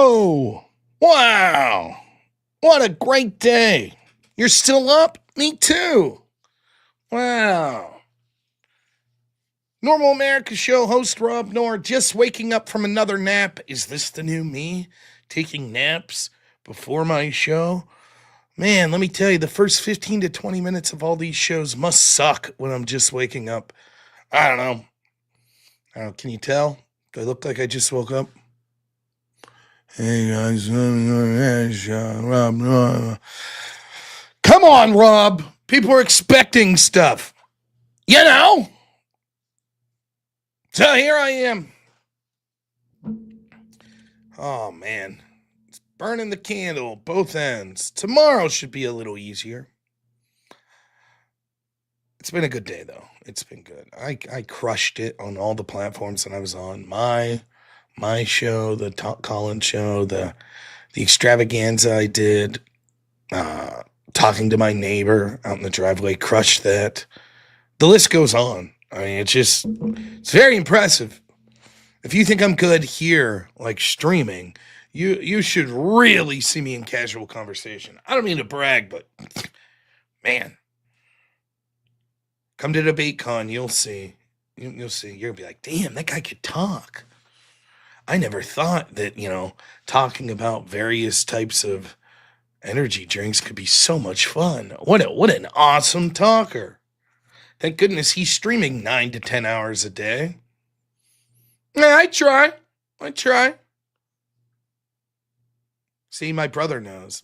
Whoa! Wow! What a great day! You're still up? Me too! Wow. Normal America Show host robnoerr just waking up from another nap. Is this the new me? Taking naps before my show? Man, let me tell you, the first 15 to 20 minutes of all these shows must suck when I'm just waking up. I don't know. Can you tell? Do I look like I just woke up? Hey guys, Rob. Come on, Rob. People are expecting stuff. You know? So here I am. Oh, man. It's burning the candle, both ends. Tomorrow should be a little easier. It's been a good day, though. It's been good. I crushed it on all the platforms that I was on. My show, the Colin show, the extravaganza I did, talking to my neighbor out in the driveway, crushed that. The list goes on. I mean, it's very impressive. If you think I'm good here, like streaming, you should really see me in casual conversation. I don't mean to brag, but man, come to DebateCon, you'll see. You'll see. You're gonna be like, damn, that guy could talk. I never thought that, talking about various types of energy drinks could be so much fun. What an awesome talker. Thank goodness he's streaming 9 to 10 hours a day. Yeah, I try. See, my brother knows.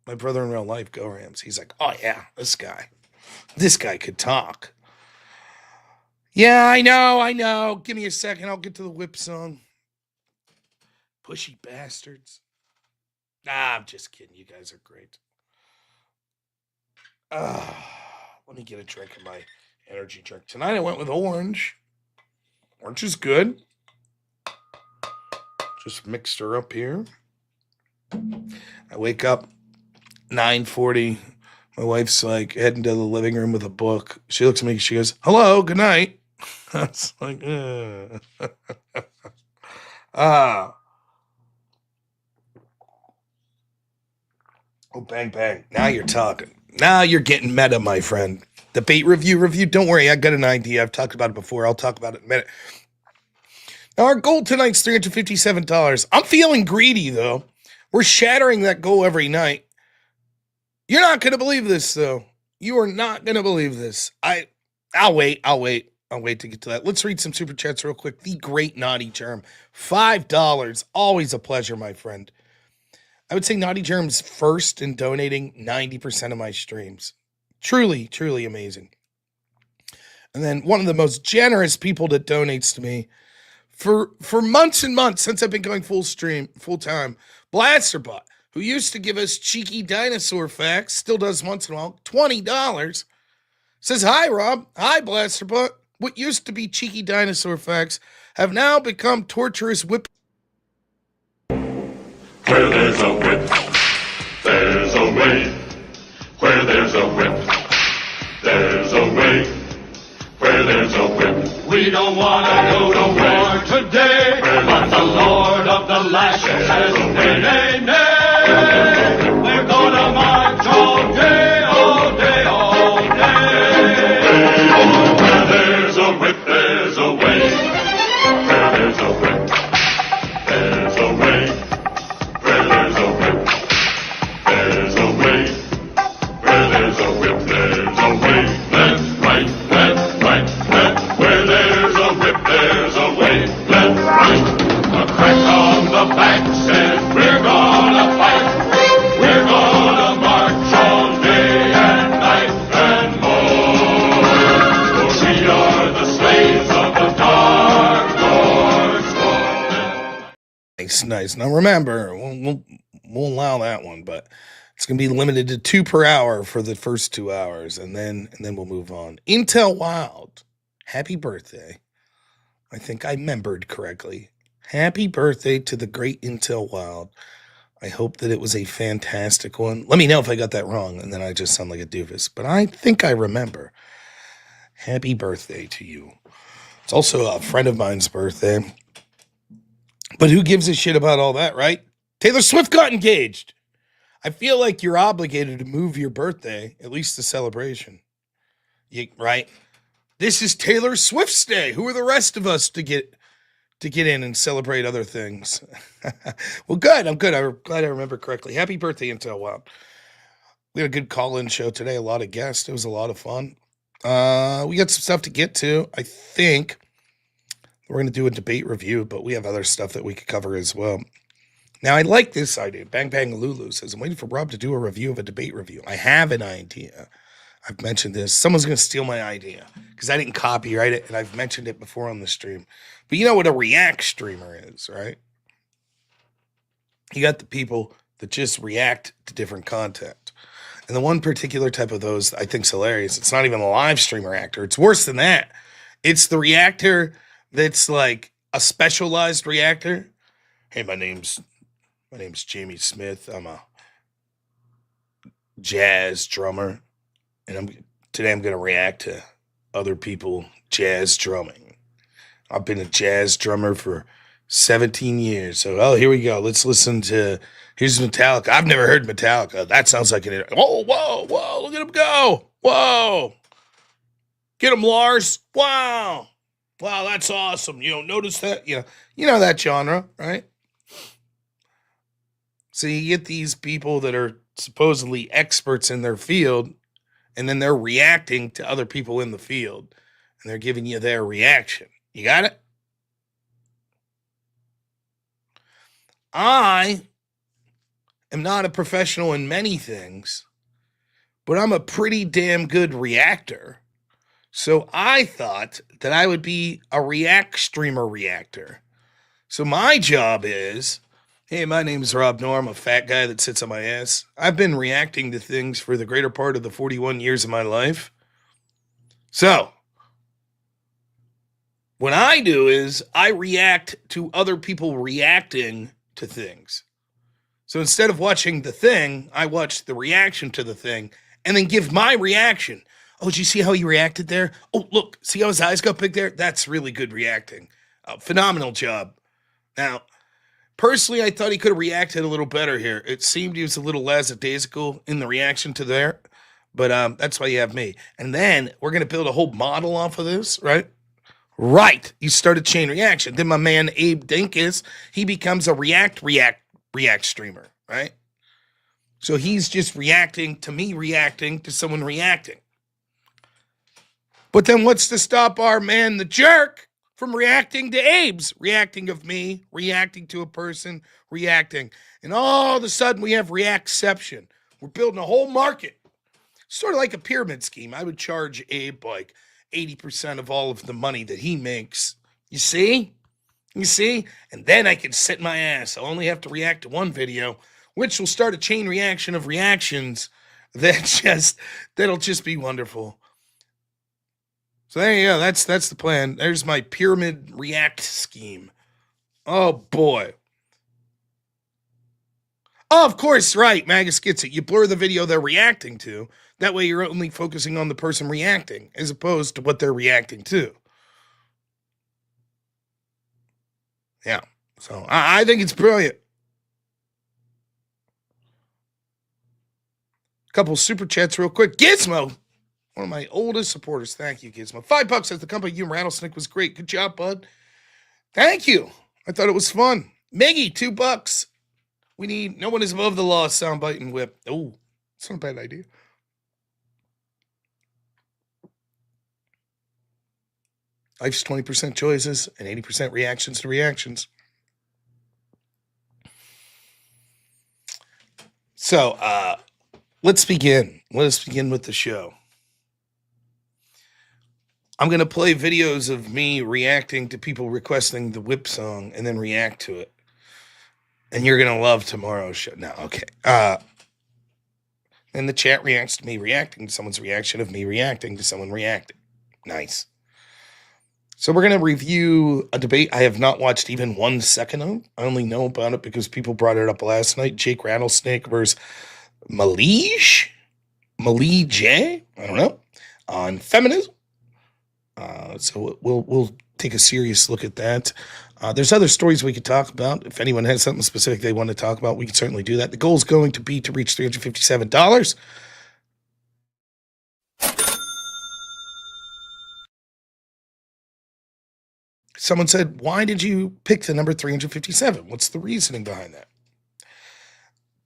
My brother in real life, Go Rams. He's like, oh yeah, this guy could talk. Yeah, I know. Give me a second. I'll get to the whip song. Pushy bastards. Nah, I'm just kidding. You guys are great. Let me get a drink of my energy drink. Tonight I went with orange. Orange is good. Just mixed her up here. I wake up 9:40. My wife's like heading to the living room with a book. She looks at me. She goes, "Hello, good night." I was like, Oh, bang, bang. Now you're talking. Now you're getting meta, my friend. Debate review. Don't worry, I got an idea. I've talked about it before. I'll talk about it in a minute. Now, our goal tonight's $357. I'm feeling greedy, though. We're shattering that goal every night. You're not going to believe this, though. You are not going to believe this. I'll wait to get to that. Let's read some super chats real quick. The great Naughty Germ. $5. Always a pleasure, my friend. I would say Naughty Germ's first in donating 90% of my streams. Truly, truly amazing. And then one of the most generous people that donates to me for months and months since I've been going full time, Blasterbot, who used to give us cheeky dinosaur facts, still does once in a while, $20, says, "Hi, Rob. Hi, Blasterbot. What used to be cheeky dinosaur facts have now become torturous whip." Where there's a whip, there's a way. Where there's a whip, there's a way. Where there's a whip, we don't want to go to war today. But the Lord of the Lashes says, nay, nay, nay. We're gonna march all day, all day, all day. Where there's a whip, there's a way. Where there's a whip, there's a way. Where there's a whip, there's a way. Where there's a whip, there's a way. Left, right, left, right, left. Where there's a whip, there's a way. Left, right. A crack on the back says we're gonna fight. We're gonna march all day and night and more. For we are the slaves of the Dark Lord's Golden. Nice. Now remember, we'll allow that one, but it's going to be limited to 2 per hour for the first 2 hours, and then we'll move on. Intel Wild, happy birthday. I think I remembered correctly. Happy birthday to the great Intel Wild. I hope that it was a fantastic one. Let me know if I got that wrong, and then I just sound like a doofus, but I think I remember. Happy birthday to you. It's also a friend of mine's birthday. But who gives a shit about all that, right? Taylor Swift got engaged. I feel like you're obligated to move your birthday, at least the celebration. Right? This is Taylor Swift's day. Who are the rest of us to get in and celebrate other things? Well, good. I'm good. I'm glad I remember correctly. Happy birthday, Intel Wild. We had a good call-in show today. A lot of guests. It was a lot of fun. We got some stuff to get to. I think we're going to do a debate review, but we have other stuff that we could cover as well. Now, I like this idea. Bang Bang Lulu says, I'm waiting for Rob to do a review of a debate review. I have an idea. I've mentioned this. Someone's going to steal my idea because I didn't copyright it, and I've mentioned it before on the stream. But you know what a react streamer is, right? You got the people that just react to different content. And the one particular type of those I think is hilarious. It's not even a live streamer actor. It's worse than that. It's the reactor that's like a specialized reactor. Hey, my name's Jamie Smith. I'm a jazz drummer. And today I'm going to react to other people jazz drumming. I've been a jazz drummer for 17 years. So, here we go. Let's listen to, here's Metallica. I've never heard Metallica. That sounds like an, oh, whoa, look at him go. Whoa. Get him, Lars. Wow, that's awesome. You don't notice that? You know that genre, right? So you get these people that are supposedly experts in their field, and then they're reacting to other people in the field, and they're giving you their reaction. You got it? I am not a professional in many things, but I'm a pretty damn good reactor. So I thought that I would be a react streamer reactor. So my job is, hey, my name's robnoerr. I'm a fat guy that sits on my ass. I've been reacting to things for the greater part of the 41 years of my life. So what I do is I react to other people reacting to things. So instead of watching the thing, I watch the reaction to the thing and then give my reaction. Oh, did you see how he reacted there? Oh, look, see how his eyes got big there? That's really good reacting. Phenomenal job. Now, personally, I thought he could have reacted a little better here. It seemed he was a little lackadaisical in the reaction to there, but that's why you have me. And then we're going to build a whole model off of this, right? Right. You start a chain reaction. Then my man Abe Dinkus, he becomes a react streamer, right? So he's just reacting to me reacting to someone reacting. But then what's to stop our man, the jerk, from reacting to Abe's, reacting of me, reacting to a person, reacting. And all of a sudden we have reactception. We're building a whole market. Sort of like a pyramid scheme. I would charge Abe like 80% of all of the money that he makes. You see? And then I can sit my ass. I'll only have to react to one video, which will start a chain reaction of reactions that'll just be wonderful. So there you go. That's the plan. There's my pyramid react scheme. Oh boy. Oh, of course, right. Magus gets it. You blur the video they're reacting to. That way you're only focusing on the person reacting as opposed to what they're reacting to. Yeah. So I think it's brilliant. Couple super chats real quick. Gizmo, one of my oldest supporters. Thank you, Gizmo. $5 says the company you and Rattlesnake was great. Good job, bud. Thank you. I thought it was fun. Miggy, $2. We need no one is above the law, soundbite and whip. Oh, it's not a bad idea. Life's 20% choices and 80% reactions to reactions. So let's begin. Let us begin with the show. I'm going to play videos of me reacting to people requesting the whip song and then react to it. And you're going to love tomorrow's show. No, okay. And the chat reacts to me reacting to someone's reaction of me reacting to someone reacting. Nice. So we're going to review a debate I have not watched even 1 second of. I only know about it because people brought it up last night. Jake Rattlesnake versus Mahleej? Mahleej? I don't know. On Feminism. So we'll take a serious look at that. There's other stories we could talk about. If anyone has something specific they want to talk about, we can certainly do that. The goal is going to be to reach $357. Someone said, why did you pick the number 357? What's the reasoning behind that?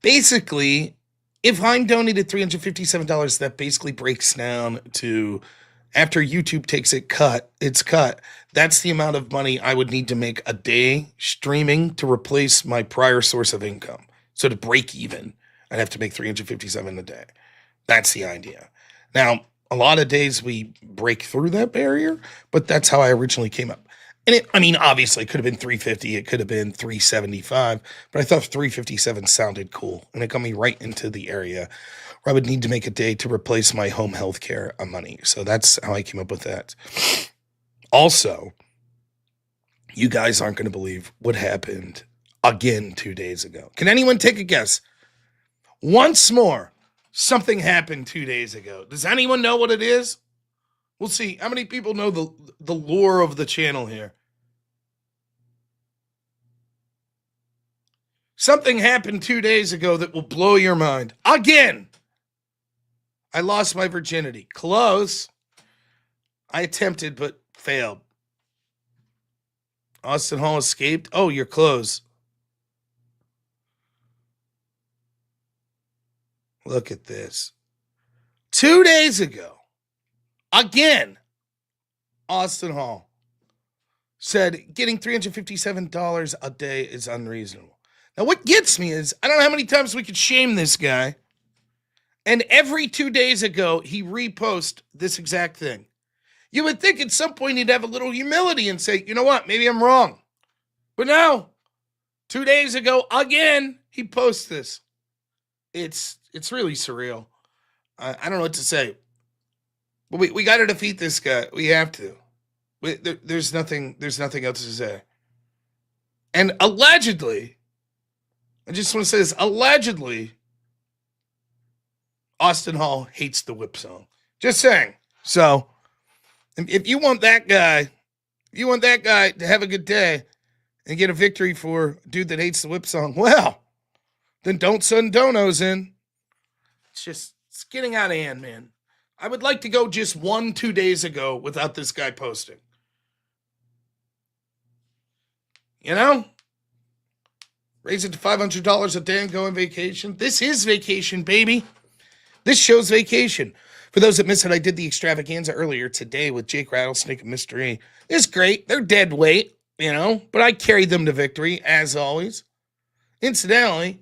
Basically, if I'm donated $357, that basically breaks down to, after YouTube takes it's cut. That's the amount of money I would need to make a day streaming to replace my prior source of income. So to break even, I'd have to make $357 a day. That's the idea. Now, a lot of days we break through that barrier, but that's how I originally came up. And obviously it could have been 350, it could have been 375, but I thought 357 sounded cool. And it got me right into the area where I would need to make a day to replace my home health care money. So that's how I came up with that. Also, you guys aren't going to believe what happened again 2 days ago. Can anyone take a guess? Once more, something happened 2 days ago. Does anyone know what it is? We'll see. How many people know the lore of the channel here? Something happened 2 days ago that will blow your mind. Again! I lost my virginity. Close. I attempted, but failed. Austin Hall escaped. Oh, you're close. Look at this. 2 days ago, again, Austin Hall said getting $357 a day is unreasonable. Now, what gets me is, I don't know how many times we could shame this guy, and every 2 days ago, he reposts this exact thing. You would think at some point he'd have a little humility and say, you know what, maybe I'm wrong. But no, 2 days ago, again, he posts this. It's really surreal. I don't know what to say. But we got to defeat this guy. We have to. There's nothing else to say. And allegedly, I just want to say this, allegedly, Austin Hall hates the whip song. Just saying. So, if you want that guy, to have a good day and get a victory for a dude that hates the whip song, well, then don't send donos in. It's getting out of hand, man. I would like to go just 2 days ago without this guy posting. You know? Raise it to $500 a day and go on vacation. This is vacation, baby. This show's vacation. For those that missed it, I did the extravaganza earlier today with Jake Rattlesnake and Mystery. It's great. They're dead weight, but I carried them to victory, as always. Incidentally,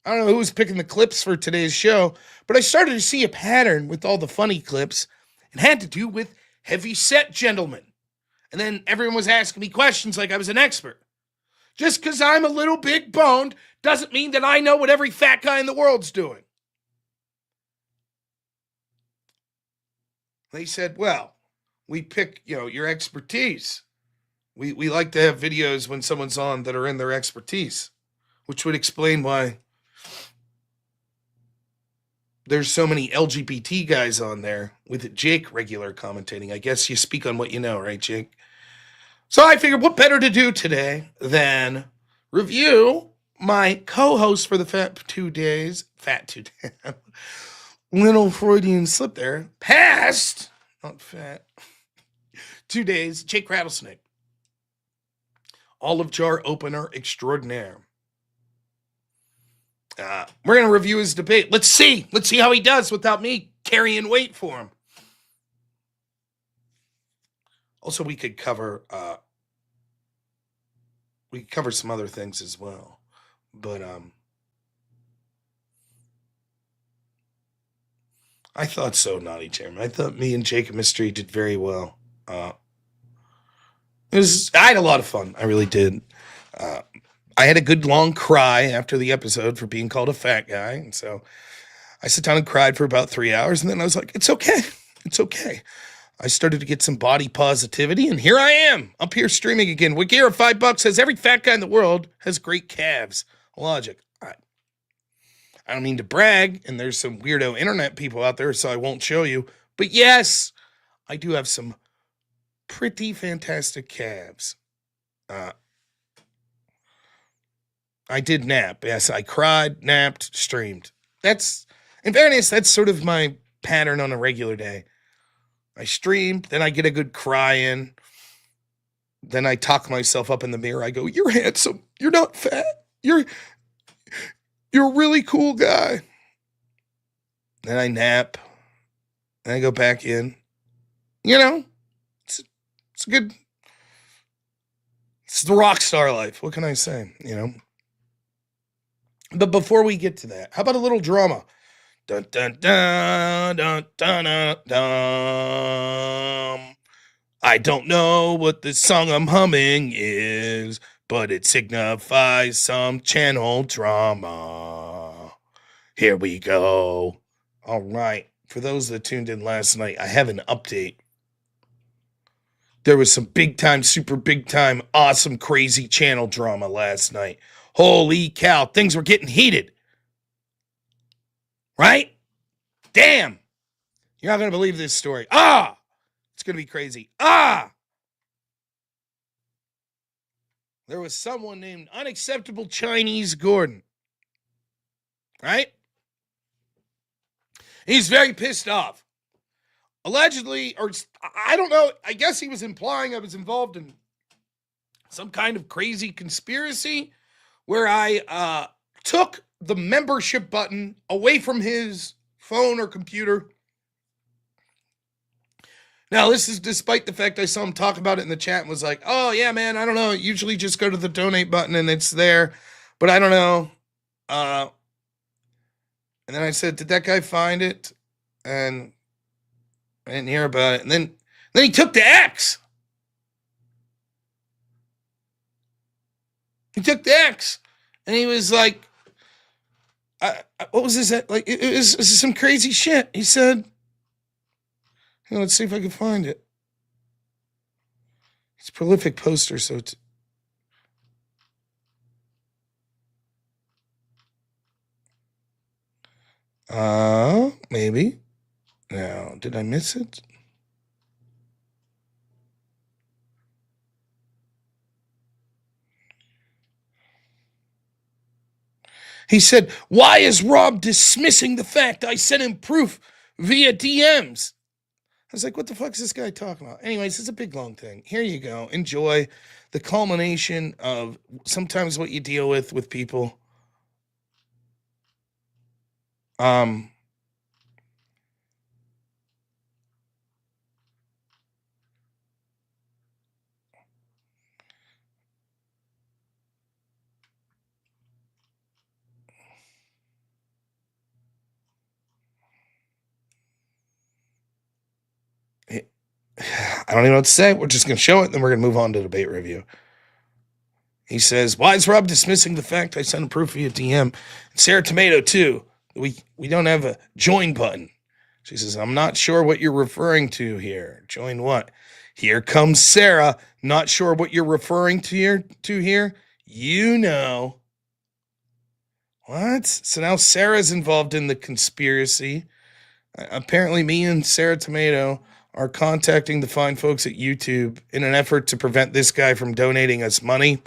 I don't know who was picking the clips for today's show, but I started to see a pattern with all the funny clips. It had to do with heavy-set gentlemen. And then everyone was asking me questions like I was an expert. Just because I'm a little big-boned doesn't mean that I know what every fat guy in the world's doing. They said, well, we pick, your expertise. We like to have videos when someone's on that are in their expertise, which would explain why there's so many LGBT guys on there with Jake regular commentating. I guess you speak on what you know, right, Jake? So I figured what better to do today than review my co-host for the Fat 2 Days. Little Freudian slip there. Past, not fat. 2 days, Jake Rattlesnake. Olive jar opener extraordinaire. We're going to review his debate. Let's see how he does without me carrying weight for him. Also, we could cover some other things as well. But I thought so, Naughty Chairman. I thought me and Jacob Mystery did very well. I had a lot of fun. I really did. I had a good long cry after the episode for being called a fat guy. And so I sat down and cried for about 3 hours. And then I was like, it's okay. It's okay. I started to get some body positivity. And here I am up here streaming again. Wigear of $5 says every fat guy in the world has great calves. Logic. I don't mean to brag. And there's some weirdo internet people out there, so I won't show you. But yes, I do have some pretty fantastic calves. I did nap. Yes, I cried, napped, streamed. That's, in fairness, that's sort of my pattern on a regular day. I stream, then I get a good cry in. Then I talk myself up in the mirror. I go, "You're handsome. You're not fat. You're a really cool guy." Then I nap. Then I go back in. You know, it's a good. It's the rock star life. What can I say? You know. But before we get to that, how about a little drama? Dun dun dun dun dun dun dun. I don't know what the song I'm humming is, but it signifies some channel drama. Here we go. All right. For those that tuned in last night, I have an update. There was some big time, super big time, awesome, crazy channel drama last night. Holy cow, things were getting heated. Right? Damn. You're not going to believe this story. It's going to be crazy. There was someone named Unacceptable Chinese Gordon. Right? He's very pissed off. Allegedly, or I don't know, I guess he was implying I was involved in some kind of crazy conspiracy where I took the membership button away from his phone or computer. Now, this is despite the fact I saw him talk about it in the chat and was like, "Oh, yeah, man, I don't know. Usually just go to the donate button and it's there, but I don't know." And then I said, "Did that guy find it?" And I didn't hear about it. And then he took to X. He took to X. And he was like, what was this? Like, it was some crazy shit. He said, let's see if I can find it. It's a prolific poster, so it's. Maybe. Now, did I miss it? He said, "Why is Rob dismissing the fact I sent him proof via DMs?" I was like, what the fuck is this guy talking about? Anyways, it's a big, long thing. Here you go. Enjoy the culmination of sometimes what you deal with people. I don't even know what to say. We're just going to show it, and then we're going to move on to debate review. He says, "Why is Rob dismissing the fact I sent him proof via DM? Sarah Tomato, too. We don't have a join button." She says, "I'm not sure what you're referring to here." Join what? Here comes Sarah. Not sure what you're referring to here? You know. What? So now Sarah's involved in the conspiracy. Apparently, me and Sarah Tomato are contacting the fine folks at YouTube in an effort to prevent this guy from donating us money.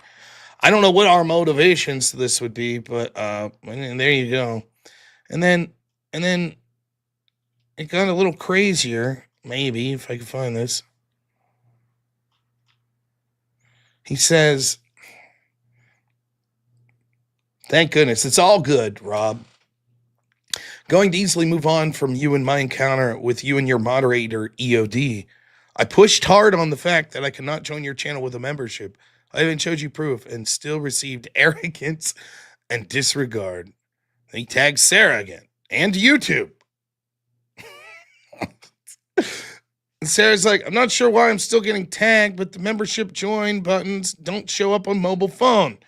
I don't know what our motivations to this would be, but and there you go. And then it got a little crazier, maybe, if I can find this. He says, "Thank goodness, it's all good, Rob. Going to easily move on from you and my encounter with you and your moderator, EOD. I pushed hard on the fact that I cannot join your channel with a membership. I even showed you proof and still received arrogance and disregard." Then he tagged Sarah again and YouTube. And Sarah's like, "I'm not sure why I'm still getting tagged, but the membership join buttons don't show up on mobile phone.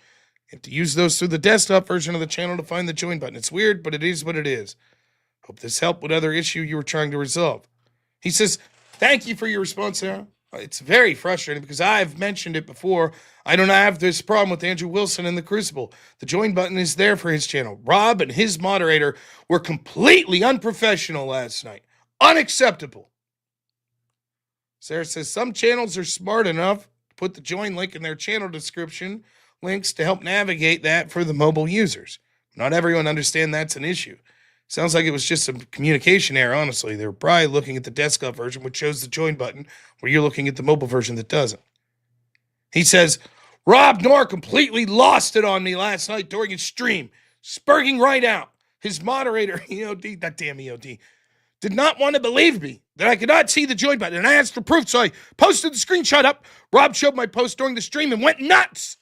You have to use those through the desktop version of the channel to find the join button. It's weird, but it is what it is. Hope this helped with other issue you were trying to resolve." He says, "Thank you for your response, Sarah. It's very frustrating because I've mentioned it before. I don't have this problem with Andrew Wilson and the Crucible. The join button is there for his channel. Rob and his moderator were completely unprofessional last night. Unacceptable." Sarah says some channels are smart enough to put the join link in their channel description links to help navigate that for the mobile users. Not everyone understands that's an issue. Sounds like it was just a communication error, honestly. They were probably looking at the desktop version, which shows the join button, where you're looking at the mobile version that doesn't. He says, robnoerr completely lost it on me last night during his stream, spurging right out. His moderator, EOD, that damn EOD, did not want to believe me that I could not see the join button. And I asked for proof, so I posted the screenshot up. Rob showed my post during the stream and went nuts.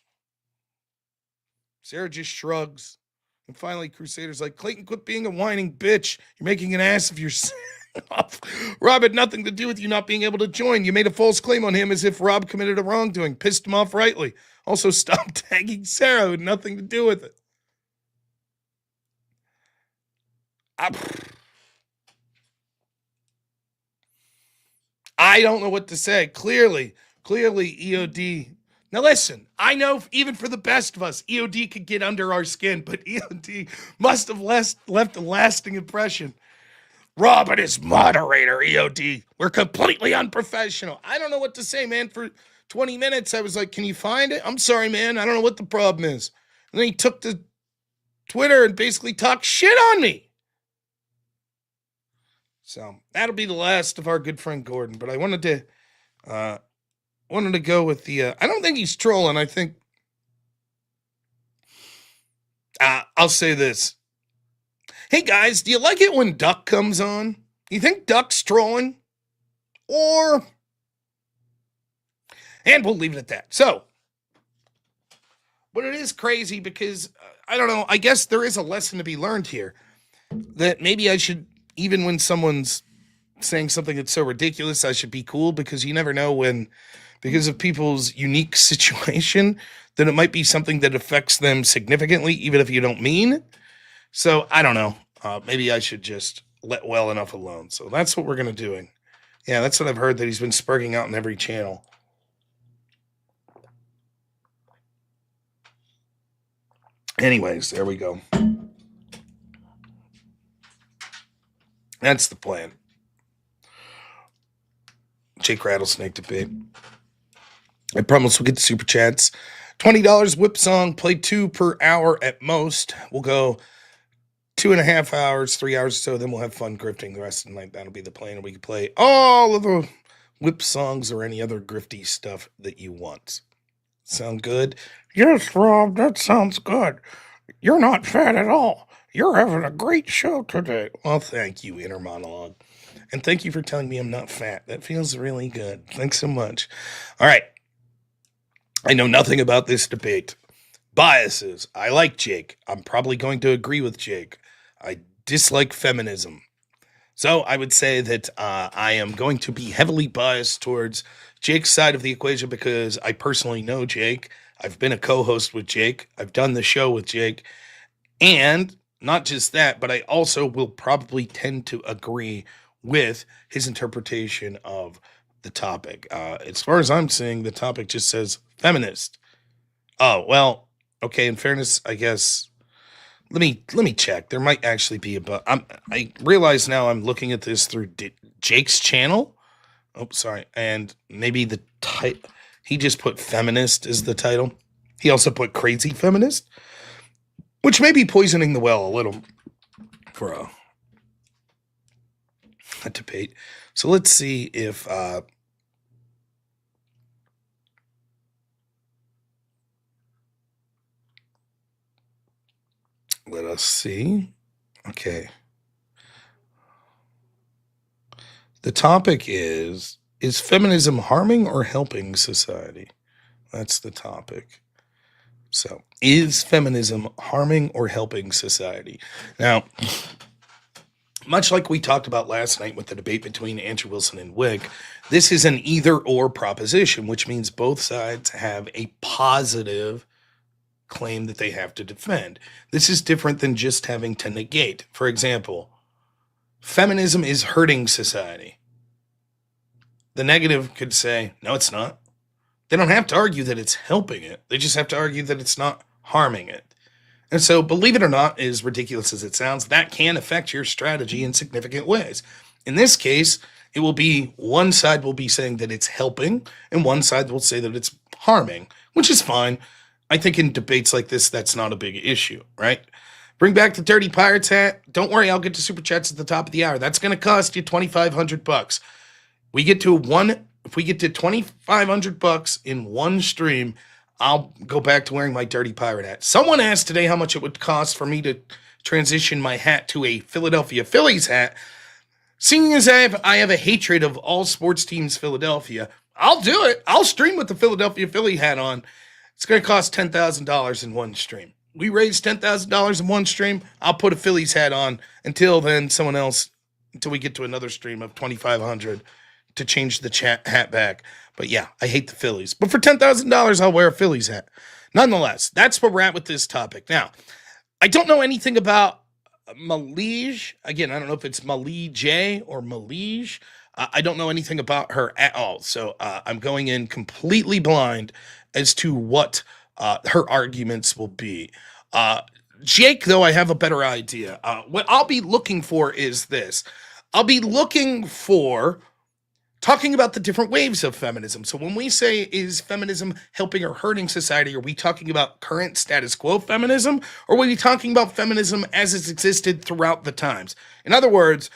Sarah just shrugs. And finally, Crusader's like, Clayton, quit being a whining bitch. You're making an ass of yourself. Rob had nothing to do with you not being able to join. You made a false claim on him as if Rob committed a wrongdoing. Pissed him off rightly. Also, stop tagging Sarah, who had nothing to do with it. I don't know what to say. Clearly, EOD. Now listen, I know even for the best of us, EOD could get under our skin, but EOD must have left a lasting impression. Rob and his moderator, EOD, were completely unprofessional. I don't know what to say, man. For 20 minutes, I was like, can you find it? I'm sorry, man. I don't know what the problem is. And then he took to Twitter and basically talked shit on me. So that'll be the last of our good friend Gordon. But I wanted to go with the. I don't think he's trolling. I think I'll say this. Hey guys, do you like it when Duck comes on? You think Duck's trolling? And we'll leave it at that. So, but it is crazy because I don't know. I guess there is a lesson to be learned here that maybe I should. Even when someone's saying something that's so ridiculous, I should be cool because you never know when, because of people's unique situation, then it might be something that affects them significantly, even if you don't mean. So I don't know. Maybe I should just let well enough alone. So that's what we're going to do. Yeah, that's what I've heard, that he's been spurging out in every channel. Anyways, there we go. That's the plan. Jake Rattlesnake debate. I promise we'll get the super chats. $20 whip song, play 2 per hour at most. We'll go 2.5 hours, 3 hours or so. Then we'll have fun grifting the rest of the night. That'll be the plan. We can play all of the whip songs or any other grifty stuff that you want. Sound good? Yes, Rob, that sounds good. You're not fat at all. You're having a great show today. Well, thank you, inner monologue. And thank you for telling me I'm not fat. That feels really good. Thanks so much. All right. I know nothing about this debate. Biases. I like Jake. I'm probably going to agree with Jake. I dislike feminism. So I would say that I am going to be heavily biased towards Jake's side of the equation because I personally know Jake. I've been a co-host with Jake. I've done the show with Jake. And not just that, but I also will probably tend to agree with his interpretation of the topic. As far as I'm seeing, the topic just says feminist. Oh, well, okay, in fairness, I guess let me check. There might actually be I realize now I'm looking at this through Jake's channel. Oh, sorry. And maybe the title, he just put feminist as the title. He also put crazy feminist, which may be poisoning the well a little for a debate. So let's see if let us see. Okay. The topic is feminism harming or helping society? That's the topic. So, is feminism harming or helping society? Now, much like we talked about last night with the debate between Andrew Wilson and Wick, this is an either-or proposition, which means both sides have a positive claim that they have to defend. This is different than just having to negate. For example, feminism is hurting society. The negative could say, no, it's not. They don't have to argue that it's helping it. They just have to argue that it's not harming it. And so, believe it or not, as ridiculous as it sounds, that can affect your strategy in significant ways. In this case, It will be one side will be saying that it's helping, and one side will say that it's harming, which is fine. I think in debates like this, that's not a big issue, right? Bring back the Dirty Pirates hat. Don't worry, I'll get to super chats at the top of the hour. That's going to cost you $2,500. If we get to $2,500 in one stream, I'll go back to wearing my Dirty Pirate hat. Someone asked today how much it would cost for me to transition my hat to a Philadelphia Phillies hat. Seeing as I have a hatred of all sports teams Philadelphia, I'll do it. I'll stream with the Philadelphia Philly hat on. It's going to cost $10,000 in one stream. We raised $10,000 in one stream. I'll put a Phillies hat on. Until then, someone else, until we get to another stream of $2,500 to change the hat back. But yeah, I hate the Phillies. But for $10,000, I'll wear a Phillies hat. Nonetheless, that's where we're at with this topic. Now, I don't know anything about Mahleej. Again, I don't know if it's Mahleej or Mahleej. I don't know anything about her at all. So I'm going in completely blind as to what her arguments will be. Jake, though, I have a better idea. What I'll be looking for is this. I'll be looking for talking about the different waves of feminism. So when we say, is feminism helping or hurting society, are we talking about current status quo feminism, or are we talking about feminism as it's existed throughout the times? In other words,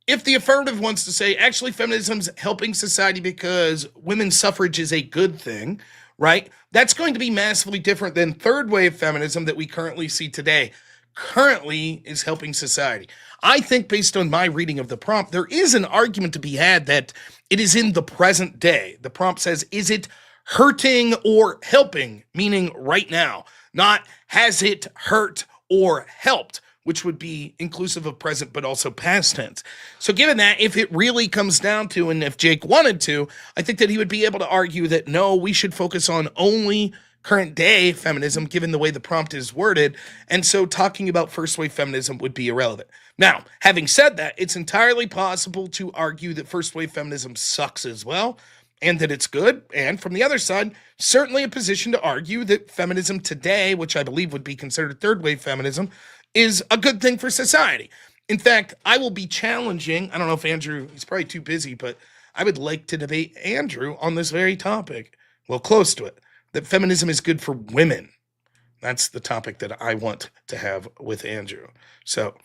if the affirmative wants to say, actually, feminism's helping society because women's suffrage is a good thing, right? That's going to be massively different than third wave feminism that we currently see today. Currently is helping society. I think based on my reading of the prompt, there is an argument to be had that it is in the present day. The prompt says, is it hurting or helping? Meaning right now, not has it hurt or helped, which would be inclusive of present, but also past tense. So given that, if it really comes down to, and if Jake wanted to, I think that he would be able to argue that no, we should focus on only current day feminism, given the way the prompt is worded. And so talking about first wave feminism would be irrelevant. Now, having said that, it's entirely possible to argue that first wave feminism sucks as well, and that it's good. And from the other side, certainly a position to argue that feminism today, which I believe would be considered third wave feminism, is a good thing for society. In fact, I will be challenging, I don't know if Andrew, he's probably too busy, but I would like to debate Andrew on this very topic. Well, close to it. That feminism is good for women. That's the topic that I want to have with Andrew. So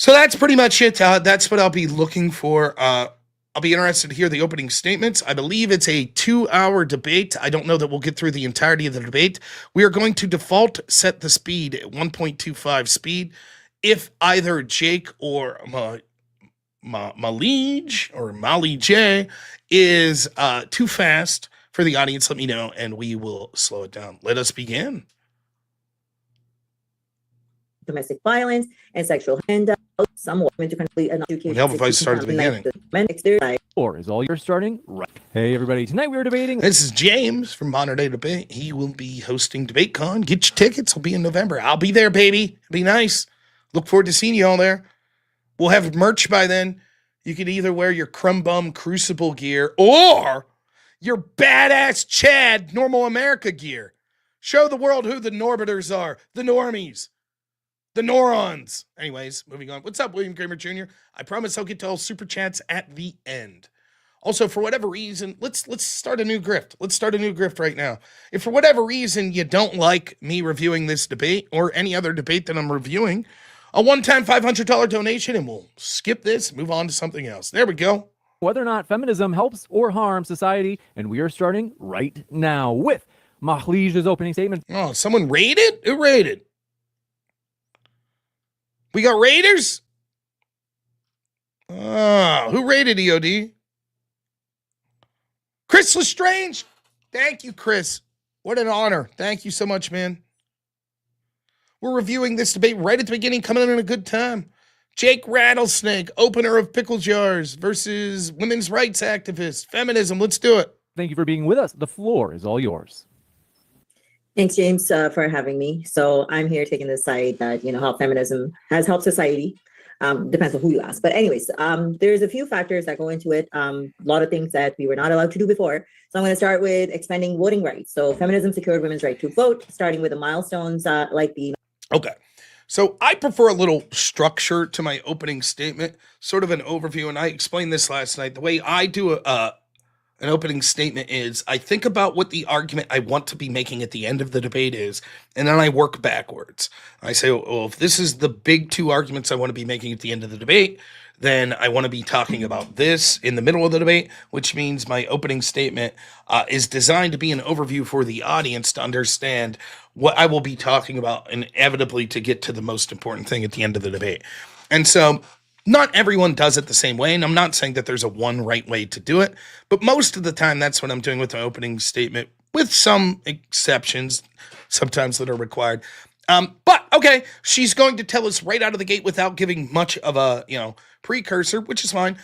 that's pretty much it. That's what I'll be looking for. I'll be interested to hear the opening statements. I believe it's a 2-hour debate. I don't know that we'll get through the entirety of the debate. We are going to default set the speed at 1.25 speed. If either Jake or Mahleej or Mahleej is too fast for the audience, let me know, and we will slow it down. Let us begin. Domestic violence and sexual handout. Some women to complete an education. Help if I start at the beginning. Or is all you're starting right. Hey everybody, tonight we are debating. This is James from Modern Day Debate. He will be hosting DebateCon. Get your tickets. He'll be in November. I'll be there, baby. It'll be nice. Look forward to seeing you all there. We'll have merch by then. You can either wear your Crumb Bum Crucible gear or your badass Chad Normal America gear. Show the world who the Norbiters are, the normies, the Norons. Anyways, moving on. What's up, William Kramer Jr.? I promise I'll get to all super chats at the end. Also, for whatever reason, let's start a new grift. Let's start a new grift right now. If for whatever reason you don't like me reviewing this debate or any other debate that I'm reviewing, a one-time $500 donation and we'll skip this, move on to something else. There we go. Whether or not feminism helps or harms society, and we are starting right now with Mahleej's opening statement. Oh, someone raided? Who raided? We got raiders? Oh, who raided EOD? Chris Lestrange. Thank you, Chris. What an honor. Thank you so much, man. We're reviewing this debate right at the beginning, coming in a good time. Jake Rattlesnake, opener of pickle jars versus women's rights activist. Feminism, let's do it. Thank you for being with us. The floor is all yours. Thanks, James, for having me. So I'm here taking the side that, how feminism has helped society. Depends on who you ask. But anyways, there's a few factors that go into it. A lot of things that we were not allowed to do before. So I'm going to start with expanding voting rights. So feminism secured women's right to vote, starting with the milestones like the... Okay. So I prefer a little structure to my opening statement, sort of an overview. And I explained this last night. The way I do an opening statement is I think about what the argument I want to be making at the end of the debate is, and then I work backwards. I say, well, if this is the big two arguments I want to be making at the end of the debate, then I want to be talking about this in the middle of the debate, which means my opening statement is designed to be an overview for the audience to understand what I will be talking about, and inevitably to get to the most important thing at the end of the debate. And so not everyone does it the same way, and I'm not saying that there's a one right way to do it, but most of the time that's what I'm doing with my opening statement, with some exceptions sometimes that are required. But okay, she's going to tell us right out of the gate without giving much of a precursor, which is fine.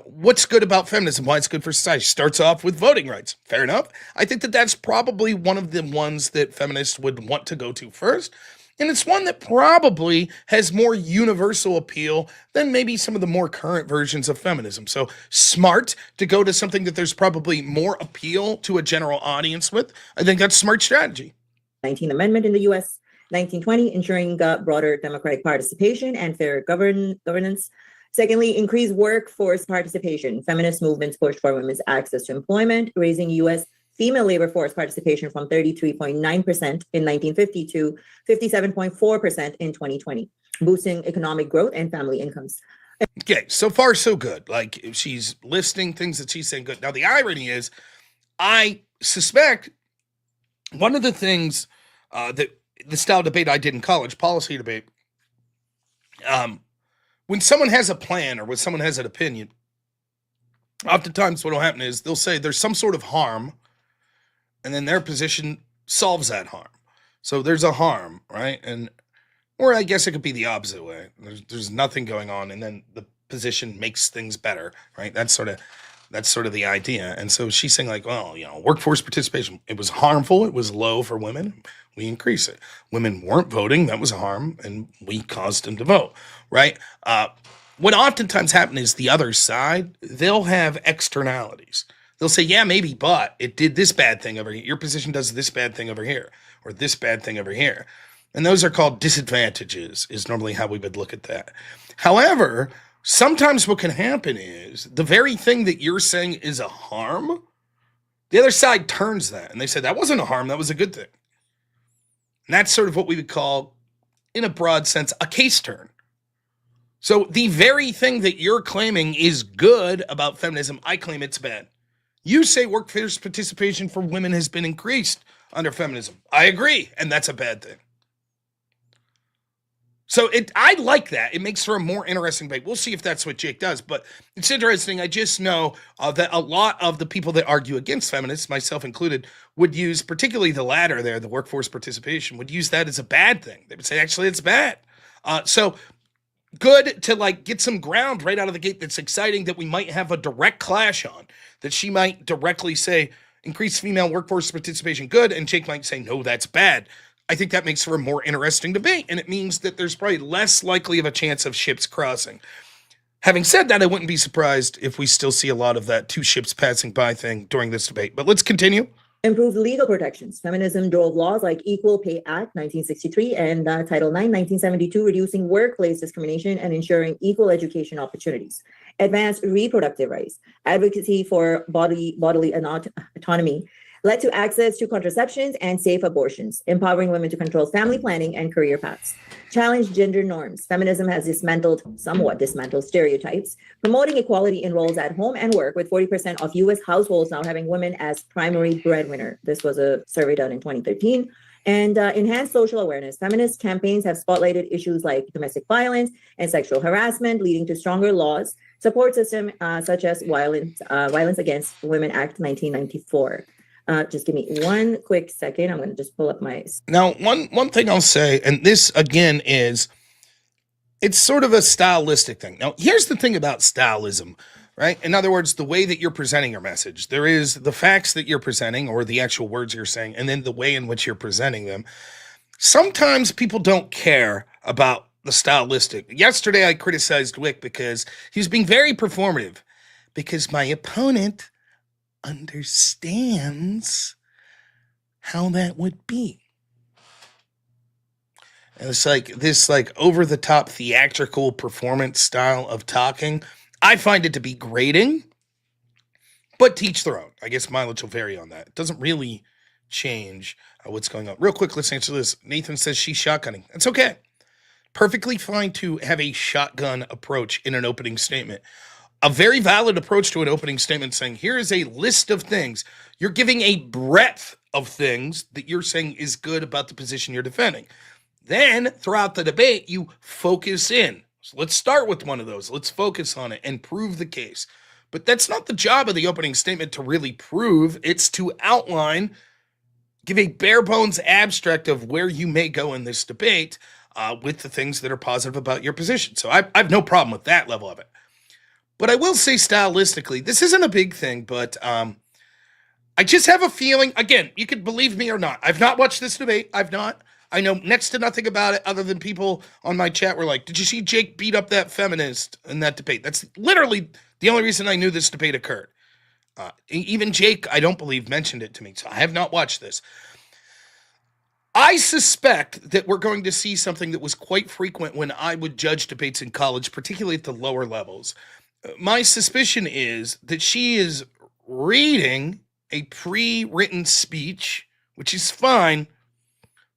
What's good about feminism, why it's good for society. She starts off with voting rights. Fair enough. I think that that's probably one of the ones that feminists would want to go to first. And it's one that probably has more universal appeal than maybe some of the more current versions of feminism. So smart to go to something that there's probably more appeal to a general audience with. I think that's smart strategy. 19th Amendment in the U.S., 1920, ensuring broader democratic participation and fair governance. Secondly, increased workforce participation. Feminist movements pushed for women's access to employment, raising U.S. female labor force participation from 33.9% in 1950 to 57.4% in 2020, boosting economic growth and family incomes. Okay, so far so good. Like, she's listing things that she's saying good. Now, the irony is, I suspect one of the things that the style debate I did in college, policy debate, when someone has a plan or when someone has an opinion, oftentimes what will happen is they'll say there's some sort of harm, and then their position solves that harm. So there's a harm, right? Or I guess it could be the opposite way. There's nothing going on, and then the position makes things better, right? That's sort of the idea. And so she's saying, like, well, workforce participation, it was harmful, it was low for women, we increase it. Women weren't voting, that was a harm, and we caused them to vote, right? What oftentimes happens is the other side, they'll have externalities. They'll say, yeah, maybe, but it did this bad thing over here. Your position does this bad thing over here, or this bad thing over here. And those are called disadvantages, is normally how we would look at that. However, sometimes what can happen is the very thing that you're saying is a harm, the other side turns that, and they say, that wasn't a harm, that was a good thing. And that's sort of what we would call, in a broad sense, a case turn. So the very thing that you're claiming is good about feminism, I claim it's bad. You say workforce participation for women has been increased under feminism. I agree, and that's a bad thing. So I like that. It makes for a more interesting debate. We'll see if that's what Jake does, but it's interesting. I just know that a lot of the people that argue against feminists, myself included, would use, particularly the latter there, the workforce participation, would use that as a bad thing. They would say, actually, it's bad. So good to get some ground right out of the gate that's exciting, that we might have a direct clash on, that she might directly say, increased female workforce participation, good, and Jake might say, no, that's bad. I think that makes for a more interesting debate, and it means that there's probably less likely of a chance of ships crossing. Having said that, I wouldn't be surprised if we still see a lot of that two ships passing by thing during this debate, but let's continue. Improved legal protections. Feminism drove laws like Equal Pay Act 1963 and Title IX 1972, reducing workplace discrimination and ensuring equal education opportunities. Advanced reproductive rights. Advocacy for bodily autonomy led to access to contraceptions and safe abortions, empowering women to control family planning and career paths. Challenge gender norms. Feminism has somewhat dismantled stereotypes, promoting equality in roles at home and work, with 40% of U.S. households now having women as primary breadwinner. This was a survey done in 2013. And enhanced social awareness. Feminist campaigns have spotlighted issues like domestic violence and sexual harassment, leading to stronger laws. Support system such as Violence Against Women Act 1994. Just give me one quick second. I'm going to just pull up my... Now, one thing I'll say, and this again is, it's sort of a stylistic thing. Now, here's the thing about stylism, right? In other words, the way that you're presenting your message. There is the facts that you're presenting, or the actual words you're saying, and then the way in which you're presenting them. Sometimes people don't care about the stylistic. Yesterday, I criticized Wick because he was being very performative, because my opponent understands how that would be. And it's like this like over the top theatrical performance style of talking. I find it to be grating, but teach their own. I guess mileage will vary on that. It doesn't really change what's going on. Real quick, let's answer this. Nathan says she's shotgunning. That's okay. Perfectly fine to have a shotgun approach in an opening statement. A very valid approach to an opening statement saying, here is a list of things. You're giving a breadth of things that you're saying is good about the position you're defending. Then throughout the debate, you focus in. So let's start with one of those. Let's focus on it and prove the case. But that's not the job of the opening statement to really prove. It's to outline, give a bare bones abstract of where you may go in this debate with the things that are positive about your position. So I have no problem with that level of it. But I will say stylistically, this isn't a big thing, but I just have a feeling, again, you could believe me or not. I've not watched this debate. I've not. I know next to nothing about it other than people on my chat were like, did you see Jake beat up that feminist in that debate? That's literally the only reason I knew this debate occurred. Even Jake, I don't believe, mentioned it to me, so I have not watched this. I suspect that we're going to see something that was quite frequent when I would judge debates in college, particularly at the lower levels. My suspicion is that she is reading a pre-written speech, which is fine,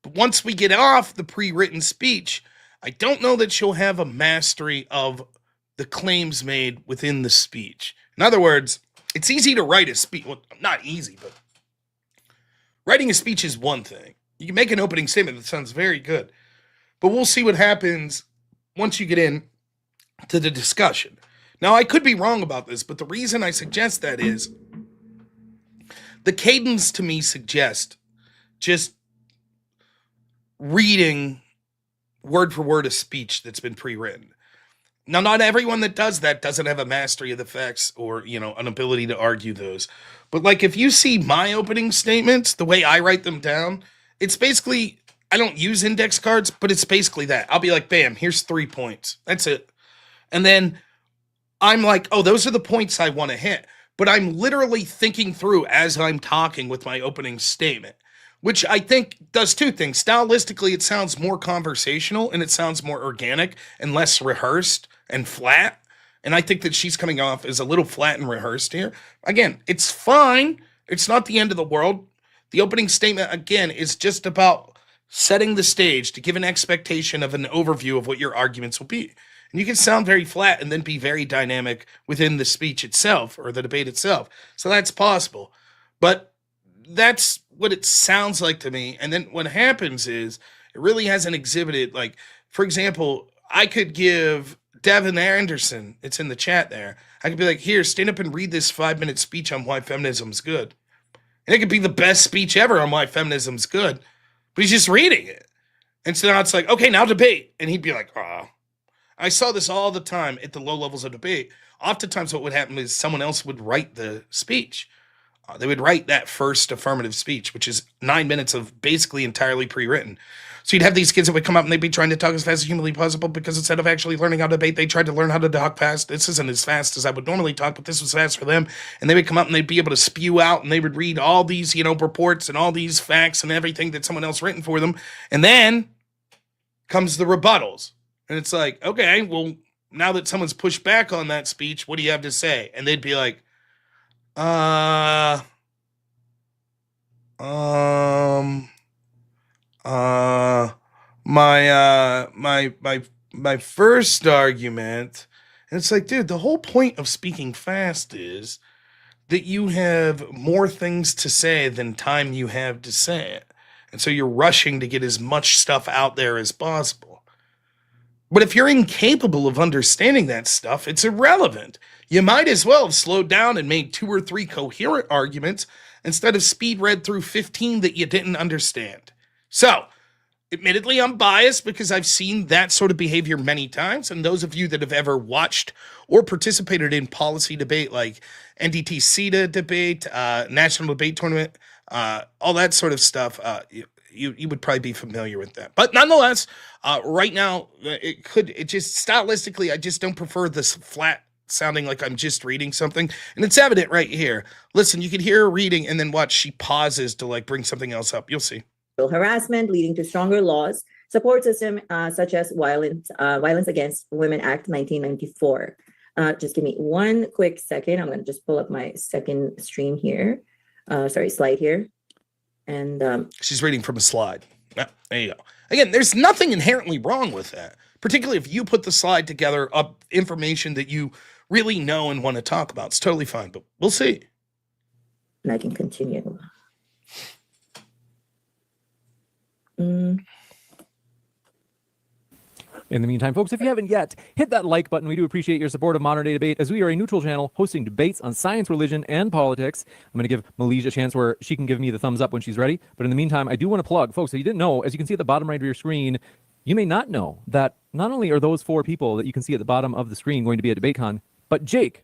but once we get off the pre-written speech, I don't know that she'll have a mastery of the claims made within the speech. In other words, it's easy to write a speech. Well, not easy, but writing a speech is one thing. You can make an opening statement that sounds very good, but we'll see what happens once you get in to the discussion. Now, I could be wrong about this, but the reason I suggest that is the cadence to me suggests just reading word for word a speech that's been pre-written. Now, not everyone that does that doesn't have a mastery of the facts or, an ability to argue those. But like if you see my opening statements, the way I write them down, it's basically, I don't use index cards, but it's basically that. I'll be like, bam, here's 3 points. That's it. And then I'm like, oh, those are the points I want to hit. But I'm literally thinking through as I'm talking with my opening statement, which I think does two things. Stylistically, it sounds more conversational and it sounds more organic and less rehearsed and flat. And I think that she's coming off as a little flat and rehearsed here. Again, it's fine. It's not the end of the world. The opening statement, again, is just about setting the stage to give an expectation of an overview of what your arguments will be. And you can sound very flat and then be very dynamic within the speech itself or the debate itself. So that's possible. But that's what it sounds like to me. And then what happens is it really hasn't exhibited, like, for example, I could give Devin Anderson, it's in the chat there, I could be like, here, stand up and read this 5-minute speech on why feminism's good. And it could be the best speech ever on why feminism's good, but he's just reading it. And so now it's like, okay, now debate. And he'd be like, oh. I saw this all the time at the low levels of debate. Oftentimes what would happen is someone else would write the speech. They would write that first affirmative speech, which is 9 minutes of basically entirely pre-written. So you'd have these kids that would come up and they'd be trying to talk as fast as humanly possible because instead of actually learning how to debate, they tried to learn how to talk fast. This isn't as fast as I would normally talk, but this was fast for them. And they would come up and they'd be able to spew out and they would read all these, reports and all these facts and everything that someone else written for them. And then comes the rebuttals. And it's like, okay, well, now that someone's pushed back on that speech, what do you have to say? And they'd be like, my first argument, and it's like, dude, the whole point of speaking fast is that you have more things to say than time you have to say it. And so you're rushing to get as much stuff out there as possible. But if you're incapable of understanding that stuff, it's irrelevant. You might as well have slowed down and made 2 or 3 coherent arguments instead of speed read through 15 that you didn't understand. So, admittedly, I'm biased because I've seen that sort of behavior many times. And those of you that have ever watched or participated in policy debate like NDT-CETA debate, National Debate Tournament, all that sort of stuff, you would probably be familiar with that. But nonetheless, right now, it just stylistically, I just don't prefer this flat sounding like I'm just reading something. And it's evident right here. Listen, you can hear her reading and then watch, she pauses to like bring something else up. You'll see. harassment, leading to stronger laws, support system such as Violence Against Women Act 1994. Just give me one quick second. I'm going to just pull up my second stream here. Slide here. And she's reading from a slide. Yeah, there you go. Again, there's nothing inherently wrong with that, particularly if you put the slide together of information that you really know and want to talk about. It's totally fine, but we'll see. And I can continue. In the meantime, folks, if you haven't yet, hit that like button. We do appreciate your support of Modern Day Debate, as we are a neutral channel hosting debates on science, religion, and politics. I'm going to give Mahleej a chance where she can give me the thumbs up when she's ready. But in the meantime, I do want to plug, folks, so you didn't know, as you can see at the bottom right of your screen, you may not know that not only are those 4 people that you can see at the bottom of the screen going to be at DebateCon, but Jake,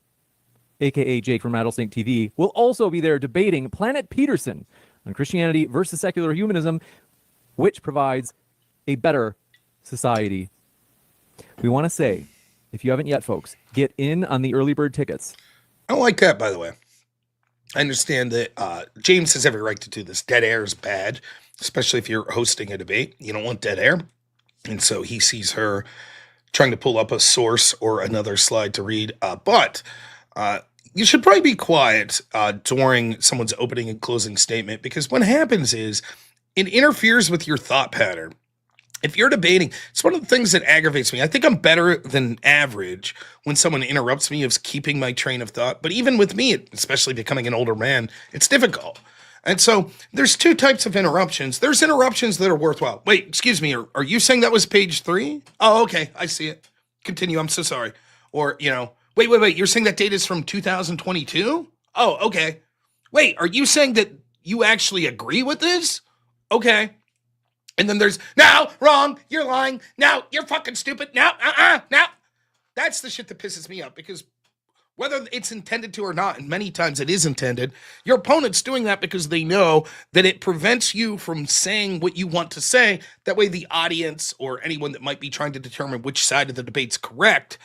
a.k.a. Jake from Rattlesnake TV, will also be there debating Planet Peterson on Christianity versus secular humanism, which provides a better society. We want to say, if you haven't yet, folks, get in on the early bird tickets. I don't like that, by the way. I understand that James has every right to do this. Dead air is bad, especially if you're hosting a debate. You don't want dead air. And so he sees her trying to pull up a source or another slide to read. But you should probably be quiet during someone's opening and closing statement, because what happens is it interferes with your thought pattern. If you're debating, it's one of the things that aggravates me. I think I'm better than average when someone interrupts me of keeping my train of thought. But even with me, especially becoming an older man, it's difficult. And so there's 2 types of interruptions. There's interruptions that are worthwhile. Wait, excuse me. Are you saying that was page 3? Oh, okay. I see it. Continue. I'm so sorry. Or, wait. You're saying that date is from 2022? Oh, okay. Wait, are you saying that you actually agree with this? Okay. And then there's, no, wrong, you're lying, no, you're fucking stupid, no. That's the shit that pisses me off, because whether it's intended to or not, and many times it is intended, your opponent's doing that because they know that it prevents you from saying what you want to say. That way the audience or anyone that might be trying to determine which side of the debate's correct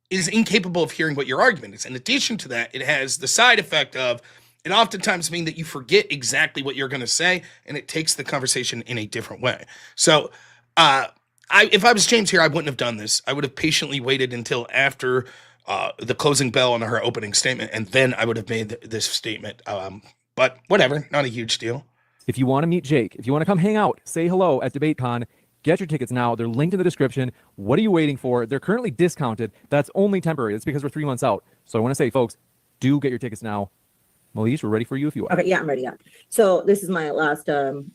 is incapable of hearing what your argument is. In addition to that, it has the side effect of, it oftentimes means that you forget exactly what you're going to say, and it takes the conversation in a different way. So if I was James here, I wouldn't have done this. I would have patiently waited until after the closing bell on her opening statement, and then I would have made this statement. But whatever, not a huge deal. If you want to meet Jake, if you want to come hang out, say hello at DebateCon, get your tickets now. They're linked in the description. What are you waiting for? They're currently discounted. That's only temporary. That's because we're 3 months out. So I want to say, folks, do get your tickets now. Mahleej, we're ready for you if you are. Okay, yeah, I'm ready. Yeah. So this is my last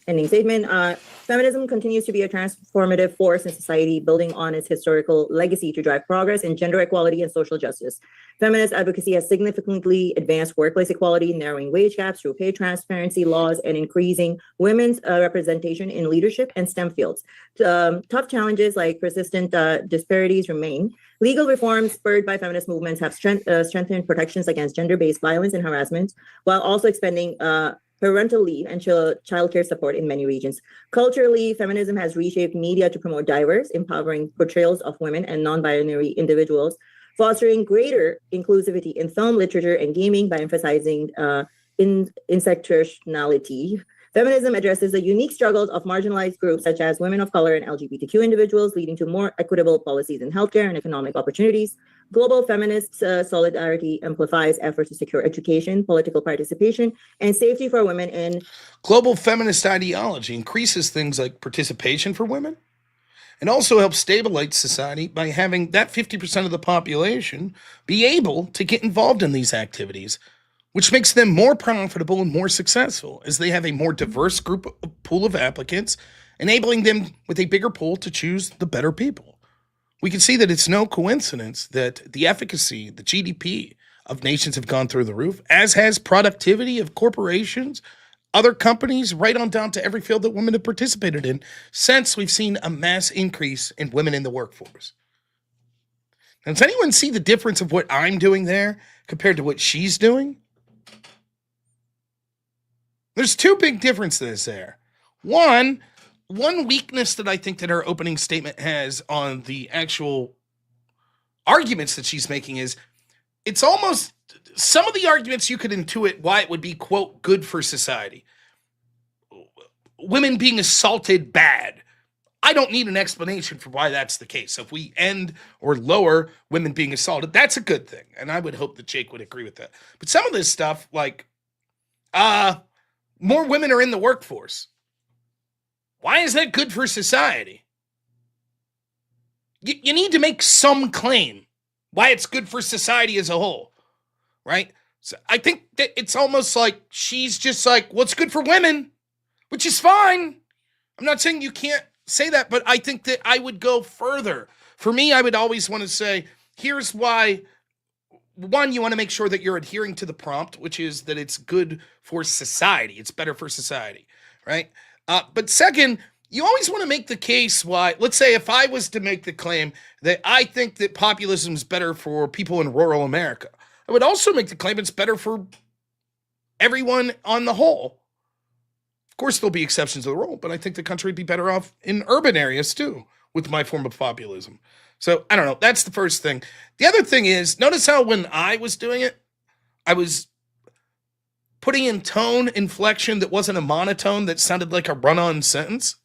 ending statement. Feminism continues to be a transformative force in society, building on its historical legacy to drive progress in gender equality and social justice. Feminist advocacy has significantly advanced workplace equality, narrowing wage gaps through pay transparency laws, and increasing women's representation in leadership and STEM fields. Tough challenges like persistent disparities remain. Legal reforms spurred by feminist movements have strengthened protections against gender-based violence and harassment, while also expanding parental leave and childcare support in many regions. Culturally, feminism has reshaped media to promote diverse, empowering portrayals of women and non-binary individuals, fostering greater inclusivity in film, literature, and gaming by emphasizing intersectionality. Feminism addresses the unique struggles of marginalized groups such as women of color and LGBTQ individuals, leading to more equitable policies in healthcare and economic opportunities. Global feminist solidarity amplifies efforts to secure education, political participation, and safety for women in global feminist ideology increases things like participation for women, and also helps stabilize society by having that 50% of the population be able to get involved in these activities, which makes them more profitable and more successful as they have a more diverse pool of applicants, enabling them with a bigger pool to choose the better people. We can see that it's no coincidence that the efficacy, the GDP of nations have gone through the roof, as has productivity of corporations, other companies, right on down to every field that women have participated in, since we've seen a mass increase in women in the workforce. Now, does anyone see the difference of what I'm doing there compared to what she's doing? There's 2 big differences there. One weakness that I think that her opening statement has on the actual arguments that she's making is, it's almost, some of the arguments you could intuit why it would be, quote, good for society. women being assaulted bad. I don't need an explanation for why that's the case. So if we end or lower women being assaulted, that's a good thing. And I would hope that Jake would agree with that. But some of this stuff, like, more women are in the workforce. Why is that good for society? You need to make some claim why it's good for society as a whole, right? So I think that it's almost like she's just like, what's good for women, which is fine. I'm not saying you can't say that, but I think that I would go further. For me, I would always want to say, here's why. One, you want to make sure that you're adhering to the prompt, which is that it's good for society. It's better for society, right? But second, you always want to make the case why, let's say if I was to make the claim that I think that populism is better for people in rural America, I would also make the claim it's better for everyone on the whole. Of course, there'll be exceptions to the rule, but I think the country would be better off in urban areas too with my form of populism. So I don't know. That's the first thing. The other thing is, notice how when I was doing it, I was putting in tone inflection that wasn't a monotone that sounded like a run-on sentence.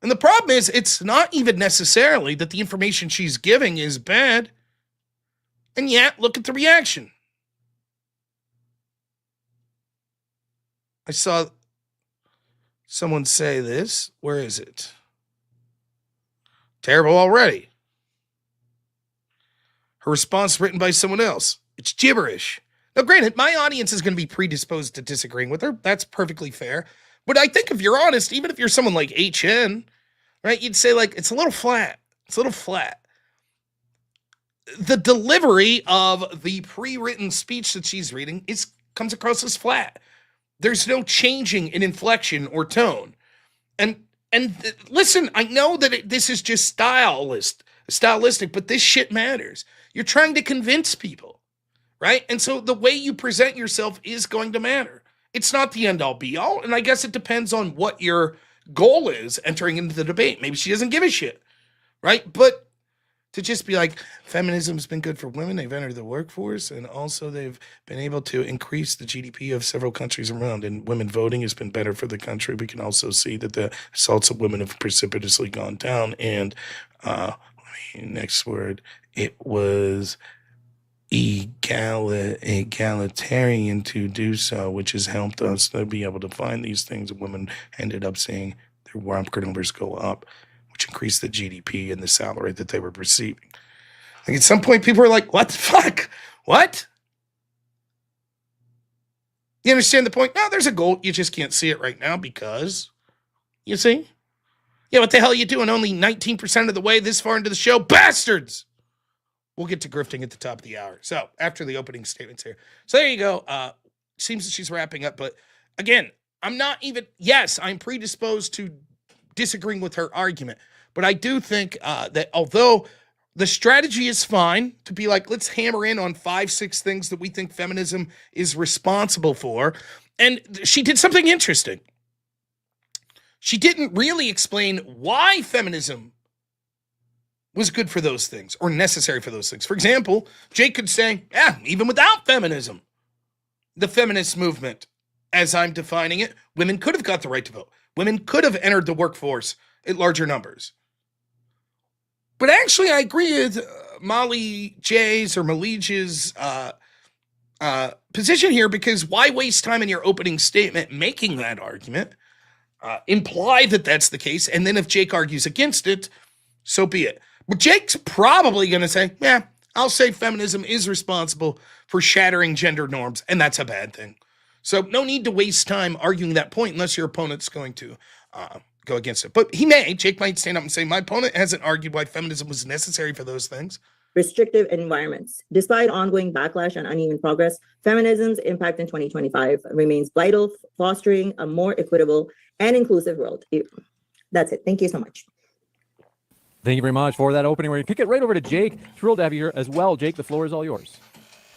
And the problem is, it's not even necessarily that the information she's giving is bad. And yet, look at the reaction. I saw someone say this. Where is it? Terrible already. Her response written by someone else. It's gibberish. Now, granted, my audience is going to be predisposed to disagreeing with her. That's perfectly fair. But I think if you're honest, even if you're someone like HN, right, you'd say, like, it's a little flat. It's a little flat. The delivery of the pre-written speech that she's reading comes across as flat. There's no changing in inflection or tone. And listen, I know that this is just stylistic, but this shit matters. You're trying to convince people, right? And so the way you present yourself is going to matter. It's not the end all be all. And I guess it depends on what your goal is entering into the debate. Maybe she doesn't give a shit, right? But to just be like, feminism's been good for women. They've entered the workforce, and also they've been able to increase the GDP of several countries around, and women voting has been better for the country. We can also see that the assaults of women have precipitously gone down. And next word, it was egalitarian to do so, which has helped us to be able to find these things. Women ended up seeing their work numbers go up, which increased the GDP and the salary that they were receiving. Like at some point, people were like, what the fuck? What? You understand the point? No, there's a goal. You just can't see it right now because, you see? Yeah, what the hell are you doing? Only 19% of the way this far into the show? Bastards! We'll get to grifting at the top of the hour. So, after the opening statements here. So, there you go. Seems that she's wrapping up. But, again, yes, I'm predisposed to disagreeing with her argument. But I do think that although the strategy is fine to be like, let's hammer in on 5-6 things that we think feminism is responsible for. And she did something interesting. She didn't really explain why feminism was good for those things or necessary for those things. For example, Jake could say, even without feminism, the feminist movement, as I'm defining it, women could have got the right to vote. Women could have entered the workforce at larger numbers. But actually, I agree with Mahleej's position here, because why waste time in your opening statement making that argument? Imply that that's the case, and then if Jake argues against it, so be it. But Jake's probably going to say, I'll say feminism is responsible for shattering gender norms, and that's a bad thing. So no need to waste time arguing that point unless your opponent's going to go against it. But Jake might stand up and say, my opponent hasn't argued why feminism was necessary for those things. Restrictive environments. Despite ongoing backlash and uneven progress, feminism's impact in 2025 remains vital, fostering a more equitable and inclusive world. That's it. Thank you so much. Thank you very much for that opening. We're going to kick it right over to Jake. Thrilled to have you here as well. Jake, the floor is all yours.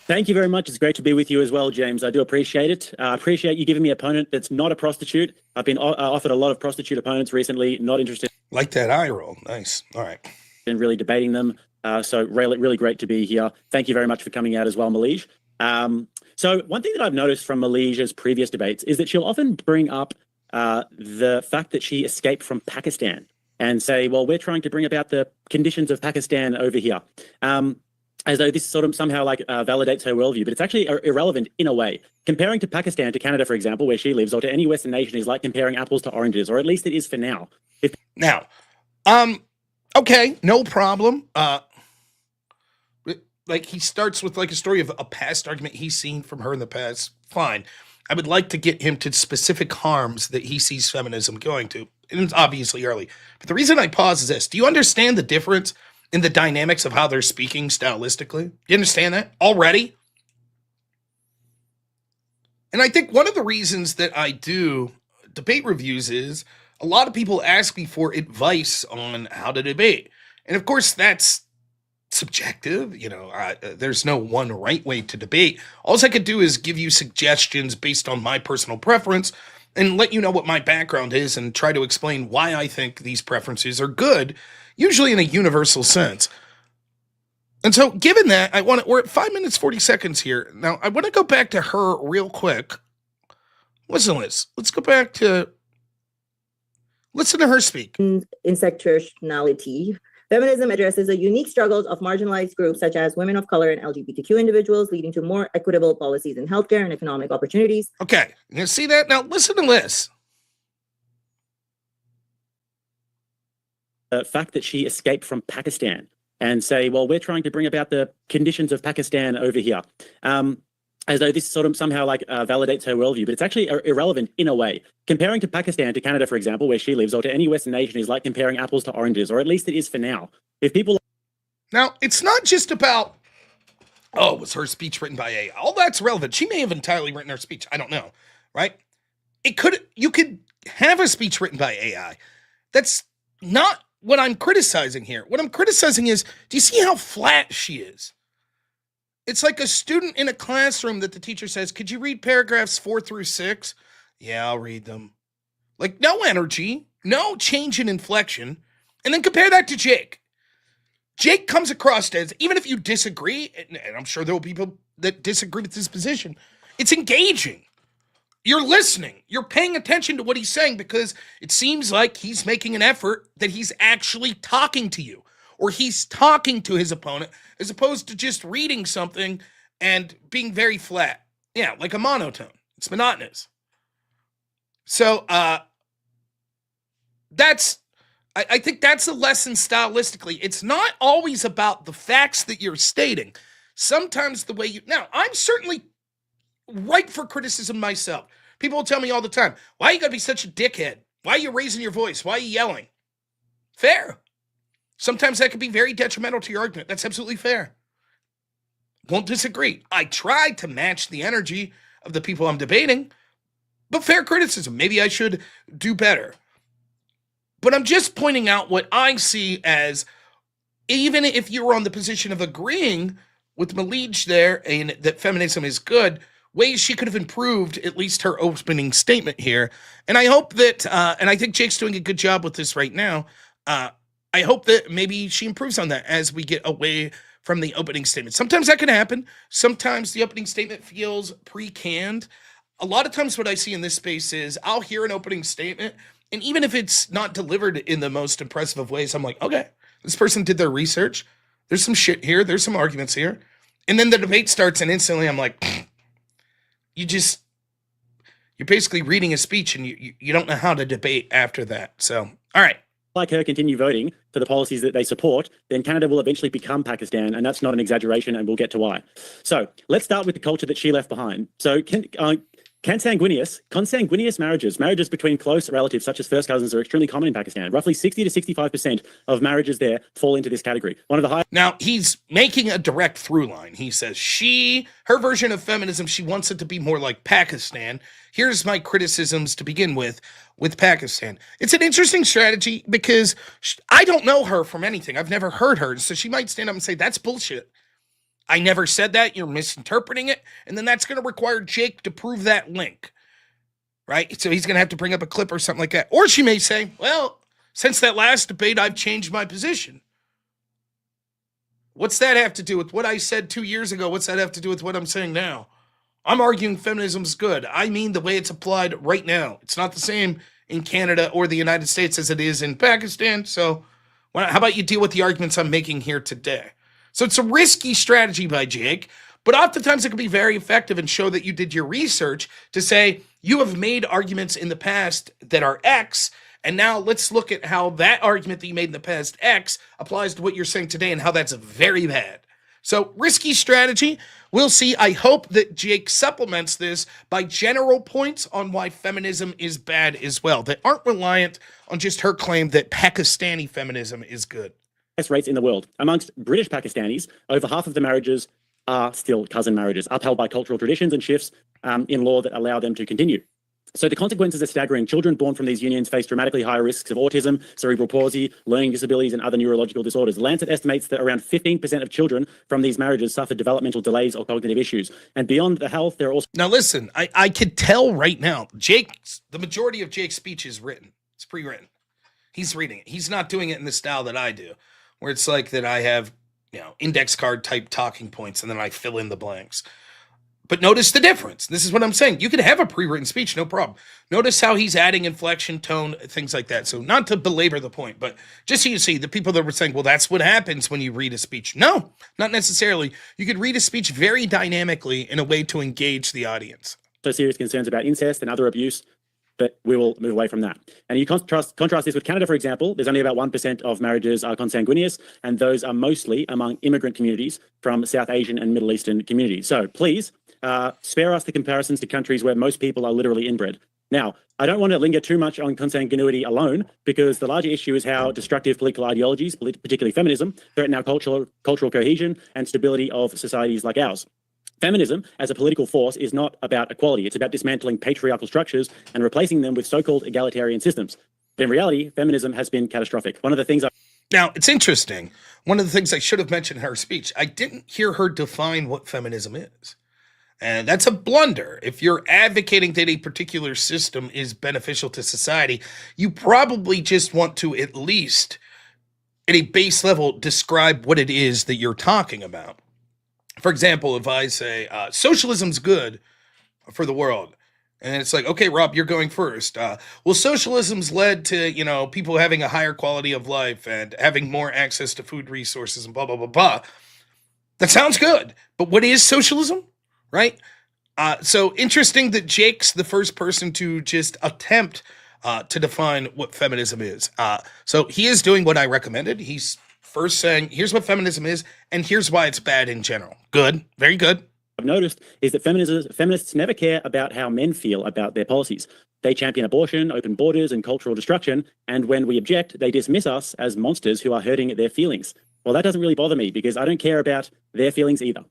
Thank you very much. It's great to be with you as well, James. I do appreciate it. I appreciate you giving me an opponent that's not a prostitute. I've been offered a lot of prostitute opponents recently, not interested. Like that eye roll. Nice. All right. In really debating them. So really great to be here. Thank you very much for coming out as well, Mahleej. So one thing that I've noticed from Mahleej's previous debates is that she'll often bring up the fact that she escaped from Pakistan and say, well, we're trying to bring about the conditions of Pakistan over here. As though this sort of somehow like validates her worldview, but it's actually irrelevant in a way. Comparing to Pakistan, to Canada, for example, where she lives, or to any Western nation is like comparing apples to oranges, or at least it is for now. Now, okay, no problem. Like he starts with like a story of a past argument he's seen from her in the past. Fine. I would like to get him to specific harms that he sees feminism going to. And it's obviously early. But the reason I pause is this. Do you understand the difference in the dynamics of how they're speaking stylistically? Do you understand that already? And I think one of the reasons that I do debate reviews is a lot of people ask me for advice on how to debate. And of course, that's subjective. There's no one right way to debate. All I could do is give you suggestions based on my personal preference and let you know what my background is and try to explain why I think these preferences are good, usually in a universal sense. And so given that, we're at 5 minutes, 40 seconds here. Now, I want to go back to her real quick. Listen to this. Let's go back to, listen to her speak. Intersectionality. Feminism addresses the unique struggles of marginalized groups such as women of color and LGBTQ individuals, leading to more equitable policies in healthcare and economic opportunities. Okay, you see that? Now listen to this. The fact that she escaped from Pakistan and say, well, we're trying to bring about the conditions of Pakistan over here. As though this sort of somehow like validates her worldview, but it's actually irrelevant in a way. Comparing to Pakistan, to Canada, for example, where she lives, or to any Western nation is like comparing apples to oranges, or at least it is for now. If people... Now, it's not just about, was her speech written by AI? All that's relevant. She may have entirely written her speech. I don't know, right? You could have a speech written by AI. That's not what I'm criticizing here. What I'm criticizing is, do you see how flat she is? It's like a student in a classroom that the teacher says, could you read paragraphs 4 through 6? Yeah, I'll read them. Like, no energy, no change in inflection. And then compare that to Jake. Jake comes across as, even if you disagree, and I'm sure there will be people that disagree with his position, it's engaging. You're listening. You're paying attention to what he's saying because it seems like he's making an effort that he's actually talking to you. Or he's talking to his opponent, as opposed to just reading something and being very flat. Yeah, like a monotone. It's monotonous. So, I think that's a lesson stylistically. It's not always about the facts that you're stating. Sometimes the way now, I'm certainly ripe for criticism myself. People will tell me all the time, why you gotta be such a dickhead? Why are you raising your voice? Why are you yelling? Fair. Sometimes that can be very detrimental to your argument. That's absolutely fair. Won't disagree. I try to match the energy of the people I'm debating, but fair criticism. Maybe I should do better. But I'm just pointing out what I see as, even if you were on the position of agreeing with Mahleej there and that feminism is good, ways she could have improved at least her opening statement here. And I hope that, and I think Jake's doing a good job with this right now, I hope that maybe she improves on that as we get away from the opening statement. Sometimes that can happen. Sometimes the opening statement feels pre-canned. A lot of times what I see in this space is I'll hear an opening statement, and even if it's not delivered in the most impressive of ways, I'm like, okay, this person did their research. There's some shit here. There's some arguments here. And then the debate starts, and instantly I'm like, you're basically reading a speech, and you don't know how to debate after that. So, all right. Like her continue voting for the policies that they support, then Canada will eventually become Pakistan, and that's not an exaggeration, and we'll get to why. So let's start with the culture that she left behind. So consanguineous marriages between close relatives such as first cousins are extremely common in Pakistan. Roughly 60 to 65% of marriages there fall into this category. One of the highest. Now, he's making a direct through line. He says her version of feminism, she wants it to be more like Pakistan. Here's my criticisms to begin with Pakistan. It's an interesting strategy because I don't know her from anything. I've never heard her. So she might stand up and say, that's bullshit. I never said that. You're misinterpreting it. And then that's going to require Jake to prove that link. Right? So he's going to have to bring up a clip or something like that. Or she may say, well, since that last debate, I've changed my position. What's that have to do with what I said 2 years ago? What's that have to do with what I'm saying now? I'm arguing feminism's good. I mean the way it's applied right now. It's not the same in Canada or the United States as it is in Pakistan. So how about you deal with the arguments I'm making here today? So it's a risky strategy by Jake, but oftentimes it can be very effective and show that you did your research to say you have made arguments in the past that are X, and now let's look at how that argument that you made in the past X applies to what you're saying today and how that's very bad. So risky strategy. We'll see. I hope that Jake supplements this by general points on why feminism is bad as well, that aren't reliant on just her claim that Pakistani feminism is good. Rates in the world. Amongst British Pakistanis, over half of the marriages are still cousin marriages, upheld by cultural traditions and shifts in law that allow them to continue. So the consequences are staggering. Children born from these unions face dramatically higher risks of autism, cerebral palsy, learning disabilities, and other neurological disorders. Lancet estimates that around 15% of children from these marriages suffer developmental delays or cognitive issues. And beyond the health, there are also... Now listen, I could tell right now, the majority of Jake's speech is written. It's pre-written. He's reading it. He's not doing it in the style that I do, where it's like that I have, index card type talking points and then I fill in the blanks. But notice the difference. This is what I'm saying. You can have a pre-written speech, no problem. Notice how he's adding inflection, tone, things like that. So not to belabor the point, but just so you see, the people that were saying, well, that's what happens when you read a speech. No, not necessarily. You could read a speech very dynamically in a way to engage the audience. So serious concerns about incest and other abuse, but we will move away from that. And you contrast this with Canada, for example. There's only about 1% of marriages are consanguineous, and those are mostly among immigrant communities from South Asian and Middle Eastern communities. So please, spare us the comparisons to countries where most people are literally inbred. Now, I don't want to linger too much on consanguinity alone, because the larger issue is how destructive political ideologies, particularly feminism, threaten our cultural cohesion and stability of societies like ours. Feminism, as a political force, is not about equality. It's about dismantling patriarchal structures and replacing them with so-called egalitarian systems. But in reality, feminism has been catastrophic. Now, it's interesting. One of the things I should have mentioned in her speech, I didn't hear her define what feminism is. And that's a blunder. If you're advocating that a particular system is beneficial to society, you probably just want to at least, at a base level, describe what it is that you're talking about. For example, if I say socialism's good for the world, and it's like, okay, Rob, you're going first. Well, socialism's led to, people having a higher quality of life and having more access to food resources and blah, blah, blah, blah. That sounds good. But what is socialism? Right? So interesting that Jake's the first person to just attempt to define what feminism is. So he is doing what I recommended. He's first saying, here's what feminism is, and here's why it's bad in general. Good. Very good. I've noticed is that feminists never care about how men feel about their policies. They champion abortion, open borders, and cultural destruction, and when we object, they dismiss us as monsters who are hurting their feelings. Well, that doesn't really bother me, because I don't care about their feelings either.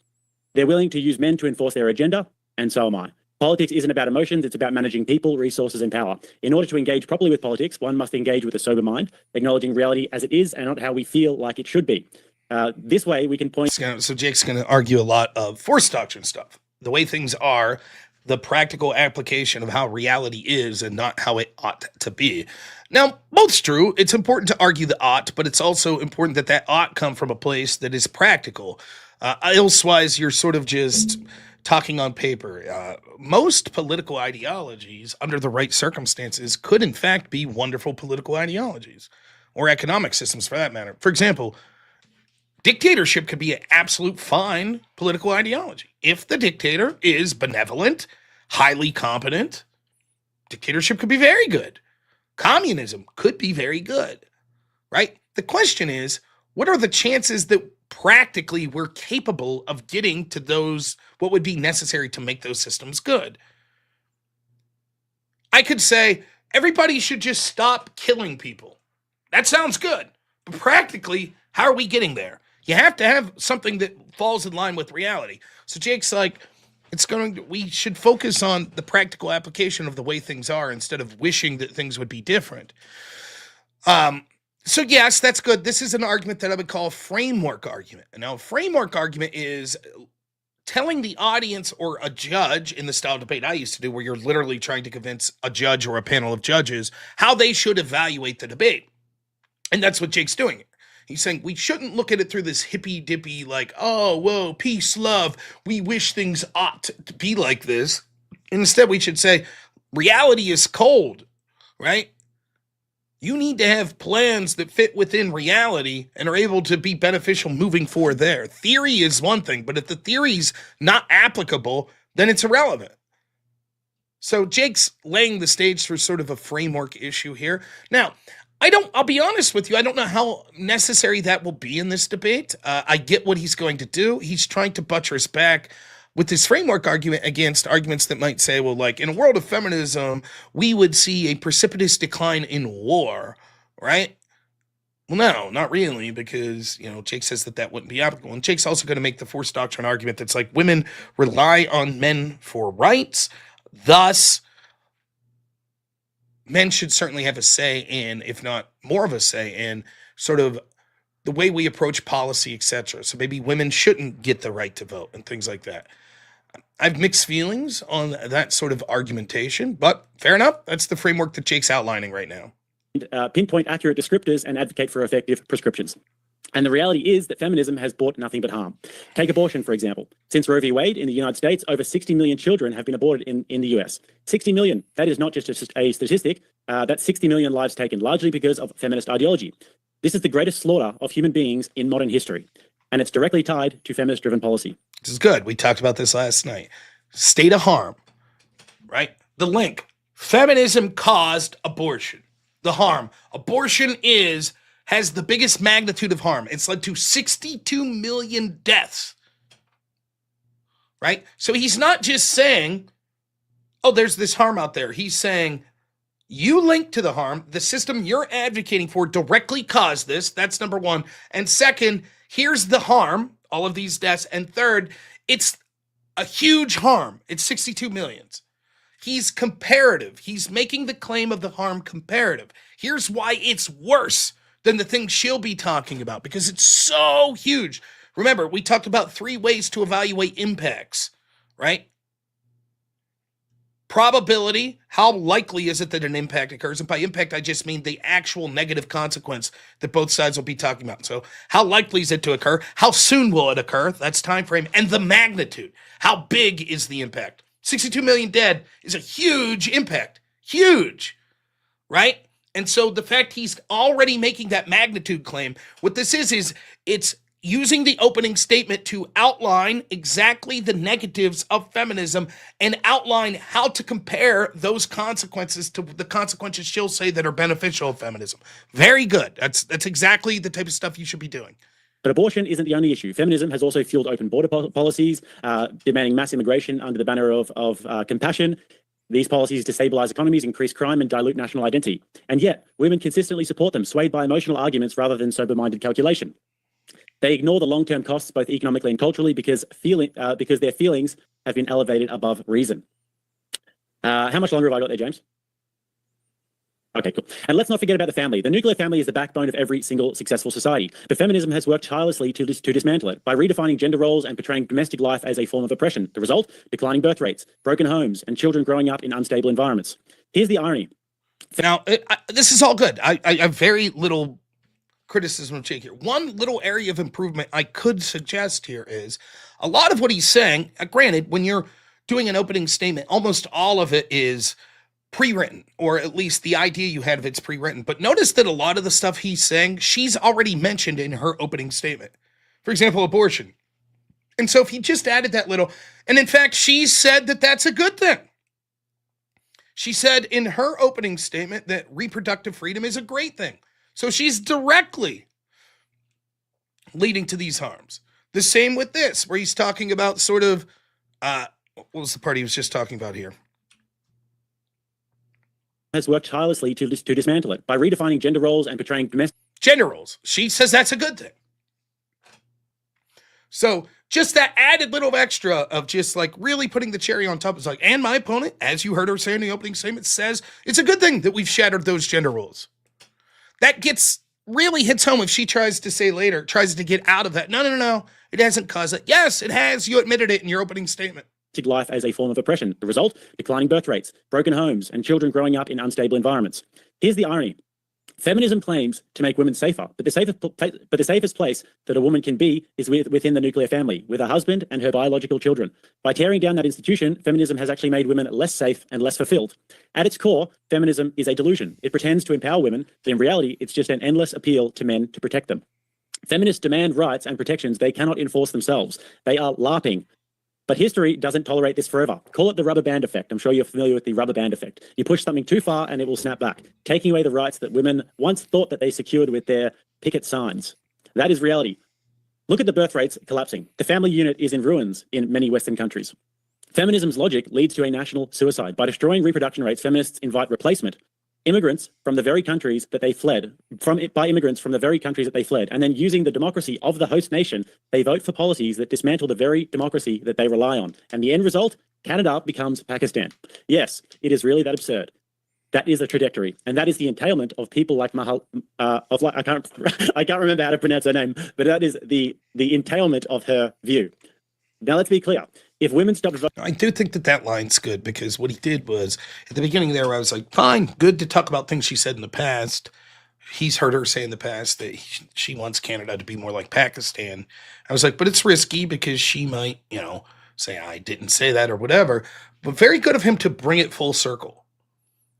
They're willing to use men to enforce their agenda, and so am I. Politics isn't about emotions, it's about managing people, resources, and power. In order to engage properly with politics, one must engage with a sober mind, acknowledging reality as it is and not how we feel like it should be. This way, we can point... So Jake's going to argue a lot of force doctrine stuff. The way things are, the practical application of how reality is and not how it ought to be. Now, both's true. It's important to argue the ought, but it's also important that that ought come from a place that is practical. Elsewise, you're sort of just talking on paper. Most political ideologies, under the right circumstances, could in fact be wonderful political ideologies, or economic systems for that matter. For example, dictatorship could be an absolute fine political ideology. If the dictator is benevolent, highly competent, dictatorship could be very good. Communism could be very good, right? The question is, what are the chances that practically we're capable of getting to those, what would be necessary to make those systems good? I could say everybody should just stop killing people. That sounds good. But practically, how are we getting there? You have to have something that falls in line with reality. So Jake's like, we should focus on the practical application of the way things are instead of wishing that things would be different. So yes, that's good. This is an argument that I would call a framework argument. And now a framework argument is telling the audience or a judge, in the style of debate I used to do, where you're literally trying to convince a judge or a panel of judges how they should evaluate the debate. And that's what Jake's doing. He's saying we shouldn't look at it through this hippy dippy, like, oh, whoa, peace, love. We wish things ought to be like this. Instead, we should say reality is cold, right? You need to have plans that fit within reality and are able to be beneficial moving forward there. Theory is one thing, but if the theory's not applicable, then it's irrelevant. So Jake's laying the stage for sort of a framework issue here. Now, I'll be honest with you, I don't know how necessary that will be in this debate. I get what he's going to do. He's trying to buttress back with this framework argument against arguments that might say, well, like, in a world of feminism, we would see a precipitous decline in war, right? Well, no, not really, because, Jake says that wouldn't be applicable. And Jake's also going to make the forced doctrine argument that's like women rely on men for rights, thus men should certainly have a say in, if not more of a say in, sort of the way we approach policy, etc. So maybe women shouldn't get the right to vote and things like that. I have mixed feelings on that sort of argumentation, but fair enough. That's the framework that Jake's outlining right now. Pinpoint accurate descriptors and advocate for effective prescriptions. And the reality is that feminism has brought nothing but harm. Take abortion, for example. Since Roe v. Wade in the United States, over 60 million children have been aborted in the US. 60 million. That is not just a statistic. That's 60 million lives taken, largely because of feminist ideology. This is the greatest slaughter of human beings in modern history. And it's directly tied to feminist-driven policy. This is good. We talked about this last night. State of harm, right? The link. Feminism caused abortion. The harm. Abortion has the biggest magnitude of harm. It's led to 62 million deaths, right? So he's not just saying, oh, there's this harm out there. He's saying, you link to the harm. The system you're advocating for directly caused this. That's number one. And second, here's the harm, all of these deaths. And third, it's a huge harm. It's 62 millions. He's comparative. He's making the claim of the harm comparative. Here's why it's worse than the thing she'll be talking about, because it's so huge. Remember, we talked about 3 ways to evaluate impacts, right? Probability, how likely is it that an impact occurs? And by impact, I just mean the actual negative consequence that both sides will be talking about. So how likely is it to occur? How soon will it occur? That's time frame. And the magnitude. How big is the impact? 62 million dead is a huge impact. Huge, right? And so the fact he's already making that magnitude claim, what this is it's using the opening statement to outline exactly the negatives of feminism and outline how to compare those consequences to the consequences she'll say that are beneficial of feminism. Very good. That's exactly the type of stuff you should be doing. But abortion isn't the only issue. Feminism has also fueled open border policies, demanding mass immigration under the banner of compassion. These policies destabilize economies, increase crime, and dilute national identity. And yet, women consistently support them, swayed by emotional arguments rather than sober-minded calculation. They ignore the long-term costs, both economically and culturally, because their feelings have been elevated above reason. How much longer have I got there, James? Okay, cool. And let's not forget about the family. The nuclear family is the backbone of every single successful society. But feminism has worked tirelessly to dismantle it by redefining gender roles and portraying domestic life as a form of oppression. The result? Declining birth rates, broken homes, and children growing up in unstable environments. Here's the irony. Now, this is all good. I have very little criticism of Jake here. One little area of improvement I could suggest here is a lot of what he's saying, granted, when you're doing an opening statement, almost all of it is pre-written, or at least the idea you had of it's pre-written. But notice that a lot of the stuff he's saying, she's already mentioned in her opening statement. For example, abortion. And so if he just added that little, and in fact, she said that that's a good thing. She said in her opening statement that reproductive freedom is a great thing. So she's directly leading to these harms. The same with this, where he's talking about sort of, what was the part he was just talking about here? Has worked tirelessly to dismantle it by redefining gender roles and portraying domestic gender roles. She says that's a good thing. So just that added little extra of just like really putting the cherry on top is like, and my opponent, as you heard her say in the opening statement, says it's a good thing that we've shattered those gender roles. That really hits home if she tries to say later, tries to get out of that. No, it hasn't caused it. Yes, it has. You admitted it in your opening statement. Life as a form of oppression. The result? Declining birth rates, broken homes, and children growing up in unstable environments. Here's the irony. Feminism claims to make women safer, but the safest place that a woman can be is within the nuclear family, with her husband and her biological children. By tearing down that institution, feminism has actually made women less safe and less fulfilled. At its core, feminism is a delusion. It pretends to empower women, but in reality, it's just an endless appeal to men to protect them. Feminists demand rights and protections they cannot enforce themselves. They are LARPing. But history doesn't tolerate this forever. Call it the rubber band effect. I'm sure you're familiar with the rubber band effect. You push something too far and it will snap back, taking away the rights that women once thought that they secured with their picket signs. That is reality. Look at the birth rates collapsing. The family unit is in ruins in many Western countries. Feminism's logic leads to a national suicide. By destroying reproduction rates, feminists invite replacement. Immigrants from the very countries that they fled, and then using the democracy of the host nation, they vote for policies that dismantle the very democracy that they rely on. And the end result, Canada becomes Pakistan. Yes, it is really that absurd. That is the trajectory, and that is the entailment of people like I can't remember how to pronounce her name, but that is the entailment of her view. Now let's be clear. If women stopped voting, I do think that line's good, because what he did was, at the beginning there, I was like, fine, good to talk about things she said in the past. He's heard her say in the past that she wants Canada to be more like Pakistan. I was like, but it's risky because she might, say I didn't say that or whatever. But very good of him to bring it full circle.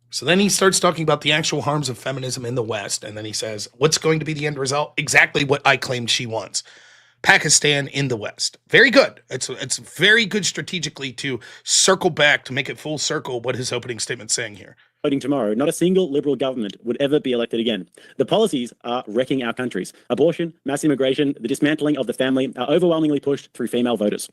So then he starts talking about the actual harms of feminism in the West. And then he says, what's going to be the end result? Exactly what I claimed she wants. Pakistan in the West. Very good. It's very good strategically to circle back, to make it full circle what his opening statement's saying here. Voting tomorrow, not a single Liberal government would ever be elected again. The policies are wrecking our countries. Abortion, mass immigration, the dismantling of the family are overwhelmingly pushed through female voters.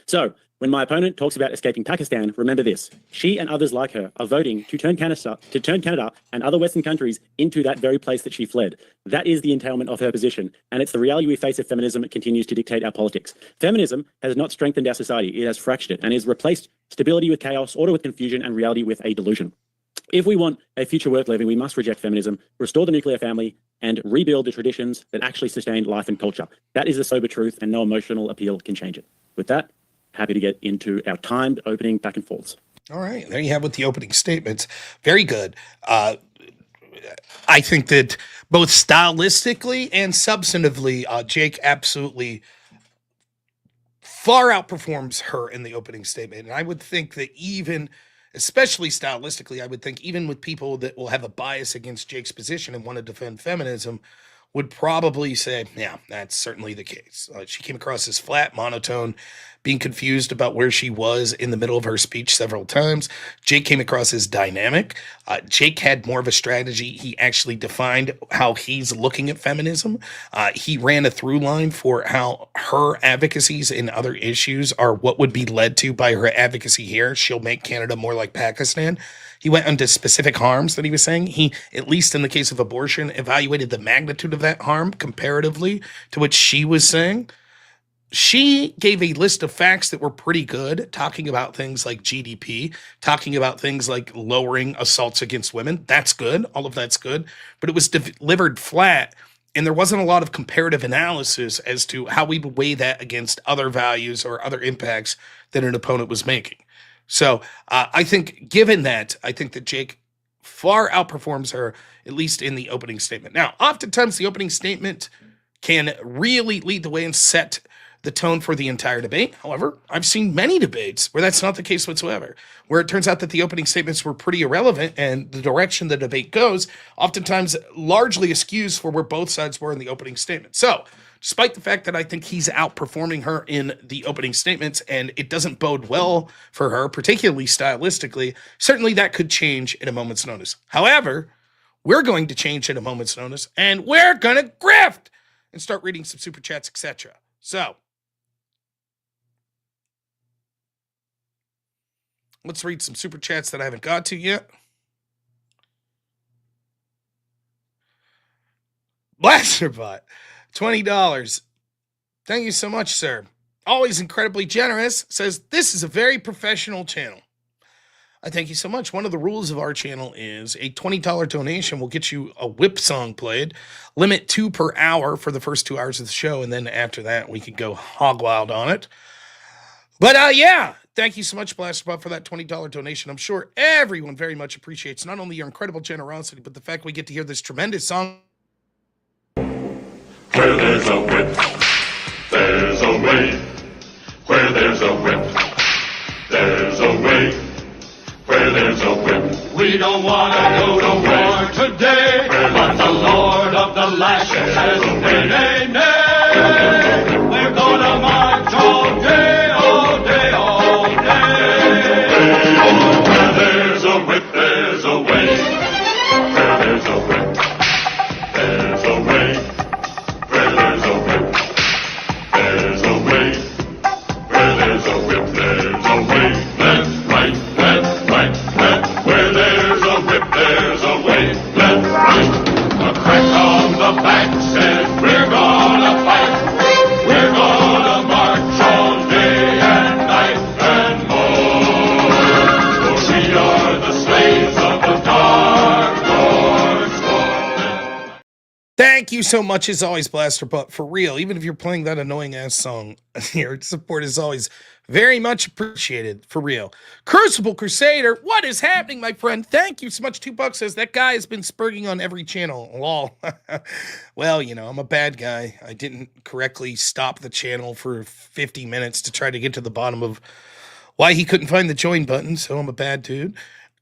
So, when my opponent talks about escaping Pakistan, remember this. She and others like her are voting to turn Canada and other Western countries into that very place that she fled. That is the entailment of her position, and it's the reality we face if feminism continues to dictate our politics. Feminism has not strengthened our society, it has fractured it, and has replaced stability with chaos, order with confusion, and reality with a delusion. If we want a future worth living, we must reject feminism, restore the nuclear family, and rebuild the traditions that actually sustain life and culture. That is the sober truth, and no emotional appeal can change it. With that, happy to get into our timed opening back and forths. All right, there you have with the opening statements. Very good. I think that both stylistically and substantively, Jake absolutely far outperforms her in the opening statement. And I would think that even, especially stylistically, I would think even with people that will have a bias against Jake's position and want to defend feminism, would probably say, yeah, that's certainly the case. She came across as flat, monotone, being confused about where she was in the middle of her speech several times. Jake came across as dynamic. Jake had more of a strategy. He actually defined how he's looking at feminism. He ran a through line for how her advocacies in other issues are what would be led to by her advocacy here. She'll make Canada more like Pakistan. He went into specific harms that he was saying. He, at least in the case of abortion, evaluated the magnitude of that harm comparatively to what she was saying. She gave a list of facts that were pretty good, talking about things like GDP, talking about things like lowering assaults against women. That's good. All of that's good. But it was delivered flat, and there wasn't a lot of comparative analysis as to how we would weigh that against other values or other impacts that an opponent was making. So I think, given that, I think that Jake far outperforms her, at least in the opening statement. Now, oftentimes the opening statement can really lead the way and set the tone for the entire debate. However, I've seen many debates where that's not the case whatsoever, where it turns out that the opening statements were pretty irrelevant and the direction the debate goes oftentimes largely askews for where both sides were in the opening statement. So, despite the fact that I think he's outperforming her in the opening statements and it doesn't bode well for her, particularly stylistically, certainly that could change at a moment's notice. However, we're going to change at a moment's notice and we're going to grift and start reading some super chats, etc. So, let's read some super chats that I haven't got to yet. Blasterbot, $20. Thank you so much, sir. Always incredibly generous. Says, this is a very professional channel. I thank you so much. One of the rules of our channel is a $20 donation will get you a whip song played. Limit 2 per hour for the first 2 hours of the show. And then after that, we can go hog wild on it. But yeah, Thank you so much, Blasterpop, for that $20 donation. I'm sure everyone very much appreciates not only your incredible generosity, but the fact we get to hear this tremendous song. Where there's a whip, there's a way. Where there's a whip, there's a way. Where there's a whip. We don't want to go to war today, but the Lord of the lashes says, nay, nay, nay. We're gonna march all day, all day, all day. Where there's a whip, there's a way. Where there's a whip, there's a way. Where there's a whip, there's a way. Where there's a whip, there's a way. Left, right, left, right, left. Where there's a whip, there's a way. Left, right. A crack on the back says we're gonna fight. We're gonna march all day and night and more. For we are the slaves of the dark Lord's sword. Thank you so much, as always, Blasterpop. For real, even if you're playing that annoying ass song, your support is always very much appreciated. For real. Crucible Crusader, what is happening, my friend? Thank you so much. $2 says that guy has been spurging on every channel. Lol. Well, you know, I'm a bad guy. I didn't correctly stop the channel for 50 minutes to try to get to the bottom of why he couldn't find the join button, so I'm a bad dude.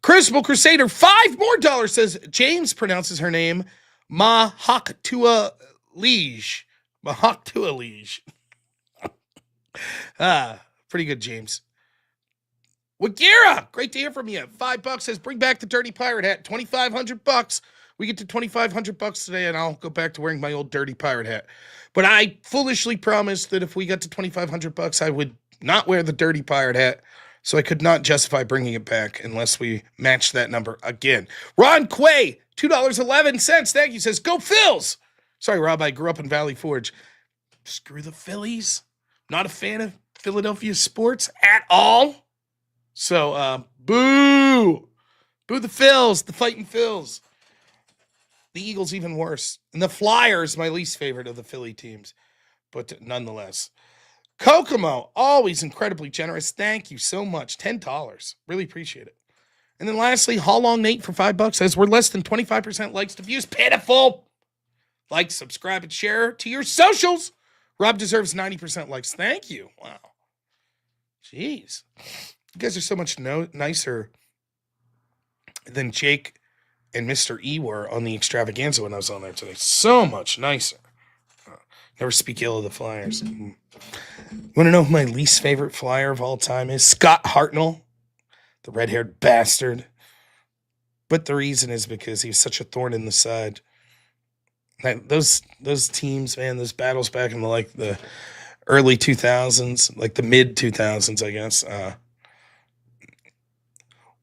Crucible Crusader, $5 more says James pronounces her name Mahleej. Mahleej. Pretty good, James. Wagira, great to hear from you. $5 says bring back the dirty pirate hat. $2,500. We get to $2,500 today, and I'll go back to wearing my old dirty pirate hat. But I foolishly promised that if we got to $2,500, I would not wear the dirty pirate hat. So I could not justify bringing it back unless we matched that number again. Ron Quay, $2.11. Thank you. Says, go Phils. Sorry, Rob, I grew up in Valley Forge. Screw the Phillies. Not a fan of Philadelphia sports at all. So, boo. Boo the Phils, the fighting Phils. The Eagles even worse. And the Flyers, my least favorite of the Philly teams. But nonetheless. Kokomo, always incredibly generous. Thank you so much. $10. Really appreciate it. And then lastly, How Long Nate for $5 says we're less than 25% likes to views. Pitiful. Like, subscribe, and share to your socials. Rob deserves 90% likes. Thank you. Wow. Jeez. You guys are so much nicer than Jake and Mr. E were on the extravaganza when I was on there today. So much nicer. Never speak ill of the Flyers. You want to know who my least favorite Flyer of all time is? Scott Hartnell, the red-haired bastard. But the reason is because he was such a thorn in the side. Those teams, man, those battles back in the early 2000s, like the mid 2000s, I guess.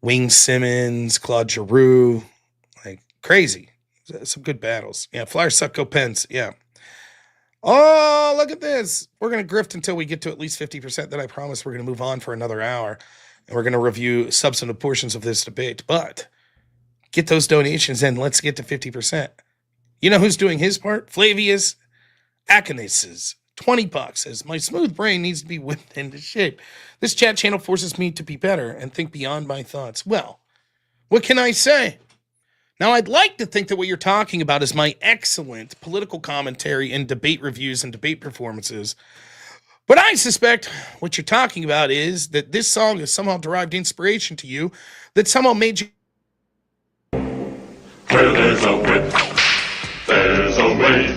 Wayne Simmons, Claude Giroux, like crazy. Some good battles. Yeah, Flyers suck, go Pens. Yeah. Oh, look at this. We're going to grift until we get to at least 50%. Then I promise we're going to move on for another hour. And we're going to review substantive portions of this debate. But get those donations in. Let's get to 50%. You know who's doing his part? Flavius Akinesis. $20 says, my smooth brain needs to be whipped into shape. This chat channel forces me to be better and think beyond my thoughts. Well, what can I say? Now, I'd like to think that what you're talking about is my excellent political commentary and debate reviews and debate performances. But I suspect what you're talking about is that this song has somehow derived inspiration to you, that somehow made you... Where there's a whip, there's a way.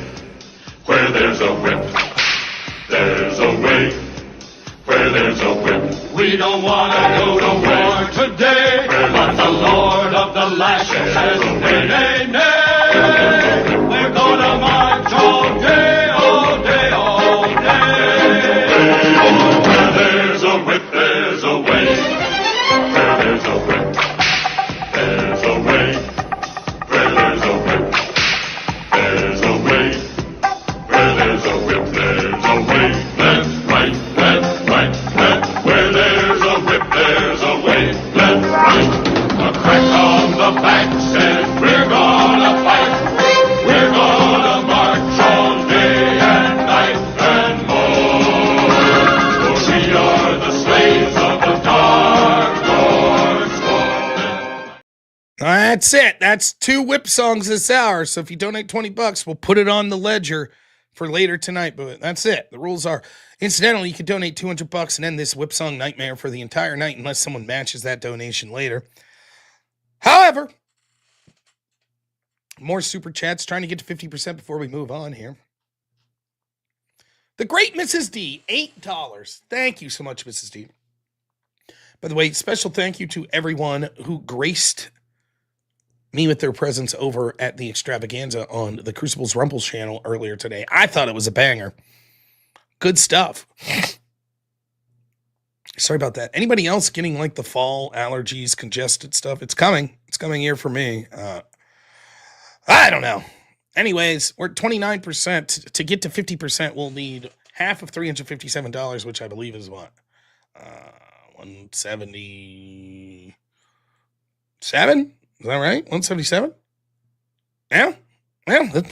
Where there's a whip, there's a way. Where there's a whip. We don't want to go to war today, but the Lord of the lashes says, nay, nay, nay. We're gonna march all day, all day, all day. Where there's a whip, there's a way. Where there's a whip, there's a way. Where there's a whip, there's a way. Where there's a whip, there's a way. Left, right, left, right, left. Where there's a whip, That's it. That's 2 whip songs this hour. So if you donate $20, we'll put it on the ledger for later tonight. But that's it. The rules are, incidentally, you can donate $200 and end this whip song nightmare for the entire night unless someone matches that donation later. However, more super chats, trying to get to 50% before we move on here. The great Mrs. D, $8. Thank you so much, Mrs. D. By the way, special thank you to everyone who graced me with their presence over at the extravaganza on the Crucibles Rumbles channel earlier today. I thought it was a banger. Good stuff. Sorry about that. Anybody else getting like the fall allergies, congested stuff? It's coming. It's coming here for me. I don't know. Anyways, we're at 29%. To get to 50%, we'll need half of $357, which I believe is what? 177? Is that right? 177? Yeah. Well,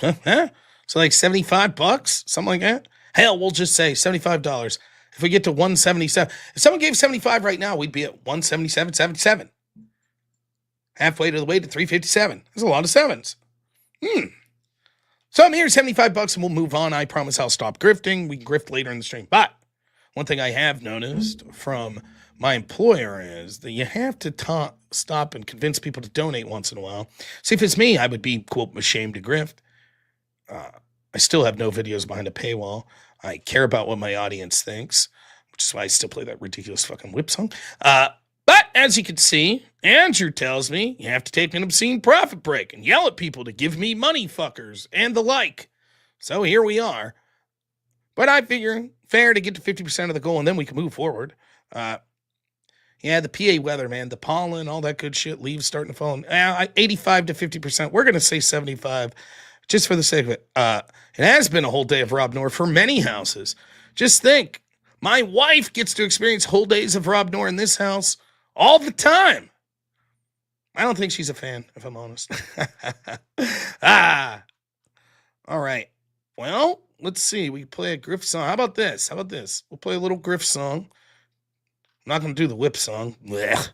so like $75, something like that. Hell, we'll just say $75. If we get to 177, if someone gave 75 right now, we'd be at 177.77. Halfway to the way to 357. There's a lot of sevens. So I'm here, $75, and we'll move on. I promise I'll stop grifting. We can grift later in the stream. But one thing I have noticed from my employer is that you have to stop and convince people to donate once in a while. See, if it's me, I would be, quote, ashamed to grift. I still have no videos behind a paywall. I care about what my audience thinks, which is why I still play that ridiculous fucking whip song. But as you can see, Andrew tells me you have to take an obscene profit break and yell at people to give me money, fuckers, and the like. So here we are. But I figure fair to get to 50% of the goal, and then we can move forward. Yeah, the PA weather, man, the pollen, all that good shit, leaves starting to fall. 85 to 50%. We're going to say 75, just for the sake of it. It has been a whole day of robnoerr for many houses. Just think, my wife gets to experience whole days of robnoerr in this house all the time. I don't think she's a fan, if I'm honest. All right. Well, let's see. We play a grift song. How about this? We'll play a little grift song. I'm not going to do the whip song. Blech.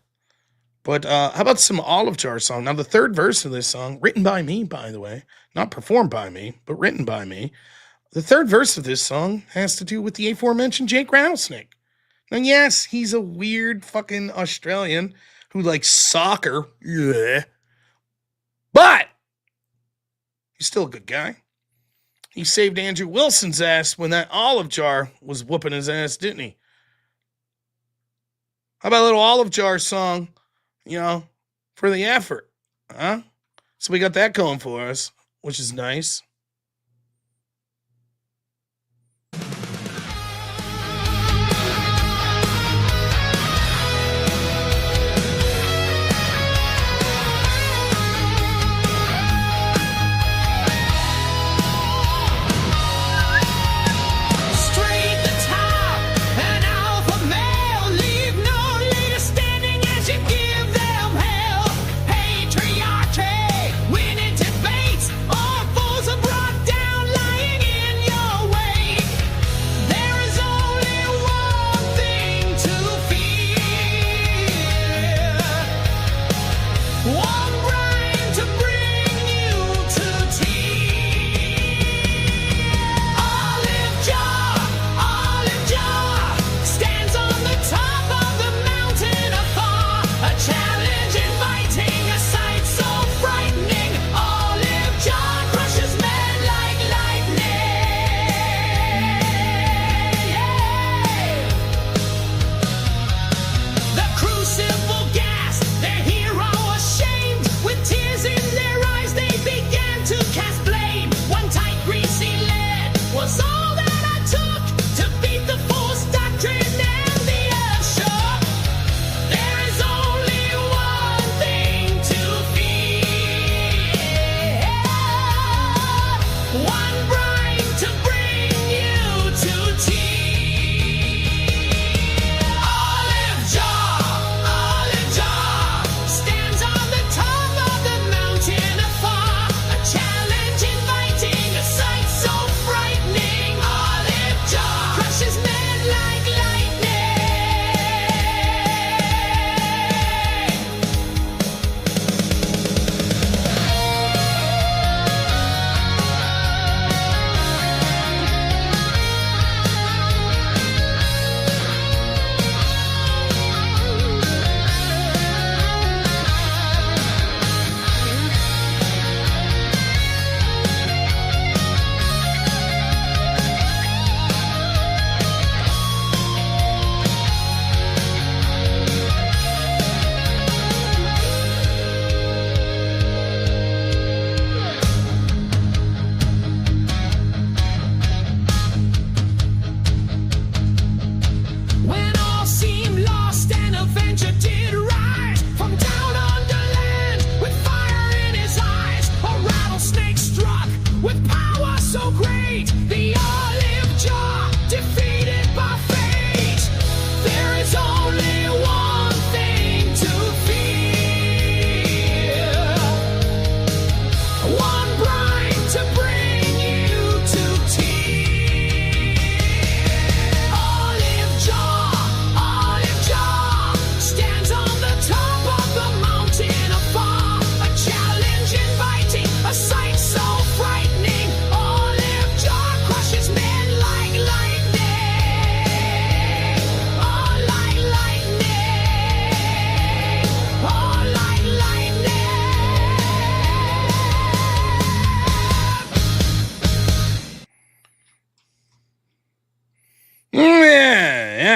But how about some Olive Jar song? Now, the third verse of this song, written by me, by the way, not performed by me, but written by me. The third verse of this song has to do with the aforementioned Jake Rattlesnake. Now, yes, he's a weird fucking Australian who likes soccer. Yeah. But he's still a good guy. He saved Andrew Wilson's ass when that Olive Jar was whooping his ass, didn't he? How about a little Olive Jar song, for the effort, huh? So we got that going for us, which is nice. Winning debates or fools abroad.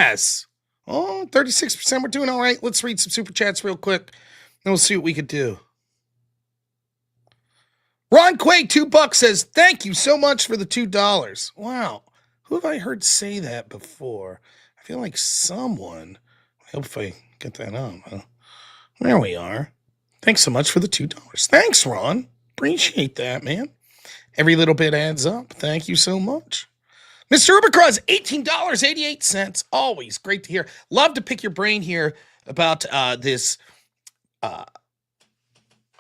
Yes. Oh, 36%. We're doing all right. Let's read some super chats real quick. Then we'll see what we could do. Ron Quay, $2 says, thank you so much for the $2. Wow. Who have I heard say that before? I feel like someone. I hope if I get that on. Huh? There we are. Thanks so much for the $2. Thanks, Ron. Appreciate that, man. Every little bit adds up. Thank you so much. Mr. Ubercross, $18.88. Always great to hear. Love to pick your brain here about this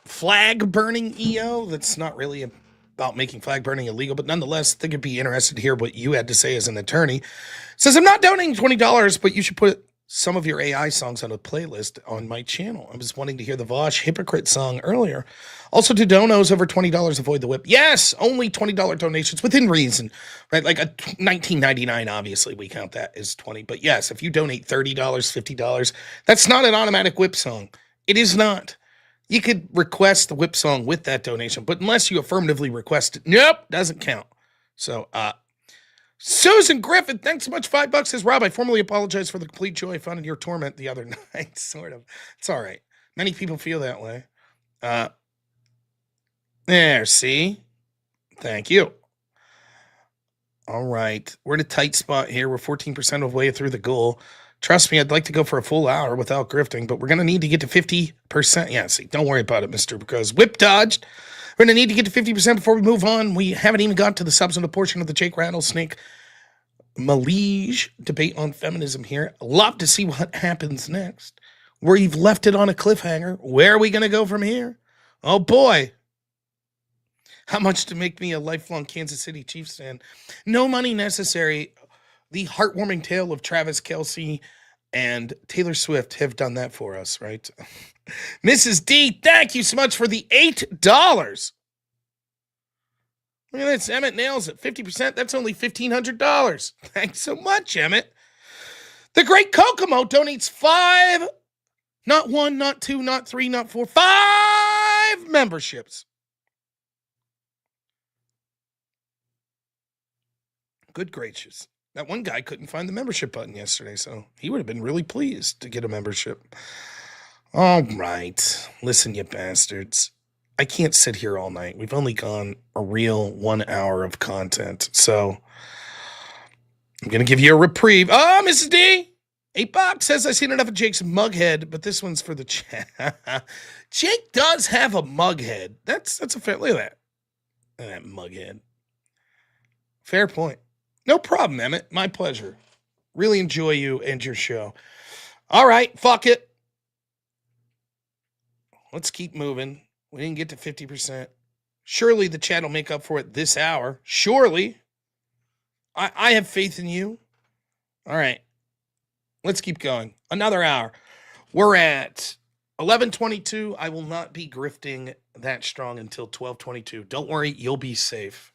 flag burning EO. That's not really about making flag burning illegal, but nonetheless, I think it'd be interested to hear what you had to say as an attorney. Says, I'm not donating $20, but you should put some of your AI songs on a playlist on my channel. I was wanting to hear the Vosh Hypocrite song earlier. Also, do donos over $20 avoid the whip? Yes, only $20 donations within reason, right? Like a $19.99, obviously, we count that as 20. But yes, if you donate $30, $50, that's not an automatic whip song. It is not. You could request the whip song with that donation, but unless you affirmatively request it, nope, doesn't count. So, Susan Griffin, thanks so much. $5 says, Rob, I formally apologize for the complete joy I found in your torment the other night. Sort of. It's all right. Many people feel that way. There, see? Thank you. All right. We're in a tight spot here. We're 14% of the way through the goal. Trust me, I'd like to go for a full hour without grifting, but we're going to need to get to 50%. Yeah, see, don't worry about it, mister, because whip dodged. We're going to need to get to 50% before we move on. We haven't even got to the substantive portion of the Jake Rattlesnake Mahleej debate on feminism here. Love to see what happens next. We've left it on a cliffhanger. Where are we going to go from here? Oh, boy. How much to make me a lifelong Kansas City Chiefs fan? No money necessary. The heartwarming tale of Travis Kelce and Taylor Swift have done that for us, right? Mrs. D, thank you so much for the $8. Look at this. Emmett nails it. 50%. That's only $1,500. Thanks so much, Emmett. The Great Kokomo donates 5, not 1, not 2, not 3, not 4, 5 memberships. Good gracious. That one guy couldn't find the membership button yesterday, so he would have been really pleased to get a membership. All right. Listen, you bastards. I can't sit here all night. We've only gone a real 1 hour of content, so I'm going to give you a reprieve. Oh, Mrs. D! $8 says, I've seen enough of Jake's mughead, but this one's for the chat. Jake does have a mughead. That's a fair, look at that mughead. Fair point. No problem, Emmett. My pleasure. Really enjoy you and your show. All right, fuck it. Let's keep moving. We didn't get to 50%. Surely the chat will make up for it this hour. Surely. I have faith in you. All right. Let's keep going. Another hour. We're at 11:22. I will not be grifting that strong until 12:22. Don't worry, you'll be safe.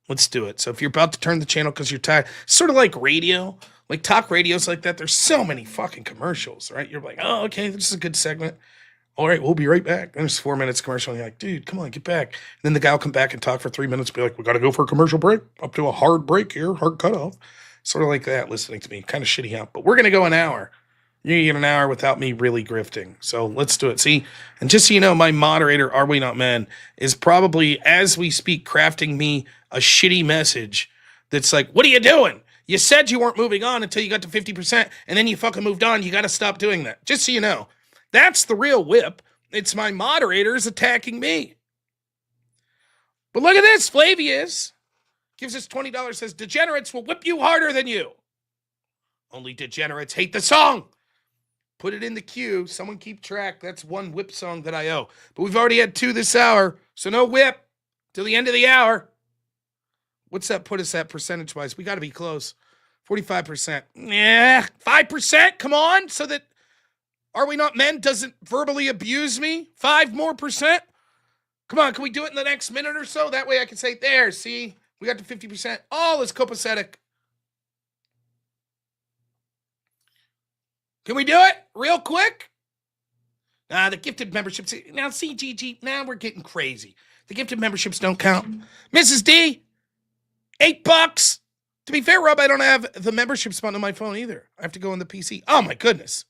Let's do it. So if you're about to turn the channel because you're tired, sort of like radio, like talk radios like that, there's so many fucking commercials, right? You're like, oh, okay, this is a good segment. All right, we'll be right back. And there's 4 minutes commercial, and you're like, dude, come on, get back. And then the guy will come back and talk for 3 minutes, be like, we got to go for a commercial break, up to a hard break here, hard cutoff. Sort of like that, listening to me. Kind of shitty out. But we're going to go an hour. You're going to get an hour without me really grifting. So let's do it. See, and just so you know, my moderator, Are We Not Men, is probably, as we speak, crafting me a shitty message that's like, what are you doing? You said you weren't moving on until you got to 50%, and then you fucking moved on. You got to stop doing that. Just so you know. That's the real whip. It's my moderators attacking me. But look at this. Flavius gives us $20, says, degenerates will whip you harder than you. Only degenerates hate the song. Put it in the queue. Someone keep track. That's one whip song that I owe. But we've already had 2 this hour, so no whip till the end of the hour. What's that put us at percentage-wise? We got to be close. 45%. Yeah, 5%? Come on, so that Are We Not Men doesn't verbally abuse me. 5 more percent? Come on, can we do it in the next minute or so? That way I can say, there, see? We got to 50%. All is copacetic. Can we do it real quick? The gifted memberships. Now, CGG, now we're getting crazy. The gifted memberships don't count. Mrs. D, $8. To be fair, Rob, I don't have the membership button on my phone either. I have to go on the PC. Oh, my goodness.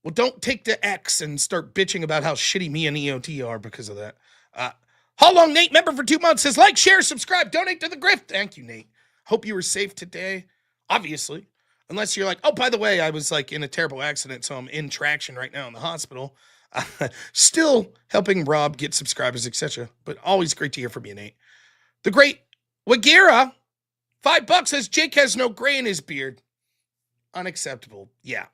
Well, don't take the X and start bitching about how shitty me and EOT are because of that. How long, Nate, member for 2 months, says like, share, subscribe, donate to the grift. Thank you, Nate. Hope you were safe today. Obviously. Unless you're like, oh, by the way, I was like in a terrible accident, so I'm in traction right now in the hospital. Still helping Rob get subscribers, etc. But always great to hear from you, Nate. The great Wagira, $5 says Jake has no gray in his beard. Unacceptable. Yeah.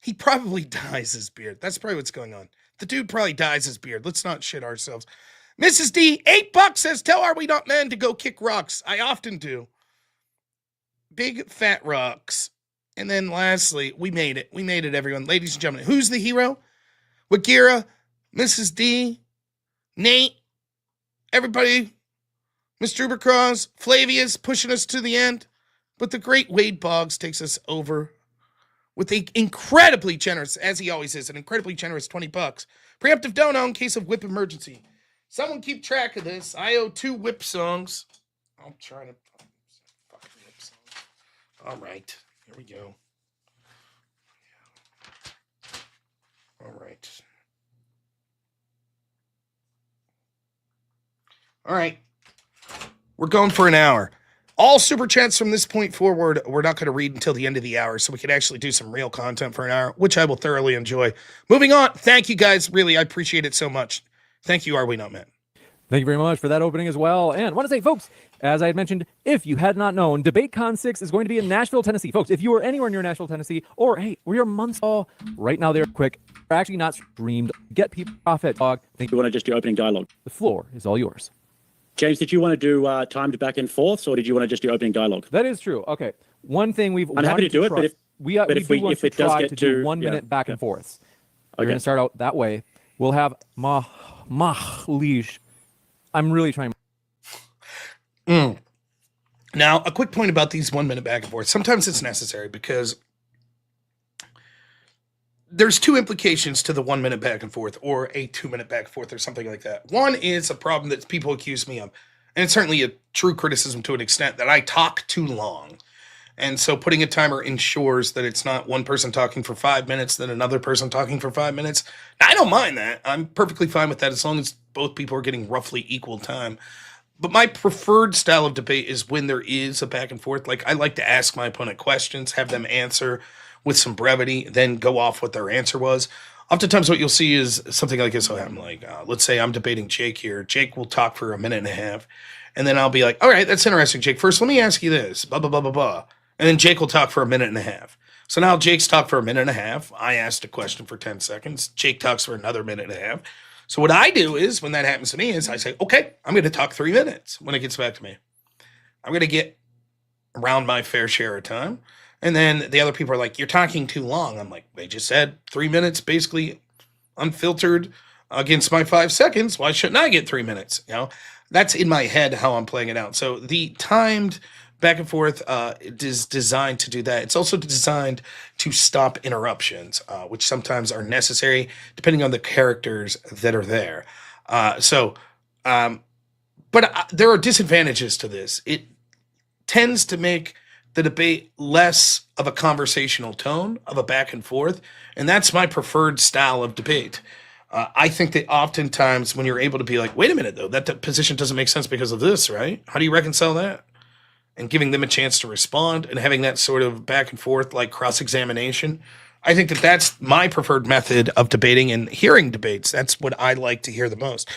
He probably dyes his beard. That's probably what's going on. The dude probably dyes his beard. Let's not shit ourselves. Mrs. D, $8 says, tell Are We Not Men to go kick rocks. I often do. Big fat rocks. And then lastly, we made it. We made it, everyone. Ladies and gentlemen, who's the hero? Wagira, Mrs. D, Nate, everybody, Mr. Ubercross, Flavius pushing us to the end. But the great Wade Boggs takes us over with an incredibly generous, as he always is, an incredibly generous $20. Preemptive dono in case of whip emergency. Someone keep track of this. I owe 2 whip songs. I'm trying to fucking whip songs. All right, here we go. All right. All right. We're going for an hour. All super chats from this point forward, we're not going to read until the end of the hour, so we can actually do some real content for an hour, which I will thoroughly enjoy. Moving on. Thank you, guys. Really, I appreciate it so much. Thank you, Are We Not Men? Thank you very much for that opening as well. And I want to say, folks, as I had mentioned, if you had not known, DebateCon 6 is going to be in Nashville, Tennessee. Folks, if you are anywhere near Nashville, Tennessee, or, hey, we are months all right now there, quick. We're actually not streamed. Get people off at dog. You want to just do opening dialogue? The floor is all yours. James, did you want to do timed back and forths, or did you want to just do opening dialogue? That is true. Okay. One thing we've I'm happy to do it, but if we do want to try to do 1 minute back and forths. We're going to start out that way. We'll have Mahleej. I'm really trying. Now, a quick point about these 1 minute back and forth. Sometimes it's necessary because there's 2 implications to the 1 minute back and forth or a 2 minute back and forth or something like that. One is a problem that people accuse me of, and it's certainly a true criticism to an extent, that I talk too long. And so putting a timer ensures that it's not one person talking for 5 minutes, then another person talking for 5 minutes. Now, I don't mind that. I'm perfectly fine with that as long as both people are getting roughly equal time. But my preferred style of debate is when there is a back and forth. Like, I like to ask my opponent questions, have them answer with some brevity, then go off what their answer was. Oftentimes what you'll see is something like this. So I'm like, let's say I'm debating Jake here. Jake will talk for a minute and a half. And then I'll be like, all right, that's interesting, Jake. First, let me ask you this, blah, blah, blah, blah, blah. And then Jake will talk for a minute and a half. So now Jake's talked for a minute and a half. I asked a question for 10 seconds. Jake talks for another minute and a half. So what I do is, when that happens to me, is I say, okay, I'm going to talk 3 minutes when it gets back to me. I'm going to get around my fair share of time. And then the other people are like, you're talking too long. I'm like, they just said 3 minutes, basically unfiltered against my 5 seconds. Why shouldn't I get 3 minutes? You know, that's in my head how I'm playing it out. So the timed back and forth is designed to do that. It's also designed to stop interruptions, which sometimes are necessary depending on the characters that are there. But there are disadvantages to this. It tends to make the debate less of a conversational tone, of a back and forth, and that's my preferred style of debate. I think that oftentimes when you're able to be like, wait a minute, though, that position doesn't make sense because of this, right? How do you reconcile that? And giving them a chance to respond and having that sort of back and forth, like cross-examination. I think that that's my preferred method of debating and hearing debates. That's what I like to hear the most.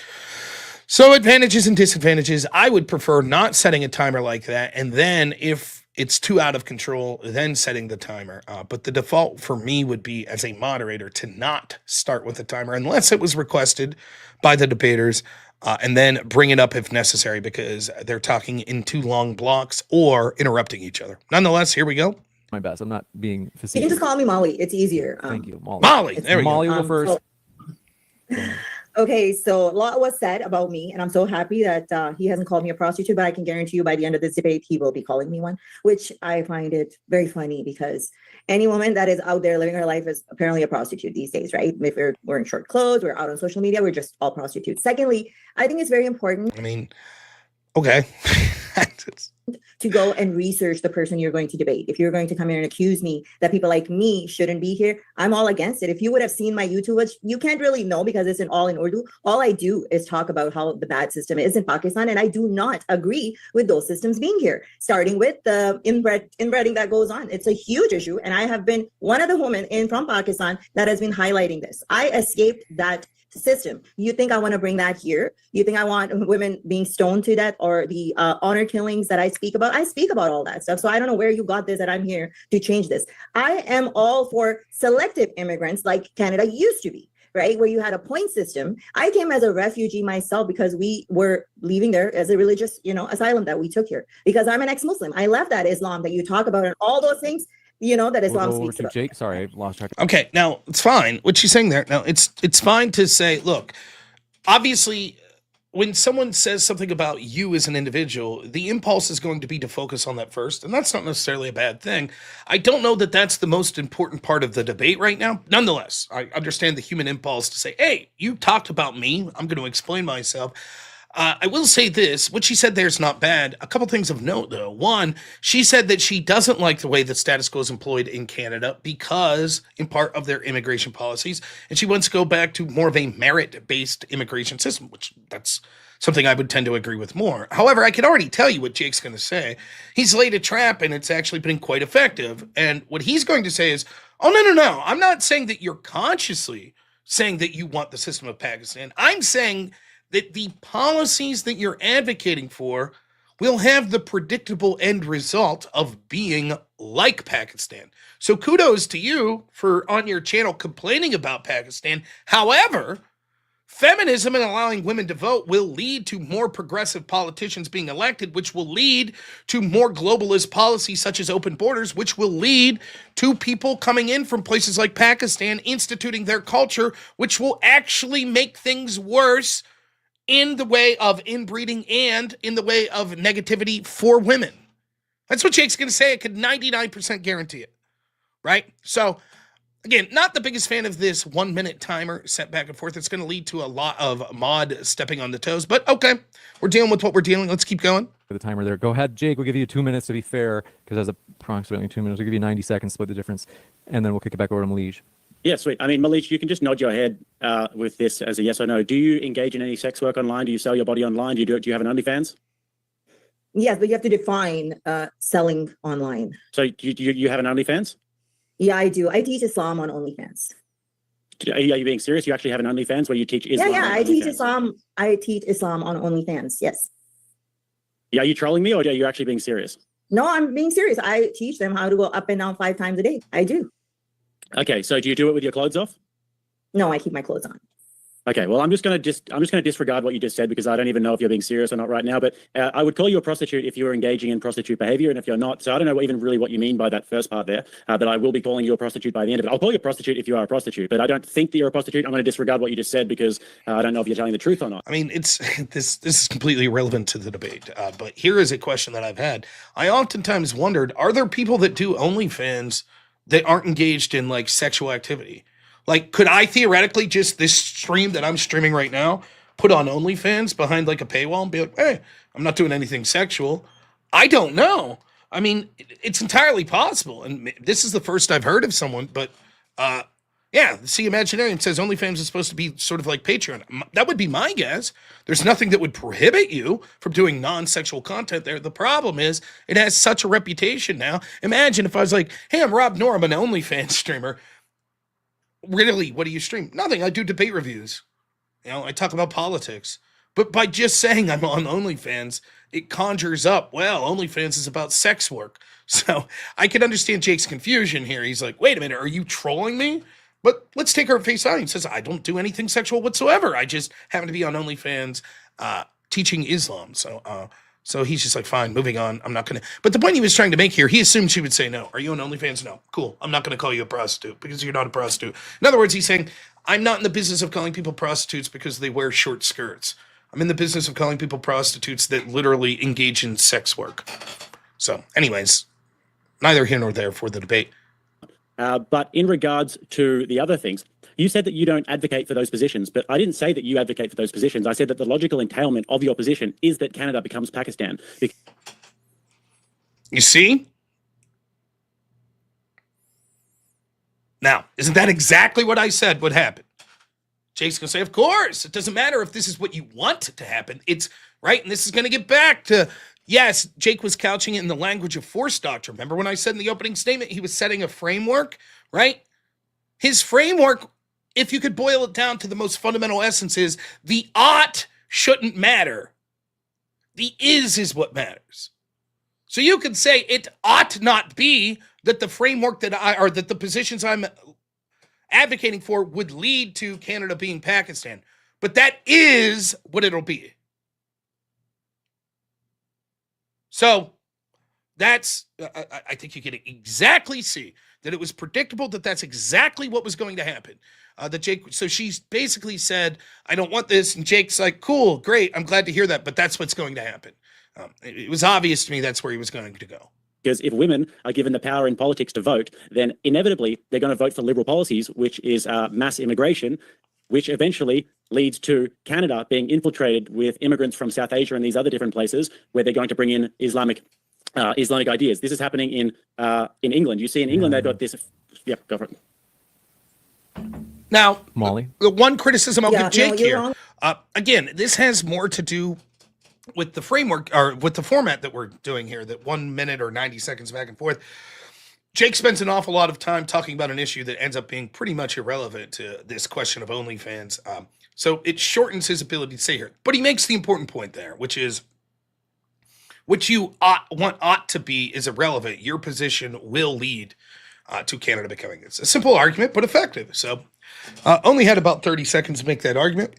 So advantages and disadvantages. I would prefer not setting a timer like that. And then if it's too out of control, then setting the timer. But the default for me would be, as a moderator, to not start with a timer unless it was requested by the debaters. And then bring it up if necessary because they're talking in too long blocks or interrupting each other. Nonetheless, here we go. My best. I'm not being facetious. You can just call me Molly. It's easier. Thank you, Molly. Molly, there we Molly go. will go first. Okay, so a lot was said about me, and I'm so happy that he hasn't called me a prostitute, but I can guarantee you by the end of this debate, he will be calling me one, which I find it very funny because any woman that is out there living her life is apparently a prostitute these days, right? If we're wearing short clothes, we're out on social media, we're just all prostitutes. Secondly, I think it's very important. I mean, Okay. to go and research the person you're going to debate. If you're going to come here and accuse me that people like me shouldn't be here, I'm all against it. If you would have seen my YouTube, which you can't really know because it's all in Urdu, all I do is talk about how the bad system is in Pakistan, and I do not agree with those systems being here, starting with the inbreeding that goes on. It's a huge issue, and I have been one of the women from Pakistan that has been highlighting this. I escaped that system. You think I want to bring that here? You think I want women being stoned to death or the honor killings that I speak about? I speak about all that stuff. So I don't know where you got this, that I'm here to change this. I am all for selective immigrants like Canada used to be, right? Where you had a point system. I came as a refugee myself because we were leaving there as a religious, asylum that we took here, because I'm an ex-Muslim. I left that Islam that you talk about and all those things, that Islam speaks about. Jake, sorry, I lost track. Okay, now it's fine what she's saying there. Now it's fine to say, look, obviously, when someone says something about you as an individual, the impulse is going to be to focus on that first, and that's not necessarily a bad thing. I don't know that that's the most important part of the debate right now. Nonetheless, I understand the human impulse to say, hey, you talked about me, I'm going to explain myself. I will say this, what she said there is not bad. A couple things of note, though. One, she said that she doesn't like the way that status quo is employed in Canada because, in part, of their immigration policies, and she wants to go back to more of a merit-based immigration system, which that's something I would tend to agree with more. However, I can already tell you what Jake's going to say. He's laid a trap, and it's actually been quite effective. And what he's going to say is, oh, no. I'm not saying that you're consciously saying that you want the system of Pakistan. I'm saying that the policies that you're advocating for will have the predictable end result of being like Pakistan. So kudos to you for on your channel complaining about Pakistan. However, feminism and allowing women to vote will lead to more progressive politicians being elected, which will lead to more globalist policies such as open borders, which will lead to people coming in from places like Pakistan instituting their culture, which will actually make things worse in the way of inbreeding and in the way of negativity for women. That's what Jake's going to say. I could 99% guarantee it, right? So, again, not the biggest fan of this 1 minute timer set back and forth. It's going to lead to a lot of mod stepping on the toes, but okay, we're dealing with what we're dealing. Let's keep going. The timer there. Go ahead, Jake. We'll give you 2 minutes to be fair, because that's approximately 2 minutes. We'll give you 90 seconds, split the difference, and then we'll kick it back over to Mahleej. Yeah, sweet. I mean, Mahleej, you can just nod your head with this as a yes or no. Do you engage in any sex work online? Do you sell your body online? Do you have an OnlyFans? Yes, but you have to define selling online. So you have an OnlyFans? Yeah, I do. I teach Islam on OnlyFans. Are you being serious? You actually have an OnlyFans where you teach Islam? Yeah, I teach Islam. I teach Islam on OnlyFans. Yes. Yeah, are you trolling me or are you actually being serious? No, I'm being serious. I teach them how to go up and down 5 times a day. I do. Okay, so do you do it with your clothes off? No, I keep my clothes on. Okay, well, I'm just going to disregard what you just said because I don't even know if you're being serious or not right now. But I would call you a prostitute if you were engaging in prostitute behavior, and if you're not, so I don't know even really what you mean by that first part there. But I will be calling you a prostitute by the end of it. I'll call you a prostitute if you are a prostitute, but I don't think that you're a prostitute. I'm going to disregard what you just said because I don't know if you're telling the truth or not. I mean, it's this is completely irrelevant to the debate. But here is a question that I've had. I oftentimes wondered: are there people that do OnlyFans that aren't engaged in like sexual activity? Like, could I theoretically just this stream that I'm streaming right now put on OnlyFans behind like a paywall and be like, hey, I'm not doing anything sexual? I don't know. I mean, it's entirely possible. And this is the first I've heard of someone, but yeah, the Sea Imaginarium says OnlyFans is supposed to be sort of like Patreon. That would be my guess. There's nothing that would prohibit you from doing non-sexual content there. The problem is it has such a reputation now. Imagine if I was like, hey, I'm robnoerr, I'm an OnlyFans streamer. Really, what do you stream? Nothing. I do debate reviews. I talk about politics. But by just saying I'm on OnlyFans, it conjures up, well, OnlyFans is about sex work. So I can understand Jake's confusion here. He's like, wait a minute, are you trolling me? But let's take her at face value. He says, I don't do anything sexual whatsoever. I just happen to be on OnlyFans teaching Islam. So he's just like, fine, moving on. I'm not going to. But the point he was trying to make here, he assumed she would say no. Are you on OnlyFans? No. Cool. I'm not going to call you a prostitute because you're not a prostitute. In other words, he's saying, I'm not in the business of calling people prostitutes because they wear short skirts. I'm in the business of calling people prostitutes that literally engage in sex work. So anyways, neither here nor there for the debate. But in regards to the other things, You said that you don't advocate for those positions, but I didn't say that you advocate for those positions. I said that the logical entailment of your position is that Canada becomes Pakistan. You see? Now, isn't that exactly what I said would happen? Jake's going to say, of course, it doesn't matter if this is what you want to happen. It's right. And this is going to get back to, yes, Jake was couching it in the language of force doctrine. Remember when I said in the opening statement, he was setting a framework, right? His framework, if you could boil it down to the most fundamental essence, is the ought shouldn't matter. The is what matters. So you could say it ought not be that the framework that that the positions I'm advocating for would lead to Canada being Pakistan. But that is what it'll be. So that's, I think you can exactly see that it was predictable that that's exactly what was going to happen. So she's basically said, I don't want this. And Jake's like, cool, great. I'm glad to hear that. But that's what's going to happen. It was obvious to me that's where he was going to go. Because if women are given the power in politics to vote, then inevitably they're going to vote for Liberal policies, which is mass immigration, which eventually leads to Canada being infiltrated with immigrants from South Asia and these other different places where they're going to bring in Islamic ideas. This is happening in England. You see in England, they've got this. Yep, go for it. Now, Molly, the one criticism I'll give Jake you're here, wrong. again, this has more to do with the framework or with the format that we're doing here, that 1 minute or 90 seconds back and forth. Jake spends an awful lot of time talking about an issue that ends up being pretty much irrelevant to this question of OnlyFans. So it shortens his ability to say here. But he makes the important point there, which is what you ought to be is irrelevant. Your position will lead to Canada becoming this. A simple argument, but effective. So only had about 30 seconds to make that argument.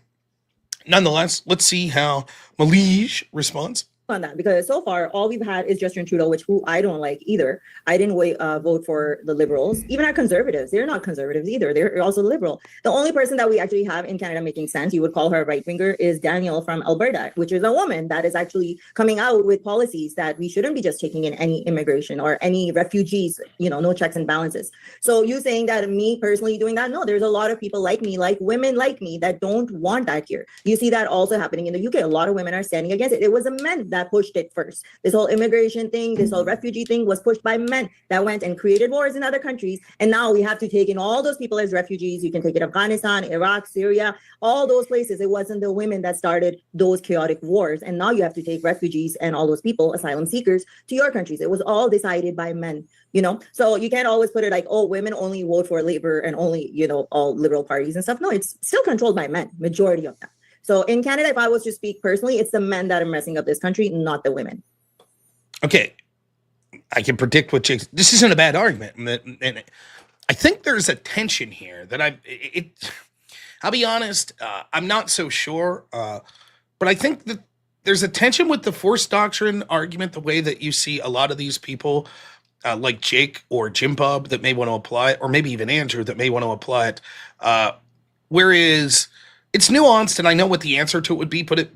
Nonetheless, let's see how Mahleej responds. On that, because so far all we've had is Justin Trudeau, who I don't like either. I didn't vote for the Liberals. Even our Conservatives, they're not Conservatives either. They're also Liberal. The only person that we actually have in Canada making sense, you would call her a right-winger, is Daniel from Alberta, which is a woman that is actually coming out with policies that we shouldn't be just taking in any immigration or any refugees, no checks and balances. So you saying that me personally doing that? No, there's a lot of people like me, like women like me, that don't want that here. You see that also happening in the UK. A lot of women are standing against it. It was the men that pushed it first. This whole immigration thing, this whole refugee thing was pushed by men that went and created wars in other countries. And now we have to take in all those people as refugees. You can take it Afghanistan, Iraq, Syria, all those places. It wasn't the women that started those chaotic wars. And now you have to take refugees and all those people, asylum seekers, to your countries. It was all decided by men, So you can't always put it like, oh, women only vote for Labour and only, all liberal parties and stuff. No, it's still controlled by men, majority of them. So in Canada, if I was to speak personally, it's the men that are messing up this country, not the women. Okay. I can predict what Jake... This isn't a bad argument. And I think there's a tension here that I'll be honest, I'm not so sure. But I think that there's a tension with the force doctrine argument, the way that you see a lot of these people like Jake or Jim Bob that may want to apply it, or maybe even Andrew that may want to apply it. Whereas... it's nuanced, and I know what the answer to it would be, but it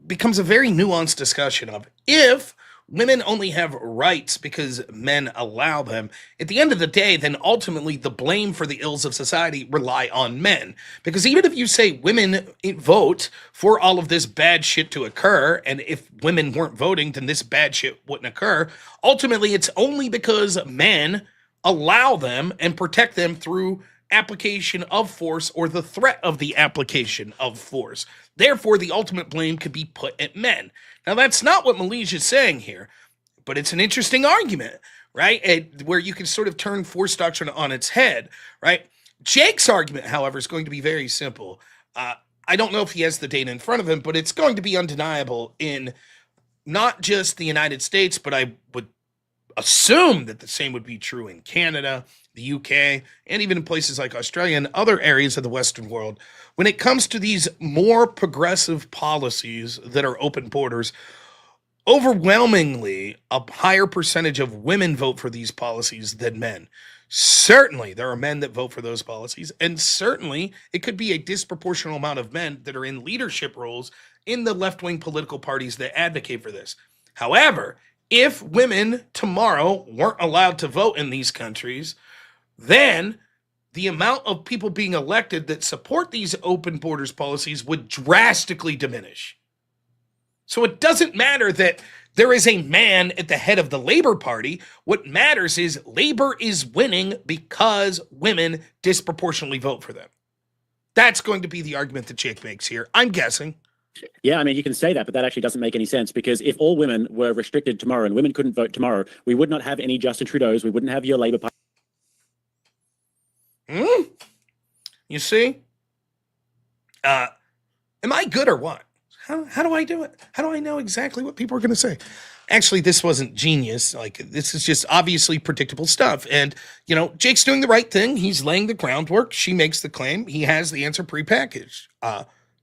becomes a very nuanced discussion of if women only have rights because men allow them, at the end of the day, then ultimately the blame for the ills of society rely on men. Because even if you say women vote for all of this bad shit to occur, and if women weren't voting, then this bad shit wouldn't occur, ultimately it's only because men allow them and protect them through application of force or the threat of the application of force. Therefore, the ultimate blame could be put at men. Now, that's not what Mahleej is saying here, but it's an interesting argument, right? Where you can sort of turn force doctrine on its head, right? Jake's argument, however, is going to be very simple. I don't know if he has the data in front of him, but it's going to be undeniable in not just the United States, but I would assume that the same would be true in Canada, the UK, and even in places like Australia and other areas of the Western world. When it comes to these more progressive policies that are open borders, overwhelmingly a higher percentage of women vote for these policies than men. Certainly there are men that vote for those policies, and certainly it could be a disproportionate amount of men that are in leadership roles in the left-wing political parties that advocate for this. However, if women tomorrow weren't allowed to vote in these countries, then the amount of people being elected that support these open borders policies would drastically diminish. So it doesn't matter that there is a man at the head of the Labor Party. What matters is Labor is winning because women disproportionately vote for them. That's going to be the argument that Jake makes here, I'm guessing. Yeah, I mean, you can say that, but that actually doesn't make any sense, because if all women were restricted tomorrow and women couldn't vote tomorrow, we would not have any Justin Trudeau's, we wouldn't have your Labor Party. You see? Am I good or what? How do I do it? How do I know exactly what people are going to say? Actually, this wasn't genius. Like, this is just obviously predictable stuff. And, you know, Jake's doing the right thing. He's laying the groundwork. She makes the claim. He has the answer prepackaged.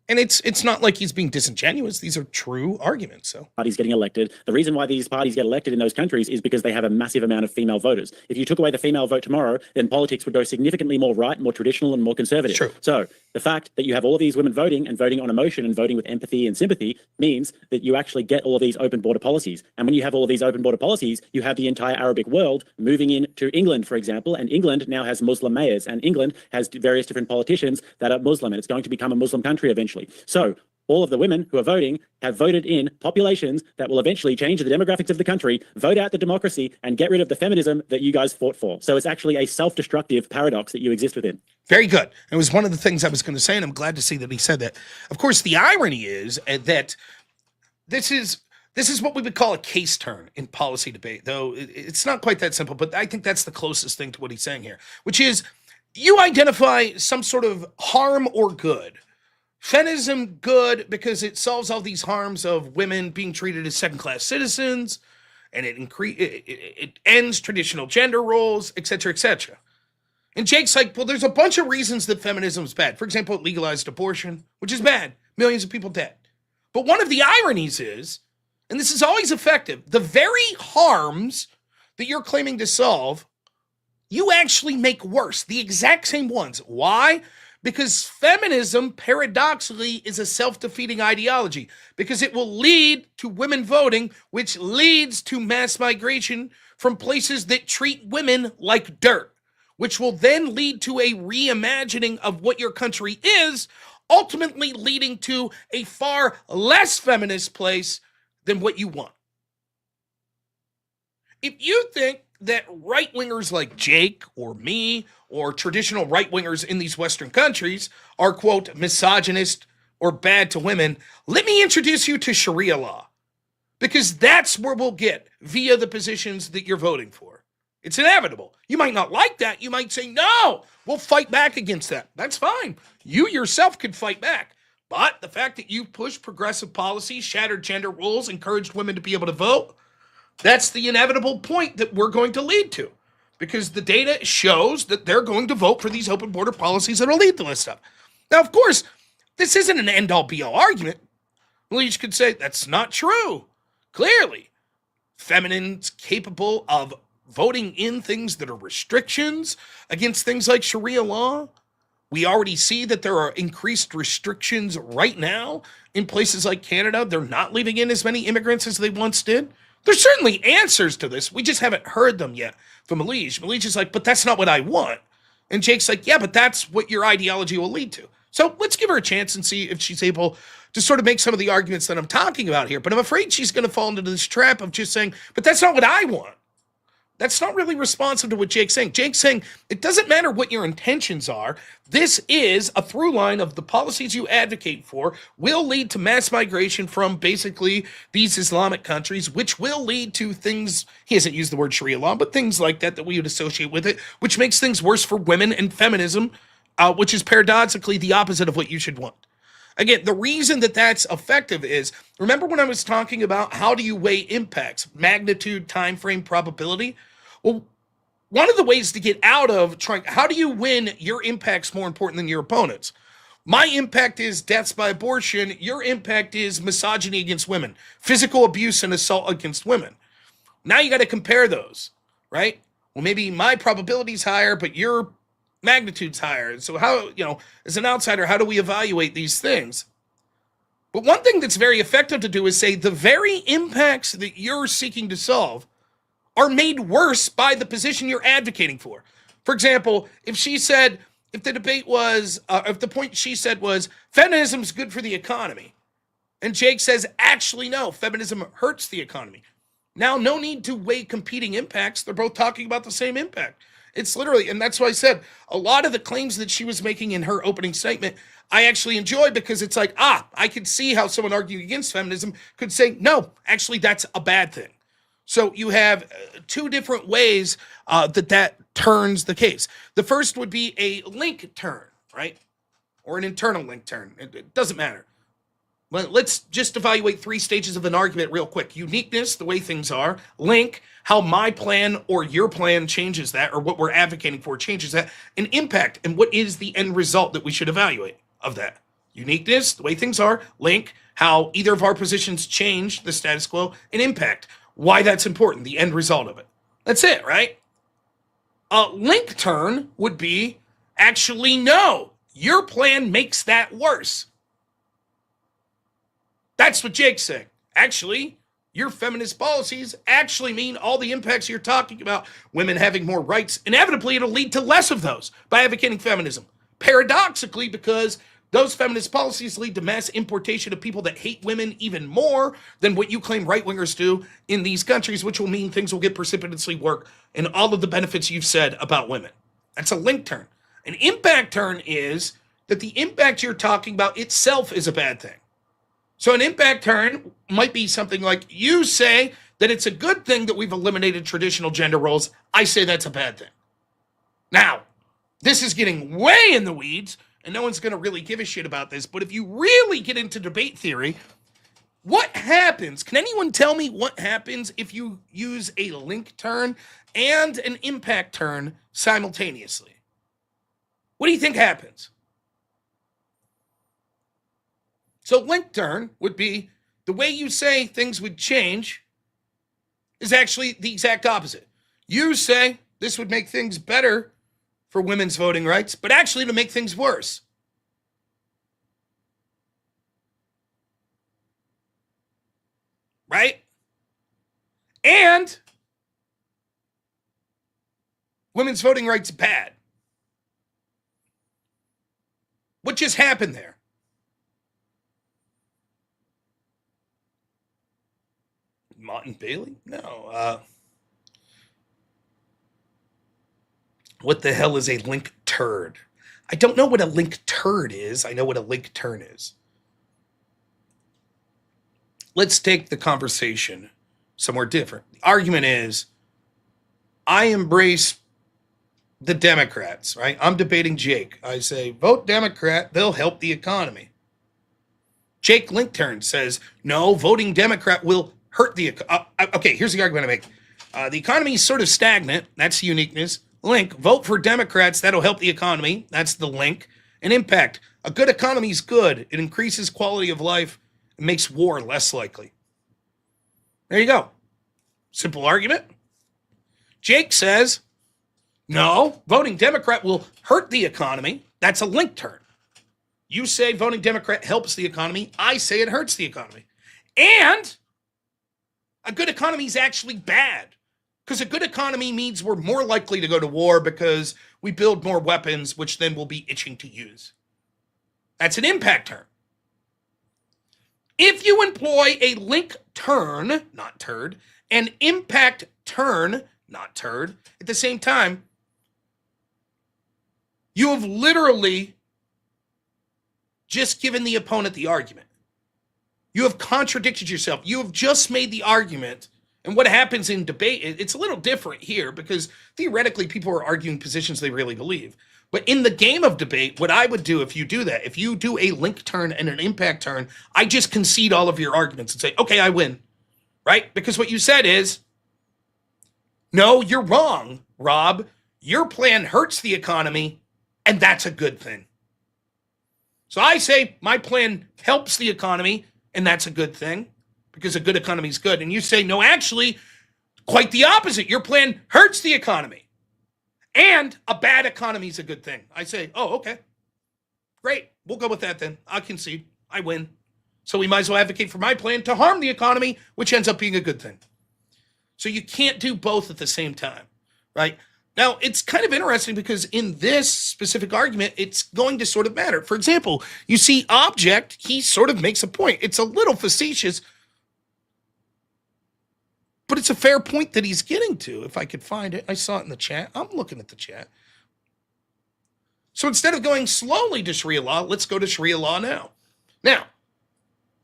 And it's not like he's being disingenuous. These are true arguments. So Parties getting elected. The reason why these parties get elected in those countries is because they have a massive amount of female voters. If you took away the female vote tomorrow, then politics would go significantly more right, more traditional, and more conservative. True. So the fact that you have all of these women voting and voting on emotion and voting with empathy and sympathy means that you actually get all of these open border policies. And when you have all of these open border policies, you have the entire Arabic world moving into England, for example. And England now has Muslim mayors, and England has various different politicians that are Muslim, and it's going to become a Muslim country eventually. So all of the women who are voting have voted in populations that will eventually change the demographics of the country, vote out the democracy, and get rid of the feminism that you guys fought for. So it's actually a self-destructive paradox that you exist within. very good. It was one of the things I was going to say, and I'm glad to see that he said that. Of course, the irony is that this is what we would call a case turn in policy debate, though it's not quite that simple, but I think that's the closest thing to what he's saying here, which is you identify some sort of harm or good. Feminism, good because it solves all these harms of women being treated as second-class citizens, and it ends traditional gender roles, etc., etc. And Jake's like, well, there's a bunch of reasons that feminism is bad. For example, it legalized abortion, which is bad. Millions of people dead. But one of the ironies is, and this is always effective, the very harms that you're claiming to solve, you actually make worse. The exact same ones. Why? Because feminism, paradoxically, is a self-defeating ideology, because it will lead to women voting, which leads to mass migration from places that treat women like dirt, which will then lead to a reimagining of what your country is, ultimately leading to a far less feminist place than what you want. If you think that right-wingers like Jake or me or traditional right-wingers in these Western countries are, quote, misogynist or bad to women, let me introduce you to Sharia law, because that's where we'll get via the positions that you're voting for. It's inevitable. You might not like that. You might say, no, we'll fight back against that. That's fine. You yourself could fight back. But the fact that you pushed progressive policies, shattered gender roles, encouraged women to be able to vote, that's the inevitable point that we're going to lead to, because the data shows that they're going to vote for these open border policies that will lead to this stuff. Now, of course, this isn't an end-all be-all argument. Mahleej could say that's not true. Clearly, feminines capable of voting in things that are restrictions against things like Sharia law. We already see that there are increased restrictions right now in places like Canada. They're not leaving in as many immigrants as they once did. There's certainly answers to this. We just haven't heard them yet from Mahleej. Mahleej is like, but that's not what I want. And Jake's like, yeah, but that's what your ideology will lead to. So let's give her a chance and see if she's able to sort of make some of the arguments that I'm talking about here. But I'm afraid she's going to fall into this trap of just saying, but that's not what I want. That's not really responsive to what Jake's saying. Jake's saying it doesn't matter what your intentions are. This is a through line of the policies you advocate for will lead to mass migration from basically these Islamic countries, which will lead to things, he hasn't used the word Sharia law, but things like that we would associate with it, which makes things worse for women and feminism, which is paradoxically the opposite of what you should want. Again, the reason that that's effective is, remember when I was talking about how do you weigh impacts, magnitude, time frame, probability? Well, one of the ways to get out of trying, how do you win your impact's more important than your opponent's? My impact is deaths by abortion. Your impact is misogyny against women, physical abuse and assault against women. Now you got to compare those, right? Well, maybe my probability's higher, but your magnitude's higher. So how, as an outsider, how do we evaluate these things? But one thing that's very effective to do is say the very impacts that you're seeking to solve are made worse by the position you're advocating for. For example, if the debate was, if the point she said was, feminism's good for the economy, and Jake says, actually, no, feminism hurts the economy. Now, no need to weigh competing impacts. They're both talking about the same impact. It's literally, and that's why I said a lot of the claims that she was making in her opening statement, I actually enjoy, because it's like, I could see how someone arguing against feminism could say, no, actually, that's a bad thing. So you have two different ways that turns the case. The first would be a link turn, right? Or an internal link turn. It doesn't matter. But let's just evaluate 3 stages of an argument real quick. Uniqueness, the way things are. Link, how my plan or your plan changes that, or what we're advocating for changes that. And impact, and what is the end result that we should evaluate of that. Uniqueness, the way things are. Link, how either of our positions change the status quo. And impact, why that's important, the end result of it. That's it, right? A link turn would be, actually, no, your plan makes that worse. That's what Jake's saying. Actually, your feminist policies actually mean all the impacts you're talking about, women having more rights. Inevitably, it'll lead to less of those by advocating feminism. Paradoxically, because those feminist policies lead to mass importation of people that hate women even more than what you claim right-wingers do in these countries, which will mean things will get precipitously worse and all of the benefits you've said about women. That's a link turn. An impact turn is that the impact you're talking about itself is a bad thing. So an impact turn might be something like, you say that it's a good thing that we've eliminated traditional gender roles. I say that's a bad thing. Now, this is getting way in the weeds, and no one's going to really give a shit about this. But if you really get into debate theory, what happens? Can anyone tell me what happens if you use a link turn and an impact turn simultaneously? What do you think happens? So link turn would be the way you say things would change is actually the exact opposite. You say this would make things better for women's voting rights, but actually to make things worse. Right? And women's voting rights bad. What just happened there? Martin Bailey? No. What the hell is a link turd? I don't know what a link turd is. I know what a link turn is. Let's take the conversation somewhere different. The argument is, I embrace the Democrats, right? I'm debating Jake. I say, vote Democrat, they'll help the economy. Jake Linkturn says, no, voting Democrat will hurt the okay, here's the argument I make. The economy is sort of stagnant. That's the uniqueness. Link, vote for Democrats. That'll help the economy. That's the link. And impact, a good economy is good. It increases quality of life. It makes war less likely. There you go. Simple argument. Jake says, no, voting Democrat will hurt the economy. That's a link turn. You say voting Democrat helps the economy. I say it hurts the economy. And a good economy is actually bad, because a good economy means we're more likely to go to war because we build more weapons, which then we'll be itching to use. That's an impact turn. If you employ a link turn, not turd, an impact turn, not turd, at the same time, you have literally just given the opponent the argument. You have contradicted yourself. You have just made the argument. And what happens in debate, it's a little different here because theoretically people are arguing positions they really believe. But in the game of debate, what I would do if you do that, if you do a link turn and an impact turn, I just concede all of your arguments and say, okay, I win, right? Because what you said is, no, you're wrong, Rob. Your plan hurts the economy, and that's a good thing. So I say my plan helps the economy, and that's a good thing because a good economy is good. And you say, no, actually, quite the opposite. Your plan hurts the economy, and a bad economy is a good thing. I say, oh, okay, great. We'll go with that then. I concede. I win. So we might as well advocate for my plan to harm the economy, which ends up being a good thing. So you can't do both at the same time, right? Now, it's kind of interesting because in this specific argument, it's going to sort of matter. For example, you see Object, he sort of makes a point. It's a little facetious, but it's a fair point that he's getting to. If I could find it, I saw it in the chat. I'm looking at the chat. So instead of going slowly to Sharia law, let's go to Sharia law now. Now,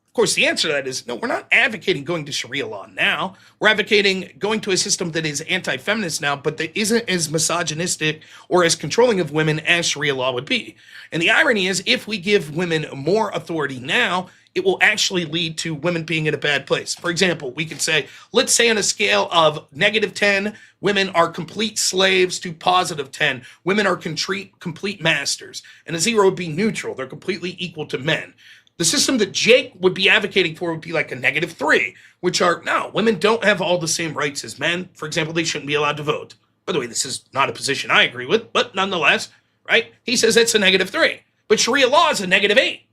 of course, the answer to that is no, we're not advocating going to Sharia law now. We're advocating going to a system that is anti-feminist now, but that isn't as misogynistic or as controlling of women as Sharia law would be. And the irony is, if we give women more authority now, it will actually lead to women being in a bad place. For example, we could say, let's say on a scale of -10, women are complete slaves, to +10, women are complete masters. And a 0 would be neutral. They're completely equal to men. The system that Jake would be advocating for would be like a -3, which are, no, women don't have all the same rights as men. For example, they shouldn't be allowed to vote. By the way, this is not a position I agree with, but nonetheless, right? He says it's a -3. But Sharia law is a -8.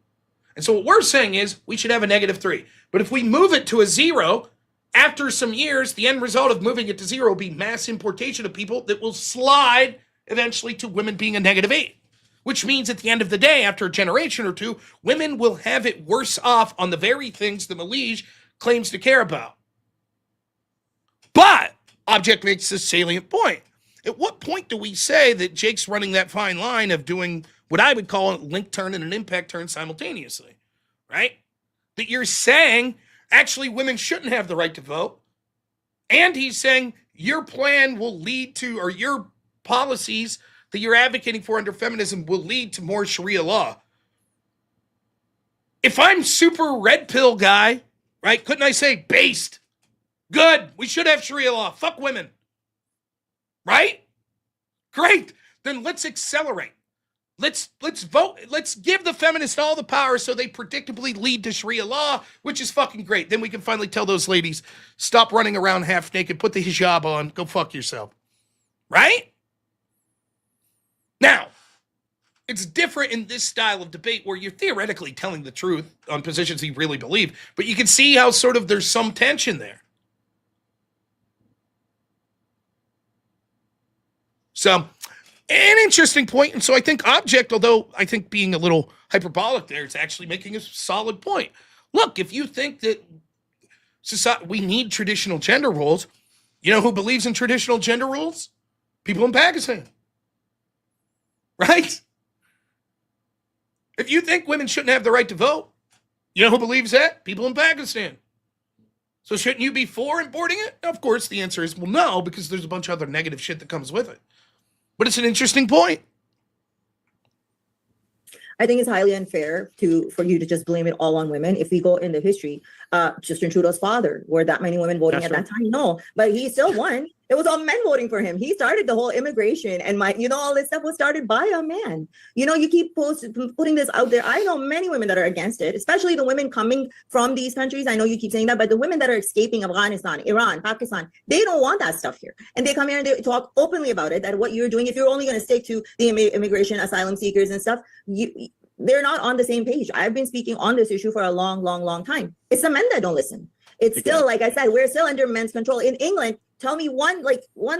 And so what we're saying is we should have a -3. But if we move it to a 0, after some years, the end result of moving it to 0 will be mass importation of people that will slide eventually to women being a -8. Which means at the end of the day, after a generation or two, women will have it worse off on the very things that Mahleej claims to care about. But Object makes this salient point. At what point do we say that Jake's running that fine line of doing what I would call a link turn and an impact turn simultaneously, right? That you're saying actually women shouldn't have the right to vote. And he's saying your plan will lead to, or your policies that you're advocating for under feminism will lead to more Sharia law. If I'm super red pill guy, right, couldn't I say based? Good, we should have Sharia law. Fuck women. Right? Great. Then let's accelerate. Let's vote. Let's give the feminists all the power so they predictably lead to Sharia law, which is fucking great. Then we can finally tell those ladies, stop running around half naked, put the hijab on, go fuck yourself. Right? Now, it's different in this style of debate where you're theoretically telling the truth on positions you really believe, but you can see how sort of there's some tension there. So, an interesting point. And so I think Object, although I think being a little hyperbolic there, is actually making a solid point. Look, if you think that society, we need traditional gender roles, you know who believes in traditional gender roles? People in Pakistan. Right? If you think women shouldn't have the right to vote, you know who believes that? People in Pakistan. So shouldn't you be for importing it? Of course, the answer is, well, no, because there's a bunch of other negative shit that comes with it. But it's an interesting point. I think it's highly unfair for you to just blame it all on women. If we go into history, Justin Trudeau's father, were that many women voting at that time? No, but he still won. It was all men voting for him. He started the whole immigration and all this stuff was started by a man. You keep putting this out there. I know many women that are against it, especially the women coming from these countries. I know you keep saying that, but the women that are escaping Afghanistan, Iran, Pakistan, they don't want that stuff here. And they come here and they talk openly about it, that what you're doing, if you're only going to stick to the immigration, asylum seekers and stuff, they're not on the same page. I've been speaking on this issue for a long, long, long time. It's the men that don't listen. It's still, like I said, we're still under men's control. In England, tell me one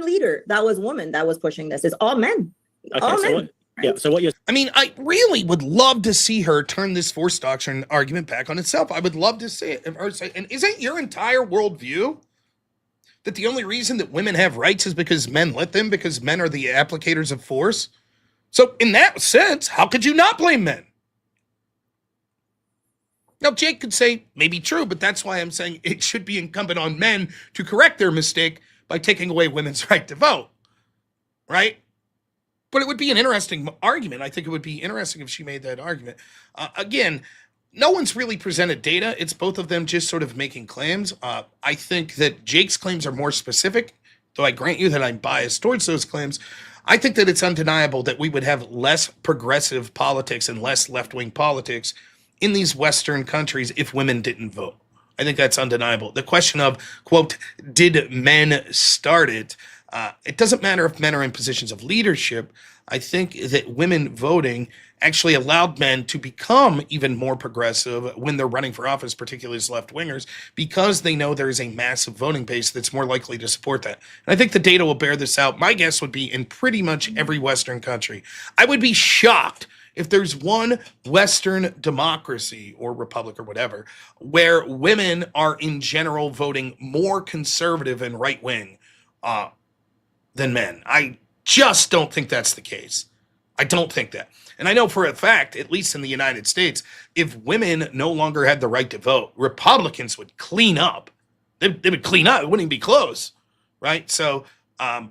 leader that was woman that was pushing this. It's all men. Okay, all so men. I mean, I really would love to see her turn this force doctrine argument back on itself. I would love to see it. And isn't your entire worldview that the only reason that women have rights is because men let them, because men are the applicators of force? So in that sense, how could you not blame men? Now, Jake could say, maybe true, but that's why I'm saying it should be incumbent on men to correct their mistake by taking away women's right to vote, right? But it would be an interesting argument. I think it would be interesting if she made that argument. Again, no one's really presented data. It's both of them just sort of making claims. I think that Jake's claims are more specific, though I grant you that I'm biased towards those claims. I think that it's undeniable that we would have less progressive politics and less left-wing politics in these Western countries if women didn't vote. I think that's undeniable. The question of, quote, did men start it? It doesn't matter if men are in positions of leadership. I think that women voting actually allowed men to become even more progressive when they're running for office, particularly as left wingers, because they know there is a massive voting base that's more likely to support that. And I think the data will bear this out. My guess would be in pretty much every Western country. I would be shocked if there's one Western democracy or republic or whatever where women are in general voting more conservative and right wing than men. I just don't think that's the case. I don't think that. And I know for a fact, at least in the United States, if women no longer had the right to vote, Republicans would clean up. They would clean up. It wouldn't even be close, right? So I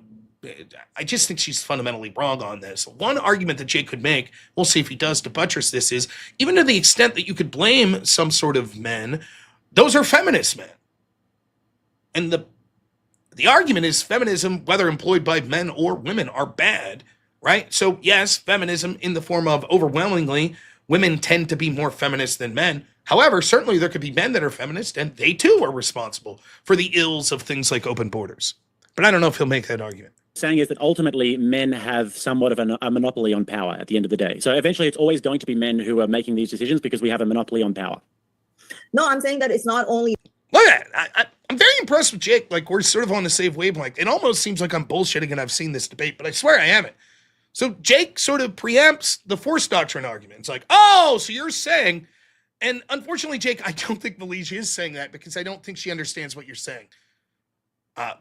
just think she's fundamentally wrong on this. One argument that Jake could make, we'll see if he does to buttress this, is even to the extent that you could blame some sort of men, those are feminist men. And the argument is feminism, whether employed by men or women, are bad, right? So yes, feminism in the form of overwhelmingly women tend to be more feminist than men. However, certainly there could be men that are feminist and they too are responsible for the ills of things like open borders. But I don't know if he'll make that argument. Saying is that ultimately men have somewhat of a monopoly on power at the end of the day. So eventually it's always going to be men who are making these decisions because we have a monopoly on power. No, I'm saying that it's not only. Look at that. I'm very impressed with Jake. Like, we're sort of on the same wavelength. It almost seems like I'm bullshitting and I've seen this debate, but I swear I haven't. So Jake sort of preempts the force doctrine argument. It's like, oh, so you're saying, and unfortunately, Jake, I don't think Mahleej is saying that because I don't think she understands what you're saying.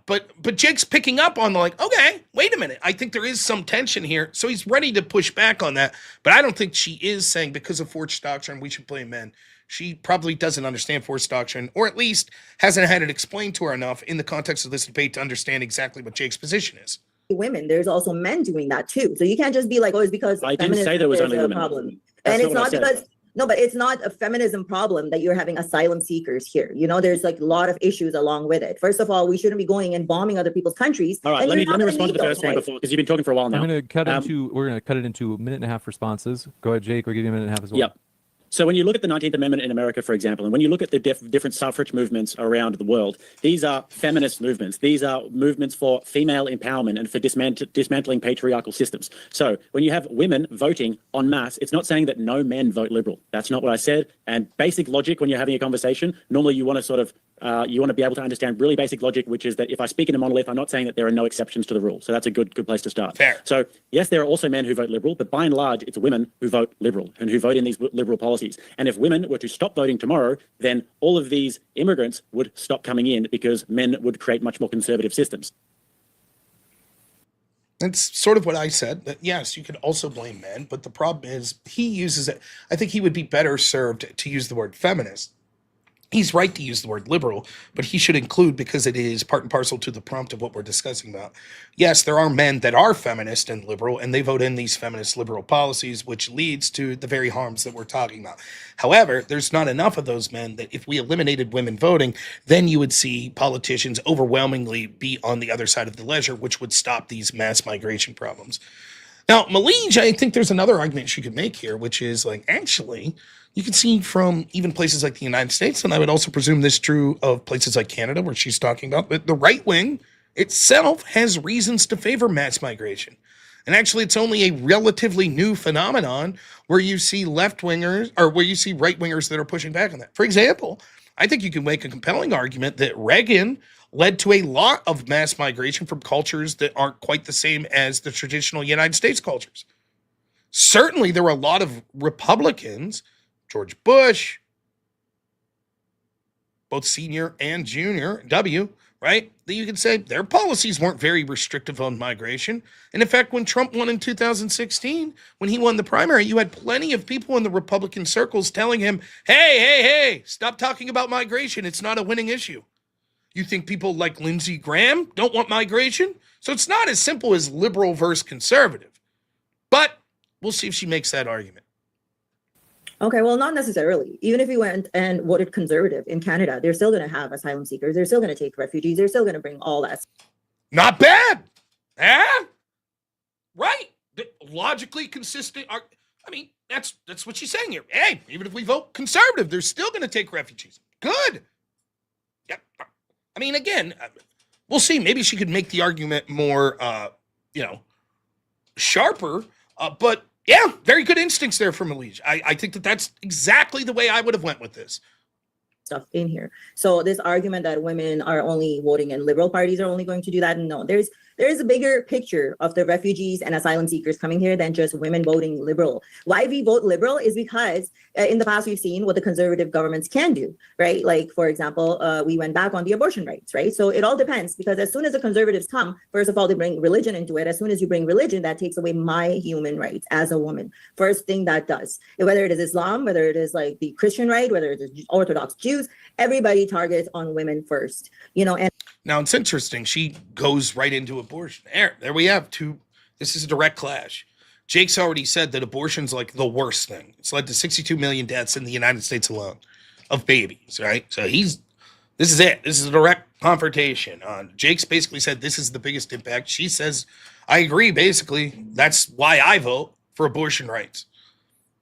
But Jake's picking up on the like, okay, wait a minute. I think there is some tension here. So he's ready to push back on that. But I don't think she is saying because of force doctrine, we should blame men. She probably doesn't understand force doctrine, or at least hasn't had it explained to her enough in the context of this debate to understand exactly what Jake's position is. Women, there's also men doing that too. So you can't just be like, oh, it's because I didn't say there was only women. Problem. That's And it's not not what I said. because, no, but it's not a feminism problem that you're having asylum seekers here. You know, there's like a lot of issues along with it. First of all, we shouldn't be going and bombing other people's countries. All right, and let me you're not respond to the gonna first need one those, before, because you've been talking for a while now. We're going to cut it into a minute and a half responses. Go ahead, Jake. We'll give you a minute and a half as well. Yep. So when you look at the 19th Amendment in America, for example, and when you look at the different suffrage movements around the world, these are feminist movements. These are movements for female empowerment and for dismantling patriarchal systems. So when you have women voting en masse, it's not saying that no men vote liberal. That's not what I said. And basic logic, when you're having a conversation, normally you want to sort of you want to be able to understand really basic logic, which is that if I speak in a monolith, I'm not saying that there are no exceptions to the rule. So that's a good place to start. Fair. So yes, there are also men who vote liberal, but by and large, it's women who vote liberal and who vote in these liberal policies. And if women were to stop voting tomorrow, then all of these immigrants would stop coming in because men would create much more conservative systems. That's sort of what I said, that yes, you could also blame men, but the problem is he uses it. I think he would be better served to use the word feminist. He's right to use the word liberal, but he should include, because it is part and parcel to the prompt of what we're discussing about. Yes, there are men that are feminist and liberal, and they vote in these feminist liberal policies, which leads to the very harms that we're talking about. However, there's not enough of those men that if we eliminated women voting, then you would see politicians overwhelmingly be on the other side of the ledger, which would stop these mass migration problems. Now, Mahleej, I think there's another argument she could make here, which is like, actually, you can see from even places like the United States, and I would also presume this true of places like Canada, where she's talking about, that the right wing itself has reasons to favor mass migration. And actually, it's only a relatively new phenomenon where you see left-wingers, or where you see right-wingers that are pushing back on that. For example, I think you can make a compelling argument that Reagan led to a lot of mass migration from cultures that aren't quite the same as the traditional United States cultures. Certainly, there were a lot of Republicans, George Bush, both senior and junior, W, right? That you could say their policies weren't very restrictive on migration. And in fact, when Trump won in 2016, when he won the primary, you had plenty of people in the Republican circles telling him, hey, stop talking about migration. It's not a winning issue. You think people like Lindsey Graham don't want migration? So it's not as simple as liberal versus conservative. But we'll see if she makes that argument. Okay, well, not necessarily. Even if you went and voted conservative in Canada, they're still going to have asylum seekers. They're still going to take refugees. They're still going to bring all that. Not bad. Right. Logically consistent. I mean, that's what she's saying here. Hey, even if we vote conservative, they're still going to take refugees. Good. Yep. I mean, again, we'll see. Maybe she could make the argument more, sharper, but yeah, very good instincts there from Mahleej. I think that that's exactly the way I would have went with this. Stuff in here. So this argument that women are only voting and liberal parties are only going to do that, no, there's a bigger picture of the refugees and asylum seekers coming here than just women voting liberal. Why we vote liberal is because in the past we've seen what the conservative governments can do, right? Like, for example, we went back on the abortion rights, right? So it all depends, because as soon as the conservatives come, first of all, they bring religion into it. As soon as you bring religion, that takes away my human rights as a woman. First thing that does, whether it is Islam, whether it is like the Christian right, whether it is Orthodox Jews, everybody targets on women first, you know. And now it's interesting. She goes right into abortion. There we have two. This is a direct clash. Jake's already said that abortion's like the worst thing. It's led to 62 million deaths in the United States alone of babies, right? So this is it. This is a direct confrontation. Jake's basically said this is the biggest impact. She says, I agree, basically. That's why I vote for abortion rights.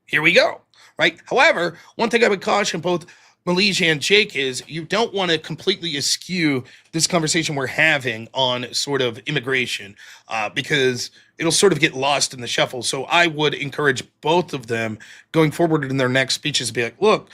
Here we go, right? However, one thing I would caution both Mahleej and Jake is you don't want to completely eschew this conversation we're having on sort of immigration because it'll sort of get lost in the shuffle. So I would encourage both of them going forward in their next speeches to be like, look,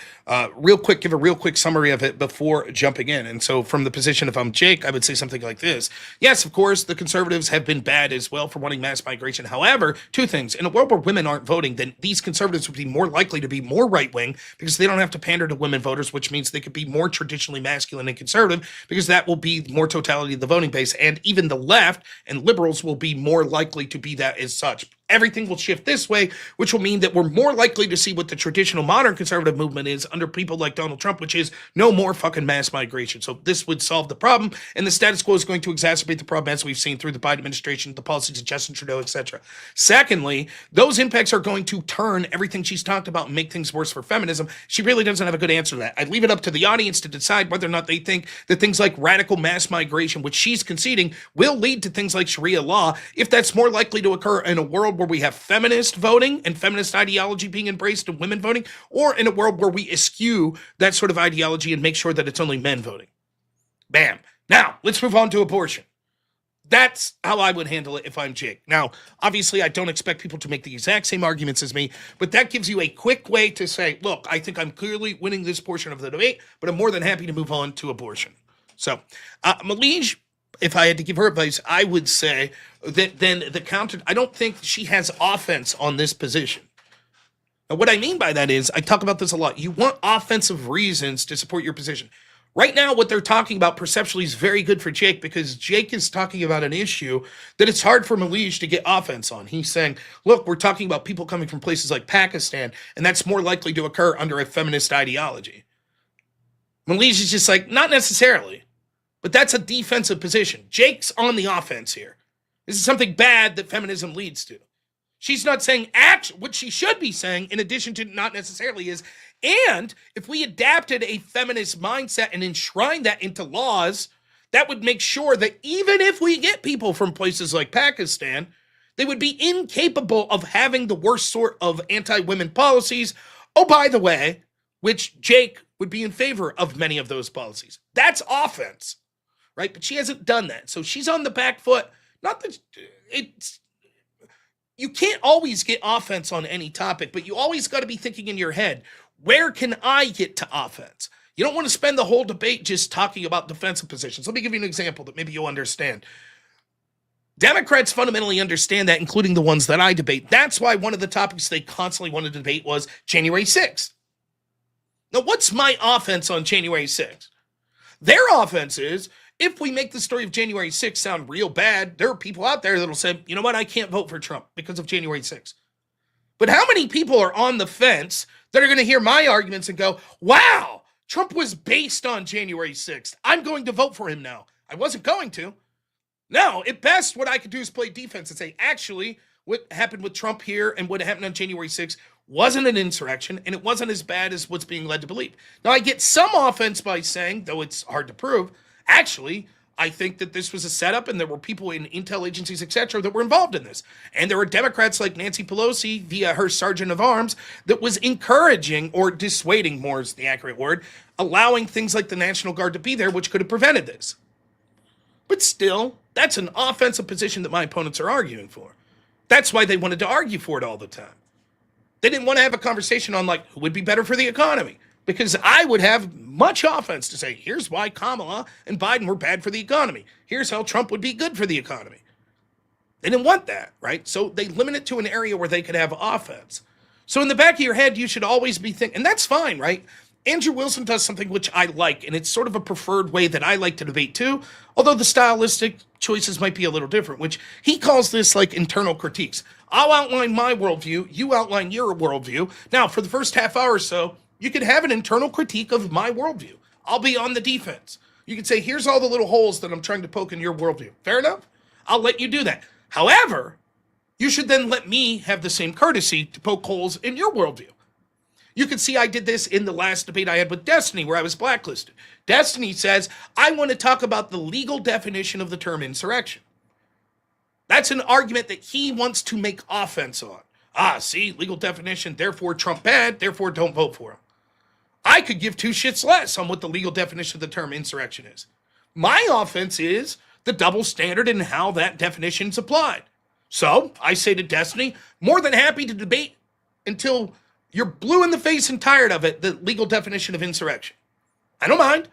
real quick, give a real quick summary of it before jumping in. And so from the position, if I'm Jake, I would say something like this. Yes, of course, the conservatives have been bad as well for wanting mass migration. However, two things. In a world where women aren't voting, then these conservatives would be more likely to be more right-wing because they don't have to pander to women voters, which means they could be more traditionally masculine and conservative because that will be more totality of the voting base. And even the left and liberals will be more likely to be that as such. Everything will shift this way, which will mean that we're more likely to see what the traditional modern conservative movement is under people like Donald Trump, which is no more fucking mass migration. So this would solve the problem, and the status quo is going to exacerbate the problem as we've seen through the Biden administration, the policies of Justin Trudeau, etc. Secondly, those impacts are going to turn everything she's talked about and make things worse for feminism. She really doesn't have a good answer to that. I'd leave it up to the audience to decide whether or not they think that things like radical mass migration, which she's conceding, will lead to things like Sharia law, if that's more likely to occur in a world where we have feminist voting and feminist ideology being embraced and women voting, or in a world where we eschew that sort of ideology and make sure that it's only men voting. Bam. Now, let's move on to abortion. That's how I would handle it if I'm Jake. Now, obviously, I don't expect people to make the exact same arguments as me, but that gives you a quick way to say, look, I think I'm clearly winning this portion of the debate, but I'm more than happy to move on to abortion. So, Mahleej, if I had to give her advice, I would say that then the counter, I don't think she has offense on this position. Now, what I mean by that is, I talk about this a lot. You want offensive reasons to support your position. Right now, what they're talking about perceptually is very good for Jake because Jake is talking about an issue that it's hard for Mahleej to get offense on. He's saying, look, we're talking about people coming from places like Pakistan, and that's more likely to occur under a feminist ideology. Mahleej is just like, not necessarily. But that's a defensive position. Jake's on the offense here. This is something bad that feminism leads to. She's not saying what she should be saying, in addition to not necessarily, is, and if we adapted a feminist mindset and enshrined that into laws, that would make sure that even if we get people from places like Pakistan, they would be incapable of having the worst sort of anti-women policies. Oh, by the way, which Jake would be in favor of many of those policies. That's offense. Right? But she hasn't done that. So she's on the back foot. Not that you can't always get offense on any topic, but you always got to be thinking in your head, where can I get to offense? You don't want to spend the whole debate just talking about defensive positions. Let me give you an example that maybe you'll understand. Democrats fundamentally understand that, including the ones that I debate. That's why one of the topics they constantly wanted to debate was January 6th. Now, what's my offense on January 6th? Their offense is, if we make the story of January 6th sound real bad, there are people out there that'll say, you know what, I can't vote for Trump because of January 6th. But how many people are on the fence that are going to hear my arguments and go, wow, Trump was based on January 6th. I'm going to vote for him now. I wasn't going to. No, at best, what I could do is play defense and say, actually, what happened with Trump here and what happened on January 6th wasn't an insurrection, and it wasn't as bad as what's being led to believe. Now, I get some offense by saying, though it's hard to prove, actually, I think that this was a setup and there were people in intel agencies, etc., that were involved in this. And there were Democrats like Nancy Pelosi via her sergeant of arms that was encouraging, or dissuading more is the accurate word, allowing things like the National Guard to be there, which could have prevented this. But still, that's an offensive position that my opponents are arguing for. That's why they wanted to argue for it all the time. They didn't want to have a conversation on like who would be better for the economy, because I would have much offense to say, here's why Kamala and Biden were bad for the economy. Here's how Trump would be good for the economy. They didn't want that, right? So they limit it to an area where they could have offense. So in the back of your head, you should always be thinking, and that's fine, right? Andrew Wilson does something which I like, and it's sort of a preferred way that I like to debate too, although the stylistic choices might be a little different, which he calls this like internal critiques. I'll outline my worldview, you outline your worldview. Now, for the first half hour or so, you could have an internal critique of my worldview. I'll be on the defense. You could say, here's all the little holes that I'm trying to poke in your worldview. Fair enough? I'll let you do that. However, you should then let me have the same courtesy to poke holes in your worldview. You can see I did this in the last debate I had with Destiny, where I was blacklisted. Destiny says, I want to talk about the legal definition of the term insurrection. That's an argument that he wants to make offense on. See, legal definition, therefore Trump bad, therefore don't vote for him. I could give two shits less on what the legal definition of the term insurrection is. My offense is the double standard and how that definition is applied. So I say to Destiny, more than happy to debate until you're blue in the face and tired of it, the legal definition of insurrection. I don't mind,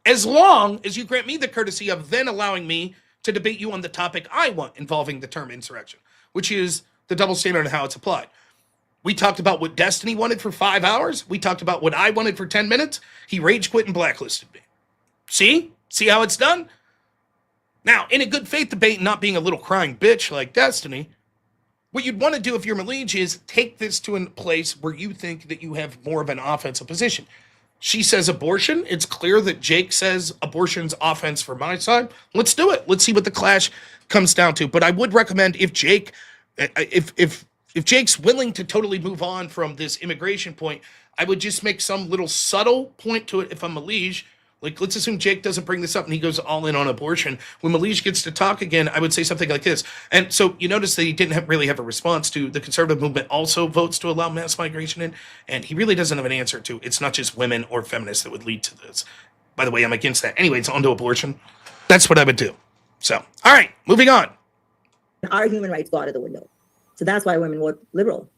as long as you grant me the courtesy of then allowing me to debate you on the topic I want involving the term insurrection, which is the double standard and how it's applied. We talked about what Destiny wanted for 5 hours. We talked about what I wanted for 10 minutes. He rage quit and blacklisted me. See? See how it's done? Now, in a good faith debate, not being a little crying bitch like Destiny, what you'd want to do if you're Mahleej is take this to a place where you think that you have more of an offensive position. She says abortion. It's clear that Jake says abortion's offense for my side. Let's do it. Let's see what the clash comes down to. But I would recommend if Jake's willing to totally move on from this immigration point, I would just make some little subtle point to it if I'm Mahleej. Like, let's assume Jake doesn't bring this up and he goes all in on abortion. When Mahleej gets to talk again, I would say something like this. And so you notice that he didn't really have a response to the conservative movement also votes to allow mass migration in. And he really doesn't have an answer to it's not just women or feminists that would lead to this. By the way, I'm against that. Anyways, on to abortion. That's what I would do. So, all right, moving on. Our human rights go out of the window. So that's why women vote liberal.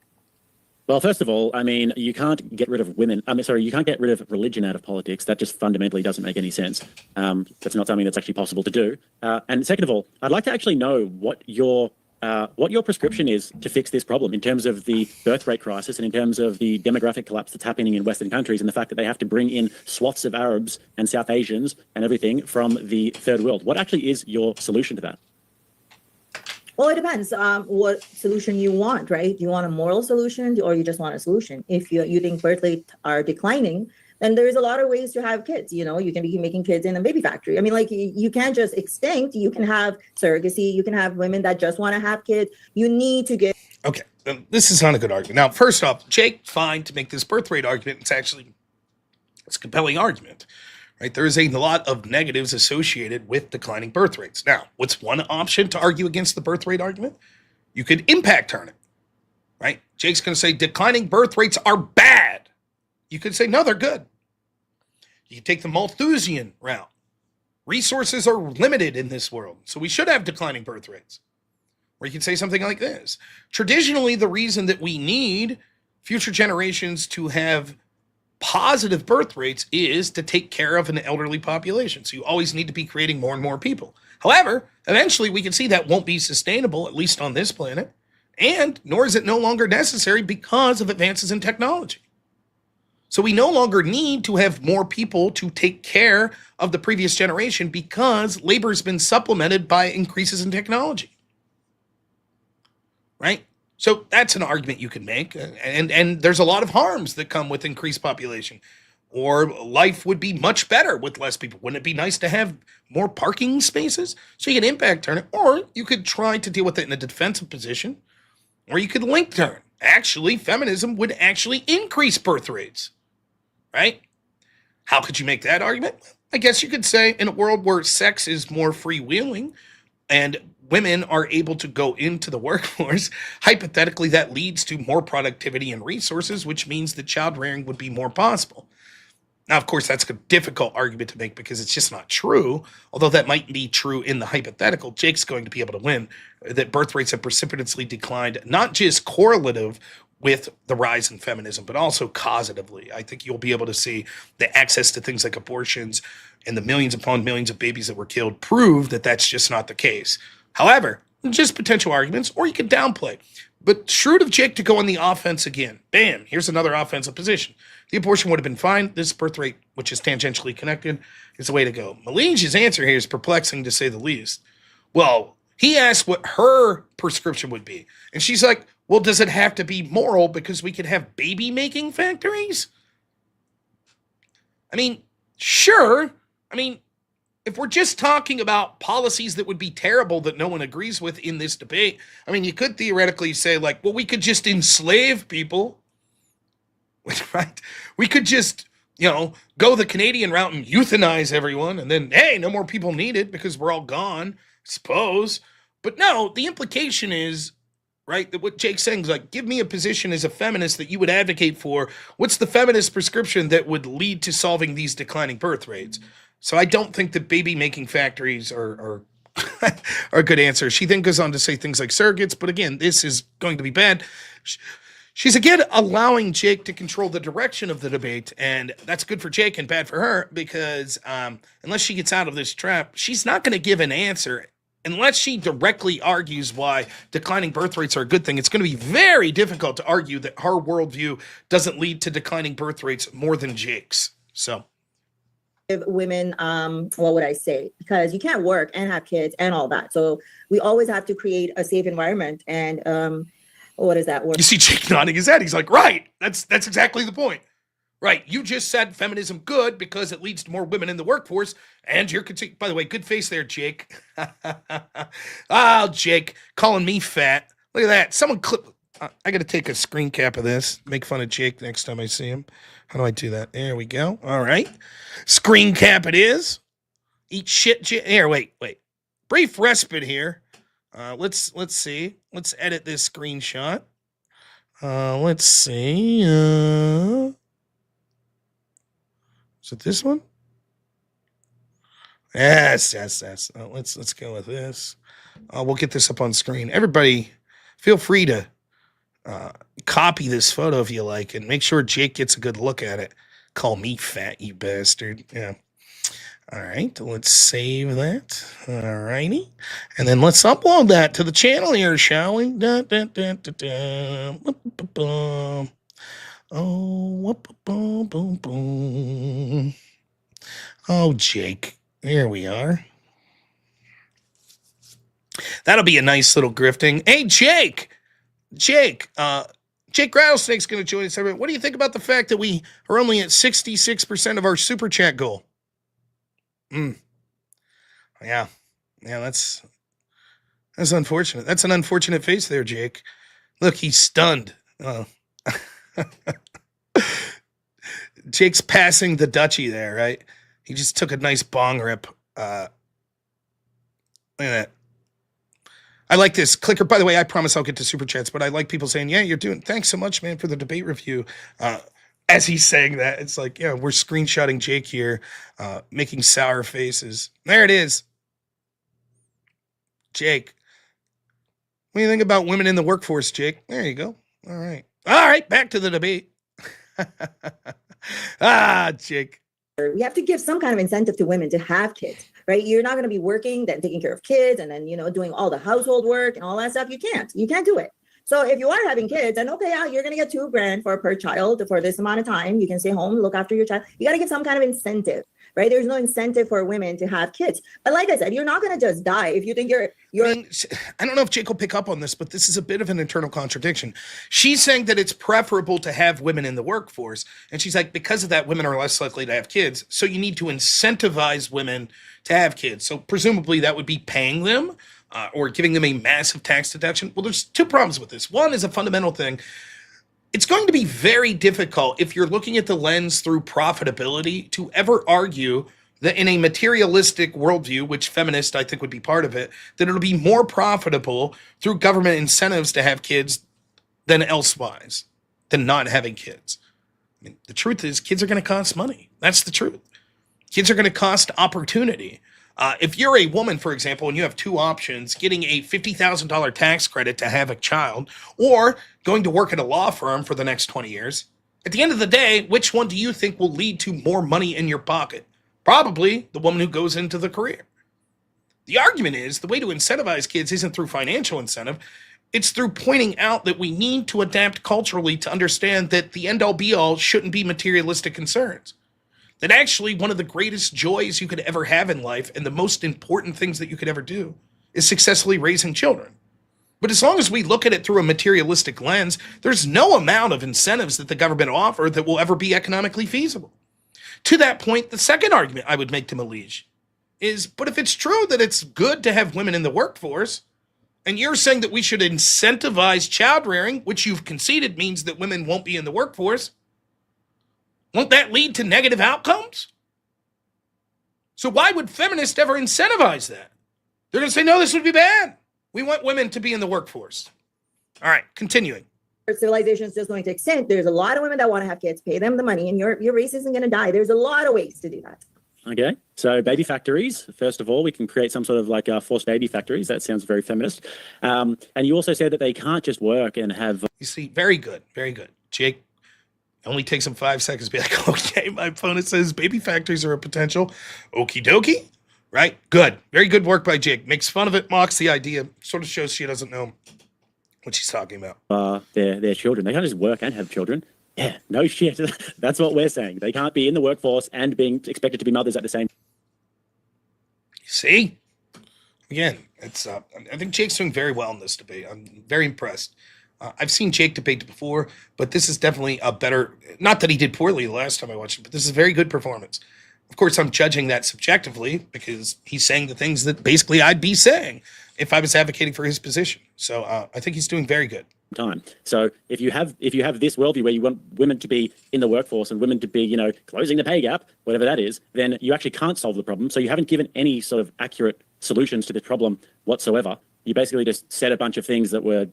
Well, first of all, I mean, you can't get rid of women. You can't get rid of religion out of politics. That just fundamentally doesn't make any sense. That's not something that's actually possible to do. And second of all, I'd like to actually know what your prescription is to fix this problem in terms of the birth rate crisis and in terms of the demographic collapse that's happening in Western countries and the fact that they have to bring in swaths of Arabs and South Asians and everything from the third world. What actually is your solution to that? Well, it depends what solution you want, right? Do you want a moral solution or you just want a solution? If you think birth rates are declining, then there's a lot of ways to have kids. You know, you can be making kids in a baby factory. I mean, like you can't just extinct. You can have surrogacy. You can have women that just want to have kids. You need to get. Okay, this is not a good argument. Now, first off, Jake, fine to make this birth rate argument. It's a compelling argument. Right, there is a lot of negatives associated with declining birth rates. Now, what's one option to argue against the birth rate argument? You could impact turn it, right? Jake's going to say declining birth rates are bad. You could say, no, they're good. You can take the Malthusian route. Resources are limited in this world, so we should have declining birth rates. Or you can say something like this. Traditionally, the reason that we need future generations to have positive birth rates is to take care of an elderly population. So you always need to be creating more and more people. However, eventually we can see that won't be sustainable, at least on this planet. And nor is it no longer necessary because of advances in technology. So we no longer need to have more people to take care of the previous generation because labor has been supplemented by increases in technology. Right? So that's an argument you can make. And there's a lot of harms that come with increased population. Or life would be much better with less people. Wouldn't it be nice to have more parking spaces? So you can impact turn it. Or you could try to deal with it in a defensive position. Or you could link turn. Actually, feminism would actually increase birth rates. Right? How could you make that argument? I guess you could say in a world where sex is more freewheeling and women are able to go into the workforce, hypothetically, that leads to more productivity and resources, which means that child rearing would be more possible. Now, of course, that's a difficult argument to make because it's just not true. Although that might be true in the hypothetical, Jake's going to be able to win. That birth rates have precipitously declined, not just correlative with the rise in feminism, but also causatively. I think you'll be able to see the access to things like abortions and the millions upon millions of babies that were killed prove that that's just not the case. However, just potential arguments, or you could downplay. But shrewd of Jake to go on the offense again. Bam, here's another offensive position. The abortion would have been fine. This birth rate, which is tangentially connected, is the way to go. Mahleej's answer here is perplexing to say the least. Well, he asked what her prescription would be. And she's like, well, does it have to be moral because we could have baby-making factories? I mean, sure. I mean, if we're just talking about policies that would be terrible that no one agrees with in this debate, I mean, you could theoretically say, like, well, we could just enslave people, right? We could just, go the Canadian route and euthanize everyone, and then, hey, no more people needed because we're all gone, I suppose. But no, the implication is, right, that what Jake's saying is like, give me a position as a feminist that you would advocate for. What's the feminist prescription that would lead to solving these declining birth rates? So I don't think that baby-making factories are a good answer. She then goes on to say things like surrogates, but again, this is going to be bad. She's again allowing Jake to control the direction of the debate, and that's good for Jake and bad for her because unless she gets out of this trap, she's not going to give an answer. Unless she directly argues why declining birth rates are a good thing, it's going to be very difficult to argue that her worldview doesn't lead to declining birth rates more than Jake's. So women, what would I say? Because you can't work and have kids and all that. So we always have to create a safe environment. And what is that word? You see Jake nodding his head. He's like, right, that's exactly the point. Right, you just said feminism good because it leads to more women in the workforce, and you're by the way, good face there, Jake. Oh, Jake, calling me fat. Look at that. Someone clip. I got to take a screen cap of this. Make fun of Jake next time I see him. How do I do that? There we go. All right, screen cap it is. Eat shit, Jake. Here, wait. Brief respite here. Let's see. Let's edit this screenshot. Let's see. Is it this one? Yes. Let's go with this. We'll get this up on screen. Everybody, feel free to copy this photo if you like, and make sure Jake gets a good look at it. Call me fat, you bastard. Yeah. All right, let's save that. All righty. And then let's upload that to the channel here, shall we? Oh, Jake. Here we are. That'll be a nice little grifting. Hey, Jake, Rattlesnake's going to join us. What do you think about the fact that we are only at 66% of our super chat goal? Yeah, that's unfortunate. That's an unfortunate face there, Jake. Look, he's stunned. Jake's passing the Dutchie there, right? He just took a nice bong rip. Look at that. I like this clicker. By the way, I promise I'll get to super chats, but I like people saying, yeah, thanks so much, man, for the debate review. As he's saying that, it's like, yeah, we're screenshotting Jake here, making sour faces. There it is. Jake. What do you think about women in the workforce, Jake? There you go. All right, back to the debate. Jake. We have to give some kind of incentive to women to have kids, right? You're not going to be working, then taking care of kids, and then, doing all the household work and all that stuff. You can't do it. So if you are having kids, then okay, you're going to get $2,000 per child for this amount of time. You can stay home, look after your child. You got to give some kind of incentive, right? There's no incentive for women to have kids. But like I said, you're not going to just die if you think you're. I don't know if Jake will pick up on this, but this is a bit of an internal contradiction. She's saying that it's preferable to have women in the workforce. And she's like, because of that, women are less likely to have kids. So you need to incentivize women to have kids. So presumably that would be paying them. Or giving them a massive tax deduction. Well, there's two problems with this. One is a fundamental thing. It's going to be very difficult if you're looking at the lens through profitability to ever argue that in a materialistic worldview, which feminist I think would be part of it, that it'll be more profitable through government incentives to have kids than elsewise, than not having kids. I mean, the truth is kids are going to cost money. That's the truth. Kids are going to cost opportunity. If you're a woman, for example, and you have two options, getting a $50,000 tax credit to have a child or going to work at a law firm for the next 20 years, at the end of the day, which one do you think will lead to more money in your pocket? Probably the woman who goes into the career. The argument is the way to incentivize kids isn't through financial incentive. It's through pointing out that we need to adapt culturally to understand that the end all be all shouldn't be materialistic concerns. That actually one of the greatest joys you could ever have in life and the most important things that you could ever do is successfully raising children. But as long as we look at it through a materialistic lens, there's no amount of incentives that the government offer that will ever be economically feasible. To that point, the second argument I would make to Mahleej is, but if it's true that it's good to have women in the workforce, and you're saying that we should incentivize child rearing, which you've conceded means that women won't be in the workforce, won't that lead to negative outcomes? So why would feminists ever incentivize that? They're going to say, no, this would be bad. We want women to be in the workforce. All right, continuing. Civilization is just going to extinct. There's a lot of women that want to have kids, pay them the money, and your race isn't going to die. There's a lot of ways to do that. Okay, so baby factories. First of all, we can create some sort of like forced baby factories. That sounds very feminist. And you also said that they can't just work and have. You see, very good, very good. Jake, it only takes him 5 seconds to be like, okay, my opponent says baby factories are a potential. Okie dokie, right? Good, very good work by Jake. Makes fun of it, mocks the idea, sort of shows she doesn't know what she's talking about. Their children. They can't just work and have children. Yeah, no shit. That's what we're saying. They can't be in the workforce and being expected to be mothers at the same. See? Again, it's. I think Jake's doing very well in this debate. I'm very impressed. I've seen Jake debate before, but this is definitely a better. Not that he did poorly the last time I watched him, but this is a very good performance. Of course, I'm judging that subjectively because he's saying the things that basically I'd be saying if I was advocating for his position. So I think he's doing very good. Time. So if you have this worldview where you want women to be in the workforce and women to be, closing the pay gap, whatever that is, then you actually can't solve the problem. So you haven't given any sort of accurate solutions to this problem whatsoever. You basically just said a bunch of things that were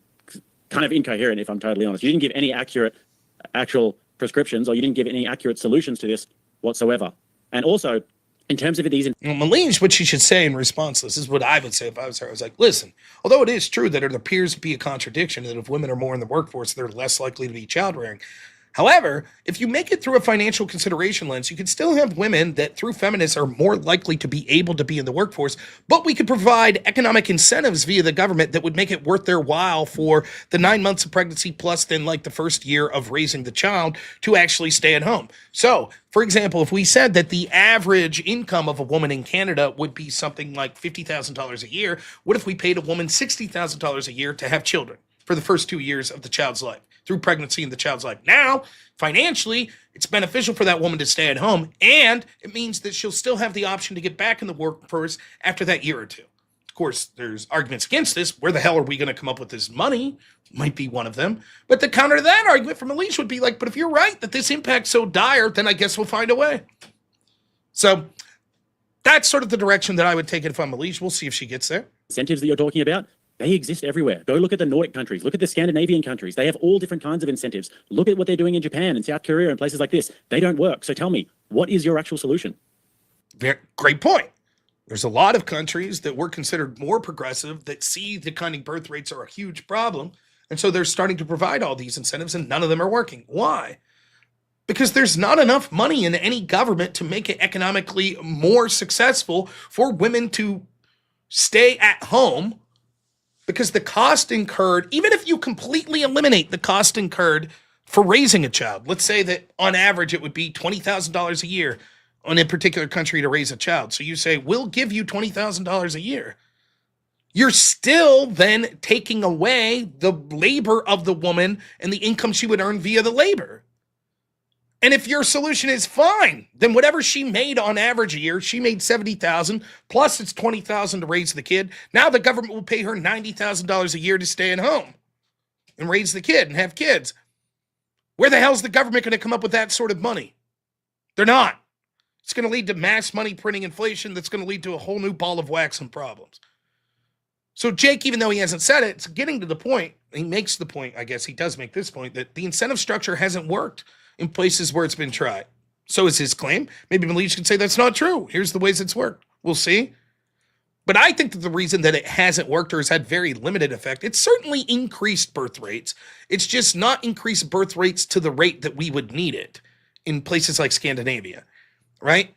kind of incoherent, if I'm totally honest. You didn't give any actual prescriptions, or you didn't give any accurate solutions to this whatsoever. And also, in terms of these... Mahleej, what she should say in response to this is what I would say if I was her. I was like, listen, although it is true that it appears to be a contradiction that if women are more in the workforce, they're less likely to be child rearing. However, if you make it through a financial consideration lens, you can still have women that through feminists are more likely to be able to be in the workforce, but we could provide economic incentives via the government that would make it worth their while for the 9 months of pregnancy plus then like the first year of raising the child to actually stay at home. So, for example, if we said that the average income of a woman in Canada would be something like $50,000 a year, what if we paid a woman $60,000 a year to have children for the first 2 years of the child's life? Through pregnancy in the child's life. Now, financially, it's beneficial for that woman to stay at home, and it means that she'll still have the option to get back in the workforce after that year or two. Of course, there's arguments against this. Where the hell are we going to come up with this money? Might be one of them. But the counter to that argument from Mahleej would be like, but if you're right that this impact's so dire, then I guess we'll find a way. So that's sort of the direction that I would take it if I'm Mahleej. We'll see if she gets there. Incentives that you're talking about, they exist everywhere. Go look at the Nordic countries. Look at the Scandinavian countries. They have all different kinds of incentives. Look at what they're doing in Japan and South Korea and places like this. They don't work. So tell me, what is your actual solution? Great point. There's a lot of countries that were considered more progressive that see declining birth rates are a huge problem. And so they're starting to provide all these incentives and none of them are working. Why? Because there's not enough money in any government to make it economically more successful for women to stay at home. Because the cost incurred, even if you completely eliminate the cost incurred for raising a child, let's say that on average it would be $20,000 a year in a particular country to raise a child. So you say, we'll give you $20,000 a year. You're still then taking away the labor of the woman and the income she would earn via the labor. And if your solution is fine, then whatever she made on average a year, she made $70,000 plus it's $20,000 to raise the kid. Now the government will pay her $90,000 a year to stay at home and raise the kid and have kids. Where the hell is the government going to come up with that sort of money? They're not. It's going to lead to mass money printing inflation that's going to lead to a whole new ball of wax and problems. So Jake, even though he hasn't said it, it's getting to the point, he makes the point, I guess he does make this point, that the incentive structure hasn't worked in places where it's been tried. So is his claim. Maybe Mahleej can say that's not true. Here's the ways it's worked. We'll see. But I think that the reason that it hasn't worked or has had very limited effect, it's certainly increased birth rates. It's just not increased birth rates to the rate that we would need it in places like Scandinavia, right?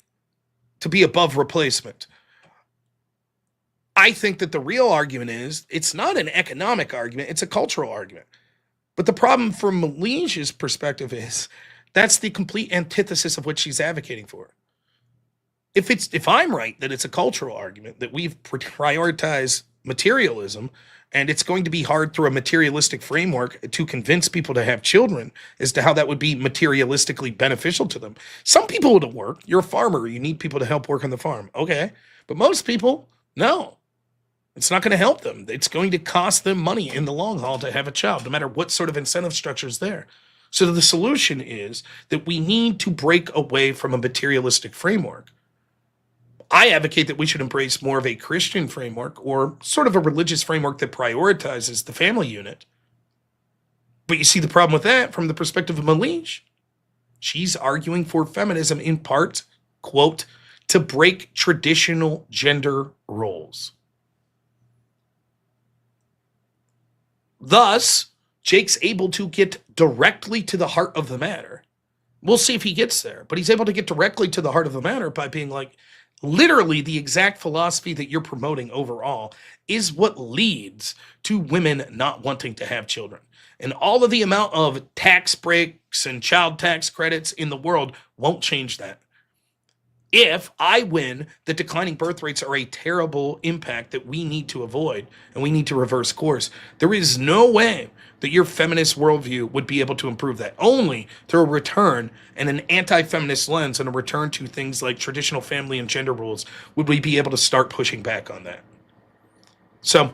To be above replacement. I think that the real argument is it's not an economic argument, it's a cultural argument. But the problem from Mahleej's perspective is that's the complete antithesis of what she's advocating for. If I'm right that it's a cultural argument, that we've prioritized materialism, and it's going to be hard through a materialistic framework to convince people to have children as to how that would be materialistically beneficial to them. Some people it'll work. You're a farmer, you need people to help work on the farm. Okay. But most people, no. It's not going to help them. It's going to cost them money in the long haul to have a child, no matter what sort of incentive structure is there. So the solution is that we need to break away from a materialistic framework. I advocate that we should embrace more of a Christian framework or sort of a religious framework that prioritizes the family unit. But you see the problem with that from the perspective of Mahleej. She's arguing for feminism in part, quote, to break traditional gender roles. Thus, Jake's able to get directly to the heart of the matter. We'll see if he gets there, but he's able to get directly to the heart of the matter by being like, literally the exact philosophy that you're promoting overall is what leads to women not wanting to have children. And all of the amount of tax breaks and child tax credits in the world won't change that. If I win that declining birth rates are a terrible impact that we need to avoid and we need to reverse course, there is no way that your feminist worldview would be able to improve that. Only through a return and an anti-feminist lens and a return to things like traditional family and gender rules would we be able to start pushing back on that. So.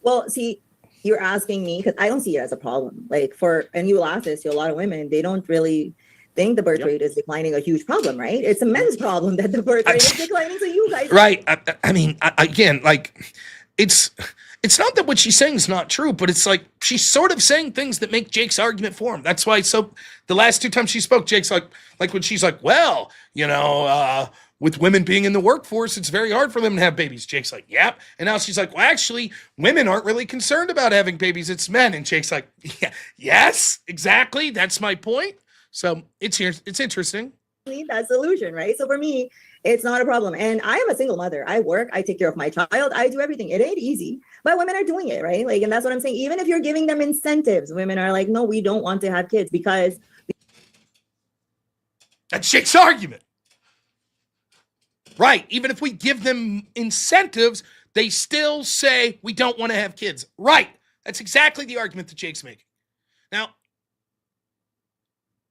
Well, see, you're asking me because I don't see it as a problem. And you will ask this to a lot of women, they don't really think the birth rate is declining a huge problem, right? It's a men's problem that the birth rate is declining. So you guys, right? Again, it's not that what she's saying is not true, but it's like she's sort of saying things that make Jake's argument for him. That's why. So the last two times she spoke, Jake's like when she's like, well, with women being in the workforce, it's very hard for them to have babies. Jake's like, yep. And now she's like, well, actually, women aren't really concerned about having babies. It's men. And Jake's like, yeah, yes, exactly. That's my point. So it's interesting. That solution, right? So for me, it's not a problem. And I am a single mother. I work, I take care of my child, I do everything. It ain't easy, but women are doing it, right? And that's what I'm saying. Even if you're giving them incentives, women are like, no, we don't want to have kids because. That's Jake's argument. Right. Even if we give them incentives, they still say we don't want to have kids. Right. That's exactly the argument that Jake's making. Now,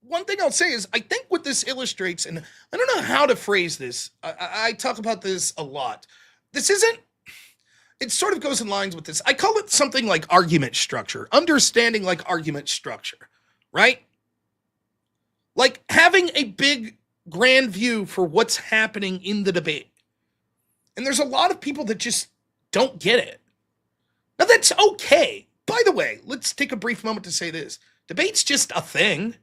one thing I'll say is I think what this illustrates, and I don't know how to phrase this. I talk about this a lot. It sort of goes in lines with this. I call it something like argument structure, understanding like argument structure, right? Like having a big grand view for what's happening in the debate. And there's a lot of people that just don't get it. Now that's okay. By the way, let's take a brief moment to say this. Debate's just a thing.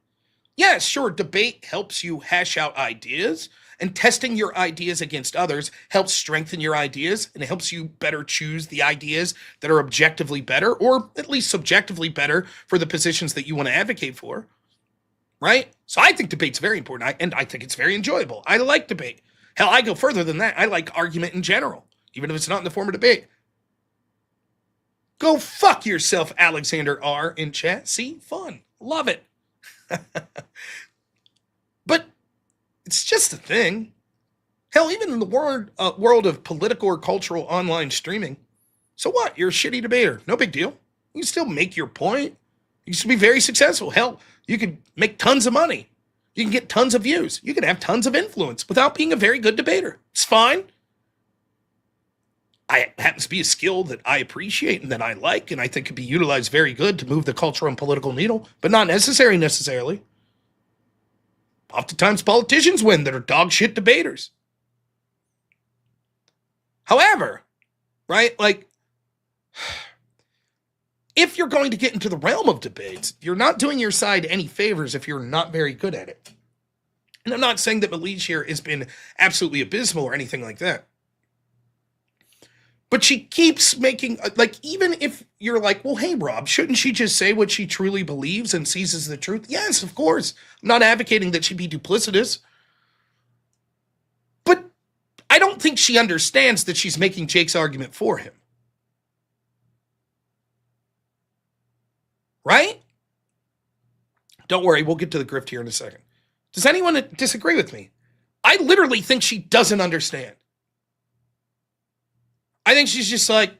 Yeah, sure, debate helps you hash out ideas, and testing your ideas against others helps strengthen your ideas, and it helps you better choose the ideas that are objectively better, or at least subjectively better for the positions that you want to advocate for, right? So I think debate's very important, and I think it's very enjoyable. I like debate. Hell, I go further than that. I like argument in general, even if it's not in the form of debate. Go fuck yourself, Alexander R. in chat. See? Fun. Love it. But it's just a thing. Hell, even in the world of political or cultural online streaming. So what? You're a shitty debater. No big deal. You can still make your point. You can be very successful. Hell, you can make tons of money. You can get tons of views. You can have tons of influence without being a very good debater. It's fine. It happens to be a skill that I appreciate and that I like, and I think could be utilized very good to move the cultural and political needle, but not necessarily. Oftentimes politicians win that are dog shit debaters. However, right, if you're going to get into the realm of debates, you're not doing your side any favors if you're not very good at it. And I'm not saying that Mahleej here has been absolutely abysmal or anything like that. But she keeps making, like, even if you're like, well, hey, Rob, shouldn't she just say what she truly believes and sees as the truth? Yes, of course. I'm not advocating that she be duplicitous. But I don't think she understands that she's making Jake's argument for him. Right? Don't worry, we'll get to the grift here in a second. Does anyone disagree with me? I literally think she doesn't understand. I think she's just like,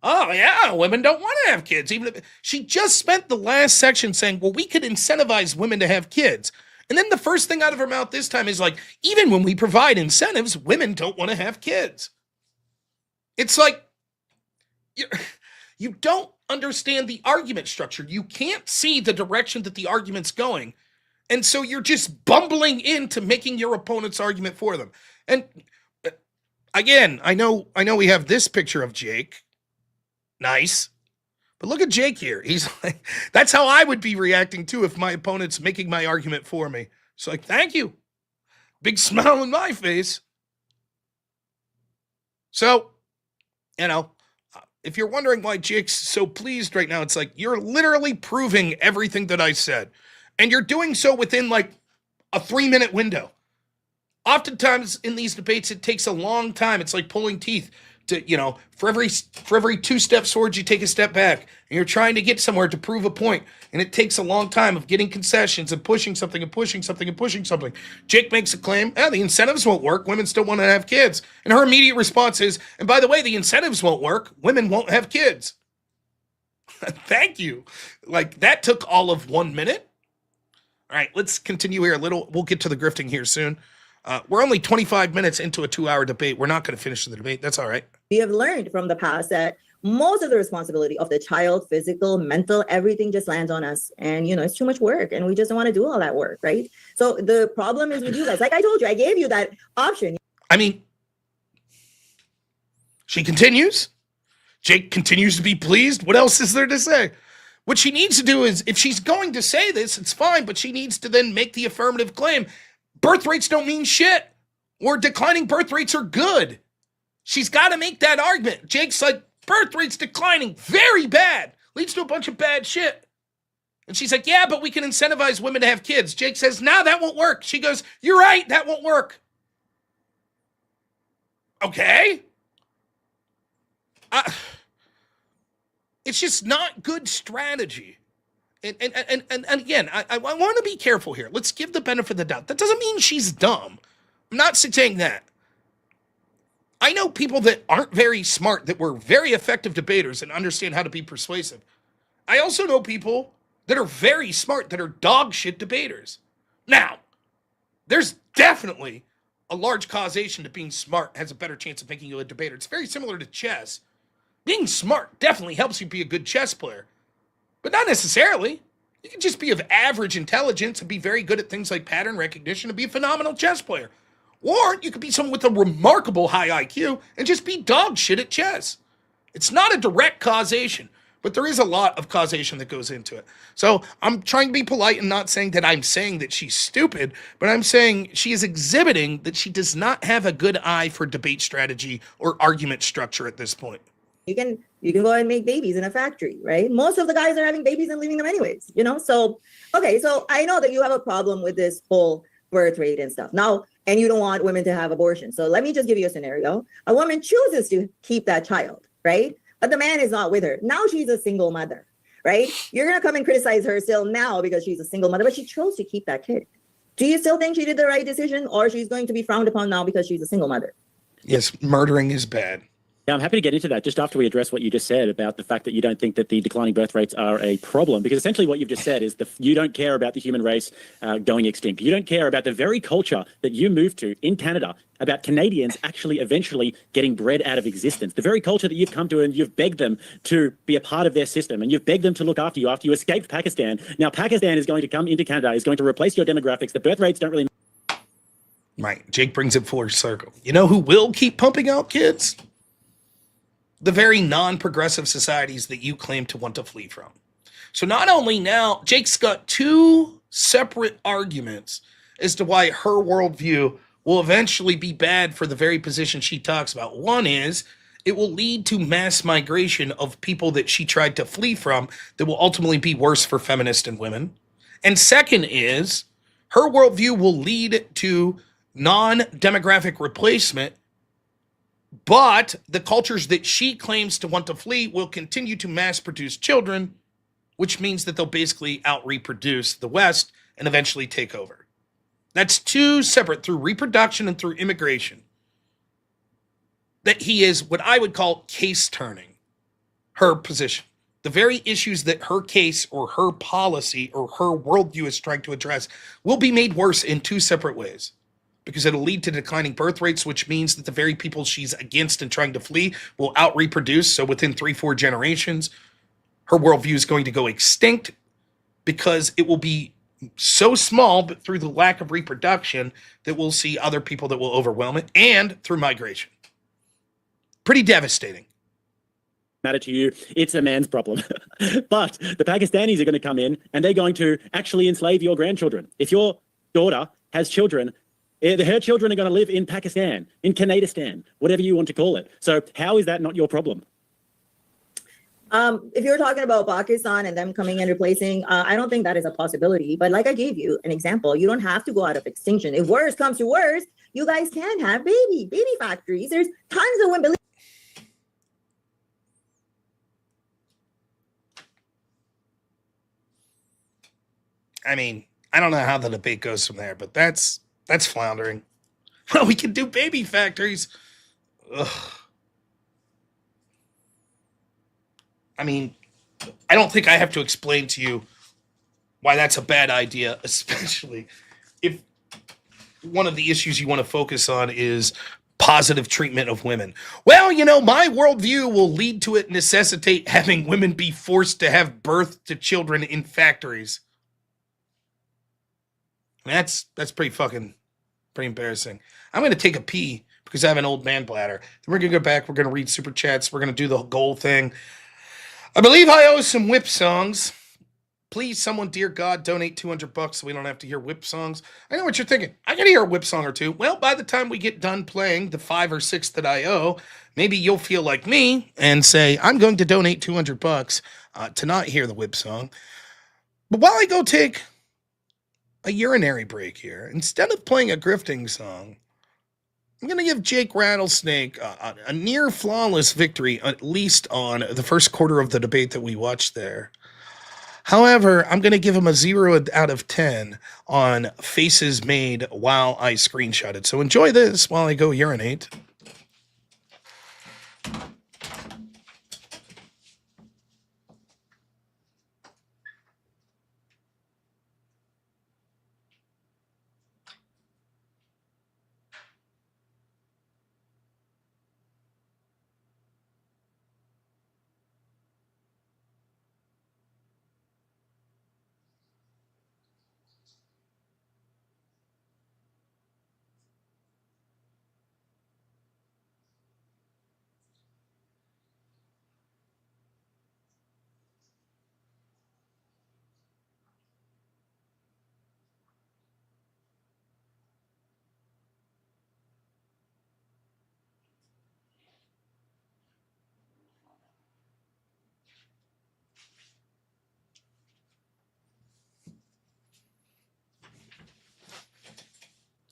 oh yeah, women don't want to have kids. Even if she just spent the last section saying, well, we could incentivize women to have kids. And then the first thing out of her mouth this time is like, even when we provide incentives, women don't want to have kids. It's like, you don't understand the argument structure. You can't see the direction that the argument's going. And so you're just bumbling into making your opponent's argument for them. And again, I know we have this picture of Jake. Nice. But look at Jake here. He's like, that's how I would be reacting too if my opponent's making my argument for me. It's like, thank you. Big smile on my face. So, if you're wondering why Jake's so pleased right now, it's like, you're literally proving everything that I said. And you're doing so within like a 3-minute window. Oftentimes in these debates, it takes a long time. It's like pulling teeth. For every 2 steps forward, you take a step back. And you're trying to get somewhere to prove a point. And it takes a long time of getting concessions and pushing something and pushing something and pushing something. Jake makes a claim, the incentives won't work. Women still want to have kids. And her immediate response is, and by the way, the incentives won't work. Women won't have kids. Thank you. Like, that took all of 1 minute. All right, let's continue here a little. We'll get to the grifting here soon. We're only 25 minutes into a 2-hour debate. We're not going to finish the debate. That's all right. We have learned from the past that most of the responsibility of the child, physical, mental, everything just lands on us. And, it's too much work and we just don't want to do all that work, right? So the problem is with you guys. Like I told you, I gave you that option. I mean, she continues. Jake continues to be pleased. What else is there to say? What she needs to do is, if she's going to say this, it's fine, but she needs to then make the affirmative claim. Birth rates don't mean shit, or declining birth rates are good. She's got to make that argument. Jake's like, birth rates declining, very bad, leads to a bunch of bad shit. And she's like, yeah, but we can incentivize women to have kids. Jake says, no, that won't work. She goes, you're right, that won't work. Okay. It's just not good strategy. And again, I want to be careful here. Let's give the benefit of the doubt. That doesn't mean she's dumb. I'm not saying that. I know people that aren't very smart that were very effective debaters and understand how to be persuasive. I also know people that are very smart that are dog shit debaters. Now, there's definitely a large causation to being smart has a better chance of making you a debater. It's very similar to chess. Being smart definitely helps you be a good chess player. But not necessarily. You can just be of average intelligence and be very good at things like pattern recognition and be a phenomenal chess player. Or you could be someone with a remarkable high IQ and just be dog shit at chess. It's not a direct causation, but there is a lot of causation that goes into it. So I'm trying to be polite and not saying that I'm saying that she's stupid, but I'm saying she is exhibiting that she does not have a good eye for debate strategy or argument structure at this point. You can go and make babies in a factory, right? Most of the guys are having babies and leaving them anyways, So, okay, so I know that you have a problem with this whole birth rate and stuff. Now, and you don't want women to have abortion. So let me just give you a scenario. A woman chooses to keep that child, right? But the man is not with her. Now she's a single mother, right? You're going to come and criticize her still now because she's a single mother, but she chose to keep that kid. Do you still think she did the right decision, or she's going to be frowned upon now because she's a single mother? Yes, murdering is bad. Yeah, I'm happy to get into that just after we address what you just said about the fact that you don't think that the declining birth rates are a problem, because essentially what you've just said is you don't care about the human race going extinct. You don't care about the very culture that you moved to in Canada, about Canadians actually eventually getting bred out of existence. The very culture that you've come to, and you've begged them to be a part of their system, and you've begged them to look after you after you escaped Pakistan. Now Pakistan is going to come into Canada, is going to replace your demographics. The birth rates don't really... Right. Jake brings it full circle. You know who will keep pumping out kids? the very non-progressive societies that you claim to want to flee from. So not only now, Jake's got two separate arguments as to why her worldview will eventually be bad for the very position she talks about. One is it will lead to mass migration of people that she tried to flee from that will ultimately be worse for feminists and women. And second is her worldview will lead to non-demographic replacement, but the cultures that she claims to want to flee will continue to mass produce children, which means that they'll basically out-reproduce the West and eventually take over. That's two separate, through reproduction and through immigration, that he is what I would call case turning her position. The very issues that her case or her policy or her worldview is trying to address will be made worse in two separate ways, because it'll lead to declining birth rates, which means that the very people she's against and trying to flee will out-reproduce. So within 3-4 generations, her worldview is going to go extinct because it will be so small, but through the lack of reproduction, that we'll see other people that will overwhelm it, and through migration. Pretty devastating. Matter to you, it's a man's problem. But the Pakistanis are going to come in and they're going to actually enslave your grandchildren. If your daughter has children, her children are going to live in Pakistan, in Canadistan, whatever you want to call it. So how is that not your problem? If you're talking about Pakistan and them coming and replacing, I don't think that is a possibility. But like I gave you an example, you don't have to go out of extinction. If worse comes to worse, you guys can have baby factories. There's tons of women. I mean, I don't know how the debate goes from there, but that's floundering. Well, we can do baby factories. Ugh. I mean, I don't think I have to explain to you why that's a bad idea, especially if one of the issues you want to focus on is positive treatment of women. Well, you know, my worldview will lead to it necessitate having women be forced to have birth to children in factories. That's pretty embarrassing. I'm going to take a pee because I have an old man bladder. Then we're going to go back. We're going to read super chats. We're going to do the goal thing. I believe I owe some whip songs. Please, someone, dear God, donate $200 so we don't have to hear whip songs. I know what you're thinking. I got to hear a whip song or two. Well, by the time we get done playing the 5 or 6 that I owe, maybe you'll feel like me and say, I'm going to donate $200 to not hear the whip song. But while I go take a urinary break here, instead of playing a grifting song, I'm going to give Jake Rattlesnake a near flawless victory, at least on the first quarter of the debate that we watched there. However, I'm going to give him a 0 out of 10 on faces made while I screenshotted. So enjoy this while I go urinate.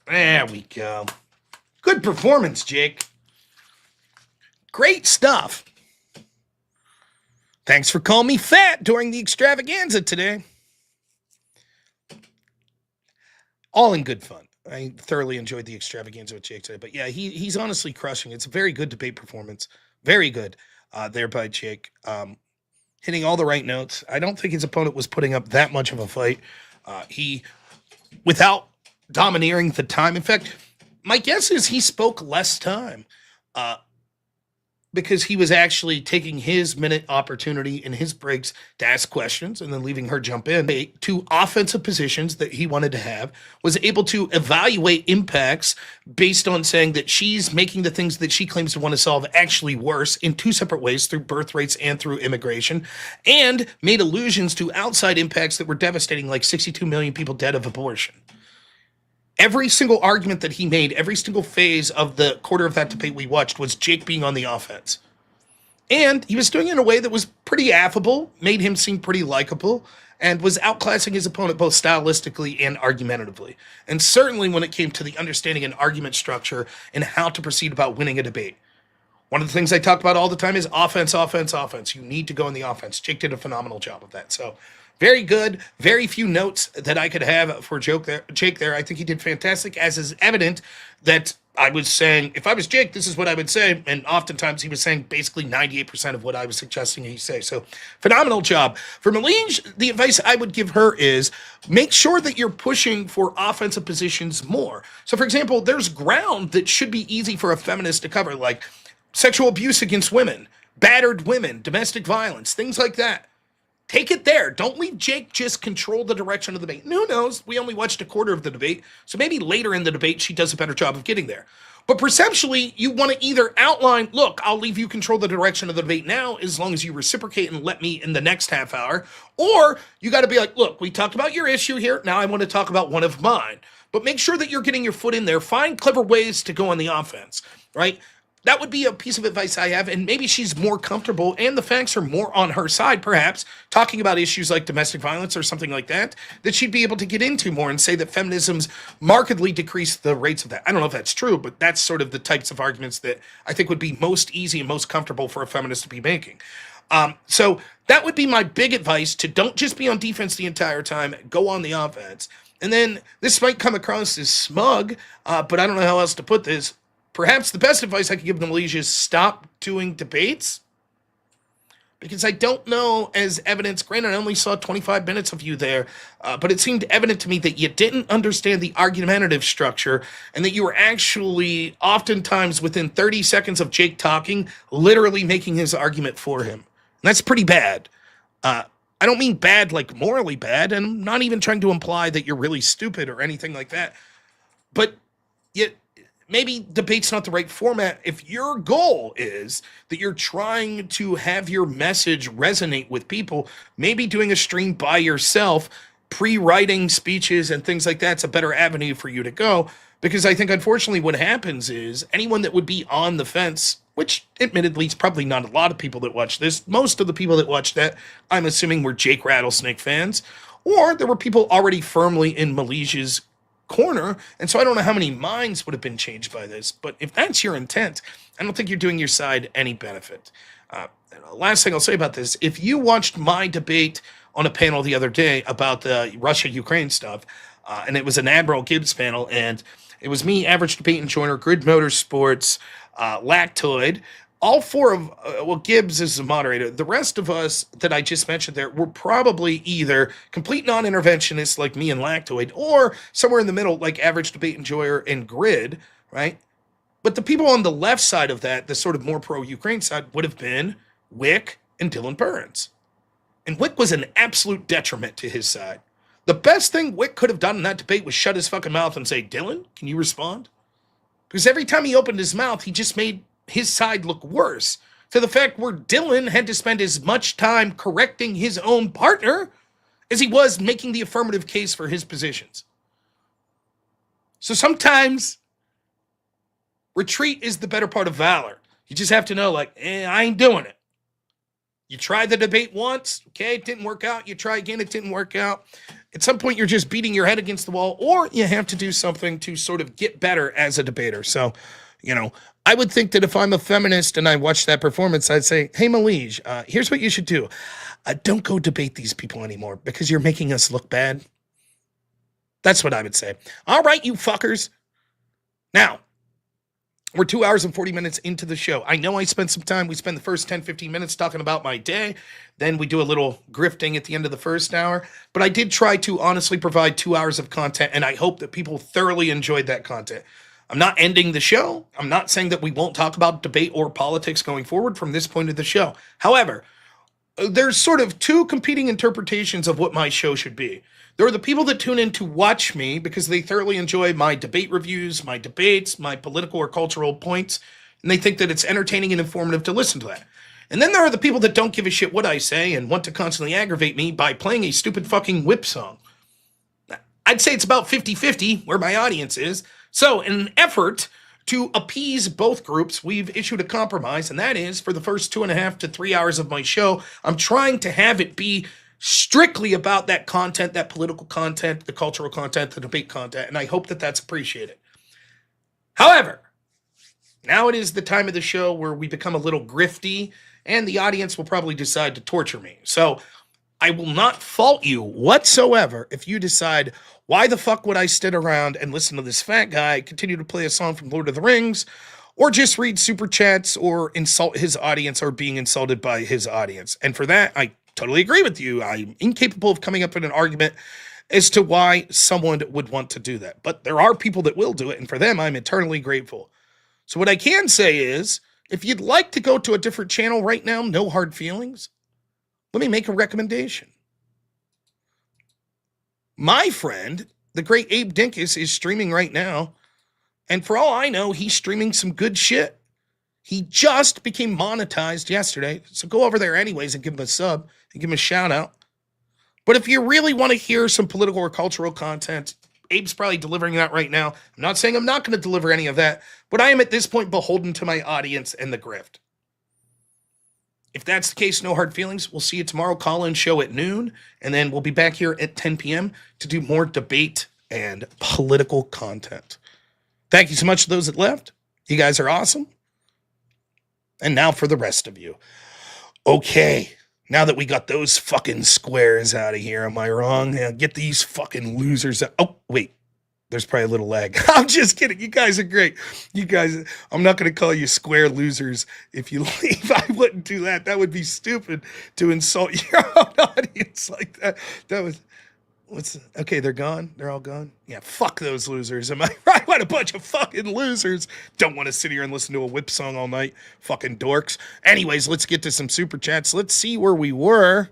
There we go. Good performance, Jake. Great stuff. Thanks for calling me fat during the extravaganza today. All in good fun. I thoroughly enjoyed the extravaganza with Jake today. But yeah, he's honestly crushing. It's a very good debate performance. Very good there by Jake. Hitting all the right notes. I don't think his opponent was putting up that much of a fight. He, without domineering the time. In fact, my guess is he spoke less time. because he was actually taking his minute opportunity in his breaks to ask questions and then leaving her jump in. To offensive positions that he wanted to have, was able to evaluate impacts based on saying that she's making the things that she claims to want to solve actually worse in two separate ways, through birth rates and through immigration, and made allusions to outside impacts that were devastating, like 62 million people dead of abortion. Every single argument that he made, every single phase of the quarter of that debate we watched, was Jake being on the offense. And he was doing it in a way that was pretty affable, made him seem pretty likable, and was outclassing his opponent both stylistically and argumentatively. And certainly when it came to the understanding and argument structure and how to proceed about winning a debate. One of the things I talk about all the time is offense, offense, offense. You need to go in the offense. Jake did a phenomenal job of that. So very good. Very few notes that I could have for Jake there. I think he did fantastic, as is evident that I was saying, if I was Jake, this is what I would say. And oftentimes he was saying basically 98% of what I was suggesting he say. So phenomenal job. For Mahleej, the advice I would give her is make sure that you're pushing for offensive positions more. So for example, there's ground that should be easy for a feminist to cover, like sexual abuse against women, battered women, domestic violence, things like that. Take it there. Don't leave Jake just control the direction of the debate. Who knows? We only watched a quarter of the debate, so maybe later in the debate she does a better job of getting there. But perceptually, you want to either outline, look, I'll leave you control the direction of the debate now as long as you reciprocate and let me in the next half hour. Or you got to be like, look, we talked about your issue here. Now I want to talk about one of mine. But make sure that you're getting your foot in there. Find clever ways to go on the offense, right? That would be a piece of advice I have, and maybe she's more comfortable and the facts are more on her side, perhaps, talking about issues like domestic violence or something like that, that she'd be able to get into more and say that feminism's markedly decreased the rates of that. I don't know if that's true, but that's sort of the types of arguments that I think would be most easy and most comfortable for a feminist to be making. So that would be my big advice, to don't just be on defense the entire time, go on the offense. And then this might come across as smug, but I don't know how else to put this. Perhaps the best advice I could give Mahleej is stop doing debates. Because I don't know, as evidence, granted I only saw 25 minutes of you there, but it seemed evident to me that you didn't understand the argumentative structure and that you were actually oftentimes within 30 seconds of Jake talking, literally making his argument for him. And that's pretty bad. I don't mean bad like morally bad, and I'm not even trying to imply that you're really stupid or anything like that. But yet, maybe debate's not the right format. If your goal is that you're trying to have your message resonate with people, maybe doing a stream by yourself, pre-writing speeches and things like that's a better avenue for you to go. Because I think, unfortunately, what happens is anyone that would be on the fence, which admittedly is probably not a lot of people that watch this, most of the people that watch that, I'm assuming, were Jake Rattlesnake fans, or there were people already firmly in Mahleej's corner, and so I don't know how many minds would have been changed by this, but if that's your intent, I don't think you're doing your side any benefit. Last thing I'll say about this, if you watched my debate on a panel the other day about the Russia-Ukraine stuff, and it was an Admiral Gibbs panel, and it was me, Average Debate and Joiner, Grid Motorsports, Lactoid, all four of, Gibbs is the moderator. The rest of us that I just mentioned there were probably either complete non-interventionists like me and Lactoid, or somewhere in the middle like Average Debate Enjoyer and Grid, right? But the people on the left side of that, the sort of more pro-Ukraine side, would have been Wick and Dylan Burns. And Wick was an absolute detriment to his side. The best thing Wick could have done in that debate was shut his fucking mouth and say, Dylan, can you respond? Because every time he opened his mouth, he just made his side look worse, to the fact where Dylan had to spend as much time correcting his own partner as he was making the affirmative case for his positions. So sometimes retreat is the better part of valor. You just have to know, like, I ain't doing it. You try the debate once, okay, it didn't work out. You try again, it didn't work out. At some point, you're just beating your head against the wall, or you have to do something to sort of get better as a debater. So, I would think that if I'm a feminist and I watch that performance, I'd say, hey, Mahleej, here's what you should do. Don't go debate these people anymore because you're making us look bad. That's what I would say. All right, you fuckers. Now, we're 2 hours and 40 minutes into the show. I know I spent some time. We spend the first 10, 15 minutes talking about my day. Then we do a little grifting at the end of the first hour. But I did try to honestly provide 2 hours of content, and I hope that people thoroughly enjoyed that content. I'm not ending the show. I'm not saying that we won't talk about debate or politics going forward from this point of the show. However, there's sort of two competing interpretations of what my show should be. There are the people that tune in to watch me because they thoroughly enjoy my debate reviews, my debates, my political or cultural points, and they think that it's entertaining and informative to listen to that. And then there are the people that don't give a shit what I say and want to constantly aggravate me by playing a stupid fucking whip song. I'd say it's about 50-50 where my audience is. So in an effort to appease both groups, we've issued a compromise, and that is for the first 2.5 to 3 hours of my show, I'm trying to have it be strictly about that content, that political content, the cultural content, the debate content, and I hope that that's appreciated. However, now it is the time of the show where we become a little grifty, and the audience will probably decide to torture me. So I will not fault you whatsoever if you decide, why the fuck would I sit around and listen to this fat guy continue to play a song from Lord of the Rings, or just read super chats or insult his audience or being insulted by his audience. And for that, I totally agree with you. I'm incapable of coming up with an argument as to why someone would want to do that. But there are people that will do it, and for them, I'm eternally grateful. So what I can say is, if you'd like to go to a different channel right now, no hard feelings, let me make a recommendation. My friend, the great Abe Dinkus, is streaming right now. And for all I know, he's streaming some good shit. He just became monetized yesterday. So go over there anyways and give him a sub and give him a shout out. But if you really want to hear some political or cultural content, Abe's probably delivering that right now. I'm not saying I'm not going to deliver any of that, but I am at this point beholden to my audience and the grift. If that's the case, no hard feelings. We'll see you tomorrow, call-in show at noon, and then we'll be back here at 10 p.m. to do more debate and political content. Thank you so much to those that left. You guys are awesome. And now for the rest of you. Okay, now that we got those fucking squares out of here, am I wrong? Yeah, get these fucking losers out. Oh, wait. There's probably a little lag. I'm just kidding. You guys are great. You guys, I'm not going to call you square losers if you leave. I wouldn't do that. That would be stupid to insult your own audience like that. That was, okay, they're gone? They're all gone? Yeah, fuck those losers. Am I right? What a bunch of fucking losers. Don't want to sit here and listen to a whip song all night. Fucking dorks. Anyways, let's get to some super chats. Let's see where we were.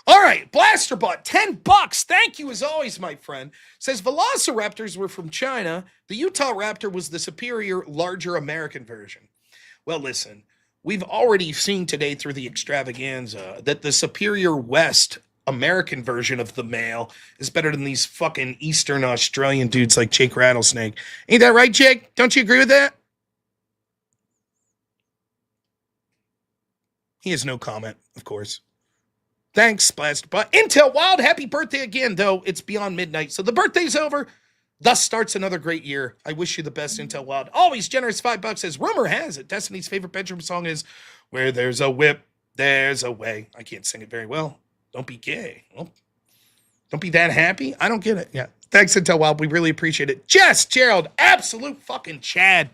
All right, Blasterbot, $10. Thank you as always, my friend. Says Velociraptors were from China. The Utah Raptor was the superior, larger American version. Well, listen, we've already seen today through the extravaganza that the superior West American version of the male is better than these fucking Eastern Australian dudes like Jake Rattlesnake. Ain't that right, Jake? Don't you agree with that? He has no comment, of course. Thanks, Blasterbot. Intel Wild, happy birthday again, though it's beyond midnight, so the birthday's over. Thus starts another great year. I wish you the best, Intel Wild. Always generous, $5. Says, rumor has it Destiny's favorite bedroom song is Where There's a Whip, There's a Way. I can't sing it very well. Don't be gay. Well, don't be that happy. I don't get it. Yeah. Thanks, Intel Wild. We really appreciate it. Jess, Gerald, absolute fucking Chad.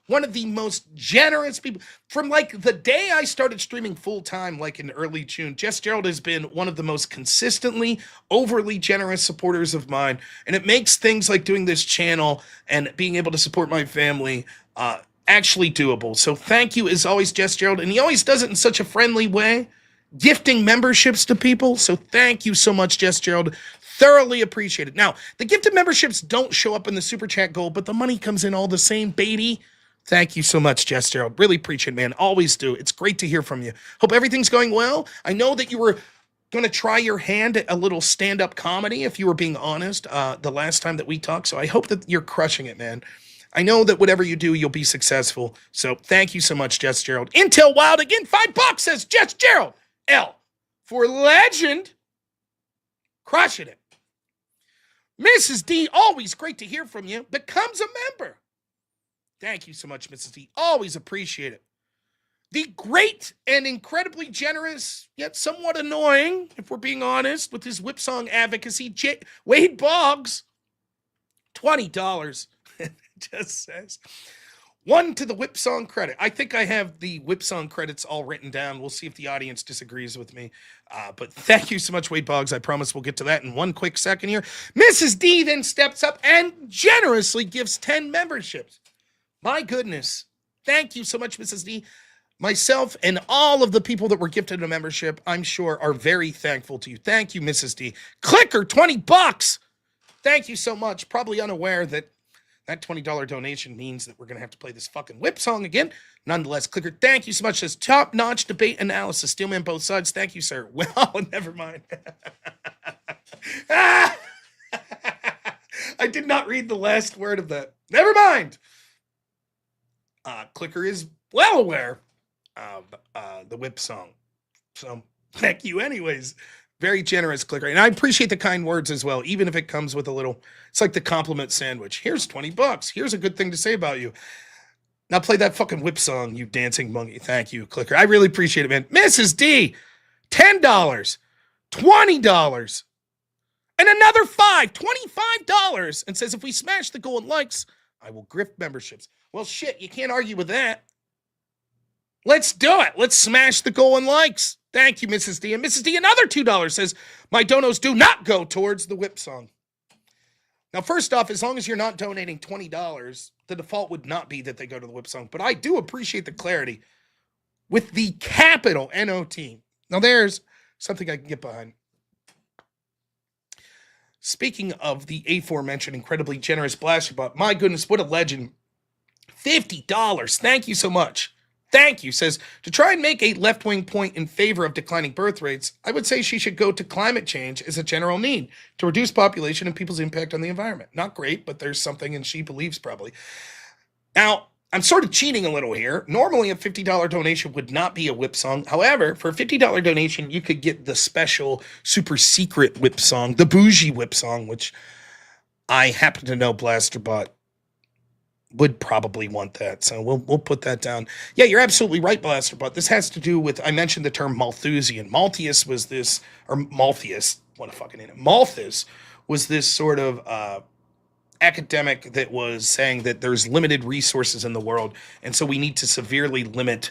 One of the most generous people. From like the day I started streaming full time, like in early June, Jess Gerald has been one of the most consistently overly generous supporters of mine. And it makes things like doing this channel and being able to support my family actually doable. So thank you as always, Jess Gerald. And he always does it in such a friendly way, gifting memberships to people. So thank you so much, Jess Gerald. Thoroughly appreciate it. Now, the gifted memberships don't show up in the super chat goal, but the money comes in all the same, baby. Thank you so much, Jess Gerald. Really appreciate it, man. Always do. It's great to hear from you. Hope everything's going well. I know that you were going to try your hand at a little stand-up comedy, if you were being honest, the last time that we talked. So I hope that you're crushing it, man. I know that whatever you do, you'll be successful. So thank you so much, Jess Gerald. Intel Wild again, $5, says Jess Gerald. L for legend. Crushing it. Mrs. D, always great to hear from you. Becomes a member. Thank you so much, Mrs. D. Always appreciate it. The great and incredibly generous, yet somewhat annoying, if we're being honest, with his whip song advocacy, Wade Boggs, $20. It just says, one to the whip song credit. I think I have the whip song credits all written down. We'll see if the audience disagrees with me. But thank you so much, Wade Boggs. I promise we'll get to that in one quick second here. Mrs. D then steps up and generously gives 10 memberships. My goodness. Thank you so much, Mrs. D. Myself and all of the people that were gifted a membership, I'm sure, are very thankful to you. Thank you, Mrs. D. Clicker, $20. Thank you so much. Probably unaware that that $20 donation means that we're going to have to play this fucking whip song again. Nonetheless, Clicker, thank you so much. Says top-notch debate analysis. Steelman both sides. Thank you, sir. Well, never mind. I did not read the last word of that. Never mind. Clicker is well aware of the whip song. So thank you anyways. Very generous, Clicker. And I appreciate the kind words as well, even if it comes with a little, it's like the compliment sandwich. Here's $20. Here's a good thing to say about you. Now play that fucking whip song, you dancing monkey. Thank you, Clicker. I really appreciate it, man. Mrs. D, $10, $20, and another $25, and says, if we smash the goal and likes, I will grift memberships. Well, shit, you can't argue with that. Let's do it. Let's smash the goal and likes. Thank you, Mrs. D. And Mrs. D, another $2 says, my donos do not go towards the whip song. Now, first off, as long as you're not donating $20, the default would not be that they go to the whip song. But I do appreciate the clarity with the capital N-O-T. Now, there's something I can get behind. Speaking of the aforementioned incredibly generous Blasterbot, my goodness, what a legend. $50. Thank you so much. Thank you. Says, to try and make a left-wing point in favor of declining birth rates, I would say she should go to climate change as a general need to reduce population and people's impact on the environment. Not great, but there's something, and she believes probably. Now, I'm sort of cheating a little here. Normally, a $50 donation would not be a whip song. However, for a $50 donation, you could get the special super secret whip song, the bougie whip song, which I happen to know Blasterbot would probably want that. So we'll put that down. Yeah, you're absolutely right, Blasterbot. This has to do with, I mentioned the term Malthusian. Malthus was this, or Malthus, what a fucking name. Malthus was this sort of academic that was saying that there's limited resources in the world, and so we need to severely limit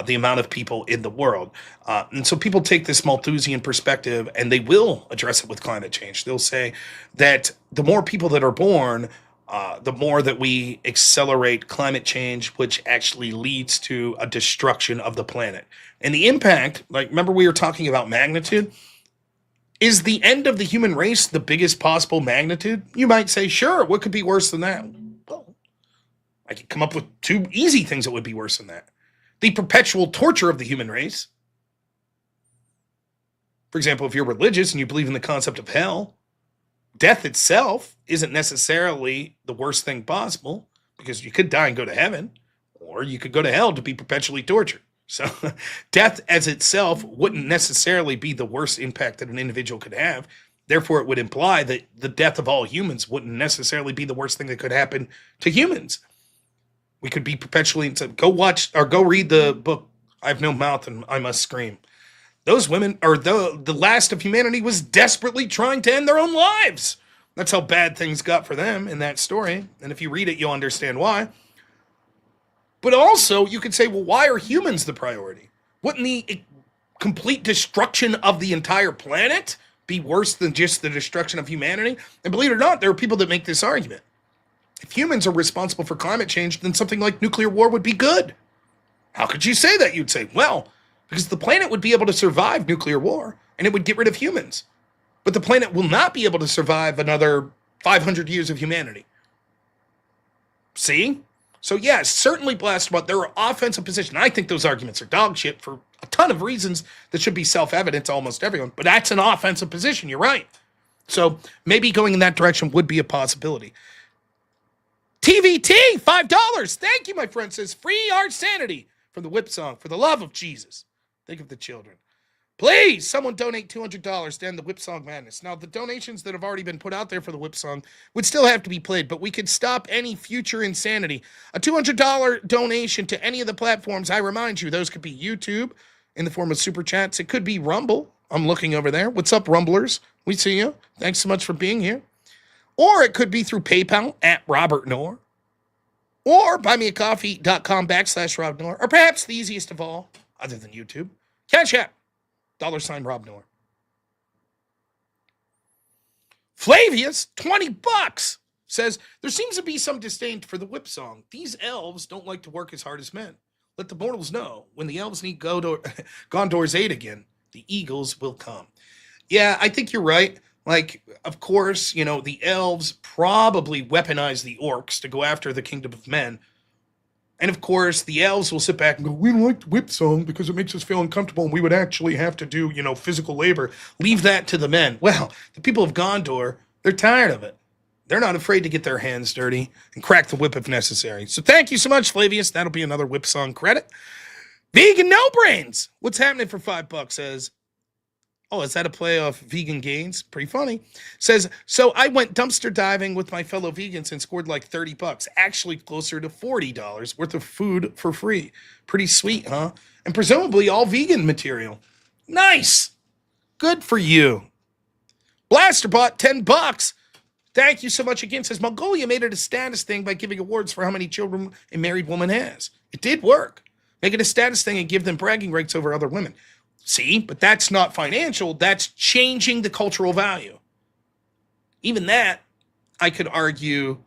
the amount of people in the world. And so people take this Malthusian perspective, and they will address it with climate change. They'll say that the more people that are born, the more that we accelerate climate change, which actually leads to a destruction of the planet. And the impact, like, remember we were talking about magnitude? Is the end of the human race the biggest possible magnitude? You might say, sure, what could be worse than that? Well, I could come up with two easy things that would be worse than that. The perpetual torture of the human race. For example, if you're religious and you believe in the concept of hell, death itself isn't necessarily the worst thing possible, because you could die and go to heaven, or you could go to hell to be perpetually tortured. So death as itself wouldn't necessarily be the worst impact that an individual could have. Therefore, it would imply that the death of all humans wouldn't necessarily be the worst thing that could happen to humans. We could be perpetually, go watch or go read the book, I Have No Mouth and I Must Scream. Those women, or the last of humanity, was desperately trying to end their own lives. That's how bad things got for them in that story. And if you read it, you'll understand why. But also, you could say, well, why are humans the priority? Wouldn't the complete destruction of the entire planet be worse than just the destruction of humanity? And believe it or not, there are people that make this argument. If humans are responsible for climate change, then something like nuclear war would be good. How could you say that? You'd say, well, because the planet would be able to survive nuclear war, and it would get rid of humans. But the planet will not be able to survive another 500 years of humanity. See? So yes, certainly Blasterbot, there are offensive positions. I think those arguments are dog shit for a ton of reasons that should be self-evident to almost everyone. But that's an offensive position, you're right. So maybe going in that direction would be a possibility. TVT, $5. Thank you, my friend. Says, free our sanity from the whip song. For the love of Jesus. Think of the children. Please, someone donate $200 to end the whip song madness. Now, the donations that have already been put out there for the whip song would still have to be played, but we could stop any future insanity. A $200 donation to any of the platforms, I remind you, those could be YouTube in the form of super chats. It could be Rumble. I'm looking over there. What's up, Rumblers? We see you. Thanks so much for being here. Or it could be through PayPal at robnoerr. Or buymeacoffee.com/robnoerr. Or perhaps the easiest of all, other than YouTube, Cash App, $robnoerr. Flavius, $20, says, there seems to be some disdain for the whip song. These elves don't like to work as hard as men. Let the mortals know, when the elves need Gondor's aid again, the eagles will come. Yeah, I think you're right. Like, of course, the elves probably weaponize the orcs to go after the kingdom of men. And of course, the elves will sit back and go, we don't like the whip song because it makes us feel uncomfortable and we would actually have to do, physical labor. Leave that to the men. Well, the people of Gondor, they're tired of it. They're not afraid to get their hands dirty and crack the whip if necessary. So thank you so much, Flavius. That'll be another whip song credit. Vegan No Brains. What's happening for $5 says, oh, is that a play off Vegan Gains? Pretty funny. Says, so I went dumpster diving with my fellow vegans and scored like $30. Actually closer to $40 worth of food for free. Pretty sweet, huh? And presumably all vegan material. Nice. Good for you. Blasterbot, $10. Thank you so much again. Says, Mongolia made it a status thing by giving awards for how many children a married woman has. It did work. Make it a status thing and give them bragging rights over other women. See, but that's not financial. That's changing the cultural value. Even that, I could argue,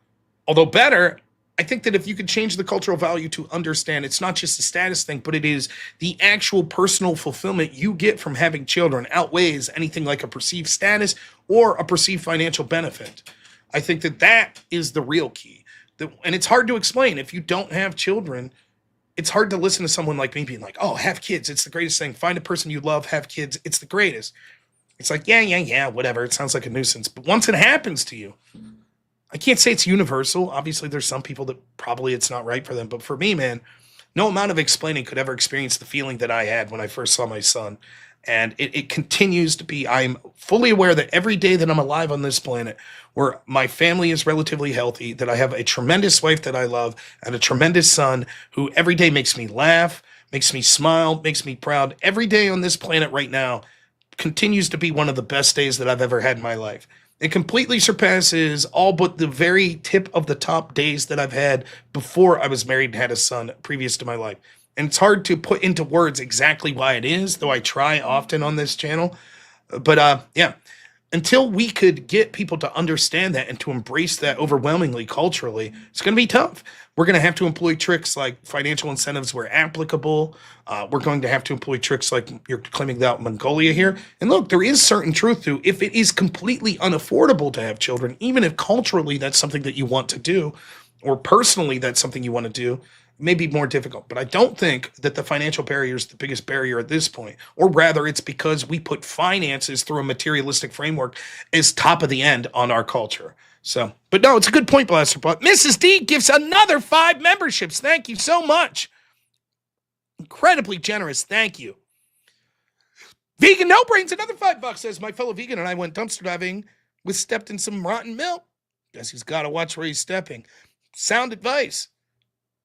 although better, I think that if you could change the cultural value to understand it's not just a status thing, but it is the actual personal fulfillment you get from having children outweighs anything like a perceived status or a perceived financial benefit. I think that that is the real key. And it's hard to explain. If you don't have children, it's hard to listen to someone like me being like, oh, have kids. It's the greatest thing. Find a person you love, have kids. It's the greatest. It's like, yeah, whatever. It sounds like a nuisance. But once it happens to you, I can't say it's universal. Obviously, there's some people that probably it's not right for them. But for me, man, no amount of explaining could ever experience the feeling that I had when I first saw my son. And it continues to be, I'm fully aware that every day that I'm alive on this planet, where my family is relatively healthy, that I have a tremendous wife that I love, and a tremendous son who every day makes me laugh, makes me smile, makes me proud. Every day on this planet right now continues to be one of the best days that I've ever had in my life. It completely surpasses all but the very tip of the top days that I've had before I was married and had a son previous to my life. And it's hard to put into words exactly why it is, though I try often on this channel. But yeah, until we could get people to understand that and to embrace that overwhelmingly culturally, it's going to be tough. We're going to have to employ tricks like financial incentives where applicable. We're going to have to employ tricks like you're claiming about Mongolia here. And look, there is certain truth to if it is completely unaffordable to have children, even if culturally that's something that you want to do, or personally that's something you want to do, may be more difficult. But I don't think that the financial barrier is the biggest barrier at this point. Or rather, it's because we put finances through a materialistic framework as top of the end on our culture. So, but no, it's a good point, Blaster. But Mrs. D gives another 5 memberships. Thank you so much. Incredibly generous. Thank you. Vegan No Brains, another $5 says, my fellow vegan and I went dumpster diving with stepped in some rotten milk. Guess he's got to watch where he's stepping. Sound advice.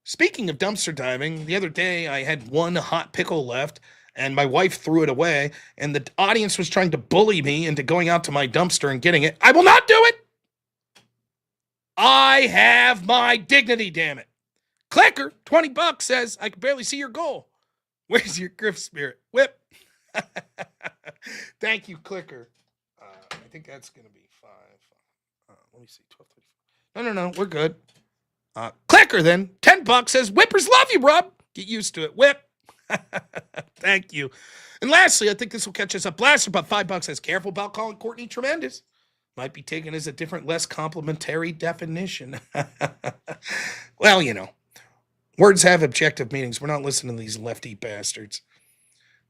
Speaking of dumpster diving, the other day I had one hot pickle left and my wife threw it away and the audience was trying to bully me into going out to my dumpster and getting it. I will not do it. I have my dignity, damn it. Clicker, $20 says, I can barely see your goal. Where's your griff spirit? Whip. Thank you, Clicker. I think that's going to be 5. Let me see, 12, 34. No, we're good. Clicker then, $10 says, Whippers love you, Rob. Get used to it. Whip. Thank you. And lastly, I think this will catch us up. Blaster, about $5 says, careful about calling Courtney tremendous. Might be taken as a different, less complimentary definition. Well, words have objective meanings. We're not listening to these lefty bastards.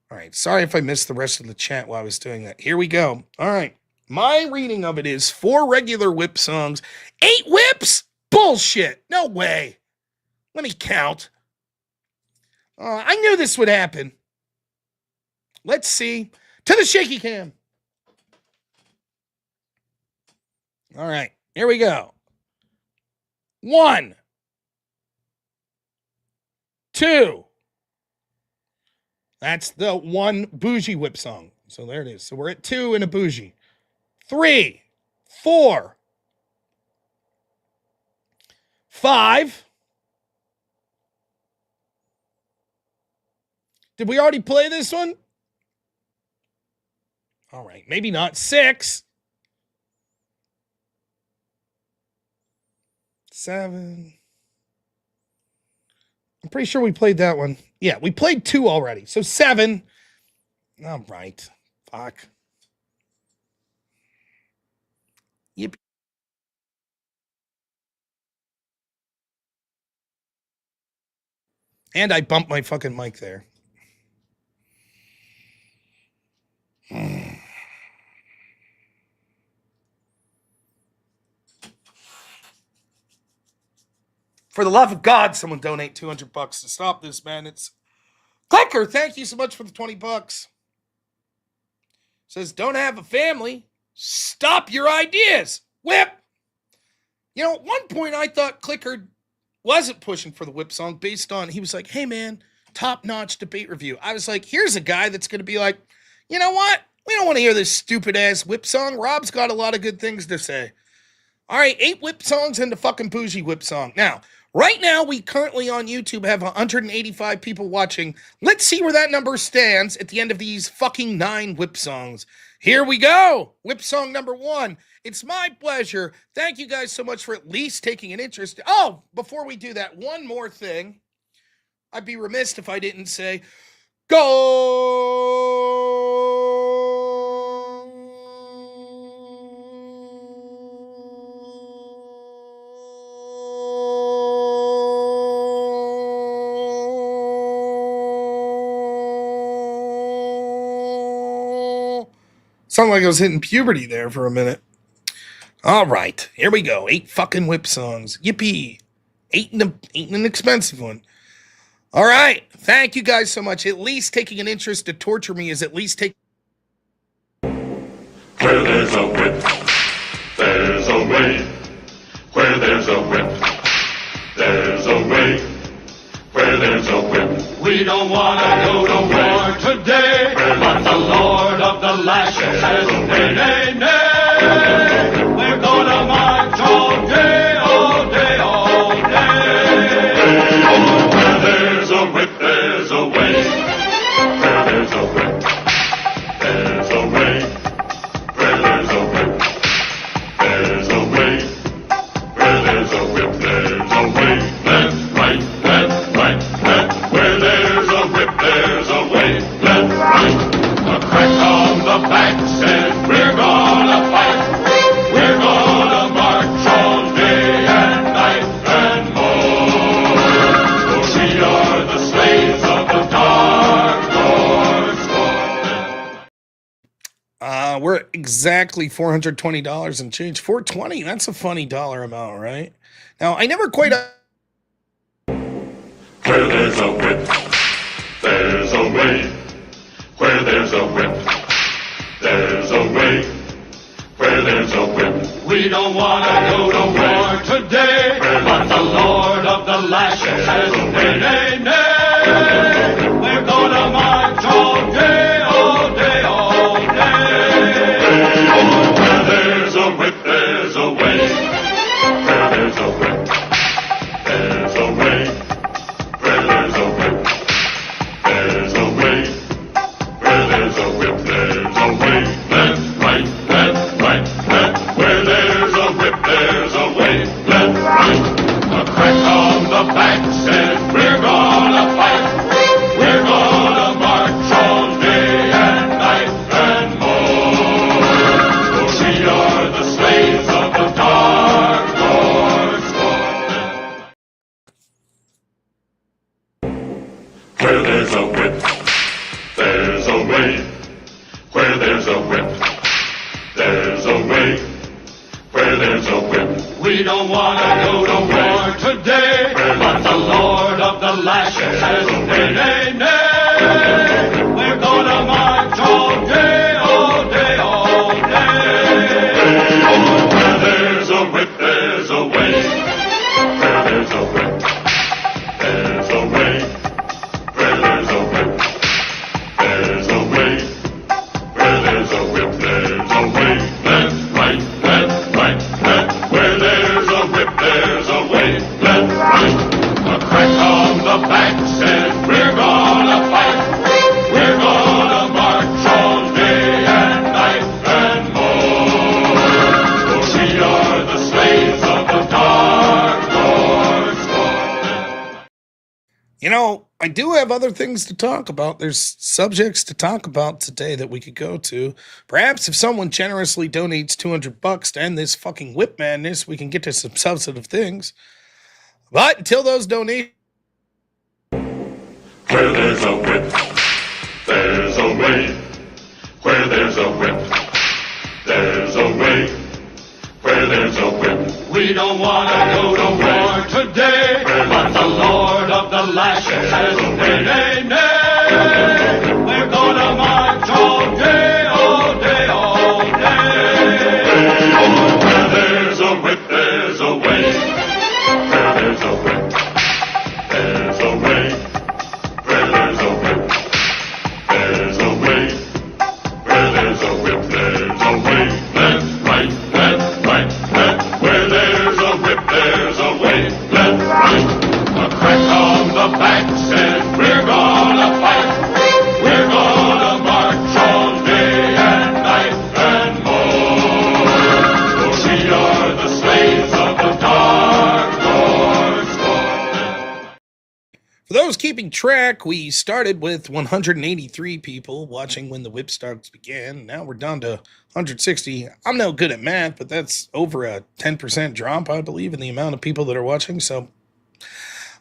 All right. Sorry if I missed the rest of the chat while I was doing that. Here we go. All right. My reading of it is 4 regular whip songs, 8 whips. Bullshit. No way. Let me count. I knew this would happen. Let's see. To the shaky cam. All right. Here we go. 1, 2. That's the one bougie whip song. So there it is. So we're at 2 and a bougie. 3, 4, 5. Did we already play this one? All right, maybe not. 6. 7. I'm pretty sure we played that one. Yeah, we played 2 already. So 7. All right. Fuck. Yep. And I bumped my fucking mic there. For the love of God, someone donate $200 to stop this, man. It's Clicker. Thank you so much for the $20. Says, don't have a family. Stop your ideas. Whip. You know, at one point I thought Clicker wasn't pushing for the whip song based on, he was like, hey man, top-notch debate review. I was like, here's a guy that's going to be like, you know what? We don't want to hear this stupid-ass whip song. Rob's got a lot of good things to say. All right, 8 whip songs and the fucking bougie whip song. Now, right now, we currently on YouTube have 185 people watching. Let's see where that number stands at the end of these fucking 9 whip songs. Here we go. Whip song number 1. It's my pleasure. Thank you guys so much for at least taking an interest. Oh, before we do that, one more thing. I'd be remiss if I didn't say, go. Sounded like I was hitting puberty there for a minute. All right, here we go. 8 fucking whip songs. Yippee. 8 an expensive one. All right. Thank you guys so much. At least taking an interest to torture me is at least taking... Where there's a whip, there's a way. Where there's a whip, there's a way. Where there's a whip, we don't want to go to war today. But the Lord of the Lashes says, nay, nay, nay. We're gonna march all day, all day, all day. Where there's a whip, there's a way. Where there's a whip, there's a way. Where there's a whip, there's a way. Where there's a whip, there's a way. Left, right, left, right, left. Where there's a whip, there's a way. Left, right. A crack on the back says we're gonna fight. We're gonna march all day and night and more. For we are the slaves of the dark Lord's sword. We're at exactly $420 and change. $420, that's a funny dollar amount, right? Now, I never quite... Where there's a whip, there's a way. Where there's a whip, there's a way. Where there's a whip, we don't want to go to war today. But the Lord of the Lashes says, nay, nay, nay. We're gonna march all day, all day, all day. Where there's a whip, there's a way. Where there's a whip, there's a way. Where there's a whip, there's a way. Where there's a whip, there's a way. Left, right, left, right, left. Where there's a whip, there's a way. Left, right. A crack on the back says we're gonna fight. We're gonna march all day and night and more. For we are the slaves of the dark Lord's sword. Where there's a whip, there's a way. Where there's a whip, there's a way. Where there's a whip, we don't want to go to war today. But the Lord of the Lashes says, nay, nay, nay. We're gonna march all day, all day, all day. Where there's a whip, there's a way. Where there's a whip, there's a way. Where there's a whip, there's a way. Where there's a whip, there's a way. Left, right, left, right, left. Where there's a whip, there's a way. Left, the back said, we're gonna fight. We're gonna march all day and night and more. For we are the slaves of the dark Lord's fallen. You know, I do have other things to talk about. There's subjects to talk about today that we could go to. Perhaps if someone generously donates $200 to end this fucking whip madness, we can get to some substantive things. But until those donations, Where there's a whip, there's a way. Where there's a whip, there's a way. Where there's a whip, we don't want to go to war today. But the Lord of the lashes says, nay, nay, nay. We're gonna march all day, all day, all day. Where there's a whip, there's a way. Where there's a whip, there's a way. Where there's a whip, there's a way. Where there's a whip, there's a way. Left, right, left, right, left. Where there's a whip, there's a way. Left, right. A crack on the back said, we're gonna fight. We're gonna march all day and night and more. For we are the slaves of the dark Lord's fallen. for those keeping track, we started with 183 people watching when the whip starts began. Now we're down to 160. I'm no good at math, but that's over a 10% drop, I believe, in the amount of people that are watching. So,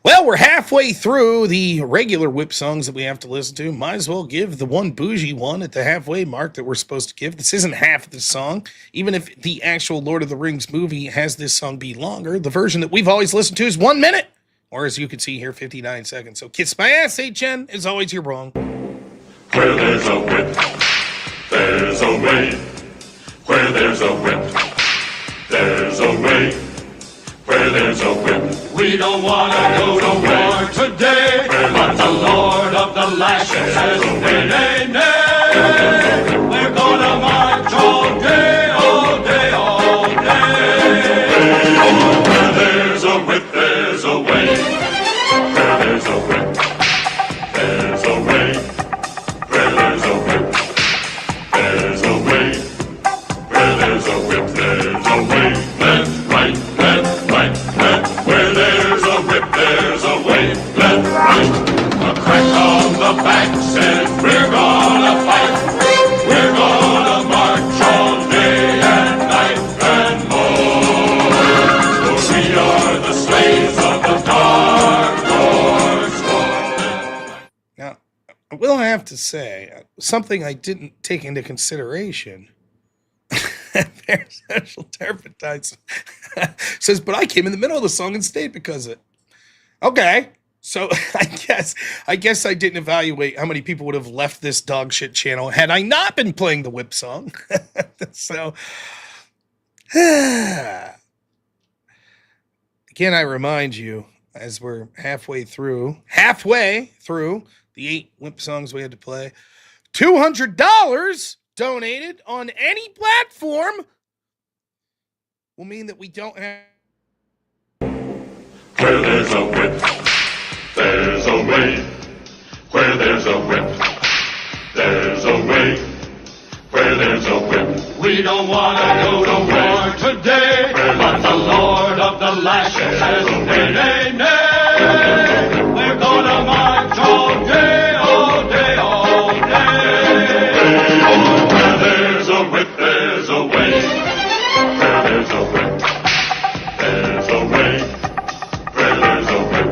well, we're halfway through the regular whip songs that we have to listen to. Might as well give the one bougie one at the halfway mark that we're supposed to give. This isn't half of the song. Even if the actual Lord of the Rings movie has this song be longer, the version that we've always listened to is 1 minute. Or as you can see here, 59 seconds. So kiss my ass, Jen. As always, you're wrong. Where there's a whip, there's a way. Where there's a whip, there's a way. Where there's a whip, we don't want to go to war today. But the Lord of the lashes says, nay, nay, nay. We're gonna march all day, all day, all day. Where there's a whip, there's a way. Where there's a whip, there's a way. Where there's a whip, there's a way. Where there's a whip, there's a way. Left, right, left, right, left. Where there's a whip, there's a way. Left, right. A crack on the back says, we're gonna fight. We're gonna march all day and night and more. For we are the slaves of the dark Lord's fallen. Now, I will have to say something I didn't take into consideration. Their social turpentine says, but I came in the middle of the song and stayed because of it. Okay, so I guess I didn't evaluate how many people would have left this dog shit channel had I not been playing the whip song. So, again, I remind you, as we're halfway through the 8 whip songs we had to play, $200 donated on any platform will mean that we don't have. Where there's a whip, there's a way. Where there's a whip, there's a way. Where there's a whip, we don't want to go to war today. But the Lord of the lashes says, nay, nay, nay. We're gonna march all day, all day, all day. Where there's a whip, there's a way. Where there's a whip, there's a way. Where there's a whip,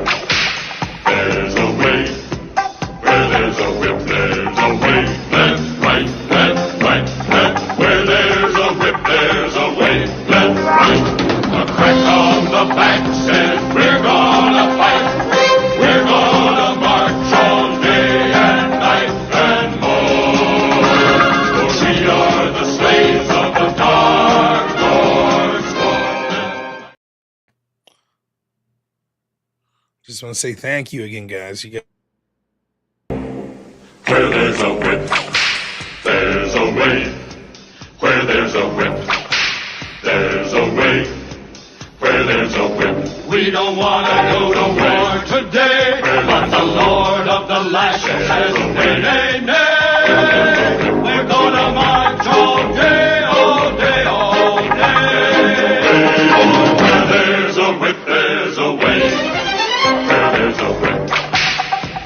there's a way. Where there's a whip, there's a way. Left, right, left, right, left. Where there's a whip, there's a way. Left, right. A crack on the back says, we're gonna fight. We're gonna march all day and night and more. For we are the slaves of the dark Lord's fallen. Just want to say thank you again, guys. You get. Where there's a whip, there's a way. Where there's a whip, there's a way. Where there's a whip, we don't want to go to war today. But has a way. Nay, nay, we're gonna march all day, all day, all day. Where there's a whip, there's a way. Where there's a whip,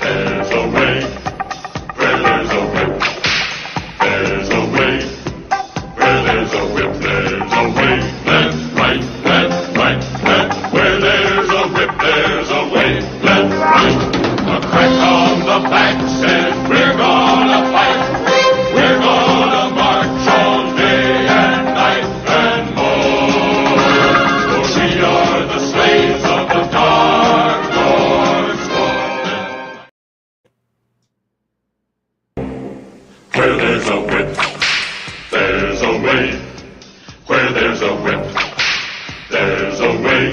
there's a way. Where there's a whip, there's a way. Where there's a whip, there's a way. Left, right, left, right, left. Where there's a whip, there's a way. Left, right. A crack on the back says we're gonna fight. We're gonna march all day and night and more. For we are the slaves of the dark Lord's sword. Where there's a whip, there's a way. Where there's a whip, there's a way.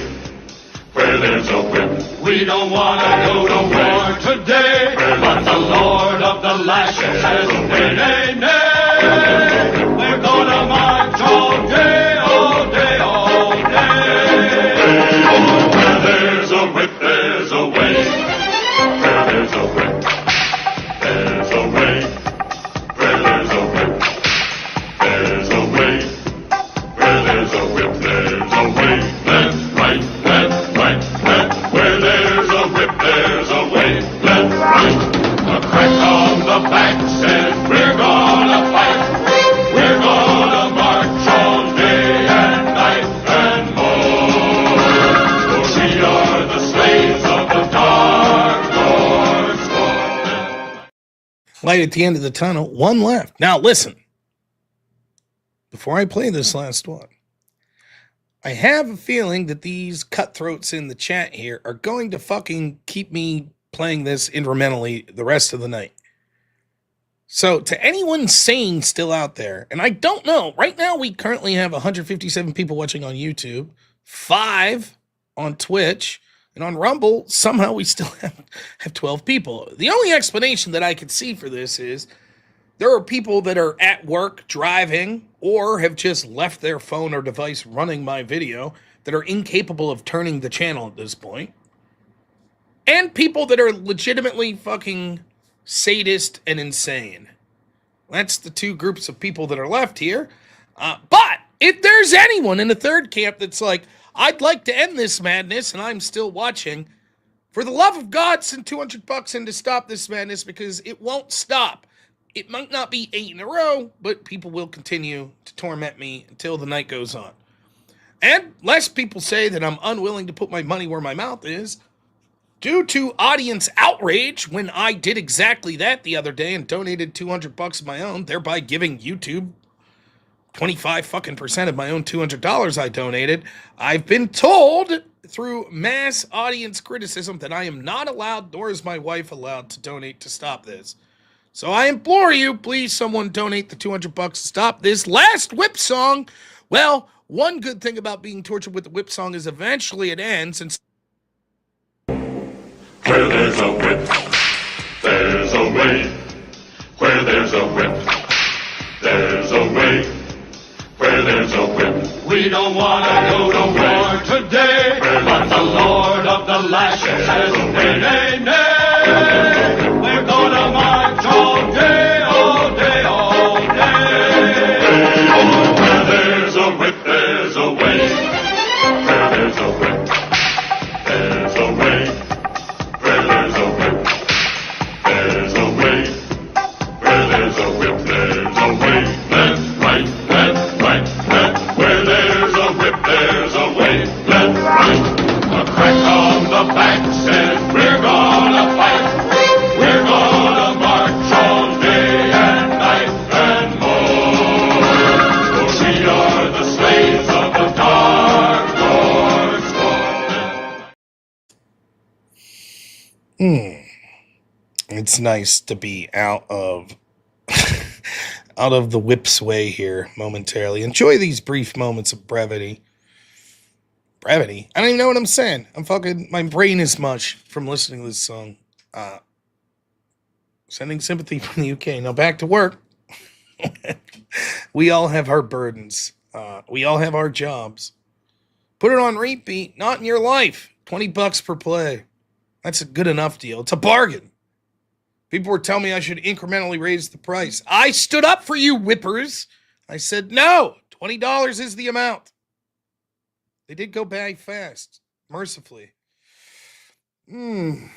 Where there's a whip, we don't want to go to war today. But the Lord of the lashes has a way. Nay, nay, we're gonna march all day, all day, all day. Where there's a whip, there's a way. Where there's a whip, there's a way. Where there's a whip, there's a way. Where there's a whip, there's a way. Left, right, left, right, left. Where there's a whip, there's a way. Left, right. A crack on the back says we're gonna fight. We're gonna march all day and night and more. For we are the slaves of the dark Lord's sword. Light at the end of the tunnel, one left. Now listen, before I play this last one, I have a feeling that these cutthroats in the chat here are going to fucking keep me playing this incrementally the rest of the night. So to anyone sane still out there, and I don't know, right now we currently have 157 people watching on YouTube, 5 on Twitch, and on Rumble, somehow we still have 12 people. The only explanation that I can see for this is there are people that are at work driving or have just left their phone or device running my video that are incapable of turning the channel at this point. And people that are legitimately fucking sadist and insane. That's the two groups of people that are left here. But if there's anyone in the third camp that's like, I'd like to end this madness and I'm still watching, for the love of God, send $200 in to stop this madness because it won't stop. It might not be 8 in a row, but people will continue to torment me until the night goes on. And lest people say that I'm unwilling to put my money where my mouth is, due to audience outrage when I did exactly that the other day and donated $200 of my own, thereby giving YouTube 25% of my own $200 I donated, I've been told through mass audience criticism that I am not allowed, nor is my wife allowed, to donate to stop this. So I implore you, please someone donate the $200 to stop this last whip song. Well, one good thing about being tortured with the whip song is eventually it ends. And Where there's a whip, there's a way. Where there's a whip, there's a way. Where there's a whip, we don't want to go to war today. But the Lord of the lashes has a way. Nay, nay, we're gonna march all day, all day, all day. Where there's a whip, there's a way. Where there's a whip, there's a way. Where there's a whip, there's a way. Where there's a whip, there's a way. Left, right, left, right, left. Where there's a whip, there's a way. Left, right. A crack on the back says we're gonna fight. We're gonna march all day and night and more. For we are the slaves of the dark Lord's sword. it's nice to be out of out of the whip's way here momentarily. Enjoy these brief moments of brevity. Brevity? I don't even know what I'm saying. My brain is mush from listening to this song. Sending sympathy from the UK. Now back to work. We all have our burdens. We all have our jobs. Put it on repeat, not in your life. $20 per play. That's a good enough deal. It's a bargain. People were telling me I should incrementally raise the price. I stood up for you whippers. I said, no, $20 is the amount. They did go by fast, mercifully. I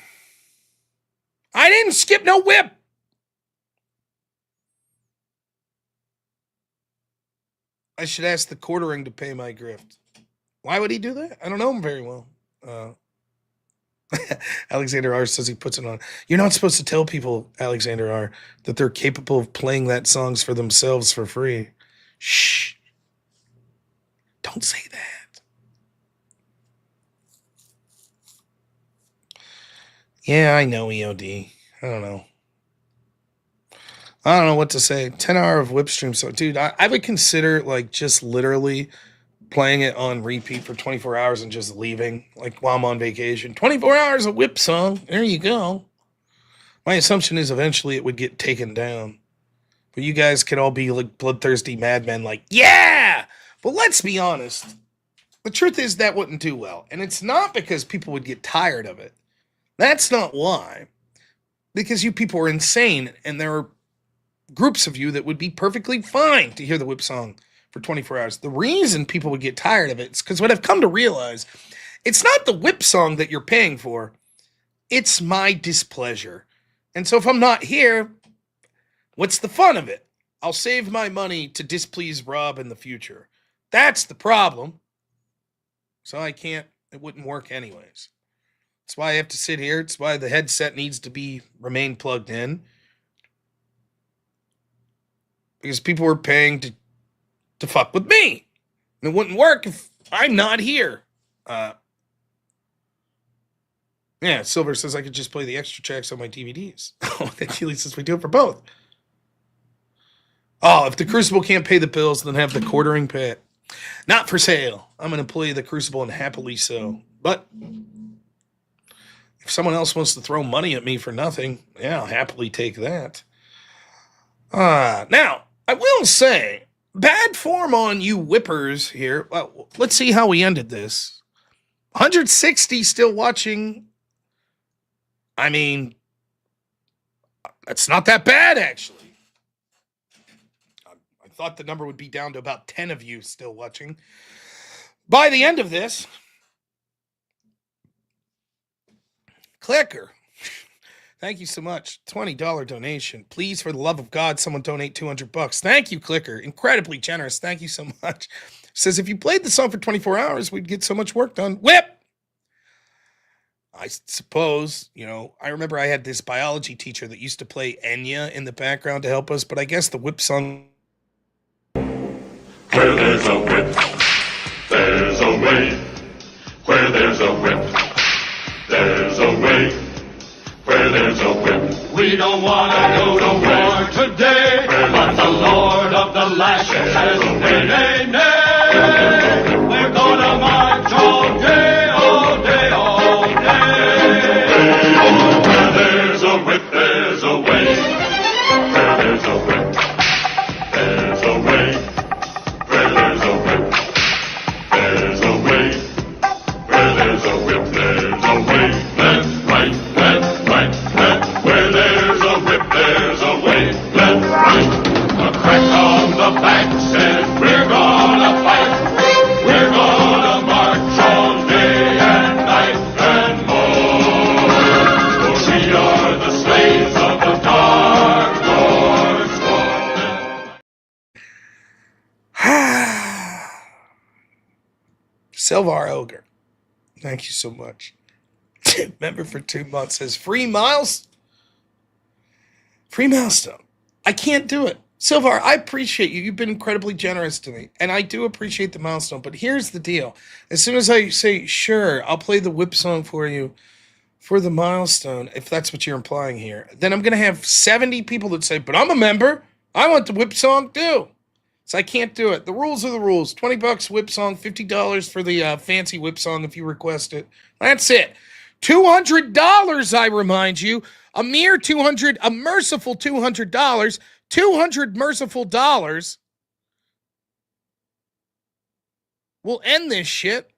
didn't skip no whip. I should ask the quartering to pay my grift. Why would he do that? I don't know him very well. Alexander R. says he puts it on. You're not supposed to tell people, Alexander R., that they're capable of playing that songs for themselves for free. Shh. Don't say that. Yeah, I know, EOD. I don't know. I don't know what to say. 10 hour of whip stream. So, dude, I would consider like just literally playing it on repeat for 24 hours and just leaving, like while I'm on vacation. 24 hours of whip song. There you go. My assumption is eventually it would get taken down. But you guys could all be like bloodthirsty madmen, like, yeah! But let's be honest. The truth is that wouldn't do well. And it's not because people would get tired of it. That's not why. Because you people are insane, and there are groups of you that would be perfectly fine to hear the whip song for 24 hours. The reason people would get tired of it is because what I've come to realize, it's not the whip song that you're paying for. It's my displeasure. And so if I'm not here, what's the fun of it? I'll save my money to displease Rob in the future. That's the problem. So it wouldn't work anyways. That's why I have to sit here. It's why the headset needs to remain plugged in. Because people were paying to fuck with me. And it wouldn't work if I'm not here. Yeah, Silver says I could just play the extra tracks on my DVDs. Oh, then Keely says we do it for both. Oh, if the Crucible can't pay the bills, then have the quartering pay it. Not for sale. I'm going to play the Crucible and happily so. But if someone else wants to throw money at me for nothing, yeah, I'll happily take that. Now, I will say, bad form on you whippers here. Well, let's see how we ended this. 160 still watching. I mean, that's not that bad, actually. I thought the number would be down to about 10 of you still watching. By the end of this, Clicker, thank you so much. $20 donation. Please, for the love of God, someone donate $200. Thank you, Clicker. Incredibly generous. Thank you so much. Says if you played the song for 24 hours, we'd get so much work done. Whip! I suppose, I remember I had this biology teacher that used to play Enya in the background to help us, but I guess the whip song. Where there's a whip, there's a way. Where there's a whip, there's a way. Where there's a whip. We don't want to go to war today, but the Lord of the Lashes says, nay, nay, nay. We're gonna march all day, all day, all day. Where there's a whip, there's a way. Where there's a whip, there's a way. Where there's a whip, there's a way. Where there's a whip, there's a way. Left, right, left, right, left. Where there's a whip, there's a way. Left, right. A crack on the back says we're gonna fight. We're gonna march all day and night and more. For we are the slaves of the Dark Lord's sword. Silvar Ogre, thank you so much. Member for 2 months says free milestone. I can't do it. Silvar, I appreciate you. You've been incredibly generous to me. And I do appreciate the milestone. But here's the deal. As soon as I say, sure, I'll play the whip song for you for the milestone, if that's what you're implying here, then I'm going to have 70 people that say, but I'm a member. I want the whip song too. So I can't do it. The rules are the rules. $20 whip song, $50 for the fancy whip song if you request it. That's it. $200, I remind you. A mere $200, a merciful $200. 200 merciful dollars will end this shit.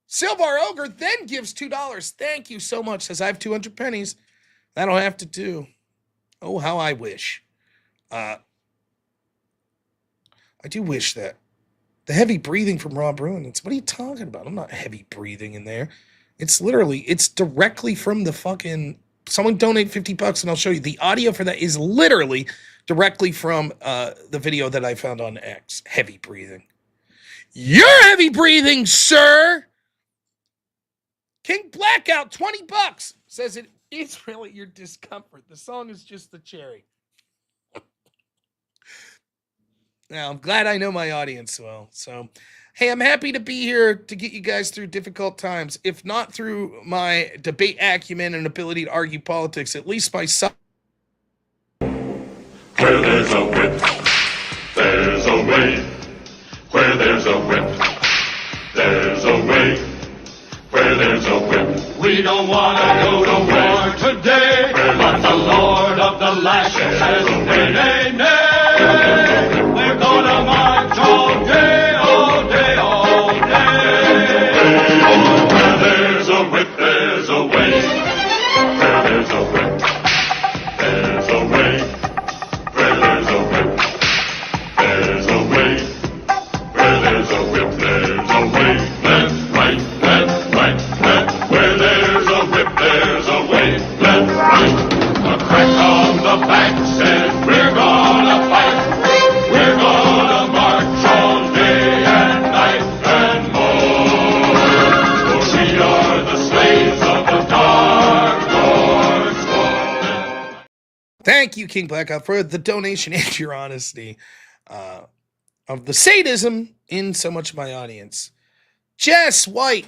Silvar Ogre then gives $2. Thank you so much. Says I have 200 pennies. That'll have to do. Oh, how I wish. I do wish that. The heavy breathing from Rob Ruins. What are you talking about? I'm not heavy breathing in there. It's directly from the fucking... Someone donate $50 and I'll show you. The audio for that is literally directly from the video that I found on X. Heavy breathing. You're heavy breathing, sir! King Blackout, $20, says it is really your discomfort. The song is just the cherry. Now, I'm glad I know my audience well. So, hey, I'm happy to be here to get you guys through difficult times. If not through my debate acumen and ability to argue politics, at least my... Where there's a whip, there's a way. Where there's a whip, there's a way. Where there's a whip. We don't want to go to war today, but the Lord of the lashes says, nay, nay, nay. We're gonna march all day, all day, all day. Where there's a whip, there's a way. Where there's a whip, there's a way. Where there's a whip, there's a way. Where there's a whip, there's a way. Left, right, left, right, left. Where there's a whip, there's a way. Left, right. A crack on the back says we're gonna fight. We're gonna march all day and night and more. For we are the slaves of the dark Lord's fall. Thank you, King Blackout, for the donation and your honesty of the sadism in so much of my audience. Jess White,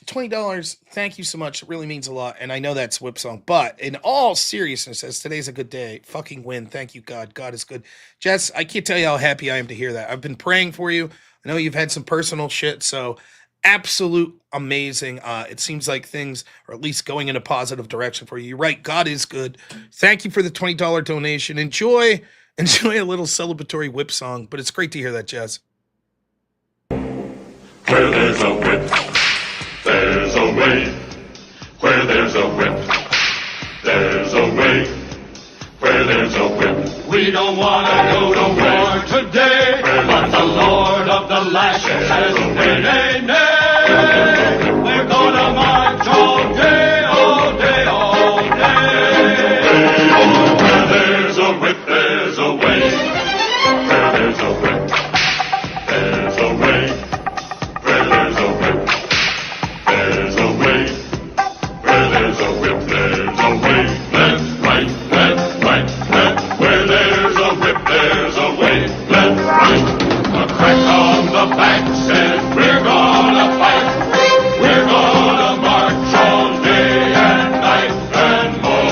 $20. Thank you so much. It really means a lot. And I know that's Whip Song, but in all seriousness, as today's a good day, fucking win. Thank you, God. God is good. Jess, I can't tell you how happy I am to hear that. I've been praying for you. I know you've had some personal shit, so absolute amazing. It seems like things are at least going in a positive direction for you. You're right. God is good. Thank you for the $20 donation. Enjoy a little celebratory Whip Song, but it's great to hear that, Jess. Where there's a whip, there's a way. Where there's a whip, there's a way. Where there's a whip. We don't want to go to war today, but the Lord of the lashes says, nay, nay, nay. We're gonna march all day, all day, all day. Where there's a whip, there's a way. Where there's a whip, there's a way. Where there's a whip, there's a way. Where there's a whip, there's a way. Left, right, left, right, left. Where there's a whip, there's a way. Left, right. A crack on the back says we're gonna fight. We're gonna march all day and night and more.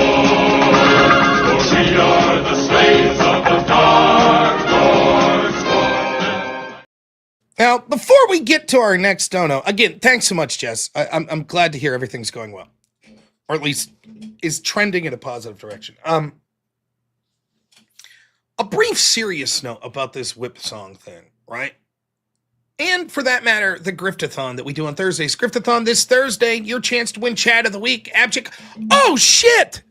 For we are the slaves of the dark Lord's fall. Now, before we get to our next dono, again, thanks so much, Jess. I'm glad to hear everything's going well, or at least is trending in a positive direction. A brief serious note about this Whip Song thing, right? And for that matter, the Griftathon that we do on Thursdays. Griftathon this Thursday, your chance to win Chat of the Week. Abject. Oh, shit!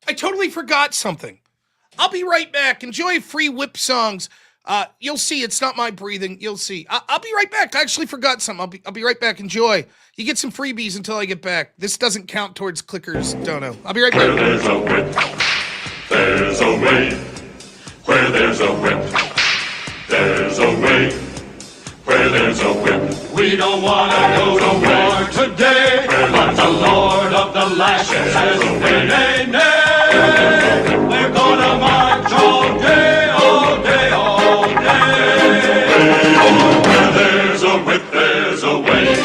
I totally forgot something. I'll be right back. Enjoy free Whip Songs. You'll see, it's not my breathing. You'll see. I'll be right back. I actually forgot something. I'll be right back. Enjoy. You get some freebies until I get back. This doesn't count towards Clicker's dono. I'll be right Where back. there's a whip, there's a way. Where there's a whip, there's a way. Where there's a whip. We don't want to go to war today, but the Lord of the lashes says, nay, nay, nay. We're gonna march all day, all day, all day. Where there's a whip, there's a way.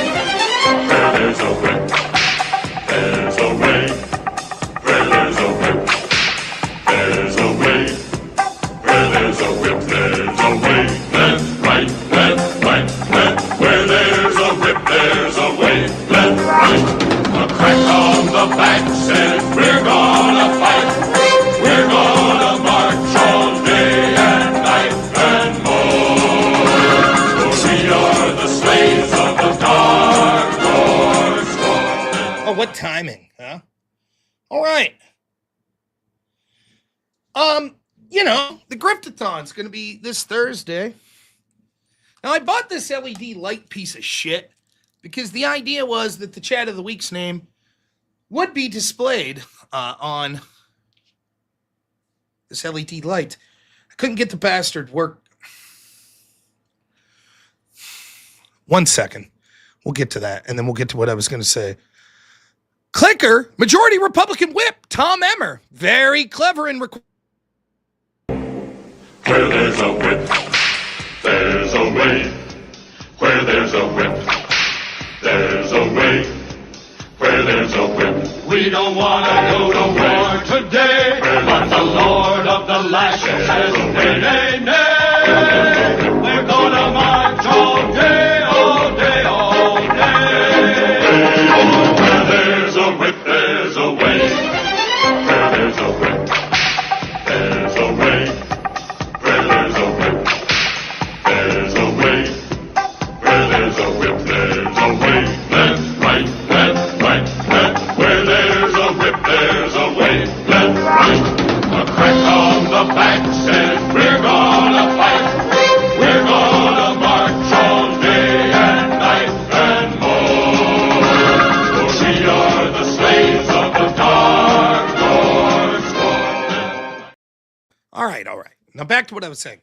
Where there's a whip, there's a way. Where there's a whip, there's a way. Where there's a whip, there's a way. Left, right, left, right, left. Where there's a whip, there's a way. Left, right. A crack on the back says we're gonna fight. We're gonna march all day and night and more. For we are the slaves of the dark Lord's fall. Oh, what timing, huh? All right. The Griftathon's going to be this Thursday. Now, I bought this LED light piece of shit because the idea was that the Chat of the Week's name would be displayed on this LED light. I couldn't get the bastard work. 1 second. We'll get to that, and then we'll get to what I was going to say. Clicker, majority Republican whip, Tom Emmer. Very clever in Where there's a whip, there's a way. Where there's a whip, there's a way. Where there's a whip, we don't want to go to war today. But the Lord of the Lash says, nay, nay, nay. We're gonna march all day, all day, all day. Where there's a whip, there's a way. Where there's a whip, there's a way. Where there's a whip, there's a way. Where there's a whip, there's a way. Left, right, left, right, left. Where there's a whip, there's a way. Left, right. A crack on the back says we're gonna fight. We're gonna march all day and night and more. For we are the slaves of the dark Lord's sword. All right. Now back to what I was saying.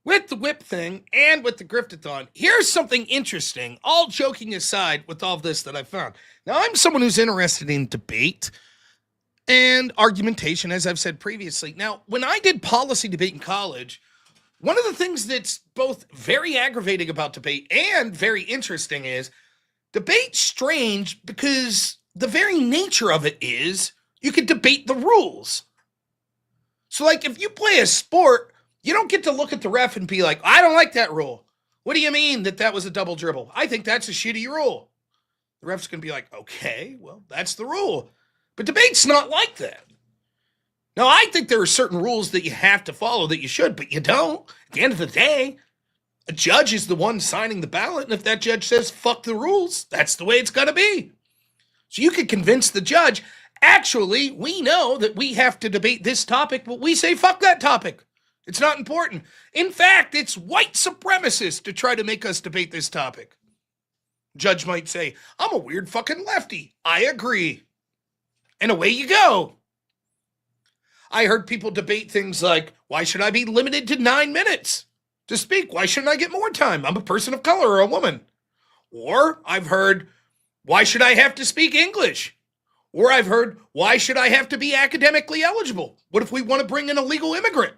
With the whip thing and with the Griftathon, here's something interesting, all joking aside with all this that I found. Now, I'm someone who's interested in debate and argumentation, as I've said previously. Now, when I did policy debate in college, one of the things that's both very aggravating about debate and very interesting is debate's strange because the very nature of it is you can debate the rules. So, like, if you play a sport, you don't get to look at the ref and be like, I don't like that rule. What do you mean that was a double dribble? I think that's a shitty rule. The ref's going to be like, okay, well, that's the rule. But debate's not like that. Now, I think there are certain rules that you have to follow that you should, but you don't. At the end of the day, a judge is the one signing the ballot, and if that judge says, fuck the rules, that's the way it's going to be. So you could convince the judge, actually, we know that we have to debate this topic, but we say, fuck that topic. It's not important. In fact, it's white supremacist to try to make us debate this topic. Judge might say, I'm a weird fucking lefty. I agree. And away you go. I heard people debate things like, why should I be limited to 9 minutes to speak? Why shouldn't I get more time? I'm a person of color or a woman. Or I've heard, why should I have to speak English? Or I've heard, why should I have to be academically eligible? What if we want to bring in a legal immigrant?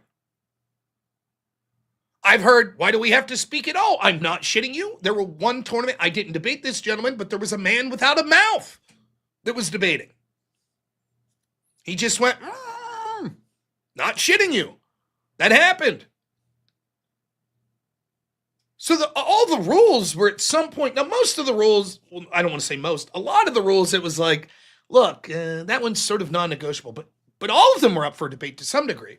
I've heard, why do we have to speak at all? I'm not shitting you. There were one tournament, I didn't debate this gentleman, but there was a man without a mouth that was debating. He just went, not shitting you. That happened. So all the rules were at some point, now most of the rules, well, I don't want to say most, a lot of the rules, it was like, look, that one's sort of non-negotiable, but all of them were up for debate to some degree.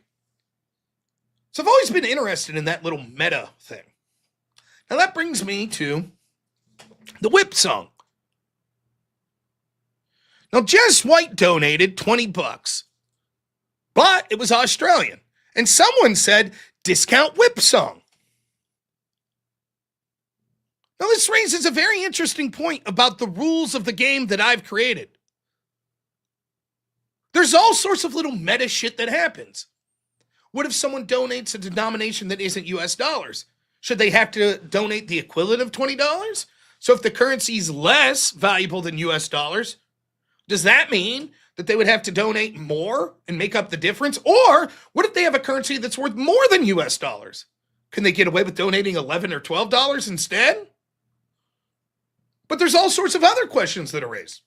So I've always been interested in that little meta thing. Now that brings me to the whip song. Now Jess White donated $20, but it was Australian. And someone said, discount whip song. Now this raises a very interesting point about the rules of the game that I've created. There's all sorts of little meta shit that happens. What if someone donates a denomination that isn't US dollars? Should they have to donate the equivalent of $20? So if the currency is less valuable than US dollars, does that mean that they would have to donate more and make up the difference? Or what if they have a currency that's worth more than US dollars? Can they get away with donating $11 or $12 instead? But there's all sorts of other questions that are raised.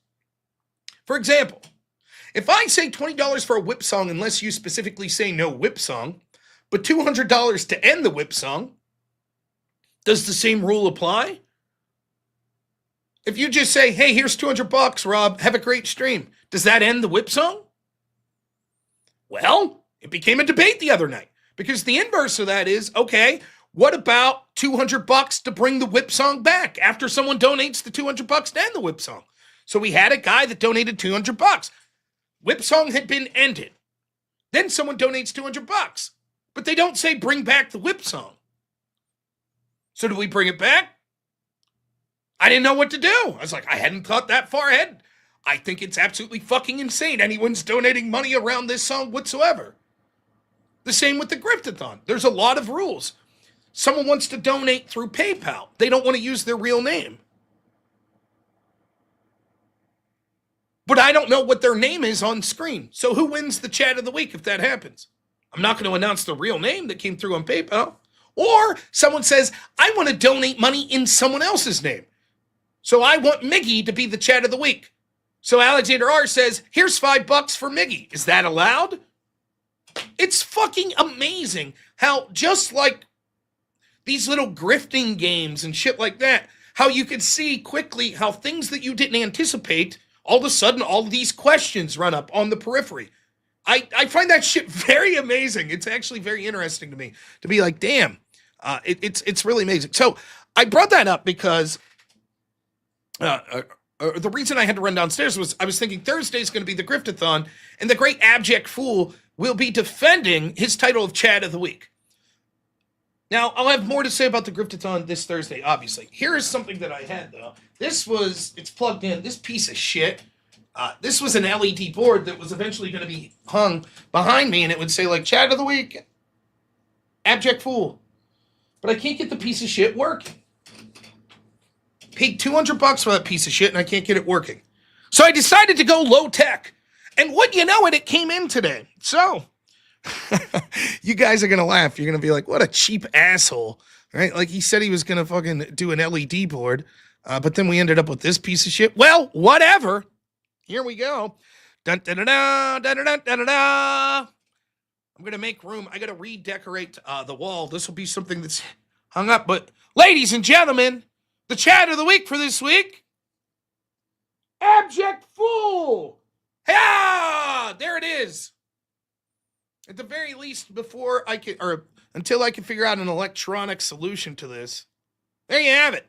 For example, if I say $20 for a whip song, unless you specifically say no whip song, but $200 to end the whip song, does the same rule apply? If you just say, hey, here's $200, Rob, have a great stream, does that end the whip song? Well, it became a debate the other night because the inverse of that is, okay, what about $200 to bring the whip song back after someone donates the $200 to end the whip song? So we had a guy that donated $200. Whip Song had been ended. Then someone donates $200, but they don't say bring back the Whip Song. So do we bring it back? I didn't know what to do. I was like, I hadn't thought that far ahead. I think it's absolutely fucking insane. Anyone's donating money around this song whatsoever. The same with the Griftathon. There's a lot of rules. Someone wants to donate through PayPal. They don't want to use their real name. But I don't know what their name is on screen. So who wins the chat of the week if that happens? I'm not going to announce the real name that came through on PayPal. Or someone says, I want to donate money in someone else's name. So I want Miggy to be the chat of the week. So Alexander R says, here's $5 for Miggy. Is that allowed? It's fucking amazing how just like these little grifting games and shit like that, how you can see quickly how things that you didn't anticipate, all of a sudden all of these questions run up on the periphery. I find that shit very amazing. It's actually very interesting to me to be like, damn, it's really amazing. So I brought that up because the reason I had to run downstairs was I was thinking Thursday's going to be the Griftathon, and the great abject fool will be defending his title of Chat of the Week. Now, I'll have more to say about the Griftathon this Thursday, obviously. Here is something that I had, though. It's plugged in. This piece of shit, this was an LED board that was eventually going to be hung behind me, and it would say, like, Chat of the Week, abject fool. But I can't get the piece of shit working. Paid $200 for that piece of shit, and I can't get it working. So I decided to go low tech. And what you know, it came in today. So you guys are going to laugh. You're going to be like, what a cheap asshole, right? Like he said he was going to fucking do an LED board, but then we ended up with this piece of shit. Well, whatever. Here we go. Dun, dun, dun, dun, dun, dun, dun, dun. I'm going to make room. I got to redecorate the wall. This will be something that's hung up. But ladies and gentlemen, the chat of the week for this week, abject fool. Yeah, there it is. At the very least, before I can, or until I can figure out an electronic solution to this, there you have it.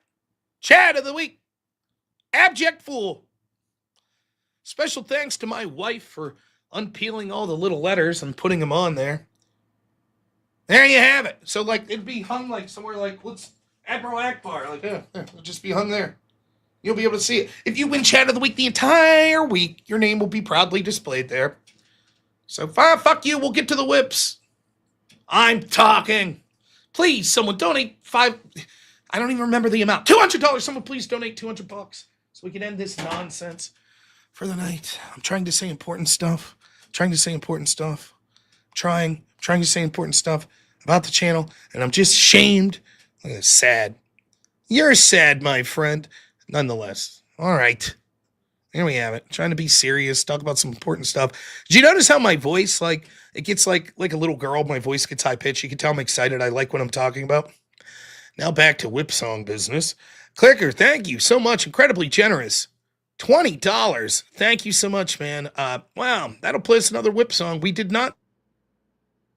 Chat of the week, abject fool. Special thanks to my wife for unpeeling all the little letters and putting them on there. There you have it. So, like, it'd be hung like somewhere like, let's Admiral Akbar, like, it'll just be hung there. You'll be able to see it. If you win Chat of the Week the entire week, your name will be proudly displayed there. So, fuck you, we'll get to the whips. I'm talking. Please, someone donate I don't even remember the amount. $200. Someone please donate $200 so we can end this nonsense for the night. I'm trying to say important stuff. Trying to say important stuff about the channel, and I'm just shamed. Look at this, sad. You're sad, my friend. Nonetheless. All right. Here we have it. Trying to be serious, talk about some important stuff. Did you notice how my voice, like, it gets like a little girl, my voice gets high pitched. You can tell I'm excited. I like what I'm talking about. Now back to whip song business. Clicker, thank you so much. Incredibly generous. $20. Thank you so much, man. Wow, that'll play us another whip song. We did not.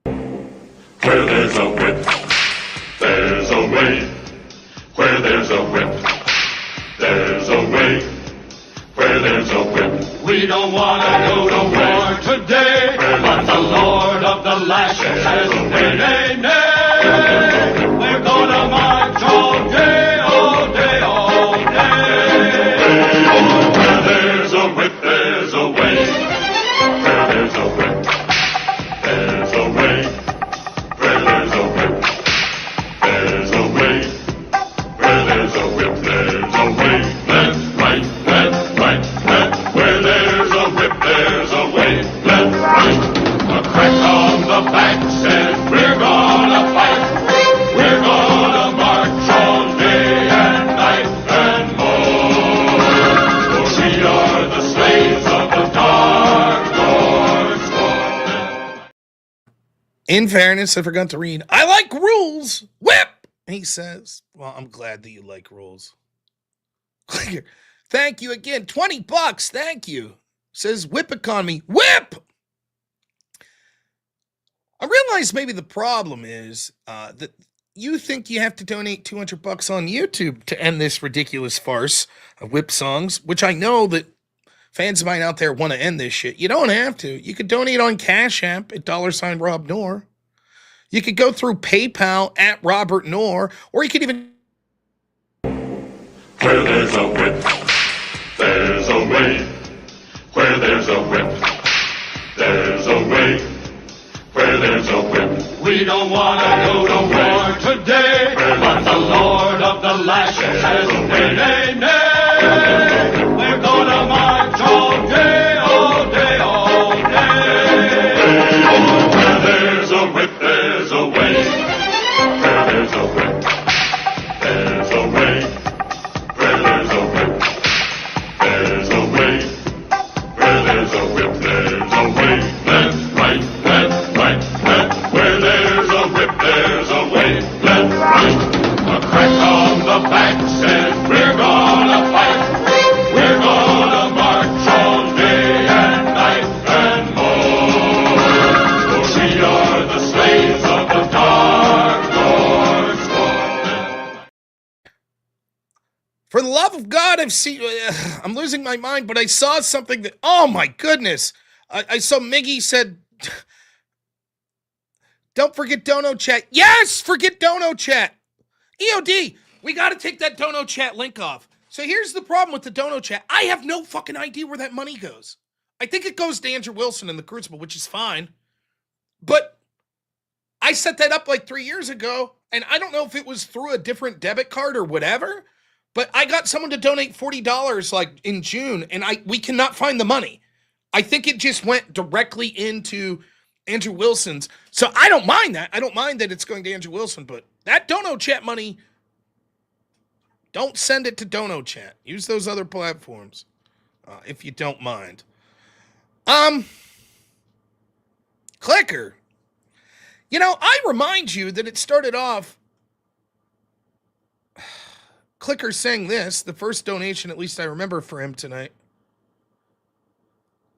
Where there's a whip, there's a way. Where there's a whip, there's a way. Where there's a whip, we don't want to go to war today. But the Lord of the Lash says, nay, nay, nay. We're gonna march all day, all day, all day. Where there's a whip, there's a way. Where there's a whip, there's a way. Where there's a whip, there's a way. Where there's a whip, there's a way. Left, right, left, right, left. Where there's a whip, there's a way. Left, right. A crack on the back says we're gonna fight. We're gonna march all day and night and more. For we are the slaves of the dark Lord's. In fairness, I forgot to read. I like rules. Whip, he says. Well, I'm glad that you like rules. Clicker, thank you again. $20. Thank you. Says whip economy. Whip! I realize maybe the problem is that you think you have to donate $200 on YouTube to end this ridiculous farce of whip songs, which I know that fans of mine out there want to end this shit. You don't have to. You could donate on Cash App at $robnoerr. You could go through PayPal at robnoerr, or you could even... Where there's a whip, there's a way. Where there's a whip, there's a way. Where there's a whip, we don't want to go to war today. But the Lord of the Lashes says, nay, nay, nay. We're gonna march all day, all day, all day. Where there's a whip, there's a way. Where there's a whip, there's a way. Where there's a whip, there's a way. Where there's a whip, there's a way. Left, right, left, right, left. Where there's a whip, there's a way. Left, right. A crack on the back says we're gonna fight. We're gonna march all day and night and more. For we are the slaves of the Dark Lord's fallen. For the love of God, I'm losing my mind, but I saw something that, oh my goodness. I saw Miggy said, don't forget Dono Chat. Yes, forget Dono Chat. EOD, we got to take that Dono Chat link off. So here's the problem with the Dono Chat. I have no fucking idea where that money goes. I think it goes to Andrew Wilson in the Crucible, which is fine. But I set that up like 3 years ago, and I don't know if it was through a different debit card or whatever, but I got someone to donate $40 like in June, and we cannot find the money. I think it just went directly into Andrew Wilson's. So I don't mind that. I don't mind that it's going to Andrew Wilson, but that Dono Chat money, don't send it to Dono Chat. Use those other platforms, if you don't mind. Clicker. You know, I remind you that it started off Clicker saying this, the first donation, at least I remember, for him tonight.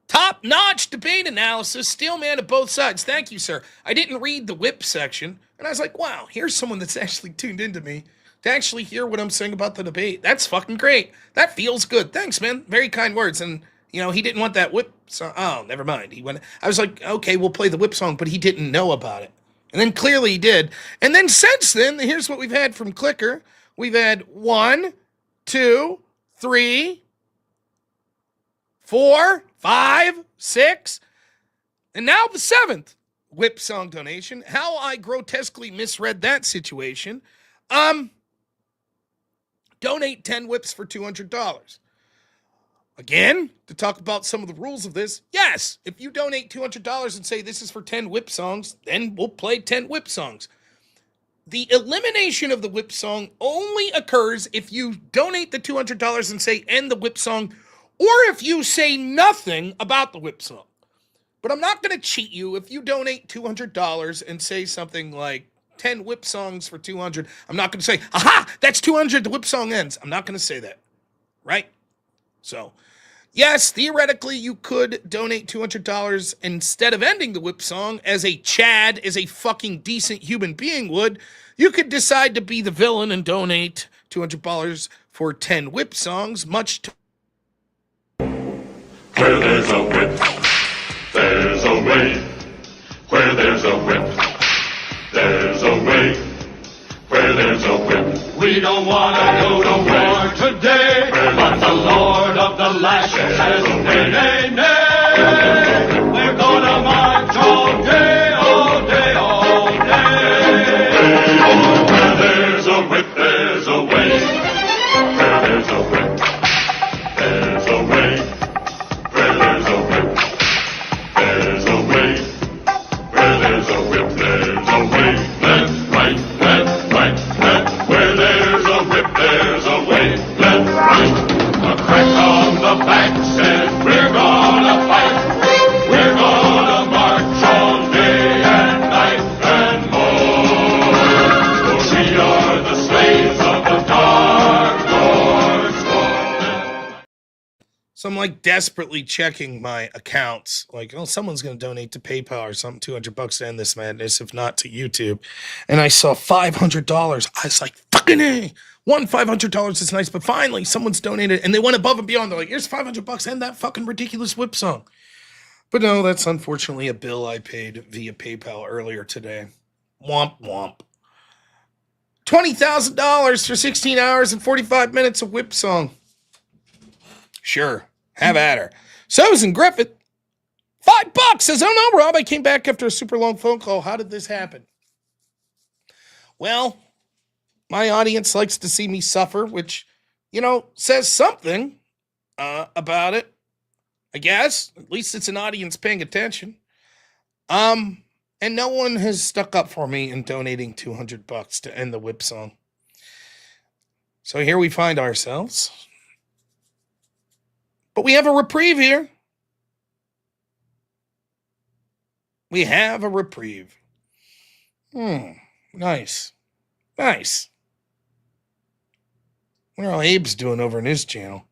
Top-notch debate analysis, steel man of both sides. Thank you, sir. I didn't read the whip section, and I was like, wow, here's someone that's actually tuned into me to actually hear what I'm saying about the debate. That's fucking great. That feels good. Thanks, man. Very kind words. And, you know, he didn't want that whip song. Oh, never mind. I was like, okay, we'll play the whip song, but he didn't know about it. And then clearly he did. And then since then, here's what we've had from Clicker. We've had 1, 2, 3, 4, 5, 6, and now the 7th whip song donation. How I grotesquely misread that situation. Donate 10 whips for $200. Again, to talk about some of the rules of this, yes, if you donate $200 and say this is for 10 whip songs, then we'll play 10 whip songs. The elimination of the whip song only occurs if you donate the $200 and say end the whip song, or if you say nothing about the whip song. But I'm not going to cheat you. If you donate $200 and say something like 10 whip songs for $200, I'm not going to say, aha, that's $200, the whip song ends. I'm not going to say that, right? So, yes, theoretically, you could donate $200 instead of ending the whip song as a Chad, as a fucking decent human being would. You could decide to be the villain and donate $200 for 10 whip songs, much to... Where there's a whip, there's a way. Where there's a whip, there's a way. Where there's a whip, we don't want to go to war today. But the Lord of the Lashes says, nay, nay, nay. We're gonna march all day, all day, all day. Where there's a whip, there's a way. Where there's a whip, there's a way. Where there's a whip, there's a way. Where there's a whip, there's a way. Left, right, left, right, left. Where there's a whip, there's a way. Left, right. A crack on the back says we're gonna So I'm like desperately checking my accounts. Like, oh, someone's going to donate to PayPal or something, $200 to end this madness, if not to YouTube. And I saw $500. I was like, fucking A. $500 is nice, but finally someone's donated and they went above and beyond. They're like, here's $500 and that fucking ridiculous whip song. But no, that's unfortunately a bill I paid via PayPal earlier today. Womp womp. $20,000 for 16 hours and 45 minutes of whip song. Sure, have at her. Susan Griffith, $5 says, oh no, Rob, I came back after a super long phone call. How did this happen? Well, my audience likes to see me suffer, which, says something about it. I guess. At least it's an audience paying attention. And no one has stuck up for me in donating $200 to end the whip song. So here we find ourselves. But we have a reprieve here. We have a reprieve. Nice. Nice. What are Abe's doing over in his channel?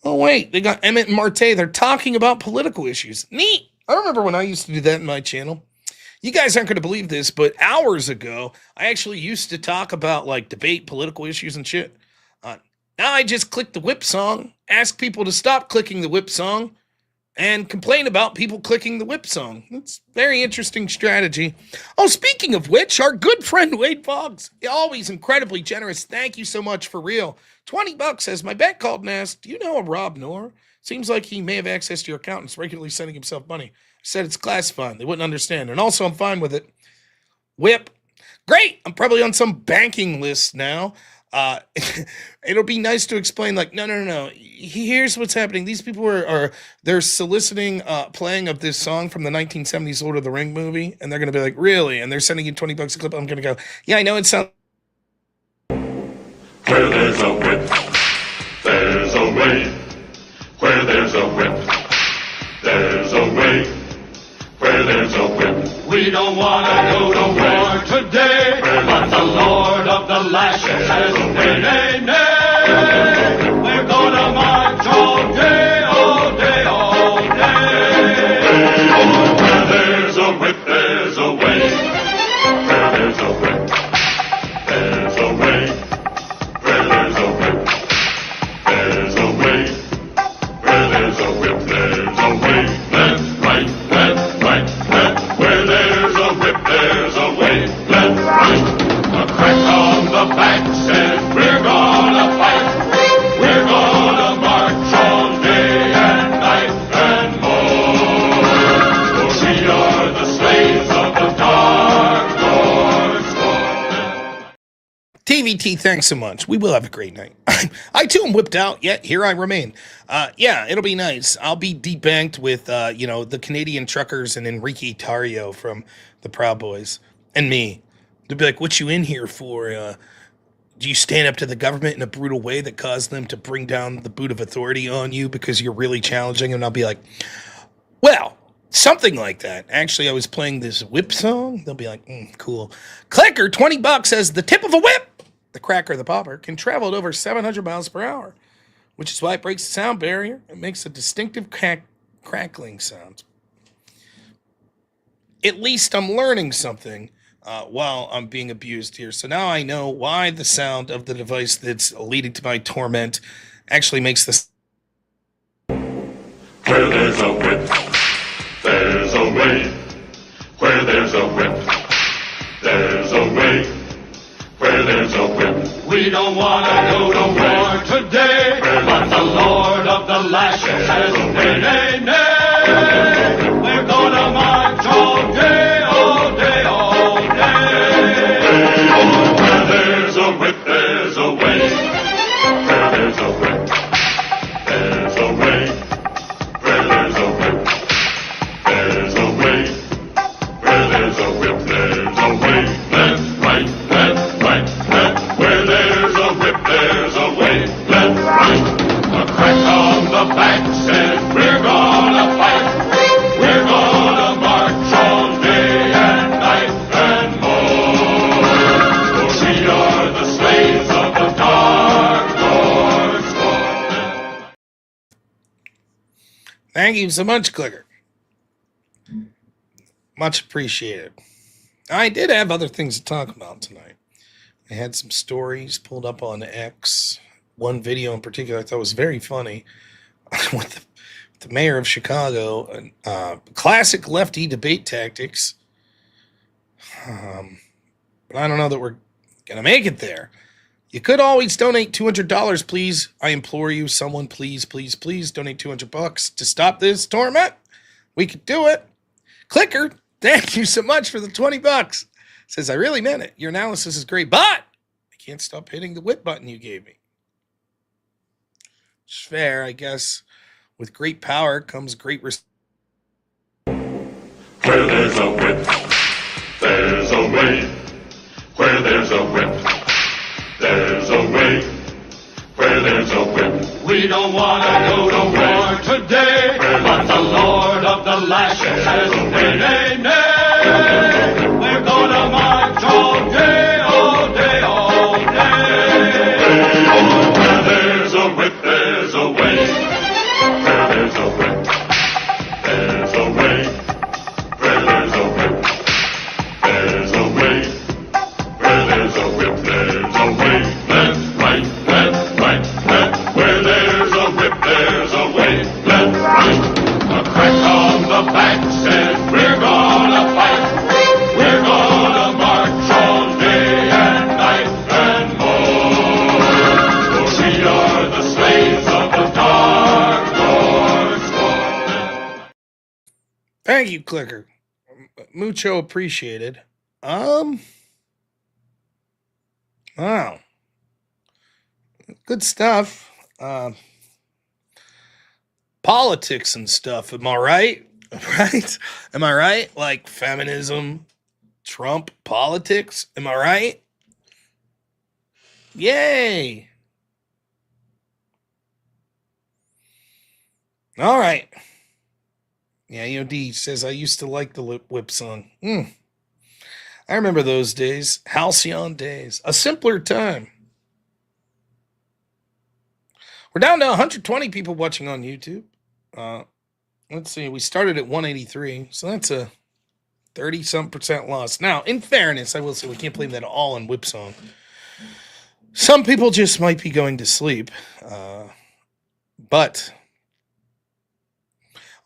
Oh, wait, they got Emmett and Marte. They're talking about political issues. Neat. I remember when I used to do that in my channel. You guys aren't going to believe this, but hours ago, I actually used to talk about, debate political issues and shit. Now I just click the whip song, ask people to stop clicking the whip song, and complain about people clicking the whip song. It's a very interesting strategy. Oh, speaking of which, our good friend Wade Boggs, always incredibly generous. Thank you so much for real. $20 says, my bank called and asked, do you know a robnoerr? Seems like he may have access to your account and is regularly sending himself money. I said it's classified. They wouldn't understand. And also, I'm fine with it. Whip. Great. I'm probably on some banking list now. It'll be nice to explain, no. Here's what's happening. These people they're soliciting playing of this song from the 1970s Lord of the Ring movie, and they're going to be like, really? And they're sending you $20 a clip. I'm going to go, yeah, I know it sounds. Where there's a whip, there's a way. Where there's a whip, there's a way. Where there's a whip, we don't want to go to war today. But the Lord of the Lashes says, nay, nay, nay. We're gonna march all day, all day, all day. Where there's a whip, there's a way. Where there's a whip, there's a way. Where there's a whip, there's a way. Where there's a whip, there's a way. Left, right, left, right, left. Where there's a whip, there's a way. Left, right. A crack on the back says we're gonna fight. We're gonna march all day and night and more. For we are the slaves of the Dark Lord's. TVT, thanks so much. We will have a great night. I too am whipped out, yet here I remain. Yeah, it'll be nice. I'll be debanked with, the Canadian truckers and Enrique Tarrio from the Proud Boys and me. They'll be like, what you in here for? Do you stand up to the government in a brutal way that caused them to bring down the boot of authority on you because you're really challenging? And I'll be like, well, something like that. Actually, I was playing this whip song. They'll be like, cool. Clicker, $20 says the tip of a whip, the cracker, the popper, can travel at over 700 miles per hour, which is why it breaks the sound barrier. It makes a distinctive crackling sound. At least I'm learning something while I'm being abused here. So now I know why the sound of the device that's leading to my torment actually makes this. Where there's a whip, there's a way. Where there's a whip, there's a way. Where there's a whip, we don't want to go to war today. But the Lord of the Lashes says, nay, nay, nay. We're gonna march all day, all day, all day. Where there's a whip, there's a way. Where there's a whip, there's a way. Where there's a whip, Thank you so much, Clicker. Much appreciated. I did have other things to talk about tonight. I had some stories pulled up on X. One video in particular I thought was very funny with the mayor of Chicago. Classic lefty debate tactics. But I don't know that we're going to make it there. You could always donate $200, please. I implore you, someone, please, please, please donate $200 to stop this torment. We could do it. Clicker, thank you so much for the $20. Says, I really meant it. Your analysis is great, but I can't stop hitting the whip button you gave me. It's fair, I guess. With great power comes great Where there's a whip, there's a way. Where there's a whip, there's a way. Where there's a whip. We don't want to go to war today, but the Lord of the Lashes says, nay, nay, nay. We're gonna march all day, all day, all day. Where there's a whip, there's a way. Where there's a whip, there's a way. Where there's a whip, there's a way. Where there's a whip, there's a way. Left, right, left, right, left. Where there's a whip, there's a way. Left, right. A crack on the back says, we're gonna fight. We're gonna march all day and night and more. For we are the slaves of the dark Lord's sword. Thank you, Clicker. Mucho appreciated. Wow. Good stuff. Politics and stuff. Am I right? Right? Am I right? Like feminism, Trump, politics. Am I right? Yay. All right. Yeah, EOD says, I used to like the whip song. I remember those days. Halcyon days. A simpler time. We're down to 120 people watching on YouTube. Let's see. We started at 183, so that's a 30-some% loss. Now, in fairness, I will say we can't blame that all on whip song. Some people just might be going to sleep. But...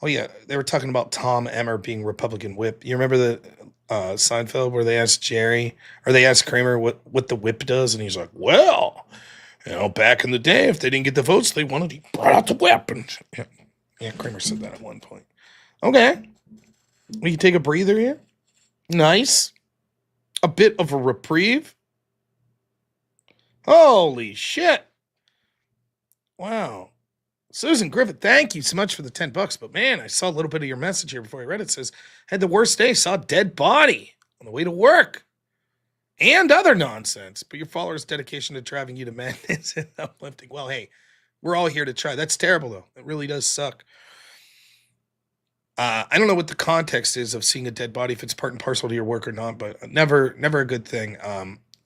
Oh, yeah, they were talking about Tom Emmer being Republican whip. You remember the Seinfeld where they asked Jerry, or they asked Kramer what the whip does? And he's like, well, back in the day, if they didn't get the votes they wanted, he brought out the whip. And yeah, Kramer said that at one point. Okay. We can take a breather here. Nice. A bit of a reprieve. Holy shit. Wow. Susan Griffith, thank you so much for the $10. But man, I saw a little bit of your message here before I read it. It says, had the worst day, saw a dead body on the way to work. And other nonsense. But your followers' dedication to driving you to madness and uplifting. Well, hey, we're all here to try. That's terrible, though. It really does suck. I don't know what the context is of seeing a dead body, if it's part and parcel to your work or not, but never a good thing.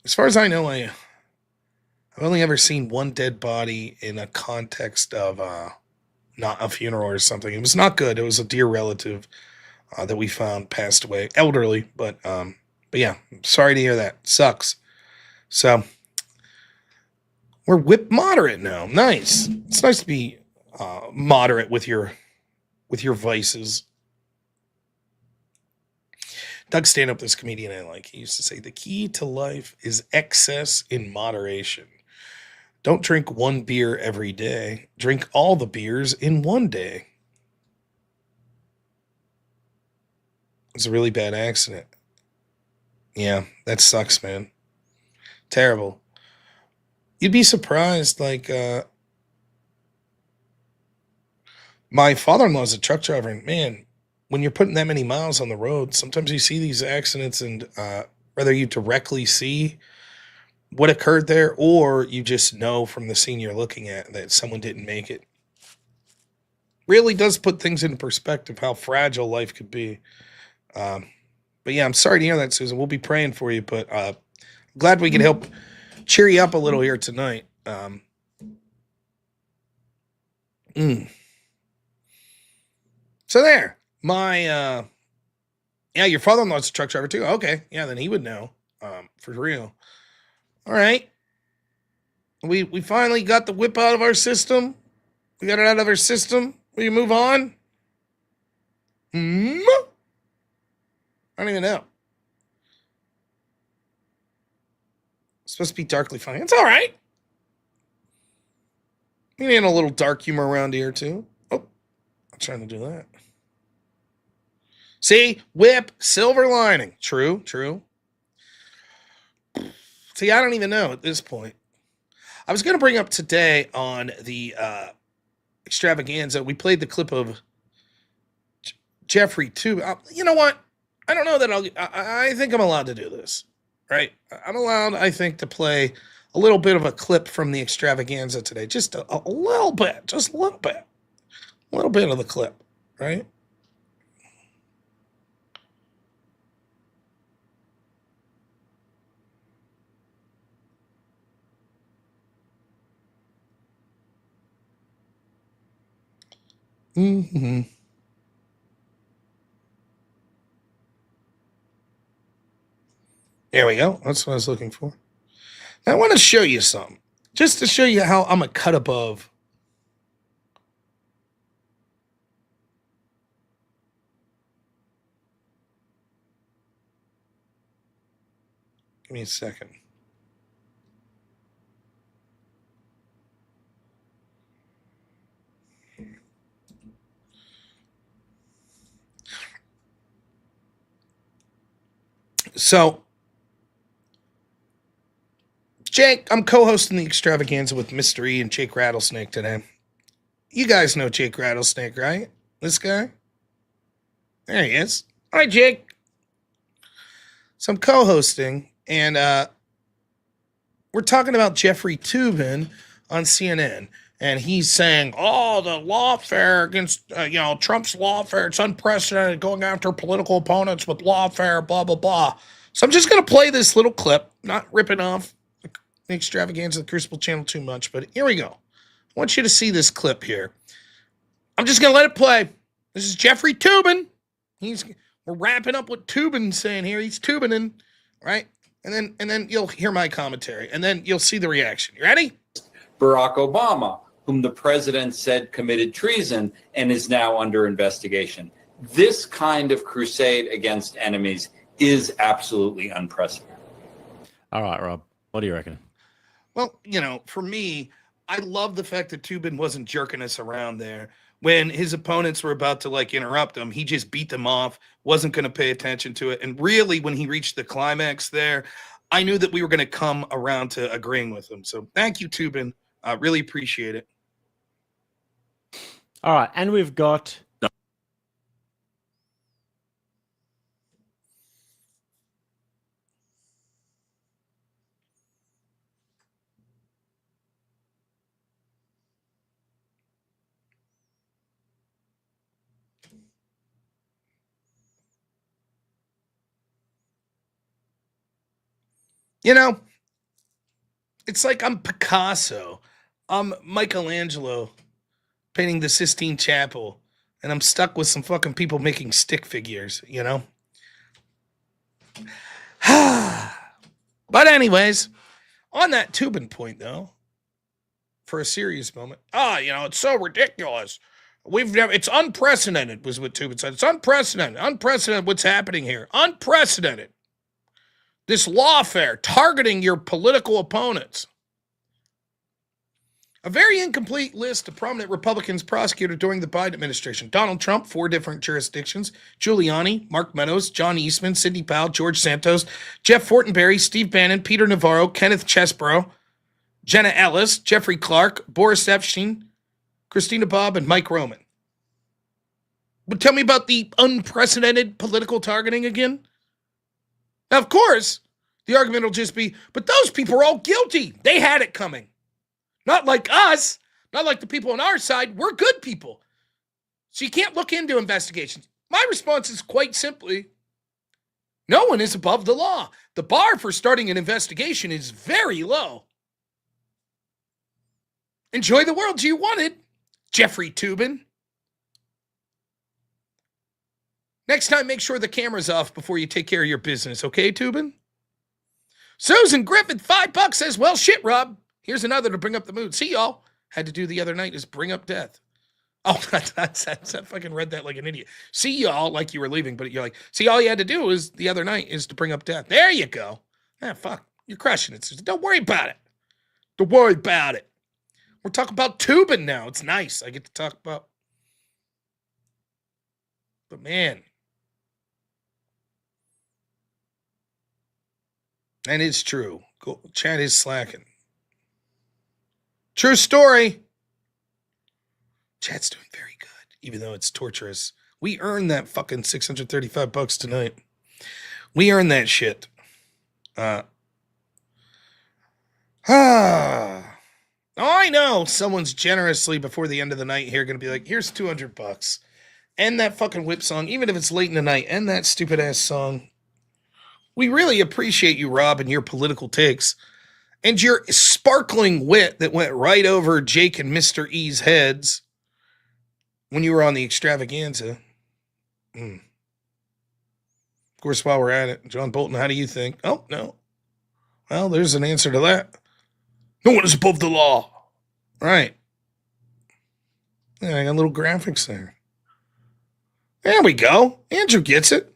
As far as I know, I've only ever seen one dead body in a context of not a funeral or something. It was not good. It was a dear relative that we found passed away, elderly, but yeah, sorry to hear that. Sucks. So we're whip moderate now. Nice. It's nice to be moderate with your vices. Doug Stanhope, this comedian I like, he used to say, the key to life is excess in moderation. Don't drink one beer every day. Drink all the beers in one day. It's a really bad accident. Yeah, that sucks, man. Terrible. You'd be surprised, like, my father-in-law's a truck driver, and man, when you're putting that many miles on the road, sometimes you see these accidents, and whether you directly see what occurred there, or you just know from the scene you're looking at that someone didn't make it. Really does put things in perspective, how fragile life could be. But yeah, I'm sorry to hear that, Susan. We'll be praying for you, but glad we could help cheer you up a little here tonight. So there, my yeah, your father-in-law's a truck driver too. Okay, yeah, then he would know, for real. All right, we finally got the whip out of our system. We got it out of our system. We can move on. I don't even know. It's supposed to be darkly funny. It's all right. We need a little dark humor around here too. Oh, I'm trying to do that. See, whip, silver lining. True. See, I don't even know at this point. I was going to bring up today on the extravaganza. We played the clip of Jeffrey too. You know what? I don't know that I think I'm allowed to do this, right? I'm allowed, I think, to play a little bit of a clip from the extravaganza today. Just a little bit. Just a little bit. A little bit of the clip, right? Mm-hmm. There we go. That's what I was looking for. I want to show you something. Just to show you how I'm a cut above. Give me a second. So, Jake, I'm co-hosting the extravaganza with Mr. E and Jake Rattlesnake today. You guys know Jake Rattlesnake, right? This guy? There he is. Hi, Jake. So I'm co-hosting, and we're talking about Jeffrey Toobin on CNN. And he's saying, oh, the lawfare against, Trump's lawfare, it's unprecedented, going after political opponents with lawfare, blah, blah, blah. So I'm just going to play this little clip, not ripping off the extravaganza of the Crucible channel too much, but here we go. I want you to see this clip here. I'm just going to let it play. This is Jeffrey Toobin. We're wrapping up what Toobin's saying here. He's Toobining, right? And then you'll hear my commentary, and then you'll see the reaction. You ready? Barack Obama, whom the president said committed treason and is now under investigation. This kind of crusade against enemies is absolutely unprecedented. All right, Rob, what do you reckon? Well, for me, I love the fact that Toobin wasn't jerking us around there. When his opponents were about to interrupt him, he just beat them off, wasn't going to pay attention to it. And really, when he reached the climax there, I knew that we were going to come around to agreeing with him. So thank you, Toobin. I really appreciate it. All right, and we've got... It's like I'm Picasso. I'm Michelangelo painting the Sistine Chapel, and I'm stuck with some fucking people making stick figures, But anyways, on that Toobin point, though, for a serious moment, it's so ridiculous. It's unprecedented, was what Toobin said. It's unprecedented what's happening here. Unprecedented. This lawfare targeting your political opponents. A very incomplete list of prominent Republicans prosecuted during the Biden administration. Donald Trump, 4 different jurisdictions. Giuliani, Mark Meadows, John Eastman, Sidney Powell, George Santos, Jeff Fortenberry, Steve Bannon, Peter Navarro, Kenneth Chesbrough, Jenna Ellis, Jeffrey Clark, Boris Epshteyn, Christina Bobb, and Mike Roman. But tell me about the unprecedented political targeting again. Now, of course, the argument will just be, but those people are all guilty. They had it coming. Not like us, not like the people on our side. We're good people. So you can't look into investigations. My response is quite simply, no one is above the law. The bar for starting an investigation is very low. Enjoy the world you wanted, Jeffrey Toobin. Next time, make sure the camera's off before you take care of your business, okay, Tubin? Susan Griffith, $5 says, well, shit, Rob. Here's another to bring up the mood. See, y'all. Had to do the other night is bring up death. Oh, I fucking read that like an idiot. See, y'all, like you were leaving, but you're like, see, all you had to do is the other night is to bring up death. There you go. Ah, fuck. You're crushing it, Susan. Don't worry about it. Don't worry about it. We're talking about Tubin now. It's nice. I get to talk about. But man. And it's true. Chat is slacking. True story. Chat's doing very good, even though it's torturous. We earned that fucking $635 tonight. We earned that shit. Oh, I know someone's generously before the end of the night here going to be like, here's $200. End that fucking whip song, even if it's late in the night. End that stupid ass song. We really appreciate you, Rob, and your political takes. And your sparkling wit that went right over Jake and Mr. E's heads when you were on the extravaganza. Of course, while we're at it, John Bolton, how do you think? Oh, no. Well, there's an answer to that. No one is above the law. Right. Yeah, I got little graphics there. There we go. Andrew gets it.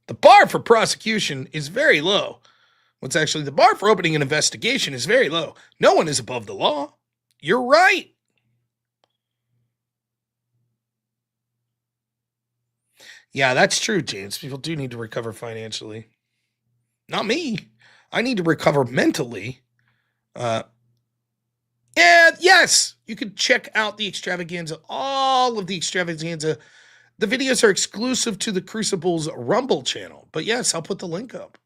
The bar for prosecution is very low. What's actually the bar for opening an investigation is very low. No one is above the law. You're right. Yeah, that's true, James. People do need to recover financially. Not me. I need to recover mentally. Yes, you can check out the extravaganza, all of the extravaganza. The videos are exclusive to the Crucible's Rumble channel. But yes, I'll put the link up.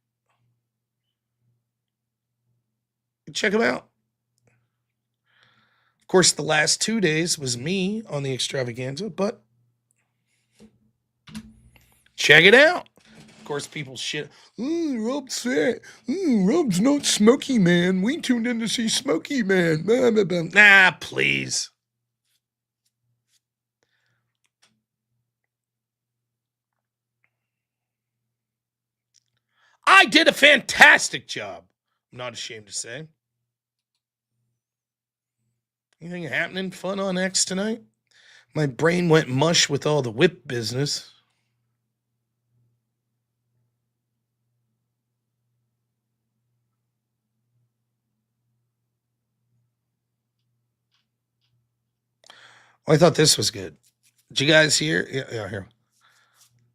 Check them out. Of course, the last 2 days was me on the extravaganza, but check it out. Of course, people shit. Rob's fat. Rob's not Smokey Man. We tuned in to see Smokey Man. Blah, blah, blah. Nah, please. I did a fantastic job. I'm not ashamed to say. Anything happening fun on X tonight? My brain went mush with all the whip business. Oh, I thought this was good. Did you guys hear? Yeah, here.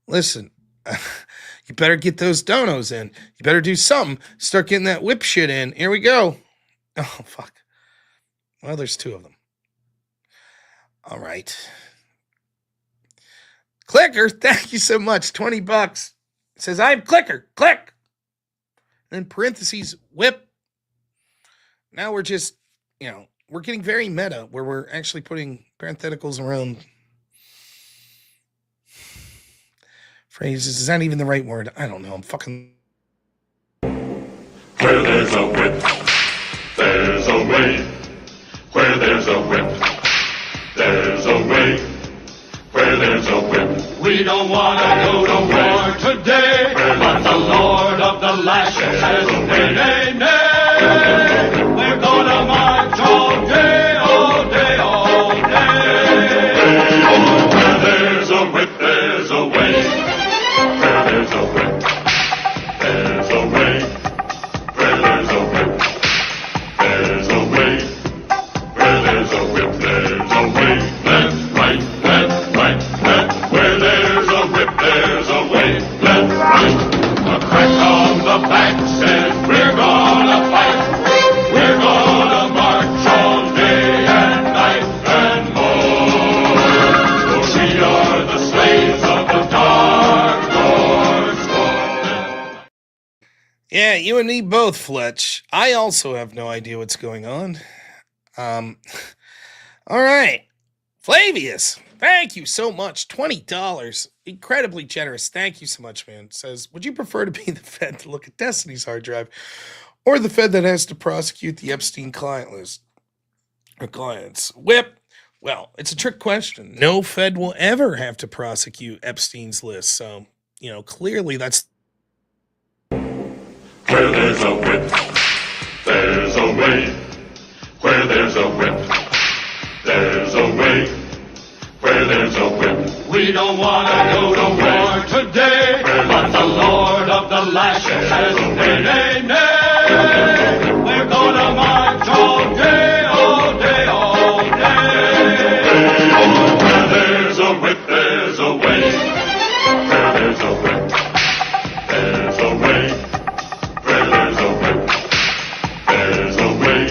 Listen, you better get those donos in. You better do something. Start getting that whip shit in. Here we go. Oh, fuck. Well, there's 2 of them. All right. Clicker, thank you so much. $20. It says, I'm Clicker. Click. And in parentheses, whip. Now we're just, we're getting very meta where we're actually putting parentheticals around phrases. Is that even the right word? I don't know. I'm fucking. Where there's a whip, there's a way. Where there's a whip, there's a way. Where there's a whip, we don't want to go to war today. But the Lord of the Lash says, nay, nay, nay. We're gonna march all day, all day, all day. Where there's a whip, there's a way. Where there's a whip, there's a way. Where there's a whip, there's a way. Where there's a whip, there's a way. Left, right, left, right, left. Where there's a whip, there's a way. Left, right. A crack on the back says we're gonna fight. We're gonna march all day and night and more. For we are the slaves of the Dark Lord's Lord. Yeah, you and me both, Fletch. I also have no idea what's going on. All right. Flavius, thank you so much. $20. Incredibly generous. Thank you so much, man. Says, would you prefer to be the Fed to look at Destiny's hard drive or the Fed that has to prosecute the Epstein client list or clients? Whip. Well, it's a trick question. No Fed will ever have to prosecute Epstein's list. So clearly that's Where there's a whip, there's a way. Where there's a whip, there's a way. Where there's a whip. We don't want to go to war today, but the Lord of the lashes says, nay, nay, nay. We're gonna march all day, all day, all day. Where there's a whip, there's a way. Where there's a whip, there's a way. Where there's a whip, there's a way.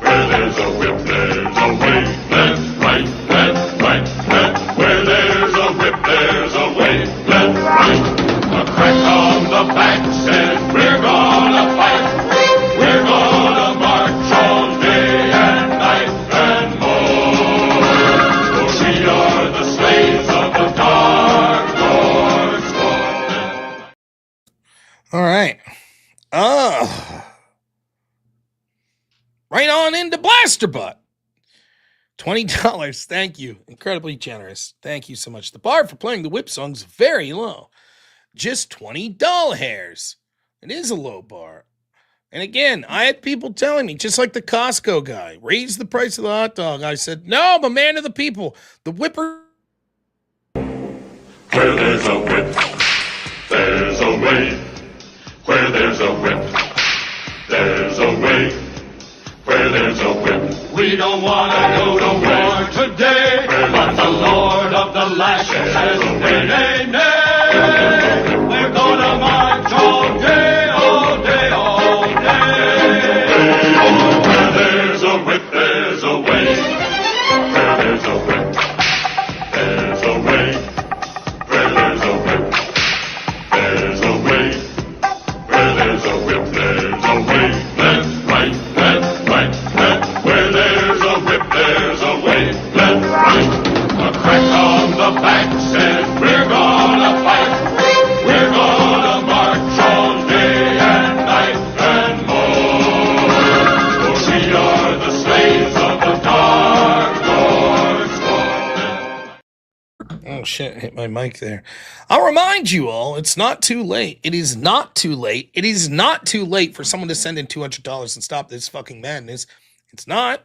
Where there's a whip, there's a way. Left, right, left, right, left. Where there's a whip, there's a way. Left, right. A crack on the back says we're gonna fight. We're gonna march all day and night and more. For we are the slaves of the dark Lord's sword. all right. Right on into Blaster Butt. $20. Thank you. Incredibly generous. Thank you so much. The bar for playing the whip song is very low. Just $20. It is a low bar. And again, I had people telling me, just like the Costco guy, raise the price of the hot dog. I said, no, I'm a man of the people. The whipper. Where there's a whip, there's a way. Where there's a whip, there's a way. Where there's a whip. We don't want to go to war today, but the Lord of the lashes says, nay, nay, nay. We're gonna march all day, all day, all day. Where there's a whip, there's a way. Where there's a whip, there's a way. Where there's a whip, there's a way. Where there's a whip, there's a way. Left, right, left, right, left. Where there's a whip, there's a way. Left, right. A crack on the back says we're gonna fight. We're gonna march all day and night and more. For we are the slaves of the dark Lord's sword. Oh, shit. Hit my mic there. I'll remind you all, it's not too late. It is not too late. It is not too late for someone to send in $200 and stop this fucking madness. It's not.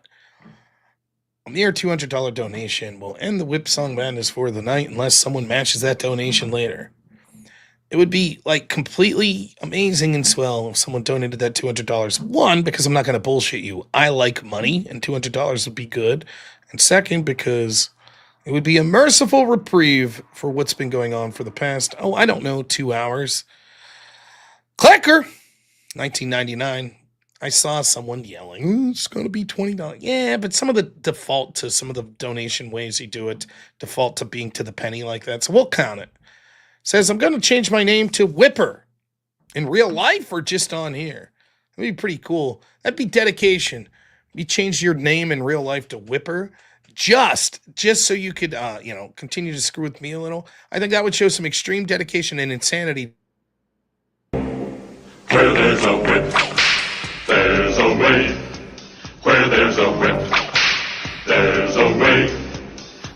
A mere $200 donation will end the whip song madness for the night unless someone matches that donation later. It would be like completely amazing and swell if someone donated that $200. One, because I'm not going to bullshit you. I like money and $200 would be good. And second, because it would be a merciful reprieve for what's been going on for the past, 2 hours. Clicker, 1999. I saw someone yelling, it's going to be $20. Yeah, but some of the default to some of the donation ways you do it, default to being to the penny like that. So we'll count it. Says, I'm going to change my name to Whipper. In real life or just on here? That'd be pretty cool. That'd be dedication. You changed your name in real life to Whipper. Just so you could, continue to screw with me a little. I think that would show some extreme dedication and insanity. Where there's a whip, there's a way. Where there's a whip, there's a way.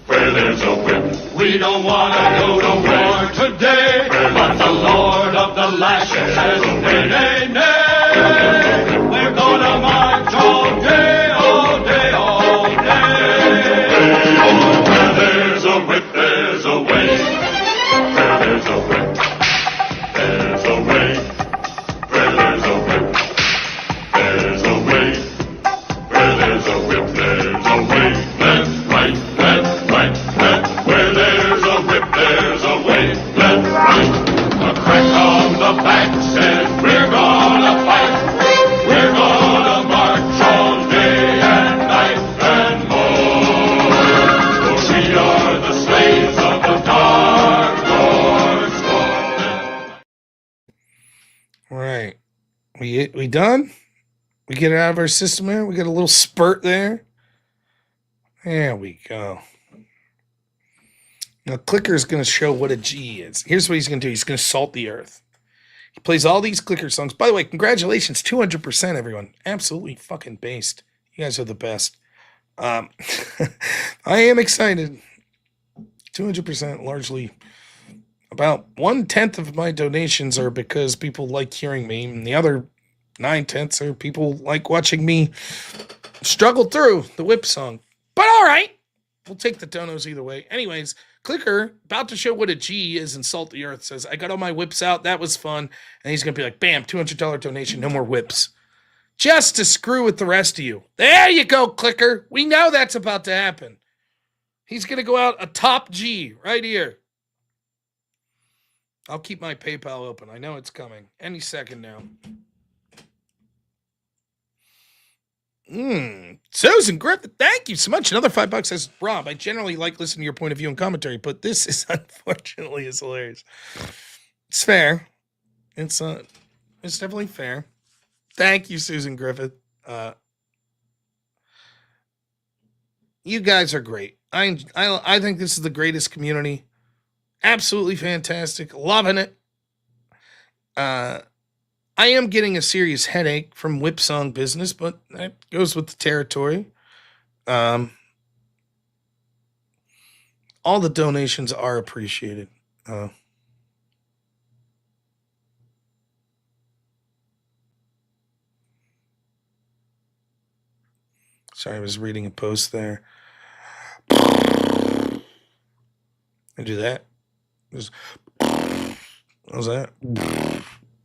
Where there's a whip. We don't want to go to war today, but the Lord of the lashes says, nay, nay, nay. We're gonna march all day, all day, all day. Where there's a whip, there's a way. Where there's a whip, there's a way. Where there's a whip, there's a way. Where there's a whip, there's a way. Left, right, left, right, left. Where there's a whip, there's a way. Left, right. A crack on the back says we're gonna fight. We're gonna march all day and night and more. For we are the slaves of the dark Lord's sword. All right. We done? We get it out of our system there? We got a little spurt there? There we go. Now, Clicker's going to show what a G is. Here's what he's going to do. He's going to salt the earth. He plays all these Clicker songs. By the way, congratulations, 200%, everyone. Absolutely fucking based. You guys are the best. I am excited. 200% largely about 1/10 of my donations are because people like hearing me, and the other 9/10 are people like watching me struggle through the whip song. But all right, we'll take the donos either way. Anyways, Clicker, about to show what a G is in Salt the Earth, says, I got all my whips out. That was fun. And he's going to be like, bam, $200 donation. No more whips. Just to screw with the rest of you. There you go, Clicker. We know that's about to happen. He's going to go out a top G right here. I'll keep my PayPal open. I know it's coming. Any second now. Susan Griffith, thank you so much. Another $5 says, Rob, I generally like listening to your point of view and commentary, but this is unfortunately is hilarious. It's fair. It's definitely fair. Thank you, Susan Griffith. You guys are great. I think this is the greatest community. Absolutely fantastic. Loving it. I am getting a serious headache from whip song business, but that goes with the territory. All the donations are appreciated. Sorry, I was reading a post there. I do that. How's that?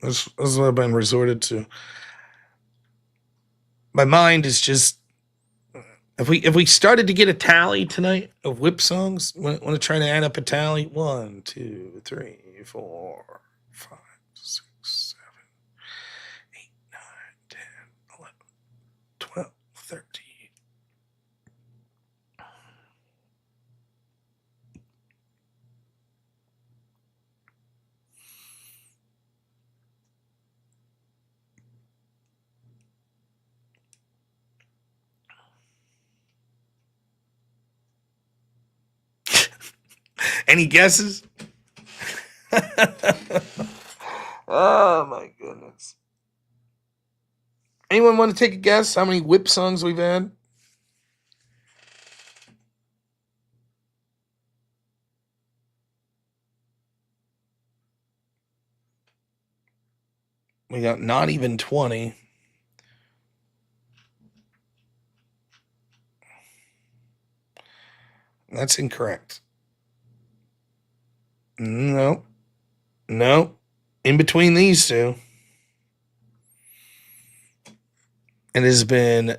That's what I've been resorted to. My mind is just. If we started to get a tally tonight of whip songs, want to try to add up a tally? 1, 2, 3, 4, 5, 6, 7, 8, 9, 10, 11, 12, 13. Any guesses? Oh my goodness. Anyone want to take a guess how many whip songs we've had? We got not even 20. That's incorrect. No. In between these two. It has been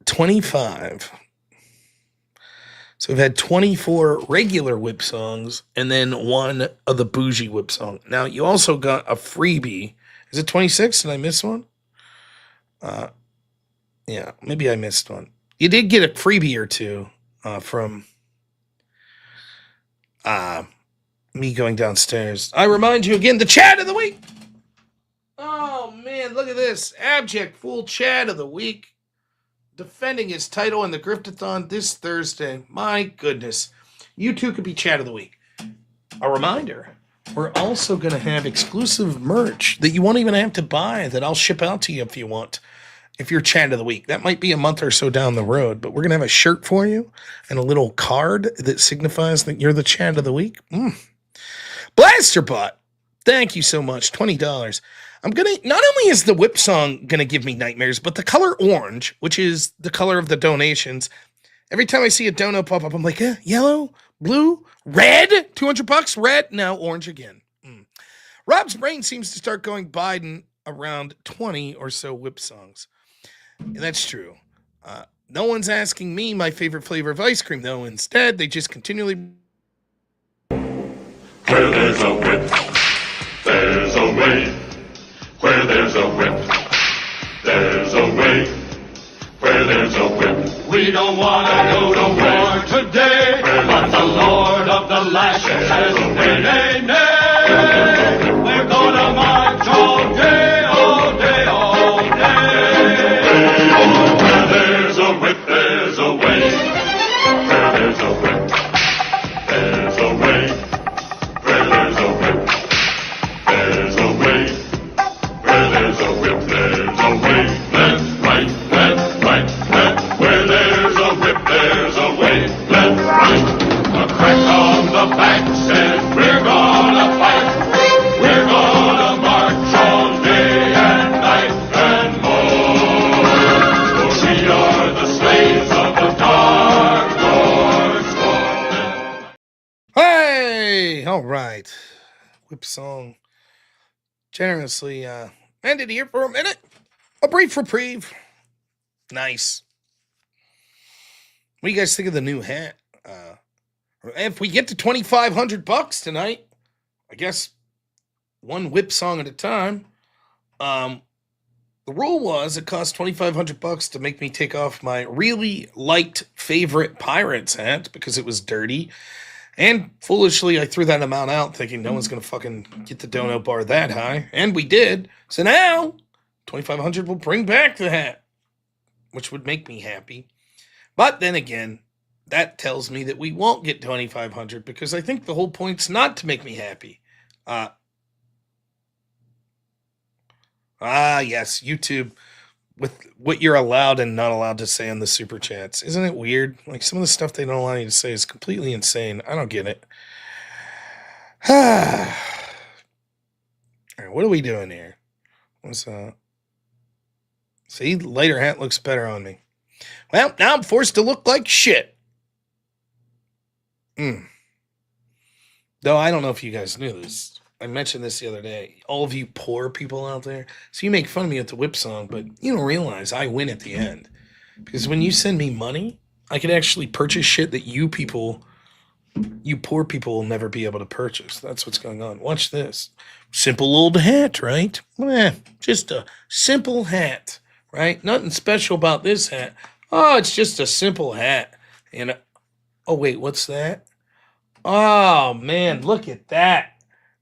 25. So we've had 24 regular whip songs and then one of the bougie whip song. Now, you also got a freebie. Is it 26? Did I miss one? Yeah, maybe I missed one. You did get a freebie or two from me going downstairs. I remind you again, the chat of the week. Oh, man, look at this. Abject Fool Chat of the Week. Defending his title in the Griftathon this Thursday. My goodness. You too could be Chat of the Week. A reminder, we're also going to have exclusive merch that you won't even have to buy that I'll ship out to you if you want. If you're Chat of the Week. That might be a month or so down the road, but we're going to have a shirt for you and a little card that signifies that you're the Chat of the Week. Blasterbot, thank you so much. $20. I'm going to, not only is the whip song going to give me nightmares, but the color orange, which is the color of the donations. Every time I see a dono pop up, I'm like, yellow, blue, red, $200, red, now orange again. Rob's brain seems to start going Biden around 20 or so whip songs. And that's true. No one's asking me my favorite flavor of ice cream, though. Instead, they just continually... Where there's a whip, there's a way. Where there's a whip, there's a way. Where there's a whip. We don't want to go to war today, but the Lord of the Lashes says, nay, nay, nay. We're gonna march all day, all day, all day. Where there's a whip, there's a way. Where there's a whip, there's a way. Where there's a whip, there's a way. Where there's a whip, there's a way. Left, right, left, right, left. Where there's a whip, there's a way. Left, right. A crack on the back says, All right. Whip song generously ended here for a minute. A brief reprieve. Nice. What do you guys think of the new hat? If we get to $2,500 tonight, I guess one whip song at a time. The rule was it cost $2,500 to make me take off my really liked favorite Pirates hat because it was dirty. And foolishly, I threw that amount out thinking no one's going to fucking get the donut bar that high. And we did. So now, $2,500 will bring back the hat, which would make me happy. But then again, that tells me that we won't get $2,500 because I think the whole point's not to make me happy. Yes, YouTube, with what you're allowed and not allowed to say on the super chats. Isn't it weird? Like, some of the stuff they don't allow you to say is completely insane. I don't get it. All right, what are we doing here? See, lighter hat looks better on me. Well, now I'm forced to look like shit. Though I don't know if you guys knew this. I mentioned this the other day. All of you poor people out there. So you make fun of me at the whip song, but you don't realize I win at the end. Because when you send me money, I can actually purchase shit that you poor people will never be able to purchase. That's what's going on. Watch this. Simple old hat, right? Just a simple hat, right? Nothing special about this hat. Oh, it's just a simple hat. And oh, wait, what's that? Oh, man, look at that.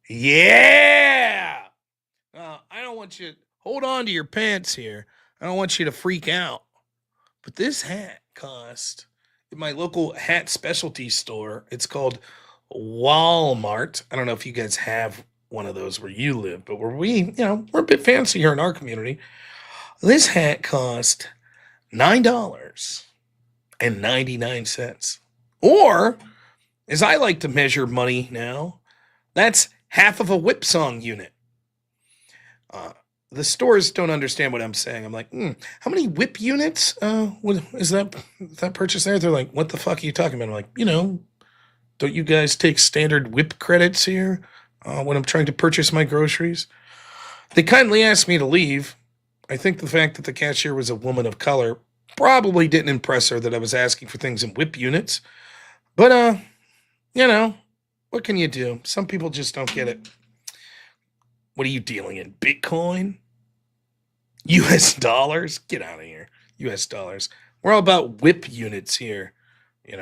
Yeah! I don't want you to hold on to your pants here. I don't want you to freak out. But this hat cost at my local hat specialty store. It's called Walmart. I don't know if you guys have one of those where you live, but we're a bit fancy here in our community. This hat cost $9.99. Or, as I like to measure money now, that's half of a whip song unit. The stores don't understand what I'm saying. I'm like, how many whip units is that purchase there? They're like, what the fuck are you talking about? I'm like, don't you guys take standard whip credits here when I'm trying to purchase my groceries? They kindly asked me to leave. I think the fact that the cashier was a woman of color probably didn't impress her that I was asking for things in whip units. But, what can you do? Some people just don't get it. What are you dealing in? Bitcoin? US dollars? Get out of here. US dollars. We're all about whip units here, Is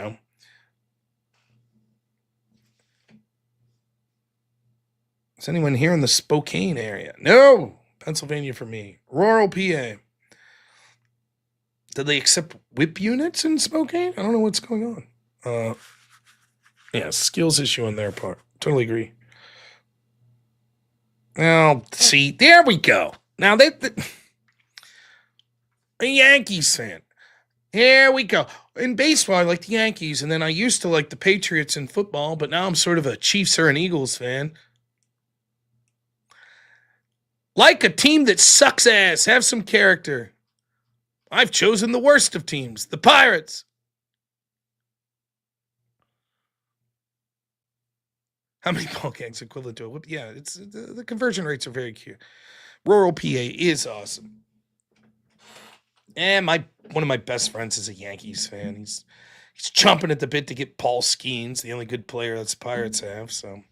anyone here in the Spokane area? No! Pennsylvania for me. Rural PA. Do they accept whip units in Spokane? I don't know what's going on. Skills issue on their part. Totally agree. Now, see, there we go. Now, a Yankees fan. Here we go. In baseball, I like the Yankees, and then I used to like the Patriots in football, but now I'm sort of a Chiefs or an Eagles fan. Like a team that sucks ass. Have some character. I've chosen the worst of teams, the Pirates. How many ball gags equivalent to a whip? Yeah, it's the conversion rates are very cute. Rural PA is awesome. And one of my best friends is a Yankees fan. He's chomping at the bit to get Paul Skeens, the only good player that's the Pirates have. So,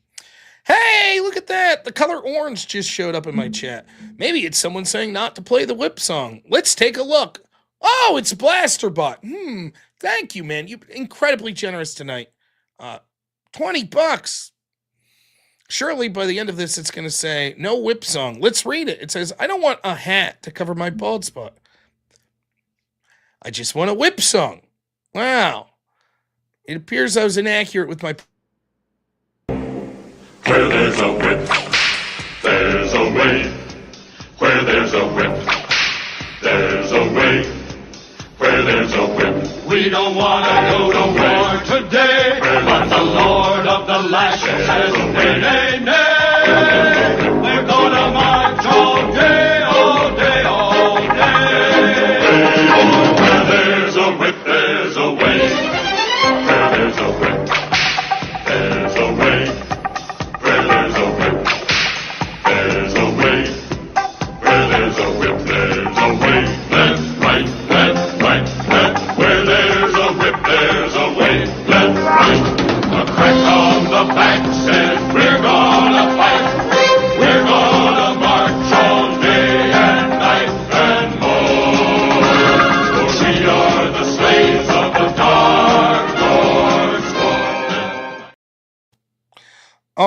hey, look at that! The color orange just showed up in my chat. Maybe it's someone saying not to play the whip song. Let's take a look. Oh, it's Blasterbot. Thank you, man. You're incredibly generous tonight. $20. Surely by the end of this, it's going to say, no whip song. Let's read it. It says, I don't want a hat to cover my bald spot. I just want a whip song. Wow. It appears I was inaccurate with my... Where there's a whip, there's a way. Where there's a whip, there's a way. Where there's a whip, we don't want to go to war today. But the Lord of the Lashes says, nay, nay, nay. We're gonna march all day, all day, all day. Where there's a whip, there's a way. Where there's a whip, there's a way.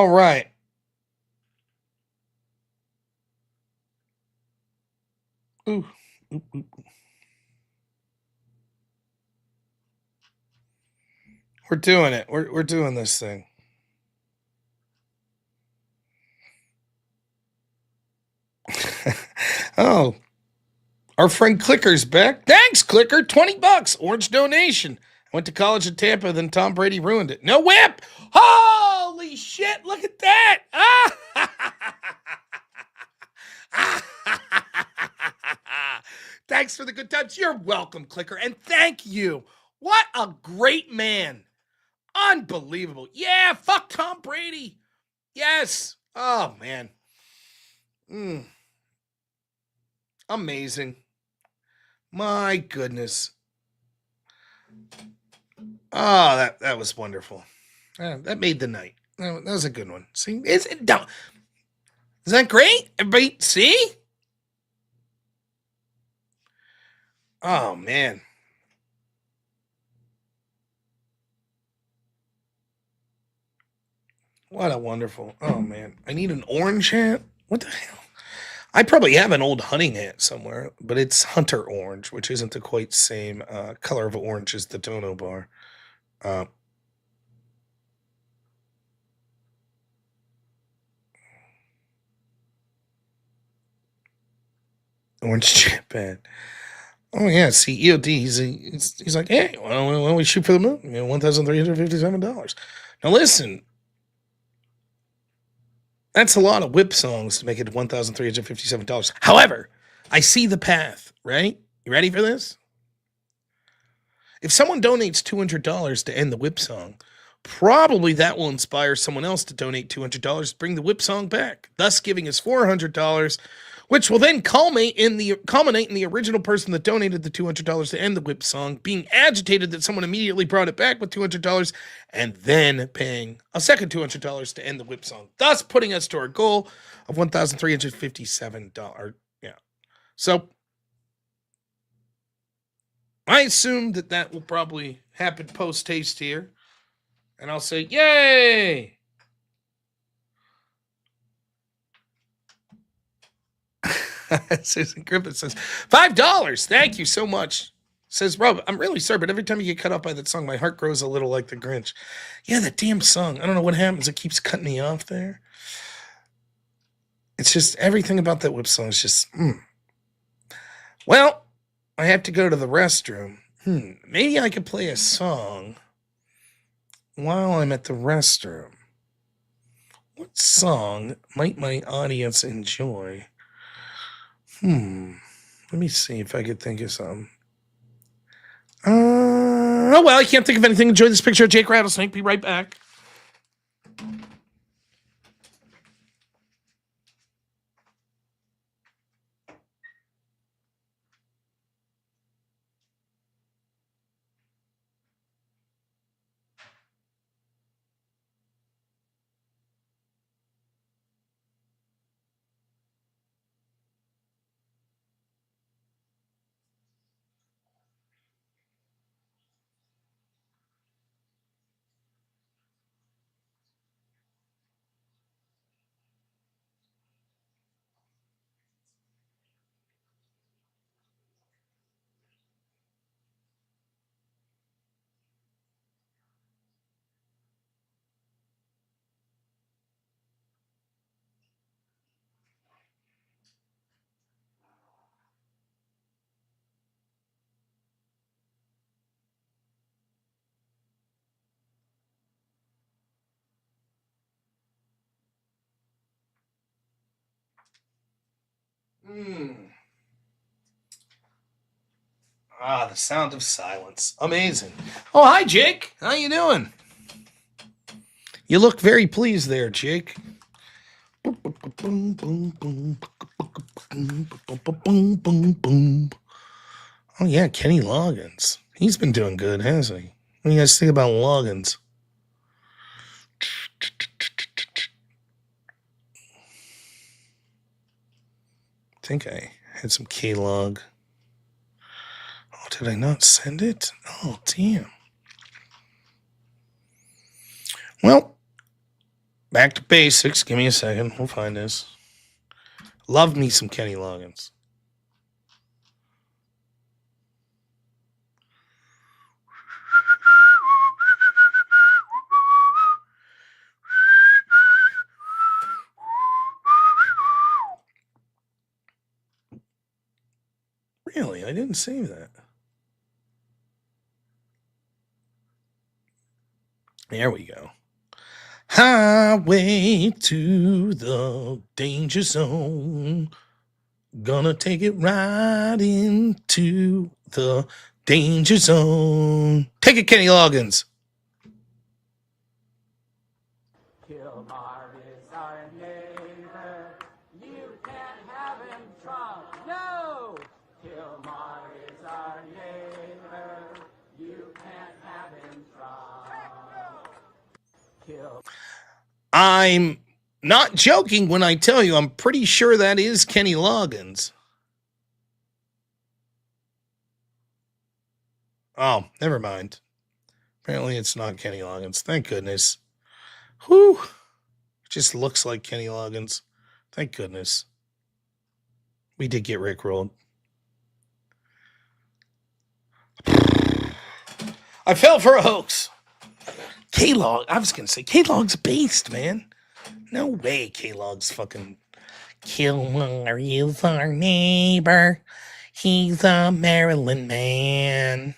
All right. Ooh. Ooh, ooh. We're doing it. We're doing this thing. Oh, our friend Clicker's back. Thanks, Clicker. $20. Orange donation. I went to college in Tampa, then Tom Brady ruined it. No whip. Holy shit. Look at that. Thanks for the good times. You're welcome, Clicker. And thank you. What a great man. Unbelievable. Yeah, fuck Tom Brady. Yes. Oh, man. Amazing. My goodness. Oh, that was wonderful. That made the night. That was a good one. See, is that great? Everybody see? Oh, man. What a wonderful. Oh, man. I need an orange hat. What the hell? I probably have an old hunting hat somewhere, but it's hunter orange, which isn't the quite same color of orange as the dono bar. Orange chip hat. Oh yeah, see EOD. He's like, hey, why don't we shoot for the moon? $1,357. Now listen, that's a lot of whip songs to make it $1,357. However, I see the path. Right? You ready for this? If someone donates $200 to end the whip song, probably that will inspire someone else to donate $200 to bring the whip song back, thus giving us $400, which will then culminate in the original person that donated the $200 to end the whip song being agitated that someone immediately brought it back with $200 and then paying a second $200 to end the whip song, thus putting us to our goal of $1,357. Yeah. So I assume that will probably happen post-haste here. And I'll say, yay! Susan Griffith says, $5. Thank you so much. Says, Rob, I'm really sorry, but every time you get cut off by that song, my heart grows a little like the Grinch. Yeah, that damn song. I don't know what happens. It keeps cutting me off there. It's just everything about that whip song is just, Well, I have to go to the restroom. Maybe I could play a song while I'm at the restroom. What song might my audience enjoy? Let me see if I could think of some. Oh, well, I can't think of anything. Enjoy this picture of Jake Rattlesnake. Be right back. The sound of silence. Amazing. Oh, hi, Jake. How you doing? You look very pleased there, Jake. Oh, yeah, Kenny Loggins. He's been doing good, hasn't he? What do you guys think about Loggins? I think I had some K-Log. Oh, did I not send it? Oh, damn. Well, Back to basics. Give me a second. We'll find this. Love me some Kenny Loggins. Really? I didn't save that. There we go. Highway to the danger zone. Gonna take it right into the danger zone. Take it, Kenny Loggins. Kilmar is our neighbor. You can't have him Trump. No! Kilmar is our neighbor. You can't have him Trump. I'm not joking when I tell you I'm pretty sure that is Kenny Loggins. Oh, never mind. Apparently it's not Kenny Loggins. Thank goodness. Whew. Just looks like Kenny Loggins. Thank goodness. We did get rickrolled. I fell for a hoax. K-Log, I was going to say, K-Log's based, man. No way K-Log's fucking... Kilmar is our neighbor. He's a Maryland man.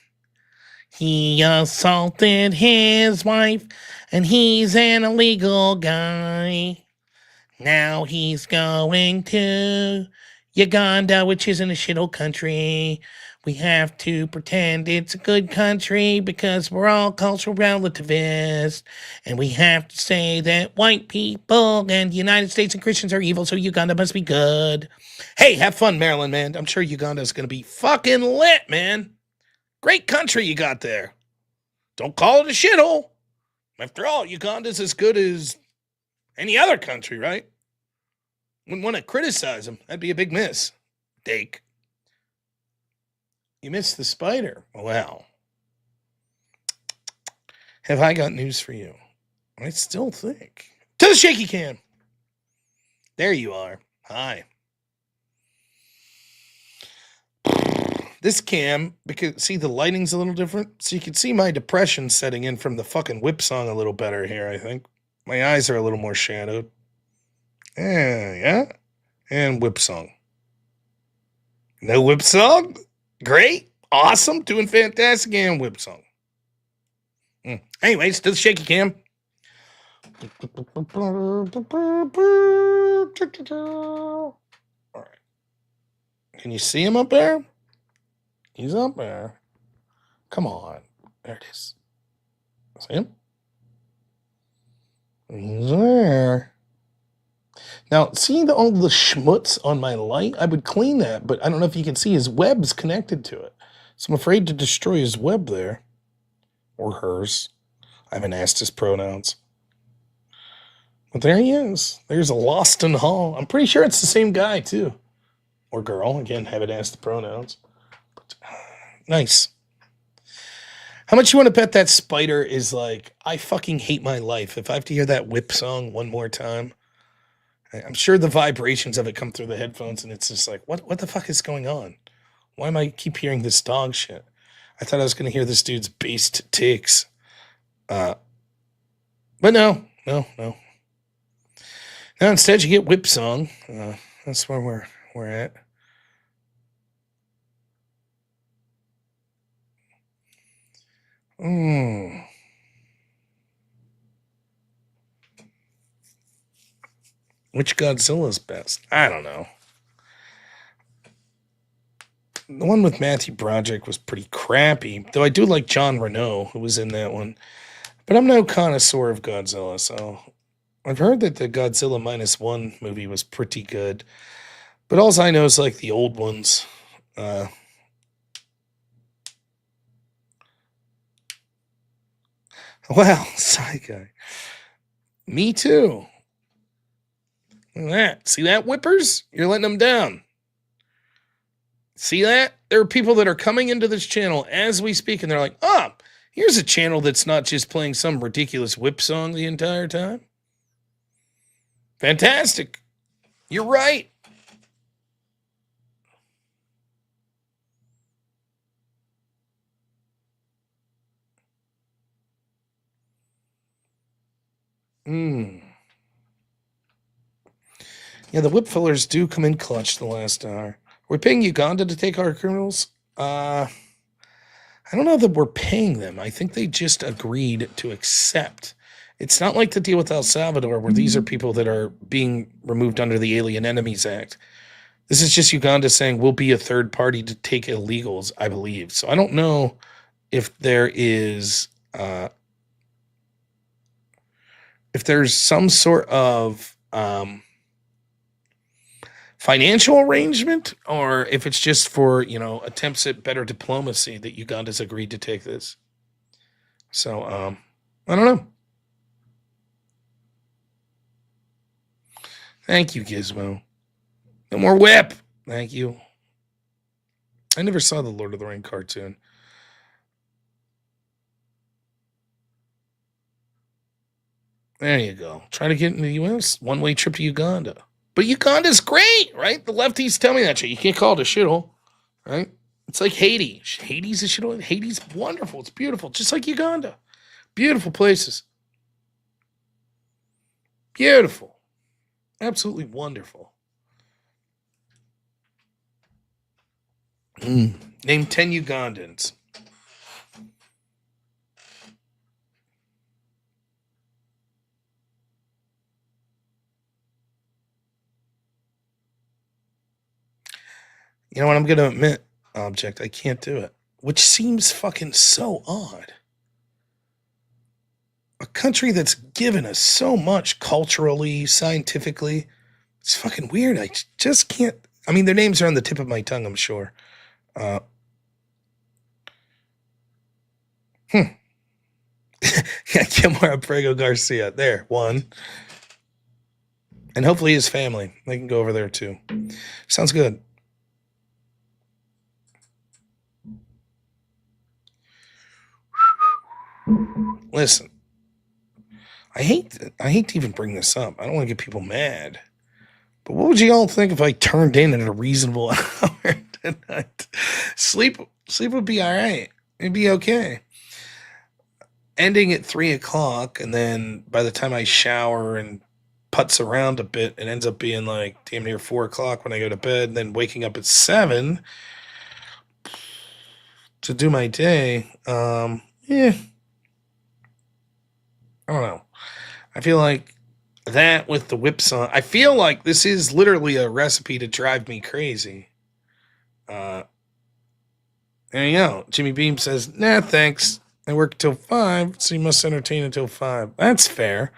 He assaulted his wife, and he's an illegal guy. Now he's going to Uganda, which isn't a shithole country. We have to pretend it's a good country because we're all cultural relativists. And we have to say that white people and the United States and Christians are evil, so Uganda must be good. Hey, have fun, Maryland, man. I'm sure Uganda's going to be fucking lit, man. Great country you got there. Don't call it a shithole. After all, Uganda's as good as any other country, right? Wouldn't want to criticize them. That'd be a big miss. Dake. You missed the spider. Well, have I got news for you? I still think. To the shaky cam. There you are. Hi. This cam, because see the lighting's a little different, so you can see my depression setting in from the fucking whip song a little better here, I think. My eyes are a little more shadowed. Yeah. And whip song. No whip song? Great. Awesome. Doing fantastic. And whip song. Anyways, to the shaky cam. All right. Can you see him up there? He's up there. Come on. There it is. See him? He's there. Now, seeing all the schmutz on my light, I would clean that, but I don't know if you can see his web's connected to it. So I'm afraid to destroy his web there. Or hers. I haven't asked his pronouns. But there he is. There's a Lost in Hall. I'm pretty sure it's the same guy, too. Or girl. Again, haven't asked the pronouns. But, nice. How much you want to bet that spider is like, I fucking hate my life. If I have to hear that whip song one more time, I'm sure the vibrations of it come through the headphones and it's just like, what the fuck is going on? Why am I keep hearing this dog shit? I thought I was going to hear this dude's based takes. But no. No, instead you get whip song. That's where we're at. Which Godzilla's best? I don't know. The one with Matthew Broderick was pretty crappy, though I do like John Reno, who was in that one. But I'm no connoisseur of Godzilla, so I've heard that the Godzilla -1 movie was pretty good. But all I know is like the old ones. Well, side guy. Me too. Look at that. See that, whippers? You're letting them down. See that? There are people that are coming into this channel as we speak, and they're like, here's a channel that's not just playing some ridiculous whip song the entire time. Fantastic. You're right. Yeah, the whip fillers do come in clutch the last hour. We're paying Uganda to take our criminals? I don't know that we're paying them. I think they just agreed to accept. It's not like the deal with El Salvador, where these are people that are being removed under the Alien Enemies Act. This is just Uganda saying we'll be a third party to take illegals, I believe. So I don't know if there is, if there's some sort of financial arrangement, or if it's just for, attempts at better diplomacy that Uganda's agreed to take this. So, I don't know. Thank you, Gizmo. No more whip. Thank you. I never saw the Lord of the Ring cartoon. There you go. Try to get in the U.S. One-way trip to Uganda. But Uganda's great, right? The lefties tell me that shit. You can't call it a shithole, right? It's like Haiti. Haiti's a shithole. Haiti's wonderful. It's beautiful, just like Uganda. Beautiful places. Beautiful. Absolutely wonderful. Name 10 Ugandans. You know what? I'm going to admit, Object, I can't do it. Which seems fucking so odd. A country that's given us so much culturally, scientifically. It's fucking weird. I just can't. I mean, their names are on the tip of my tongue, I'm sure. Yeah, Kimura Prego Garcia. There, one. And hopefully his family. They can go over there too. Sounds good. Listen, I hate to even bring this up. I don't want to get people mad. But what would you all think if I turned in at a reasonable hour tonight? Sleep would be all right. It'd be okay. Ending at 3:00, and then by the time I shower and putz around a bit, it ends up being like damn near 4:00 when I go to bed, and then waking up at 7 to do my day. Yeah. I don't know. I feel like that with the whip song, I feel like this is literally a recipe to drive me crazy. There you go. Jimmy Beam says, nah, thanks. I work till 5, so you must entertain until 5. That's fair.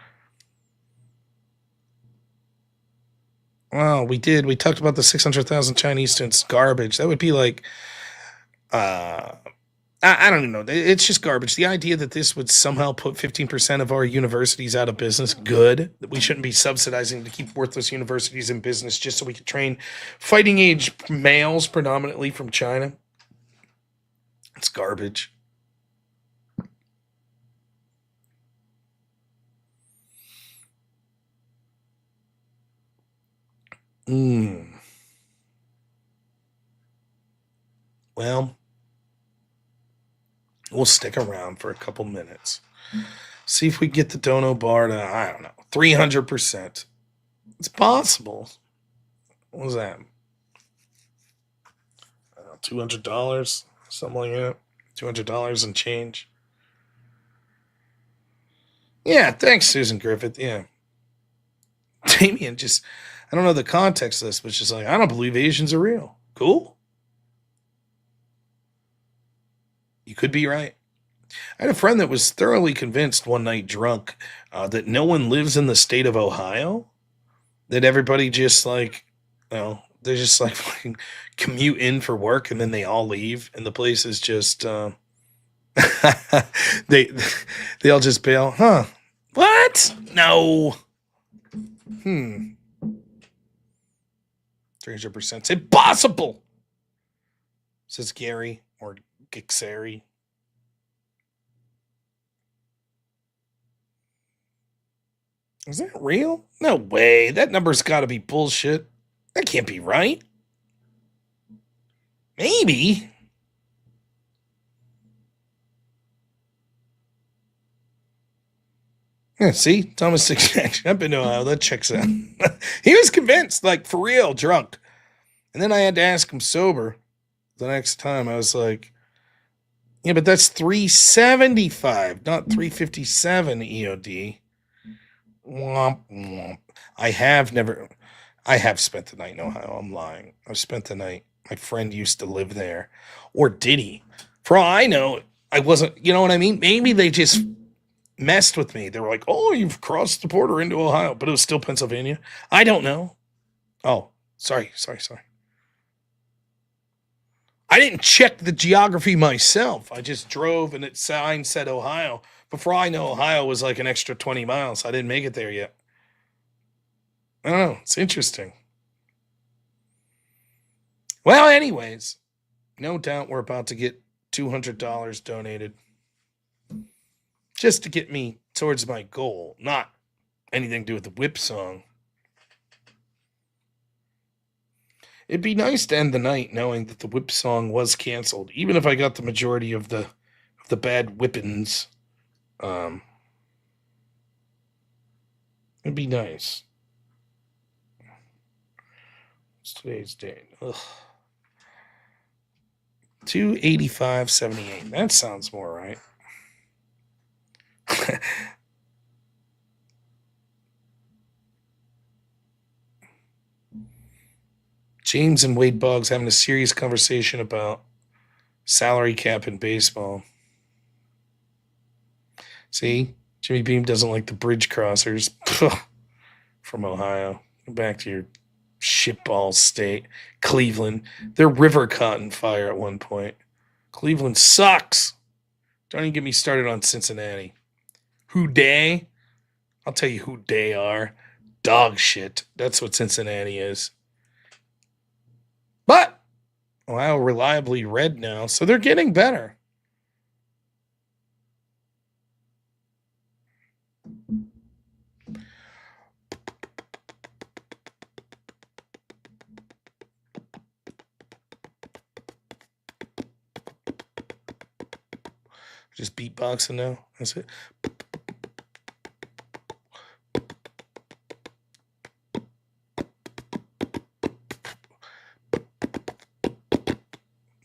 Well, we did. We talked about the 600,000 Chinese students. Garbage. That would be like, I don't even know. It's just garbage. The idea that this would somehow put 15% of our universities out of business, good. That we shouldn't be subsidizing to keep worthless universities in business just so we could train fighting age males predominantly from China. It's garbage. Well, we'll stick around for a couple minutes. See if we get the Dono bar to, I don't know, 300%. It's possible. What was that? $200? Something like that. $200 and change. Yeah, thanks, Susan Griffith. Yeah. Damien just, I don't know the context of this, but just like, I don't believe Asians are real. Cool. You could be right. I had a friend that was thoroughly convinced one night drunk that no one lives in the state of Ohio, that everybody just like, they just like fucking commute in for work and then they all leave and the place is just, they all just bail. Huh? What? No. 300%. It's impossible, says Gary or Gixari. Is that real? No way. That number's got to be bullshit. That can't be right. Maybe. Yeah, see? Thomas Six Action. I've been to Ohio. That checks out. He was convinced, like, for real, drunk. And then I had to ask him sober the next time. I was like, yeah, but that's 375, not 357 EOD. Womp, womp. I have spent the night in Ohio. I'm lying. I've spent the night. My friend used to live there. Or did he? For all I know, I wasn't, you know what I mean? Maybe they just messed with me. They were like, oh, you've crossed the border into Ohio, but it was still Pennsylvania. I don't know. Oh, sorry. I didn't check the geography myself. I just drove and its sign said Ohio. Before I know, Ohio was like an extra 20 miles. I didn't make it there yet. I don't know. It's interesting. Well, anyways, no doubt we're about to get $200 donated just to get me towards my goal, not anything to do with the whip song. It'd be nice to end the night knowing that the whip song was canceled, even if I got the majority of the bad whippings. It'd be nice. What's today's date? 285.78. That sounds more right. James and Wade Boggs having a serious conversation about salary cap in baseball. See, Jimmy Beam doesn't like the bridge crossers from Ohio. Go back to your shitball state. Cleveland. Their river caught on fire at one point. Cleveland sucks. Don't even get me started on Cincinnati. Who dey? I'll tell you who they are. Dog shit. That's what Cincinnati is. But Ohio reliably red now, so they're getting better. Just beatboxing now. That's it.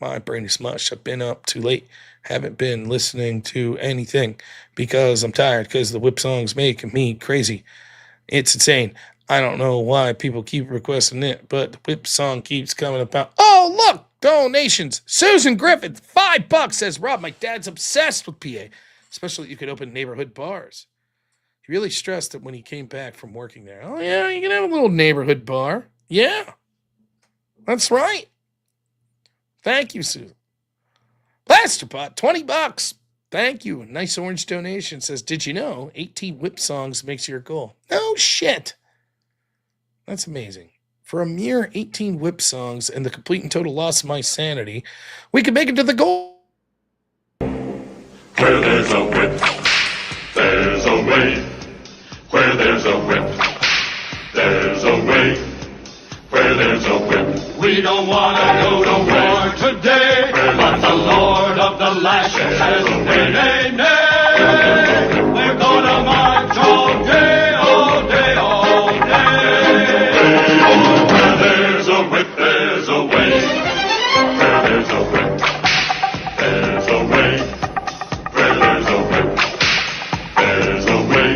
My brain is mush. I've been up too late. Haven't been listening to anything because I'm tired because the whip song's making me crazy. It's insane. I don't know why people keep requesting it, but the whip song keeps coming about. Oh, look! Donations. Susan Griffith, $5 says, Rob, my dad's obsessed with PA, especially you could open neighborhood bars. He really stressed it when he came back from working there. Oh, yeah, you can have a little neighborhood bar. Yeah, that's right. Thank you, Susan. Plasterbot, $20. Thank you. Nice orange donation. Says, did you know 18 whip songs makes your goal? No shit. That's amazing. For a mere 18 whip songs and the complete and total loss of my sanity, we could make it to the goal. Where there's a whip, there's a way. Where there's a whip, there's a way. Where there's a whip, we don't want to go to war today. But the Lord of the Lashes says, nay, nay, nay. We're gonna march all day, all day, all day. Where there's a whip, there's a way. Where there's a whip, there's a way. Where there's a whip, there's a way.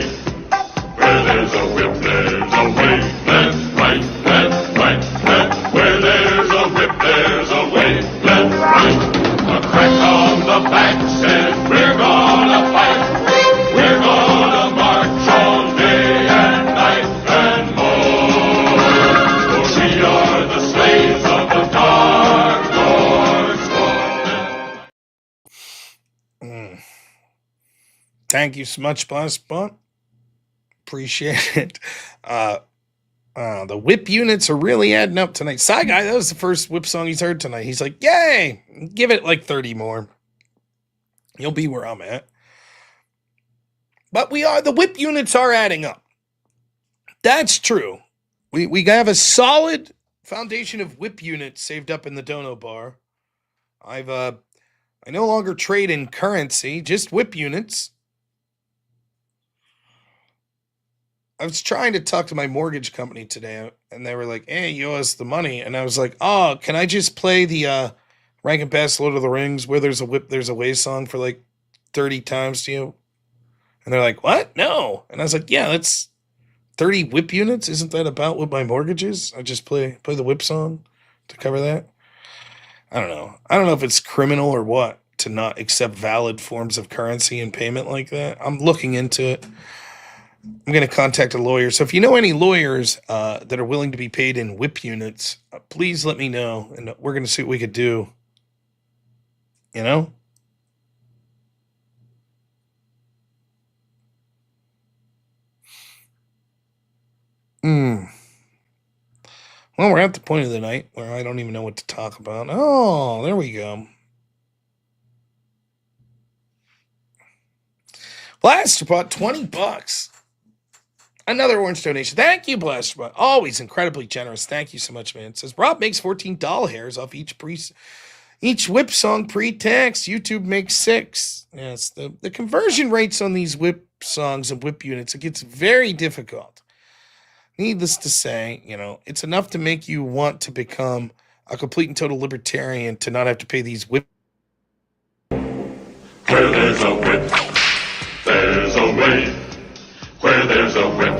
Where there's a whip, there's a way. Left, right, left, right, left. Where there's a whip, there's a way. Left, right. A crack on the back says we're gonna fight. We're gonna march all day and night and more. For we are the slaves of the Dark Lord's. Thank you so much, Blastbot. Appreciate it. The whip units are really adding up tonight. Sci Guy, that was the first whip song he's heard tonight. He's like, yay! Give it like 30 more. You'll be where I'm at. But the whip units are adding up. That's true. We have a solid foundation of whip units saved up in the dono bar. I no longer trade in currency, just whip units. I was trying to talk to my mortgage company today, and they were like, "Hey, you owe us the money." And I was like, "Oh, can I just play the Rankin Bass Lord of the Rings where there's a whip, there's a way song for like 30 times to you?" And they're like, "What? No." And I was like, "Yeah, that's 30 whip units. Isn't that about what my mortgage is? I just play the whip song to cover that." I don't know. I don't know if it's criminal or what to not accept valid forms of currency and payment like that. I'm looking into it. I'm going to contact a lawyer. So if you know any lawyers that are willing to be paid in whip units, please let me know, and we're going to see what we could do. You know? Well, we're at the point of the night where I don't even know what to talk about. Oh, there we go. Blasterbot, $20. Another orange donation. Thank you, Blasterbot. Always incredibly generous. Thank you so much, man. It says Rob makes 14 doll hairs off each whip song pre-tax. YouTube makes 6. Yes, the conversion rates on these whip songs and whip units, it gets very difficult. Needless to say, it's enough to make you want to become a complete and total libertarian to not have to pay these whip. Where there's a whip, there's a way. Where there's a whip,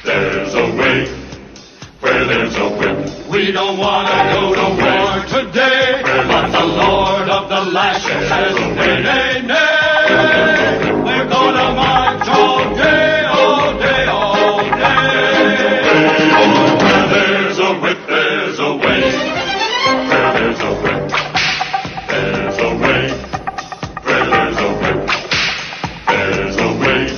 there's a way. Where there's a whip. We don't want to go to war today, but the Lord of the Lashes says, nay, nay, nay. We're gonna march all day, all day, all day. Where there's a whip, there's a way. Where there's a whip, there's a way. Where there's a whip, there's a way.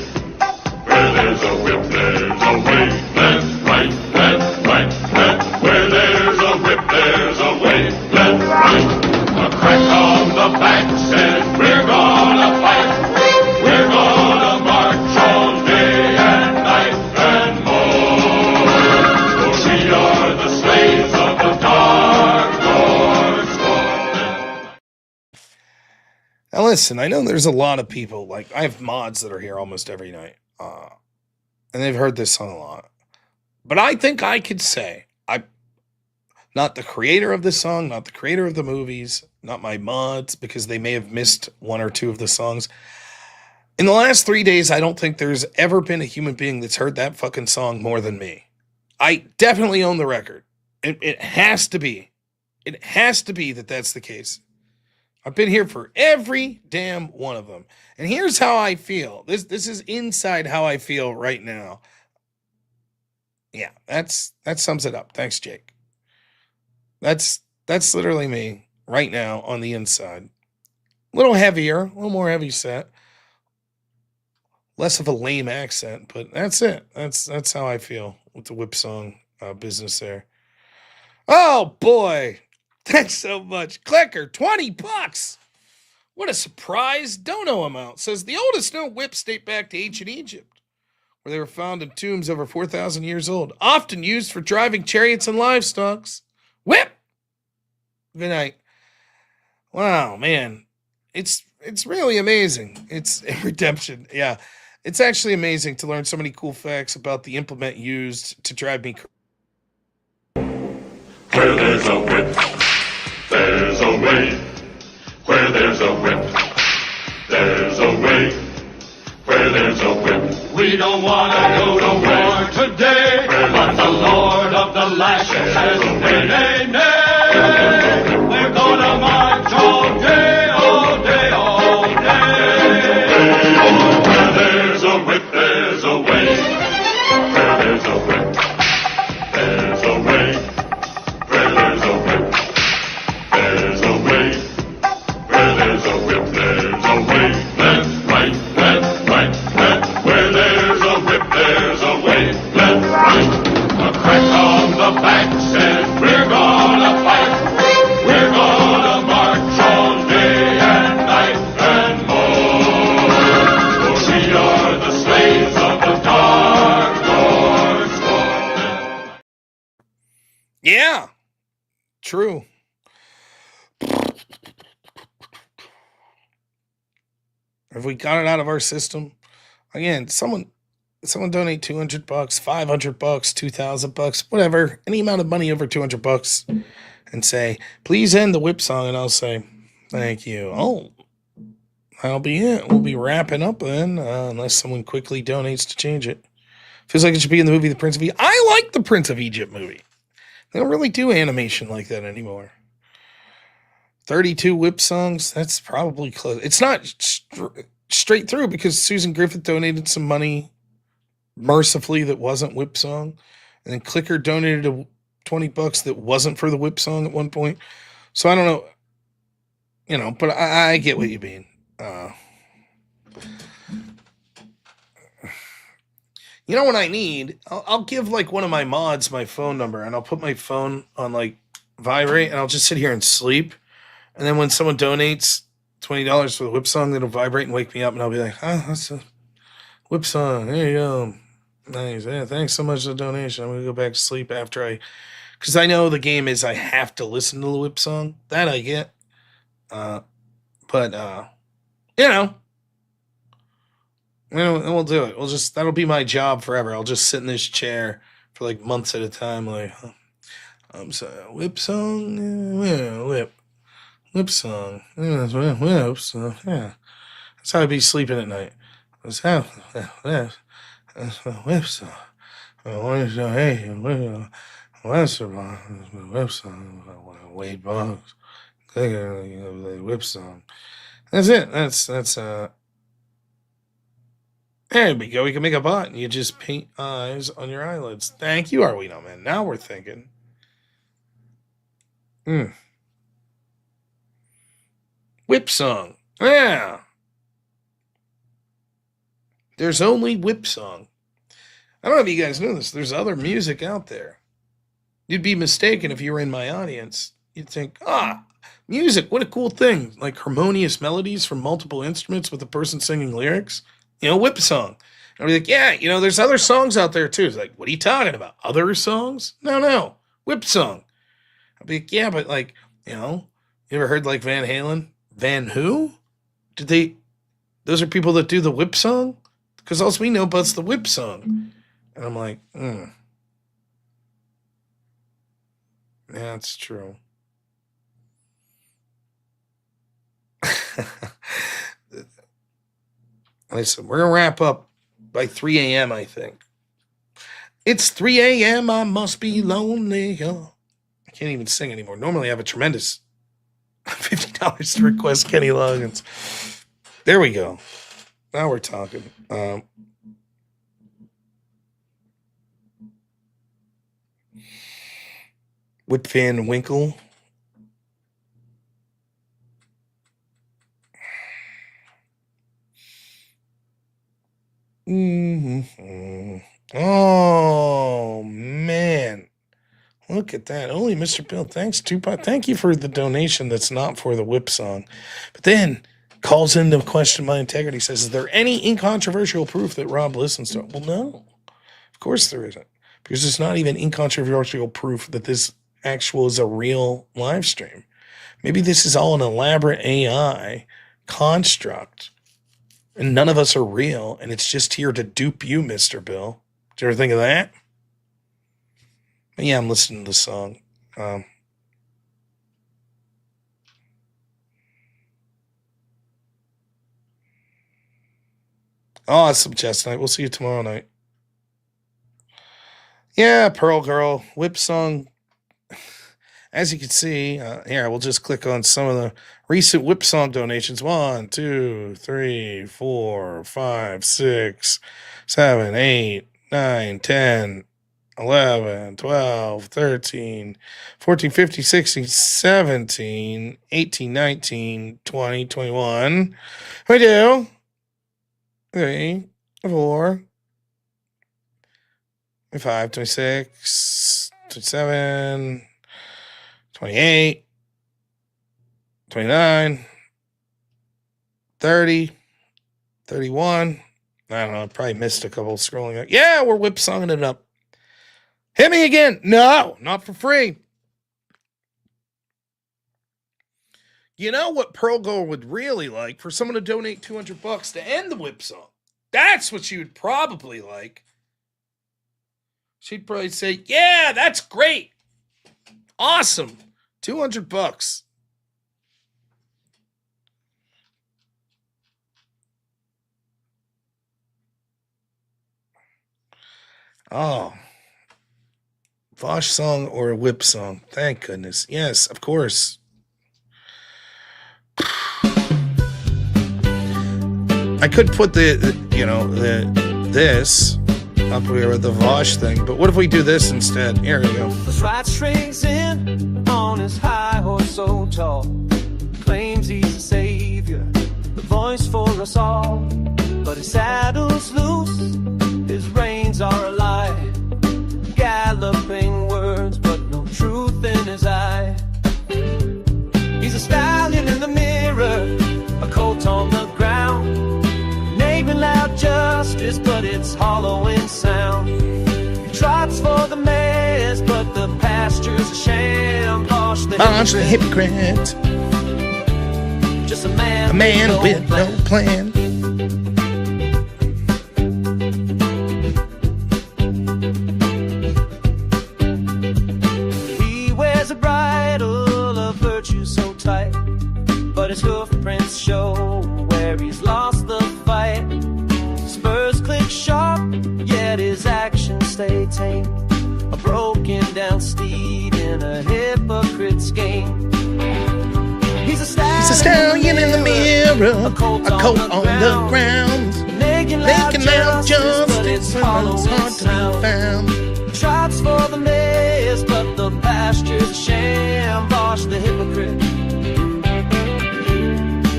Where there's a whip, there's a way. Left, right, left, right, left. Where there's a whip, there's a way. Left, right. A crack on the back says we're gonna fight. We're gonna march all day and night and more. For we are the slaves of the dark Lord's sword. Now listen, I know there's a lot of people, like I have mods that are here almost every night, and they've heard this song a lot. But I think I could say, I'm not the creator of this song, not the creator of the movies, not my mods, because they may have missed one or two of the songs. In the last 3 days, I don't think there's ever been a human being that's heard that fucking song more than me. I definitely own the record. It has to be. It has to be that that's the case. I've been here for every damn one of them. And here's how I feel. This is inside how I feel right now. Yeah, that sums it up. Thanks, Jake. That's literally me right now on the inside. A little heavier, a little more heavy set. Less of a lame accent, but that's it. That's how I feel with the whip song business there. Oh boy. Thanks so much. Clicker, $20. What a surprise dono amount. Says the oldest known whips date back to ancient Egypt, where they were found in tombs over 4,000 years old, often used for driving chariots and livestock. Whip! Good night. Wow, man. It's really amazing. It's redemption. Yeah. It's actually amazing to learn so many cool facts about the implement used to drive me crazy. Where there's a whip, there's a way. Where there's a whip, there's a way. Where there's a whip. We don't want to go to war today, but the Lord of the Lashes says, nay, nay, nay. We're gonna march all day, all day, all day. Where there's a whip, there's a way. Where there's a whip, there's a way. Where there's a whip, there's a way. Where there's a whip, there's a way. Left, right, left, right, left. Where there's a whip, there's a way. Left, right. A crack on the back says we're gonna fight. Yeah, true. If we got it out of our system, again, someone donate $200, $500, $2,000, whatever, any amount of money over $200, and say, please end the whip song, and I'll say, thank you. Oh, that'll be it. We'll be wrapping up then, unless someone quickly donates to change it. Feels like it should be in the movie The Prince of Egypt. I like the Prince of Egypt movie. They don't really do animation like that anymore. 32 whip songs, that's probably close. It's not straight through because Susan Griffith donated some money mercifully that wasn't whip song, and then Clicker donated $20 that wasn't for the whip song at one point. So I don't know, but I get what you mean. You know what I need? I'll give like one of my mods my phone number, and I'll put my phone on like vibrate, and I'll just sit here and sleep. And then when someone donates $20 for the whip song, it'll vibrate and wake me up, and I'll be like, oh, that's a whip song. There you go. Nice. Yeah, thanks so much for the donation. I'm going to go back to sleep after because I know the game is I have to listen to the whip song. That I get. But we'll do it. That'll be my job forever. I'll just sit in this chair for like months at a time. Like, I'm sorry, whip song? Yeah, whip song. Whip song. Yeah. That's how I'd be sleeping at night. That's how, whip song. Hey, whip song. Wade Boggs. Whip song. That's it. That's there we go. We can make a bot, and you just paint eyes on your eyelids. Thank you, Arwino, man. Now we're thinking. Whip song. Yeah. There's only whip song. I don't know if you guys know this. There's other music out there. You'd be mistaken if you were in my audience. You'd think, music, what a cool thing. Like harmonious melodies from multiple instruments with a person singing lyrics. Whip song. And I'd be like, yeah, there's other songs out there too. It's like, what are you talking about? Other songs? No. Whip song. I'd be like, yeah, but like, you ever heard like Van Halen? Van who? Those are people that do the whip song? Because all we know about's the whip song. And I'm like, yeah, that's true. Listen, we're going to wrap up by 3 a.m., I think. It's 3 a.m., I must be lonely. Oh, I can't even sing anymore. Normally I have a tremendous $50 to request Kenny Loggins. There we go. Now we're talking. Whip Van Winkle. Oh, man. Look at that. Only Mr. Bill. Thanks, Tupac. Thank you for the donation that's not for the whip song. But then calls into question my integrity, says, is there any incontrovertible proof that Rob listens to it? Well, no. Of course there isn't. Because it's not even incontrovertible proof that this actual is a real live stream. Maybe this is all an elaborate AI construct. And none of us are real, and it's just here to dupe you, Mr. Bill. Did you ever think of that? But yeah, I'm listening to the song. Awesome, Chestnut. We'll see you tomorrow night. Yeah, Pearl Girl, whip song. As you can see, here, we'll just click on some of the recent whip song donations. 1, 2, 3, 4, 5, 6, 7, 8, 9, 10, 11, 12, 13, 14, 15, 16, 17, 18, 19, 20, 21. 22, 3, 4, 25, 26, 27, 28, 29, 30, 31. I don't know. I probably missed a couple scrolling. Yeah, we're whip songing it up. Hit me again. No, not for free. You know what Pearl Girl would really like? For someone to donate $200 to end the whip song. That's what she would probably like. She'd probably say, yeah, that's great. Awesome. $200. Oh. Vosh song or a whip song. Thank goodness. Yes, of course. I could put this up here with the Vosh thing, but what if we do this instead? Here we go. The flight strings in on his high horse so tall, claims he's a savior, the voice for us all. But his saddle's loose, his reins are a lie, galloping words but no truth in his eye. He's a stallion in the mirror, a colt on the ground, naming loud justice but it's hollow in sound. He trots for the mares but the pasture's a sham. Bosh the hypocrite, just a man with no plan. He wears a bridle of virtue so tight, but his hoof prints show where he's lost the fight. Spurs click sharp, yet his actions stay tame. A broken down steed in a hypocrite's game. He's a stallion in the mirror, a colt on the ground, making loud justice when it's hard to be found. Trots for the mares, but the pasture's a sham. Bosh the hypocrite,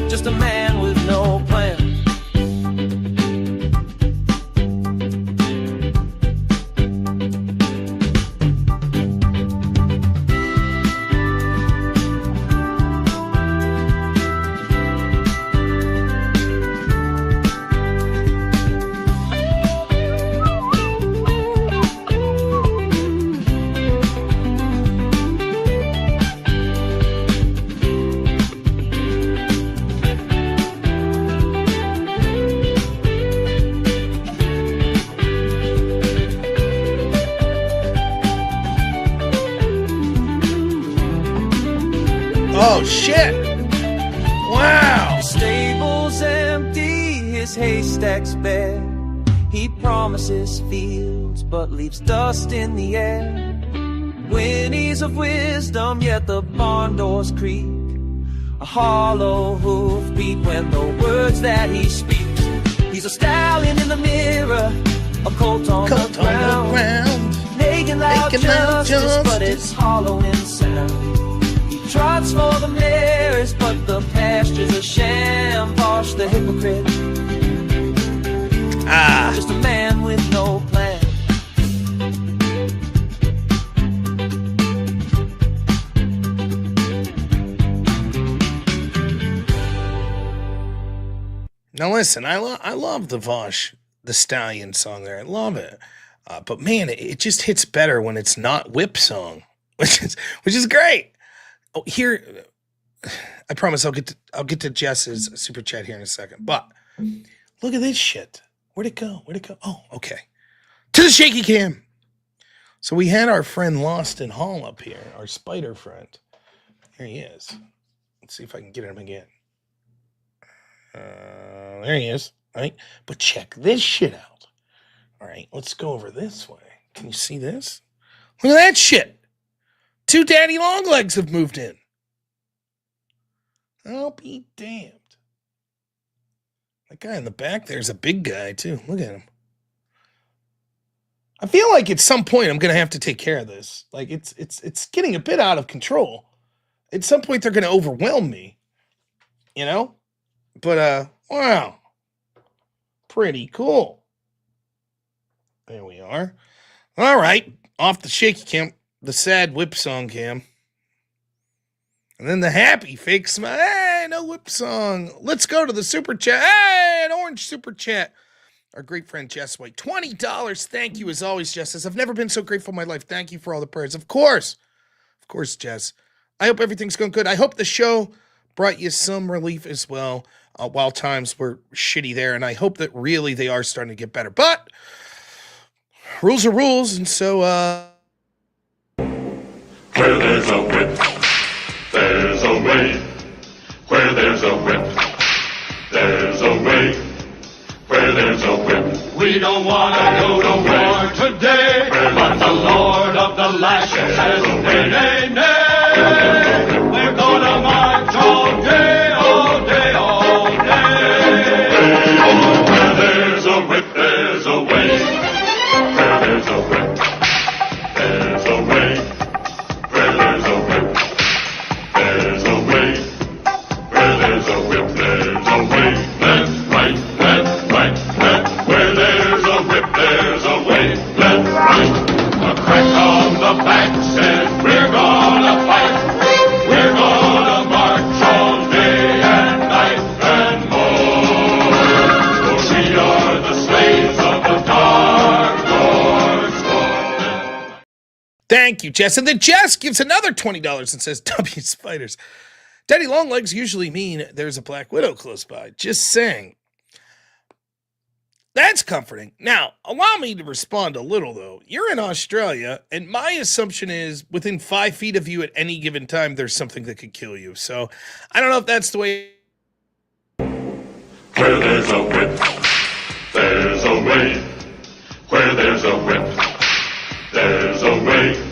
just a man with no plan. Oh, shit. Wow. His stable's empty, his haystack's bare. He promises fields, but leaves dust in the air. Whinnies of wisdom, yet the barn doors creak. A hollow hoof beat when the words that he speaks. He's a stallion in the mirror, a colt on the ground, making loud justice, but it's hollow in sound. Trots for the mares, but the pasture's a sham. Bosh the hypocrite, just a man with no plan. Now listen, I love the Vosh, the Stallion song there. I love it. But man, it just hits better when it's not whip song, which is great. Oh, here, I promise I'll get to Jess's super chat here in a second. But look at this shit. Where'd it go? Oh, okay. To the shaky cam. So we had our friend Lost in Hall up here, our spider friend. Here he is. Let's see if I can get him again. There he is. All right. But check this shit out. All right. Let's go over this way. Can you see this? Look at that shit. 2 daddy long legs have moved in. I'll be damned. That guy in the back there's a big guy too. Look at him. I feel like at some point I'm gonna have to take care of this. Like it's getting a bit out of control. At some point they're gonna overwhelm me. You know? But wow. Pretty cool. There we are. All right. Off the shaky cam. The sad whip song cam. And then the happy fake smile. Hey, no whip song. Let's go to the super chat. Hey, an orange super chat Our great friend Jess White, $20. Thank you as always, Jess. Says, I've never been so grateful in my life. Thank you for all the prayers. Of course, Jess. I hope everything's going good. I hope the show brought you some relief as well while times were shitty there. And I hope that really they are starting to get better. But rules are rules. And so, Where there's a whip, there's a way. Where there's a whip, there's a way. Where there's a whip, we don't want to go to war today. But the Lord of the lashes says, nay, nay, nay. We're gonna march all day, all day, all day. Where there's a whip, there's a way. Where there's a whip, there's a way. Where there's a whip, there's a way. Where there's a whip, there's a way. Left, right, left, right, left. Where there's a whip, there's a way. Left, right. A crack on the back says we're gonna fight. We're gonna march all day and night and more. For we are the slaves of the Dark Lord's. thank you, Jess. And then Jess gives another $20 and says, W spiders. Daddy Longlegs usually mean there's a Black Widow close by. Just saying. That's comforting. Now, allow me to respond a little, though. You're in Australia, and my assumption is within 5 feet of you at any given time, there's something that could kill you. So, I don't know if that's the way. Where there's a whip, there's a way. Where there's a whip, there's a way.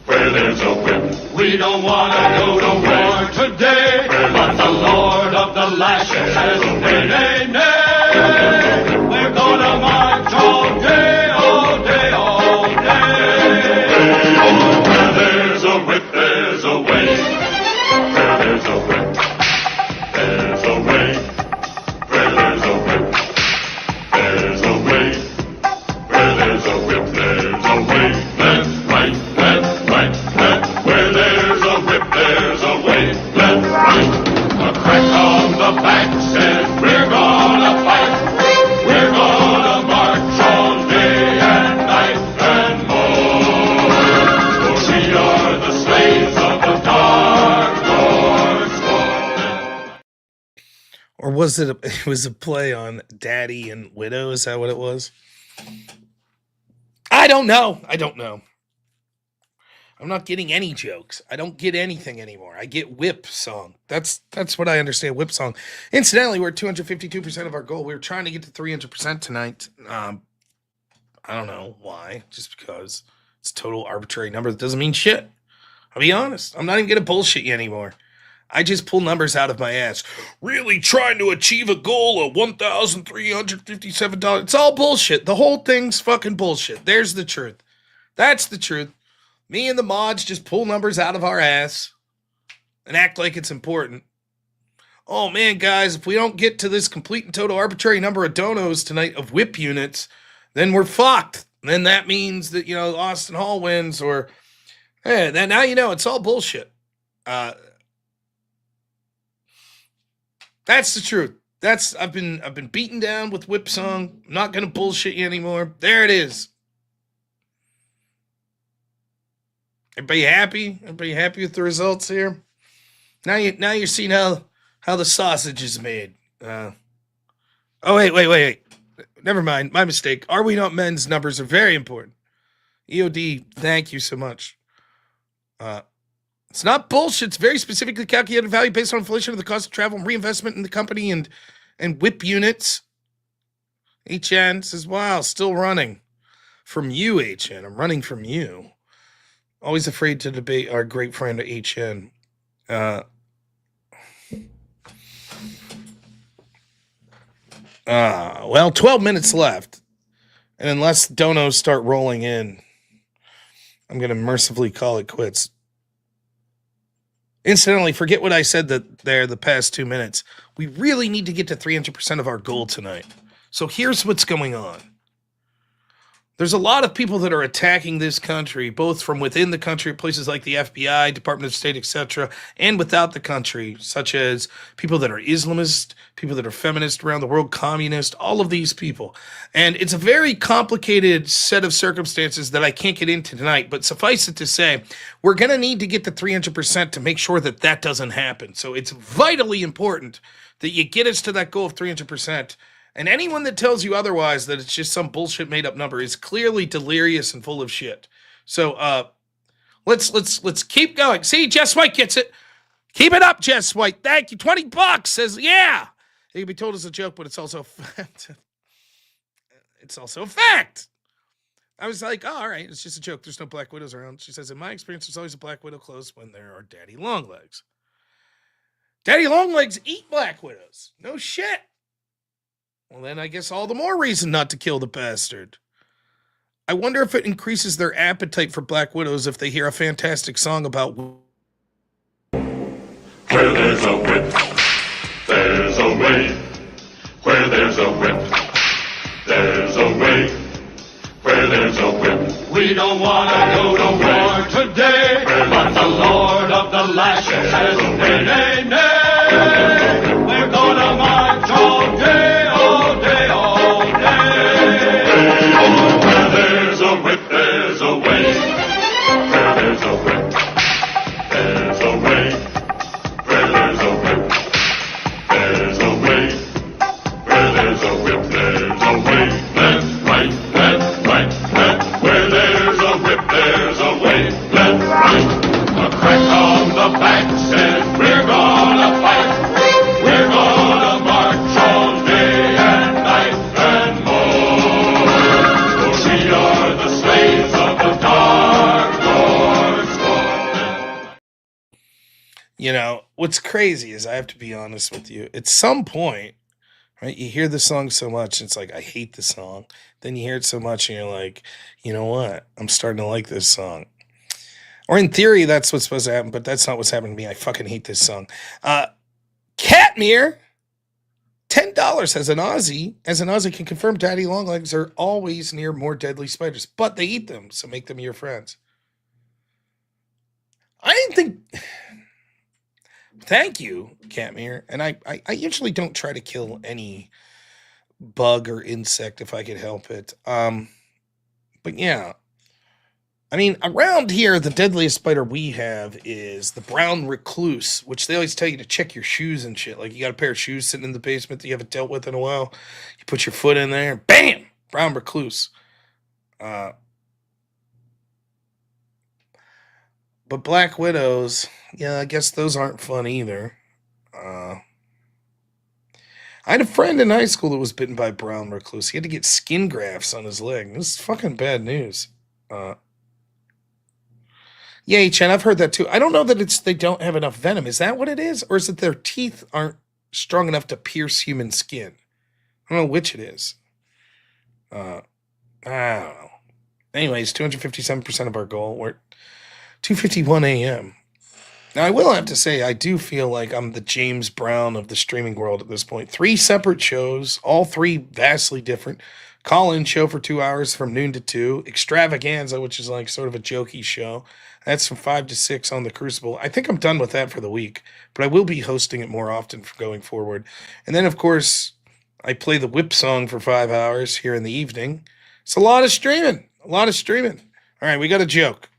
Where there's a whip, we don't want to go to war today. But the Lord of the lashes says, nay, nay, nay. We're gonna march all day, all day, all day. Where there's a whip, there's a way. Where there's a whip, there's a way. Where there's a whip, there's a way. Where there's a whip, there's a way. Left, right, left, right, left. Where there's a whip, there's a way. Left, right. A crack on the back says we're gonna fight. We're gonna march all day and night and more. For we are the slaves of the Dark Lord's. Or was it was a play on Daddy and Widow? Is that what it was? I don't know. I'm not getting any jokes. I don't get anything anymore. I get whip song. That's what I understand, whip song. Incidentally, we're at 252% of our goal. We were trying to get to 300% tonight. I don't know why. Just because it's a total arbitrary number that doesn't mean shit. I'll be honest. I'm not even going to bullshit you anymore. I just pull numbers out of my ass. Really trying to achieve a goal of $1,357. It's all bullshit. The whole thing's fucking bullshit. There's the truth. That's the truth. Me and the mods just pull numbers out of our ass and act like it's important. Oh man, guys, if we don't get to this complete and total arbitrary number of donos tonight of whip units, then we're fucked. Then that means that, Austin Hall wins, or hey, then now it's all bullshit. That's the truth. I've been beaten down with whip song. I'm not gonna bullshit you anymore. There it is. Everybody happy? Everybody happy with the results here? Now you're seeing how the sausage is made. Oh wait. Never mind. My mistake. Are We Not Men's numbers are very important. EOD, thank you so much. It's not bullshit. It's very specifically calculated value based on inflation of the cost of travel and reinvestment in the company and whip units. HN says, wow, still running. From you, HN. I'm running from you. Always afraid to debate our great friend HN. Well, 12 minutes left. And unless donos start rolling in, I'm going to mercifully call it quits. Incidentally, forget what I said the past 2 minutes. We really need to get to 300% of our goal tonight. So here's what's going on. There's a lot of people that are attacking this country, both from within the country, places like the FBI, Department of State, etc., and without the country, such as people that are Islamist, people that are feminist around the world, communist, all of these people. And it's a very complicated set of circumstances that I can't get into tonight, but suffice it to say, we're going to need to get to 300% to make sure that that doesn't happen. So it's vitally important that you get us to that goal of 300%. And anyone that tells you otherwise, that it's just some bullshit made up number, is clearly delirious and full of shit. So let's keep going. See, Jess White gets it. Keep it up, Jess White. Thank you. $20 says, yeah. It can be told as a joke, but it's also fact. It's also a fact. I was like, oh, all right, it's just a joke. There's no black widows around. She says, in my experience, there's always a black widow close when there are daddy long legs. Daddy long legs eat black widows. No shit. Well, then I guess all the more reason not to kill the bastard. I wonder if it increases their appetite for black widows if they hear a fantastic song about... Where there's a whip, there's a way. Where there's a whip, there's a way. Where there's a whip. We don't want to go to war today, but the Lord of the Lashes says, nay, nay, nay. We're gonna march all day, all day, all day. Where there's a whip, there's a way. Where there's a whip, there's a way. Where there's a whip, there's a way. Where there's a whip, there's a way. Left, right, left, right, left. Where there's a whip, there's a way. Left, right. A crack on the back says we're gonna fight. We're gonna march all day and night and more. For we are the slaves of the Dark Lord's. You know, what's crazy is, I have to be honest with you, at some point, right, you hear the song so much, it's like, I hate the song. Then you hear it so much and you're like, you know what? I'm starting to like this song. Or in theory, that's what's supposed to happen, but that's not what's happening to me. I fucking hate this song. Catmere, $10 as an Aussie can confirm daddy longlegs are always near more deadly spiders, but they eat them, so make them your friends. I didn't think... Thank you, Catmere. And I usually don't try to kill any bug or insect if I could help it. But yeah. I mean, around here, the deadliest spider we have is the brown recluse, which they always tell you to check your shoes and shit. Like, you got a pair of shoes sitting in the basement that you haven't dealt with in a while. You put your foot in there, bam! Brown recluse. But black widows, yeah, I guess those aren't fun either. I had a friend in high school that was bitten by a brown recluse. He had to get skin grafts on his leg. This is fucking bad news. Yeah, Chen, I've heard that too. I don't know that it's they don't have enough venom. Is that what it is? Or is it their teeth aren't strong enough to pierce human skin? I don't know which it is. I don't know. Anyways, 257% of our goal. We're 2:51 a.m. Now, I will have to say, I do feel like I'm the James Brown of the streaming world at this point. 3 separate shows, all 3 vastly different. Call-in show for 2 hours from noon to 2. Extravaganza, which is like sort of a jokey show. That's from 5 to 6 on the Crucible. I think I'm done with that for the week, but I will be hosting it more often going forward. And then, of course, I play the whip song for 5 hours here in the evening. It's a lot of streaming. All right, we got a joke.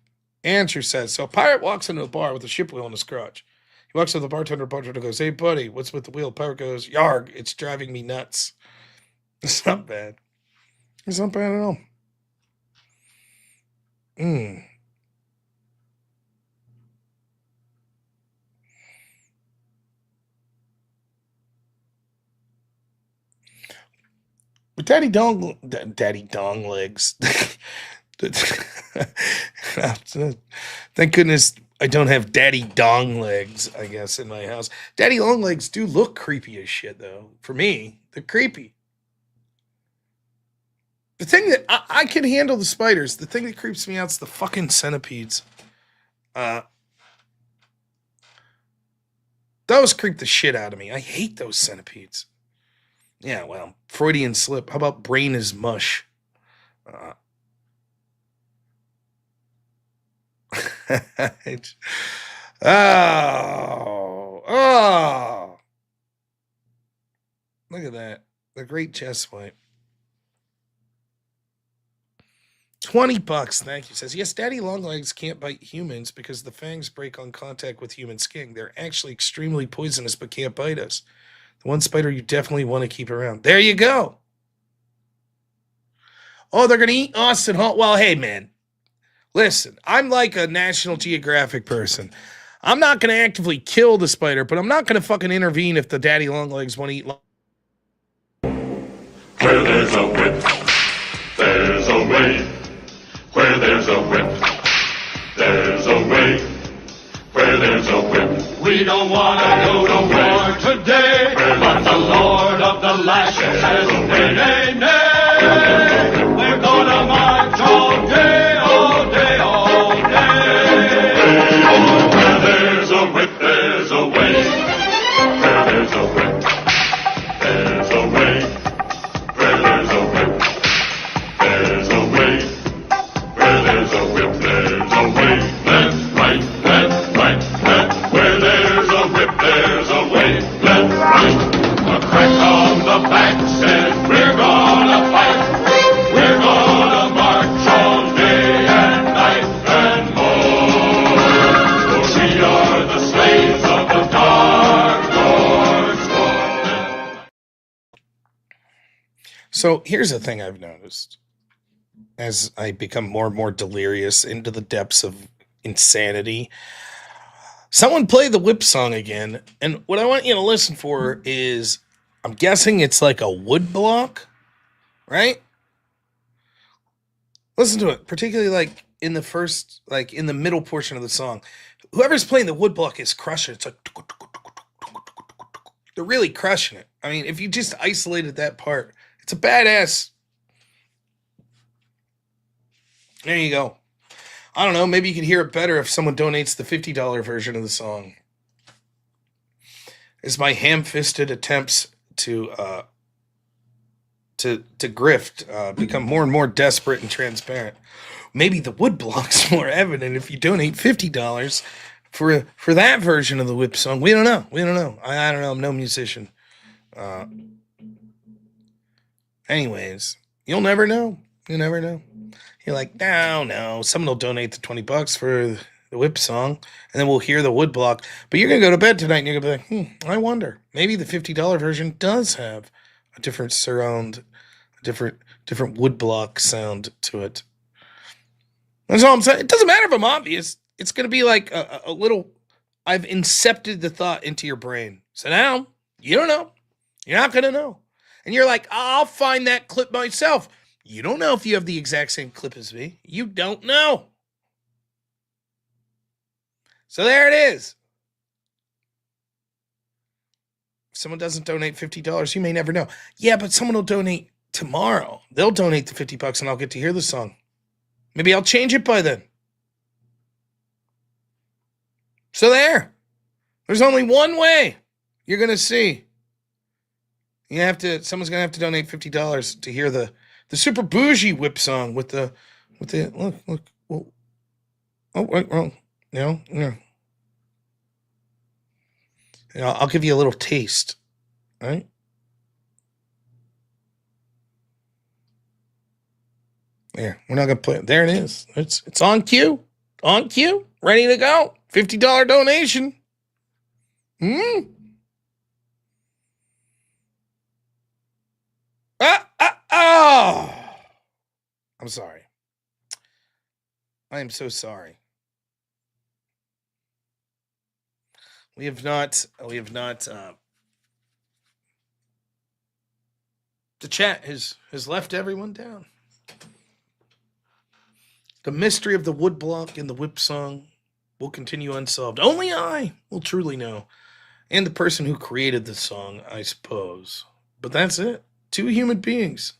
Answer says, so a pirate walks into a bar with a ship wheel in his crotch. He walks up to the bartender. Bartender goes, hey, buddy, what's with the wheel? Pirate goes, yarg, it's driving me nuts. It's not bad. It's not bad at all. But Daddy Dong legs. Thank goodness I don't have Daddy Dong legs, I guess, in my house. Daddy long legs do look creepy as shit, though. For me, they're creepy. The thing that I can handle the spiders. The thing that creeps me out is the fucking centipedes. Those creep the shit out of me. I hate those centipedes. Yeah, well, Freudian slip. How about brain is mush? Oh. Look at that. The great chest wipe. $20, thank you. Says, yes, daddy longlegs can't bite humans because the fangs break on contact with human skin. They're actually extremely poisonous but can't bite us. The one spider you definitely want to keep around. There you go. Oh, they're going to eat Austin Hall. Well, hey, man. Listen, I'm like a National Geographic person. I'm not going to actively kill the spider, but I'm not going to fucking intervene if the daddy longlegs want to eat Where there's a whip, there's a way. Where there's a whip, there's a way. Where there's a whip, We don't want to go to war today, but the Lord of the Lashes says, nay, nay, nay. We're gonna march all day, all day, all day. where there's a whip, there's a way. Where there's a whip, there's a way. Where there's a whip, there's a way. Where there's a whip, there's a way. Left, right, left, right, left. Where there's a whip, there's a way. Left, right. A crack on the back says, we're gonna fight. We're gonna march all day and night and more. For we are the slaves of the Dark Lord's sword. So here's the thing I've noticed as I become more and more delirious into the depths of insanity. Someone play the whip song again, and what I want you to listen for is, I'm guessing it's like a wood block, right? Listen to it, particularly like in the first, like in the middle portion of the song. Whoever's playing the wood block is crushing it. It's like, they're really crushing it. I mean, if you just isolated that part, it's a badass. There you go. I don't know. Maybe you can hear it better if someone donates the $50 version of the song. It's my ham-fisted attempts to grift become more and more desperate and transparent. Maybe the wood block's more evident if you donate $50 for that version of the whip song. We don't know. I don't know. I'm no musician. Anyways, you'll never know. You never know. You're like, no. Someone will donate the $20 for the whip song, and then we'll hear the wood block. But you're gonna go to bed tonight, and you're gonna be like, I wonder. Maybe the $50 version does have a different surround, a different wood block sound to it. That's all I'm saying. It doesn't matter if I'm obvious. It's gonna be like a little. I've incepted the thought into your brain. So now you don't know. You're not gonna know, and you're like, I'll find that clip myself. You don't know if you have the exact same clip as me. You don't know. So there it is. If someone doesn't donate $50, you may never know. Yeah, but someone will donate tomorrow. They'll donate the $50 and I'll get to hear the song. Maybe I'll change it by then. So there's only one way you're going to see. Someone's going to have to donate $50 to hear the super bougie whip song with the look. Oh, wait, wrong. No. I'll give you a little taste, right? There, we're not gonna play it. There it is. It's on cue, ready to go. $50 donation. Oh. I'm sorry. I am so sorry. We have not, the chat has left everyone down. The mystery of the wood block and the whip song will continue unsolved. Only I will truly know. And the person who created the song, I suppose. But that's it. Two human beings.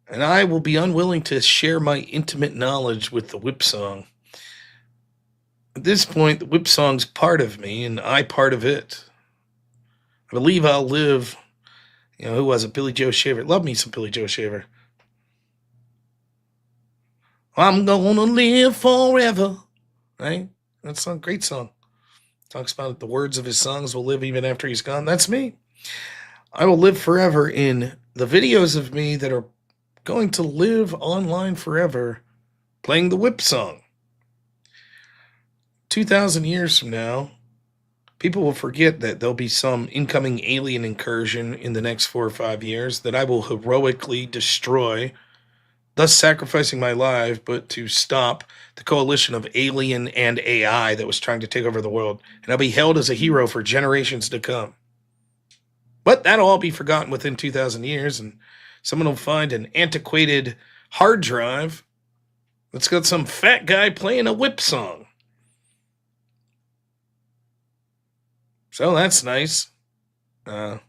And I will be unwilling to share my intimate knowledge with the whip song. At this point, the whip song's part of me, and I part of it. I believe I'll live. Who was it? Billy Joe Shaver. Love me some Billy Joe Shaver. I'm gonna live forever right? That's a great song. Talks about the words of his songs will live even after he's gone. That's me. I will live forever in the videos of me that are going to live online forever playing the whip song. 2,000 years from now, people will forget that there'll be some incoming alien incursion in the next 4 or 5 years that I will heroically destroy, thus sacrificing my life, but to stop the coalition of alien and AI that was trying to take over the world. And I'll be held as a hero for generations to come. But that'll all be forgotten within 2,000 years, and someone will find an antiquated hard drive that's got some fat guy playing a whip song. So that's nice. All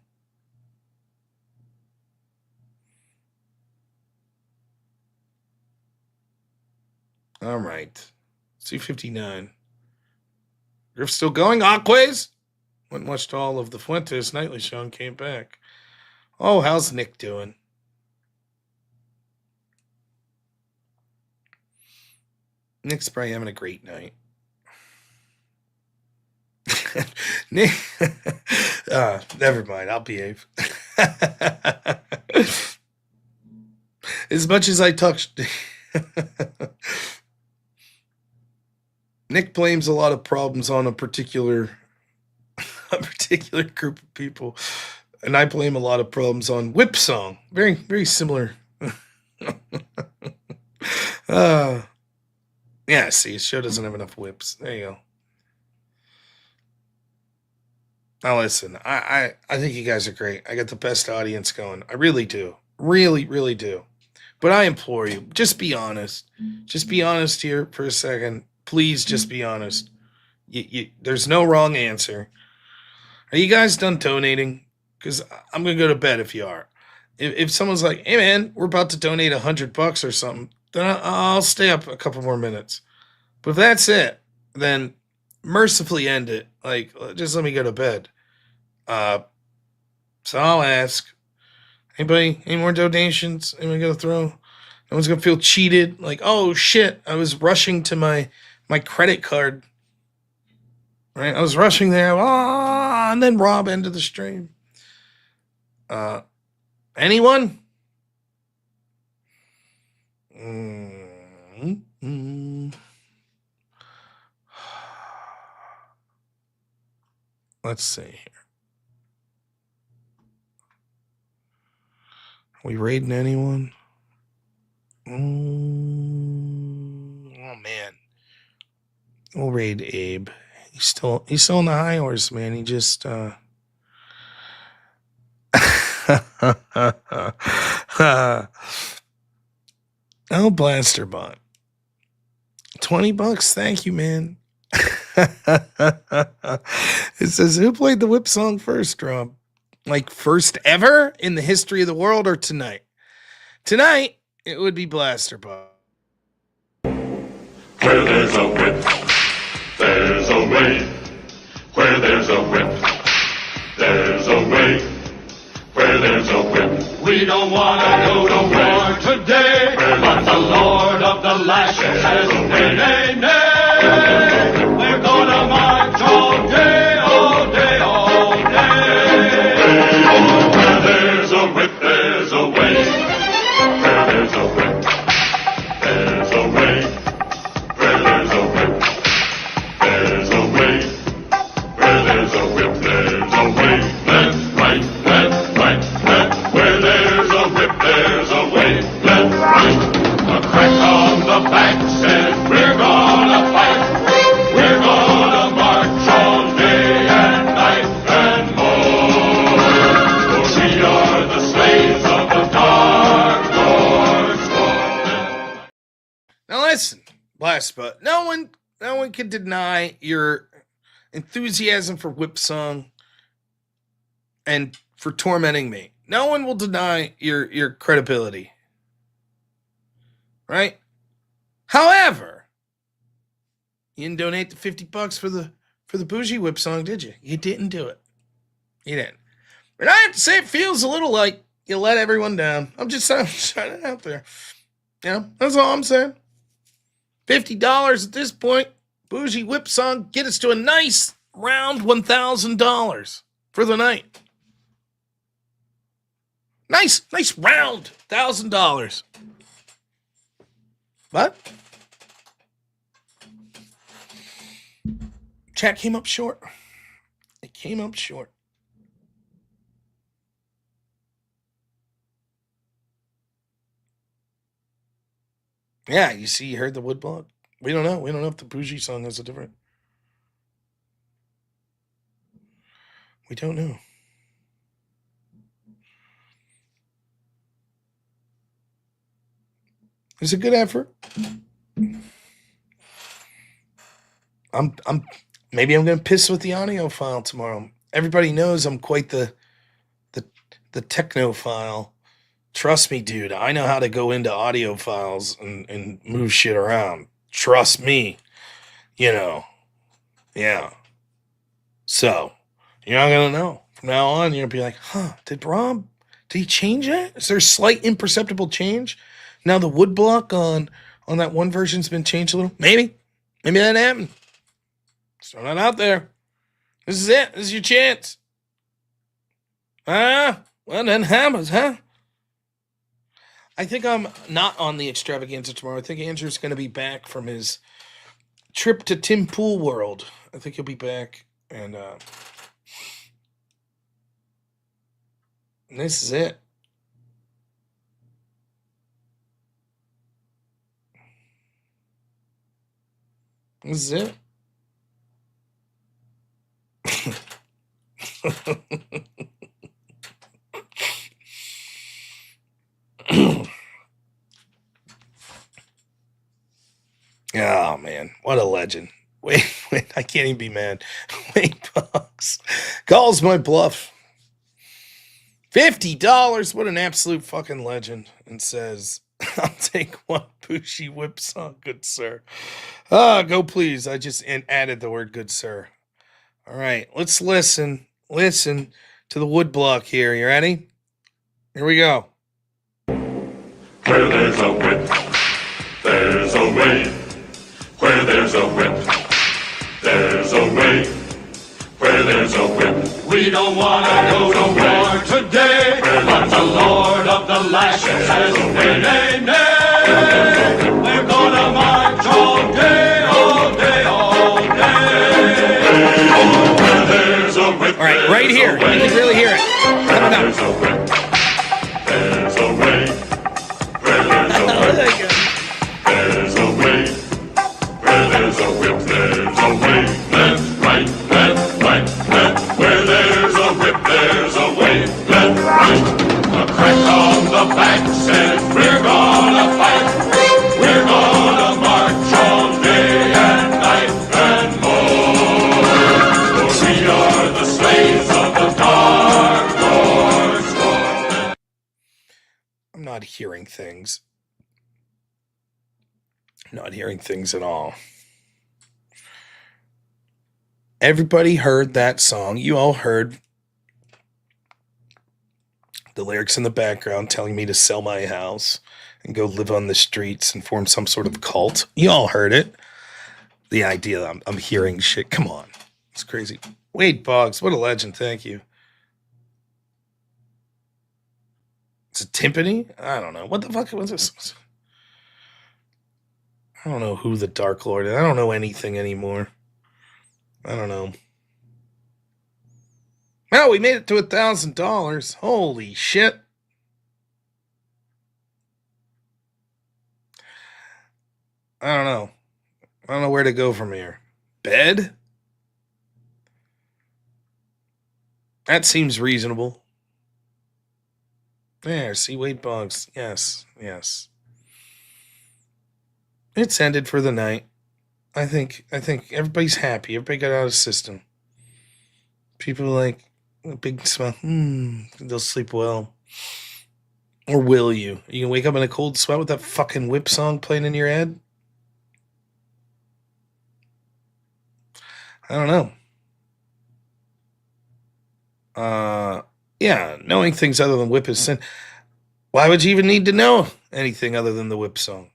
right. C59. Griff's still going. Aquays? Went and watched all of the Fuentes nightly show and came back. Oh, how's Nick doing? Nick's probably having a great night. Nick, never mind. I'll behave. As much as I talk, Nick blames a lot of problems on a particular group of people, and I blame a lot of problems on whip song. Very, very similar. Yeah, see, his show doesn't have enough whips. There you go. Now listen, I think you guys are great. I got the best audience going. I really do. Really, really do. But I implore you, just be honest. Just be honest here for a second. Please just be honest. There's no wrong answer. Are you guys done donating? Because I'm going to go to bed if you are. If someone's like, hey man, we're about to donate $100 or something, then I'll stay up a couple more minutes. But if that's it, then mercifully end it. Like, just let me go to bed. So I'll ask, anybody, any more donations? Anyone gonna throw? No one's gonna feel cheated. Like, oh shit, I was rushing to my credit card. Right, I was rushing there. And then Rob ended the stream. Anyone? Let's see here. Are we raiding anyone? Oh man. We'll raid Abe. He's still on the high horse, man. He just Oh, Blasterbot. $20. Thank you, man. It says, who played the whip song first, Rob? Like first ever in the history of the world, or tonight? Tonight, it would be Blasterbot. Where there's a whip, there's a way. Where there's a whip, there's a way. Where there's a whip, We don't want to go to war today, but the Lord of the Lashes says, nay, nay, nay. We're gonna march all day, all day, all day. where there's a whip, there's a way. Where there's a whip, there's a way. Where there's a whip, there's a way. Where there's a whip, there's a way. Left, right, left, right, left. Where there's a whip, there's a way. Left, right. A crack on the back says, we're gonna fight. We're gonna march all day and night and more. For we are the slaves of the dark Lord's sword. Now listen, Blastbot. No one can deny your enthusiasm for whip song and for tormenting me. No one will deny your credibility. Right? However, you didn't donate the $50 for the bougie whip song, did you? You didn't do it. You didn't. And I have to say, it feels a little like you let everyone down. I'm just trying it out there. You know, that's all I'm saying. $50 at this point. Bougie Whip Song, get us to a nice round $1,000 for the night. Nice round $1,000. What? Chat came up short. It came up short. Yeah, you see, you heard the woodblock. We don't know. We don't know if the Bougie Song has a different. We don't know. It's a good effort. Maybe I'm gonna piss with the audio file tomorrow. Everybody knows I'm quite the technophile. Trust me, dude. I know how to go into audio files and move shit around. Trust me. You know. Yeah. So you're not gonna know. From now on, you're gonna be like, huh, did he change it? Is there a slight imperceptible change? Now the woodblock on that one version's been changed a little? Maybe that happened. Just throw that out there. This is it. This is your chance. Well then hammers, huh? I think I'm not on the extravaganza tomorrow. I think Andrew's going to be back from his trip to Tim Pool World. I think he'll be back. And this is it. This is it. Oh man, what a legend. Wait, I can't even be mad. Wait, Bucks calls my bluff. $50, what an absolute fucking legend. And says, I'll take one Bougie Whip Song, good sir. Go please. I just added the word good sir. All right, let's listen to the woodblock here. You ready? Here we go. Where there's a whip, there's a way. Where there's a whip, there's a way. Where there's a whip, we don't want to go to war today. But the Lord of the Lashes says, nay, nay, nay. We're gonna march all day, all day, all day. Where there's a whip, all right, right here. You can really hear it. Coming up. There's a whip, there's a way. Where there's a whip, there's a way. Where there's a whip, there's a way. Left, right, left, right, left. Where there's a whip, there's a way. Left, right. A crack on the back says we're gonna fight. We're gonna march all day and night and more. For we are the slaves of the dark Lord's. I'm not hearing things. Not hearing things at all. Everybody heard that song. You all heard the lyrics in the background telling me to sell my house and go live on the streets and form some sort of cult. You all heard it. The idea that I'm hearing shit. Come on. It's crazy. Wade Boggs, what a legend. Thank you. It's a timpani? I don't know. What the fuck was this? I don't know who the Dark Lord is. I don't know anything anymore. I don't know. Well, we made it to $1,000. Holy shit. I don't know. I don't know where to go from here. Bed? That seems reasonable. There, see Wade Boggs. Yes. It's ended for the night. I think everybody's happy. Everybody got out of the system. People like a big smell. They'll sleep well. Or will you? You can wake up in a cold sweat with that fucking whip song playing in your head? I don't know. Yeah, knowing things other than whip is sin. Why would you even need to know anything other than the whip song?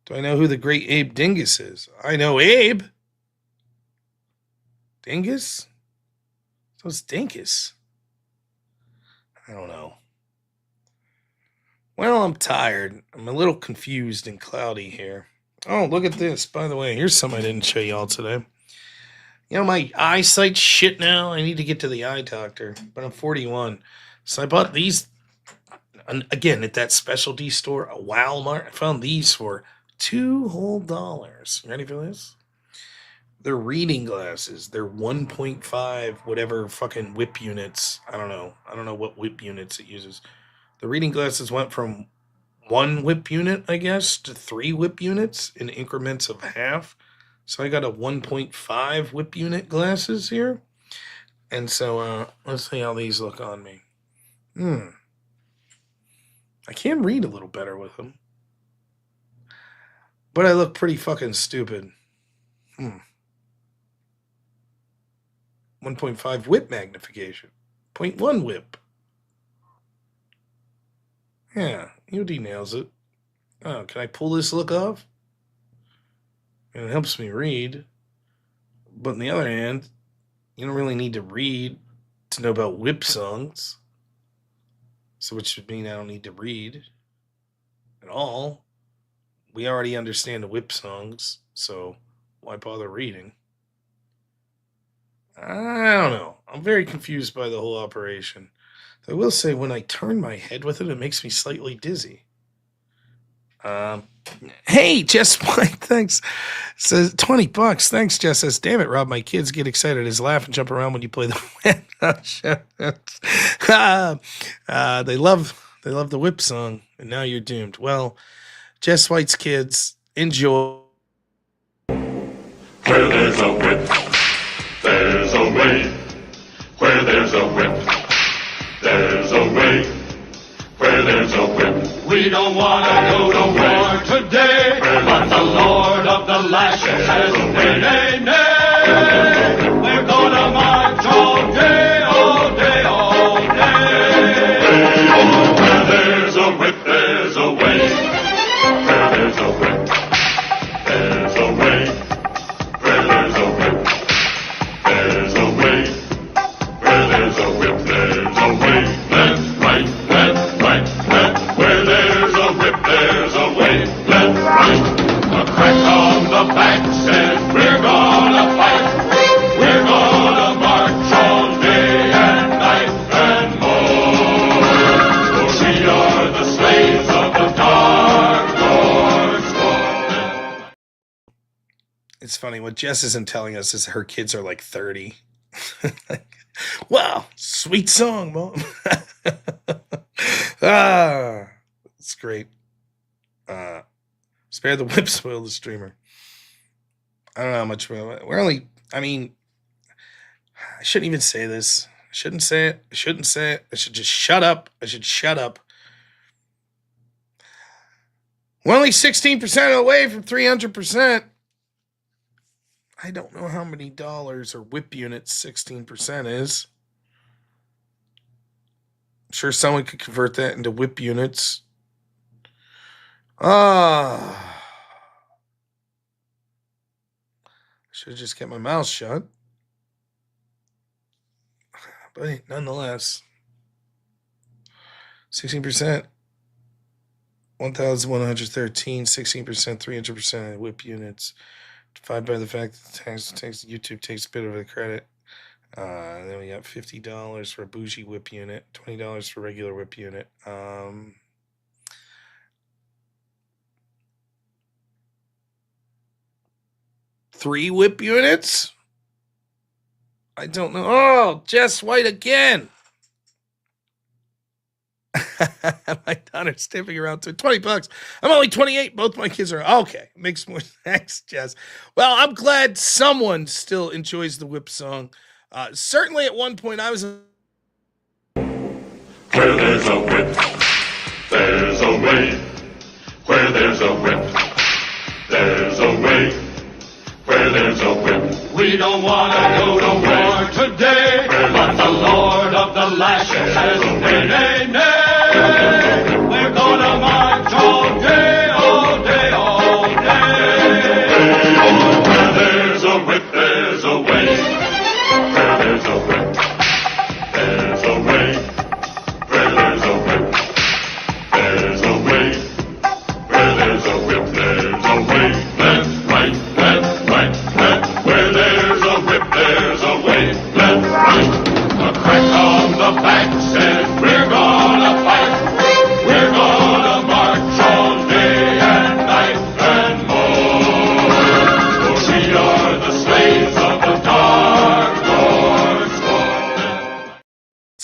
Do I know who the great Abe Dingus is? I know Abe. Dingus? So it's Dingus. I don't know. Well, I'm tired. I'm a little confused and cloudy here. Oh, look at this. By the way, here's something I didn't show y'all today. You know, my eyesight's shit now. I need to get to the eye doctor, but I'm 41. So I bought these, again, at that specialty store, a Walmart. I found these for $2 whole. You ready for this? They're reading glasses. They're 1.5 whatever fucking whip units. I don't know what whip units it uses. The reading glasses went from 1 whip unit, I guess, to 3 whip units in increments of half. So I got a 1.5 whip unit glasses here. And so let's see how these look on me. I can read a little better with them. But I look pretty fucking stupid. 1.5 whip magnification. 0.1 whip. Yeah, UD nails it. Oh, can I pull this look off? And it helps me read. But on the other hand, you don't really need to read to know about whip songs. So which would mean I don't need to read at all. We already understand the whip songs, so why bother reading? I don't know. I'm very confused by the whole operation. I will say when I turn my head with it, it makes me slightly dizzy. Hey, Jess White, thanks. Says $20. Thanks, Jess. Says, damn it, Rob. My kids get excited as laugh and jump around when you play the they love the whip song, and now you're doomed. Well, Jess White's kids, enjoy. Where there's a whip, there's a way. Where there's a whip, there's a way. Where there's a whip. We don't want to go to war today, but the Lord of the Lashes says, nay, nay, nay. We're gonna march all day, all day, all day. Where there's a whip, there's a way. Where there's a whip, there's a way. Where there's a whip, there's a way. Where there's a whip, there's a way. Left, right, left, right, left. Where there's a whip, there's a way. Left, right. A crack on the back says we're gonna fight. We're gonna march all day and night and more. For we are the slaves of the dark Lord's war. It's funny. What Jess isn't telling us is her kids are like 30. Wow, sweet song, Mom. It's great. Spare the whip, spoil the streamer. I don't know how much we're only. I mean, I shouldn't even say this. I shouldn't say it. I shouldn't say it. I should just shut up. I should shut up. We're only 16% away from 300%. I don't know how many dollars or whip units 16% is. I'm sure someone could convert that into whip units. I should have just kept my mouth shut. But nonetheless, 16%, 1,113, 16%, 300% whip units. Divided by the fact that YouTube takes a bit of a credit. Then we got $50 for a bougie whip unit, $20 for regular whip unit. 3 whip units? I don't know. Oh, Jess White again. My daughter's tipping around to $20. I'm only 28. Both my kids are okay. Makes more sense, Jess. Well, I'm glad someone still enjoys the whip song. Certainly at one point I was. Where there's a whip, there's a way. Where there's a whip, there's a way. Where there's a whip. We don't want to go to war today, but the Lord of the Lashes says, nay, nay, nay. We're gonna march all day, all day, all day.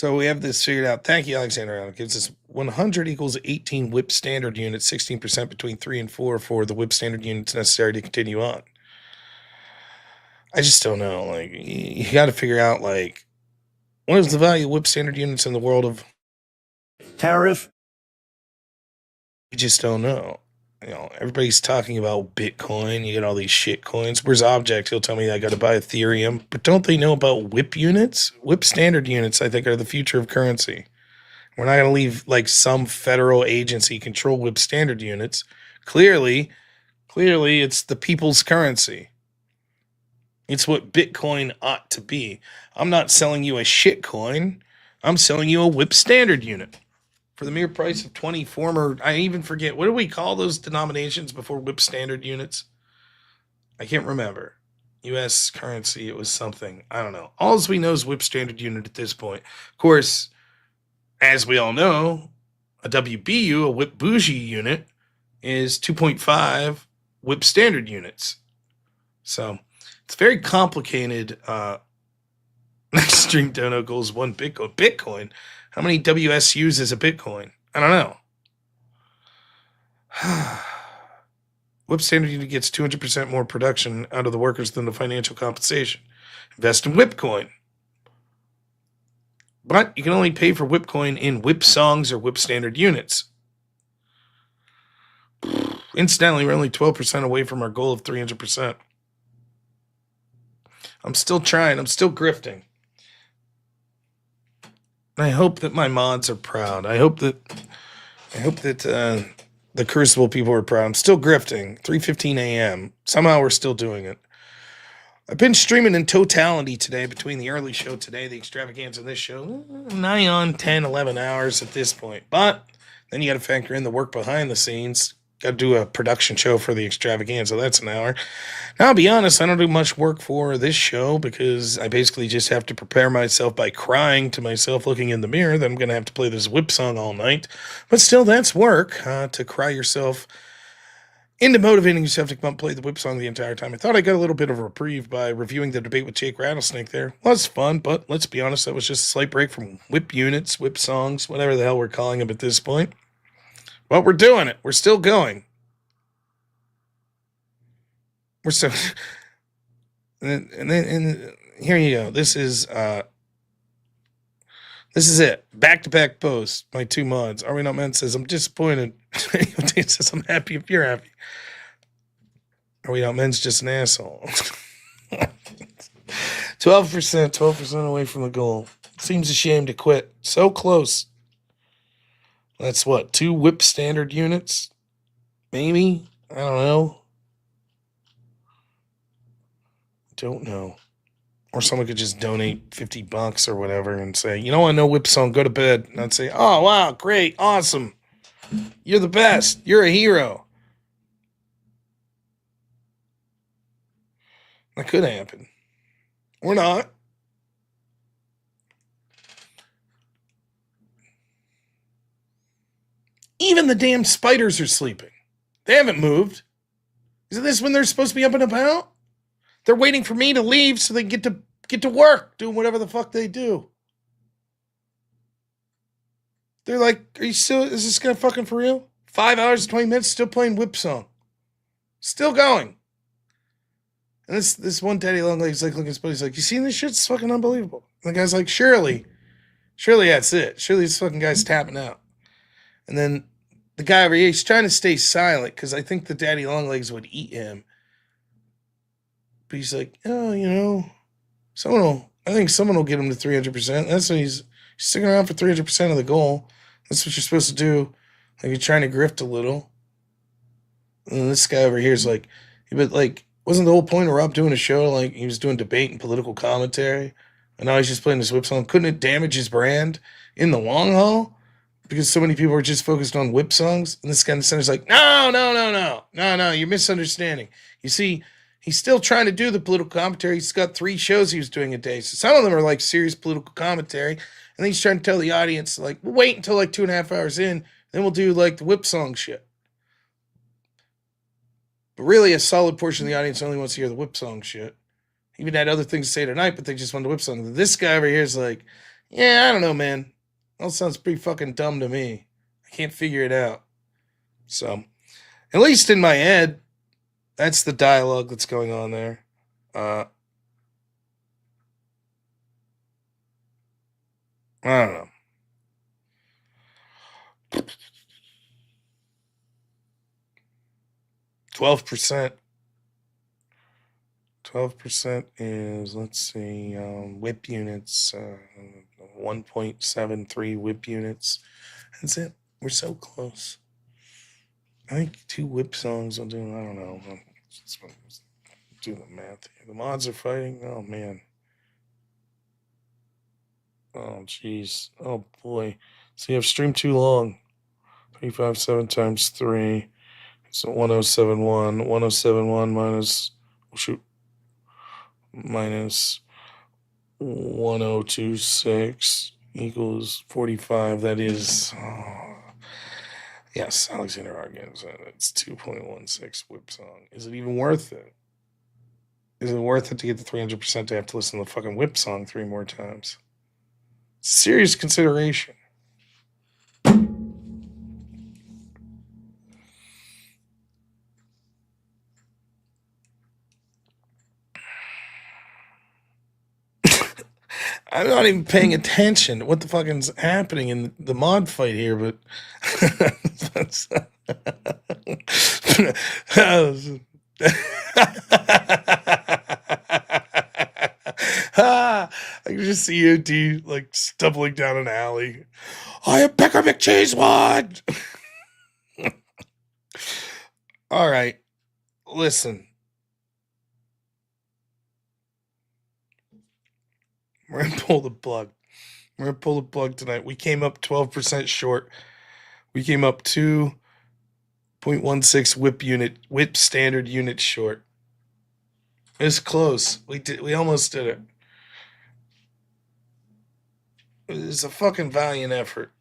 So we have this figured out. Thank you, Alexander. It gives us 100 equals 18 whip standard units, 16% between 3 and 4 for the whip standard units necessary to continue on. I just don't know. Like, you got to figure out, like, what is the value of whip standard units in the world of Tariff. You just don't know. Everybody's talking about Bitcoin. You get all these shit coins. Where's Object? He'll tell me I got to buy Ethereum. But don't they know about whip units? Whip standard units, I think, are the future of currency. We're not going to leave like some federal agency control whip standard units. Clearly, it's the people's currency. It's what Bitcoin ought to be. I'm not selling you a shit coin. I'm selling you a whip standard unit. For the mere price of 20 former, I even forget, what do we call those denominations before whip standard units? I can't remember. U.S. currency, it was something. I don't know. All we know is whip standard unit at this point. Of course, as we all know, a WBU, a whip bougie unit, is 2.5 whip standard units. So it's very complicated. Extreme Dono goes 1 Bitcoin. Bitcoin? How many WSUs is a Bitcoin? I don't know. Whip standard unit gets 200% more production out of the workers than the financial compensation. Invest in Whipcoin. But you can only pay for Whipcoin in whip songs or whip standard units. Incidentally, we're only 12% away from our goal of 300%. I'm still trying. I'm still grifting. I hope that my mods are proud. I hope that the Crucible people are proud. I'm still grifting. 3:15 a.m. Somehow we're still doing it. I've been streaming in totality today between the early show today, the extravaganza of this show, 9 on 10, 11 hours at this point. But then you got to factor in the work behind the scenes. Got to do a production show for the extravaganza. That's an hour. Now, I'll be honest, I don't do much work for this show because I basically just have to prepare myself by crying to myself looking in the mirror that I'm going to have to play this whip song all night. But still, that's work, to cry yourself into motivating yourself to come up and play the whip song the entire time. I thought I got a little bit of a reprieve by reviewing the debate with Jake Rattlesnake there. Was fun, but let's be honest, that was just a slight break from whip units, whip songs, whatever the hell we're calling them at this point. But we're doing it. We're still going. We're so, and here you go. This is it. Back-to-back posts. My 2 mods. Are We Not Men says I'm disappointed. Dave says I'm happy if you're happy. Are We Not Men's just an asshole. 12% away from the goal. Seems a shame to quit. So close. That's what, 2 whip standard units? Maybe? I don't know. Don't know. Or someone could just donate $50 or whatever and say, you know what, no whip song, go to bed. And I'd say, oh, wow, great, awesome. You're the best. You're a hero. That could happen. Or not. Even the damn spiders are sleeping. They haven't moved. Isn't this when they're supposed to be up and about? They're waiting for me to leave so they get to work, doing whatever the fuck they do. They're like, are you still, is this gonna fucking for real? 5 hours, 20 minutes, still playing whip song. Still going. And this one daddy long leg's like looking at his buddy, he's like, you seen this shit? It's fucking unbelievable. And the guy's like, surely that's it. Surely this fucking guy's tapping out. And then the guy over here, he's trying to stay silent because I think the daddy long legs would eat him. But he's like, oh, you know, I think someone will get him to 300%. That's what he's sticking around for 300% of the goal. That's what you're supposed to do. Like, you're trying to grift a little. And this guy over here is like, but like, wasn't the whole point of Rob doing a show? Like, he was doing debate and political commentary. And now he's just playing this whip song. Couldn't it damage his brand in the long haul? Because so many people are just focused on whip songs. And this guy in the center is like, no, you're misunderstanding. You see, he's still trying to do the political commentary. He's got 3 shows he was doing a day. So some of them are like serious political commentary. And then he's trying to tell the audience, like, we'll wait until like 2.5 hours in. Then we'll do like the whip song shit. But really, a solid portion of the audience only wants to hear the whip song shit. Even had other things to say tonight, but they just wanted the whip song. This guy over here is like, Yeah, I don't know, man. That sounds pretty fucking dumb to me. I can't figure it out. So, at least in my head, that's the dialogue that's going on there. I don't know. 12%. 12% is, let's see, whip units, 1.73 whip units. That's it. We're so close. I think 2 whip songs will do, I don't know. Let's do the math here. The mods are fighting. Oh, man. Oh, jeez. Oh, boy. So you have streamed too long. 357 times 3. So 1071. 1071 minus, oh, shoot. Minus 1026 equals 45. That is, yes, Alexander argues that it's 2.16 whip song. Is it even worth it? Is it worth it to get the 300% to have to listen to the fucking whip song 3 more times? Serious consideration. I'm not even paying attention to what the fucking is happening in the mod fight here, but that's, I can just see you, D, like stumbling down an alley. I am Becker McCheese one. All right, listen. We're gonna pull the plug. We're gonna pull the plug tonight. We came up 12% short. We came up 2.16 whip standard unit short. It's close. We almost did it. It's a fucking valiant effort.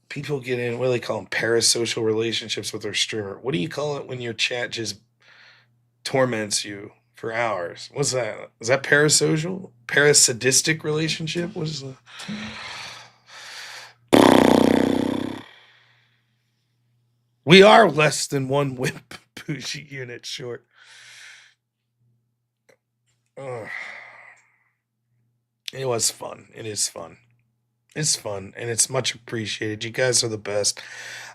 People get in, what do they call them? Parasocial relationships with their streamer. What do you call it when your chat just torments you for hours? What's that? Is that parasocial? Parasadistic relationship? What is that? We are less than 1 whip bougie unit short. It was fun. It is fun. It's fun, and it's much appreciated. You guys are the best.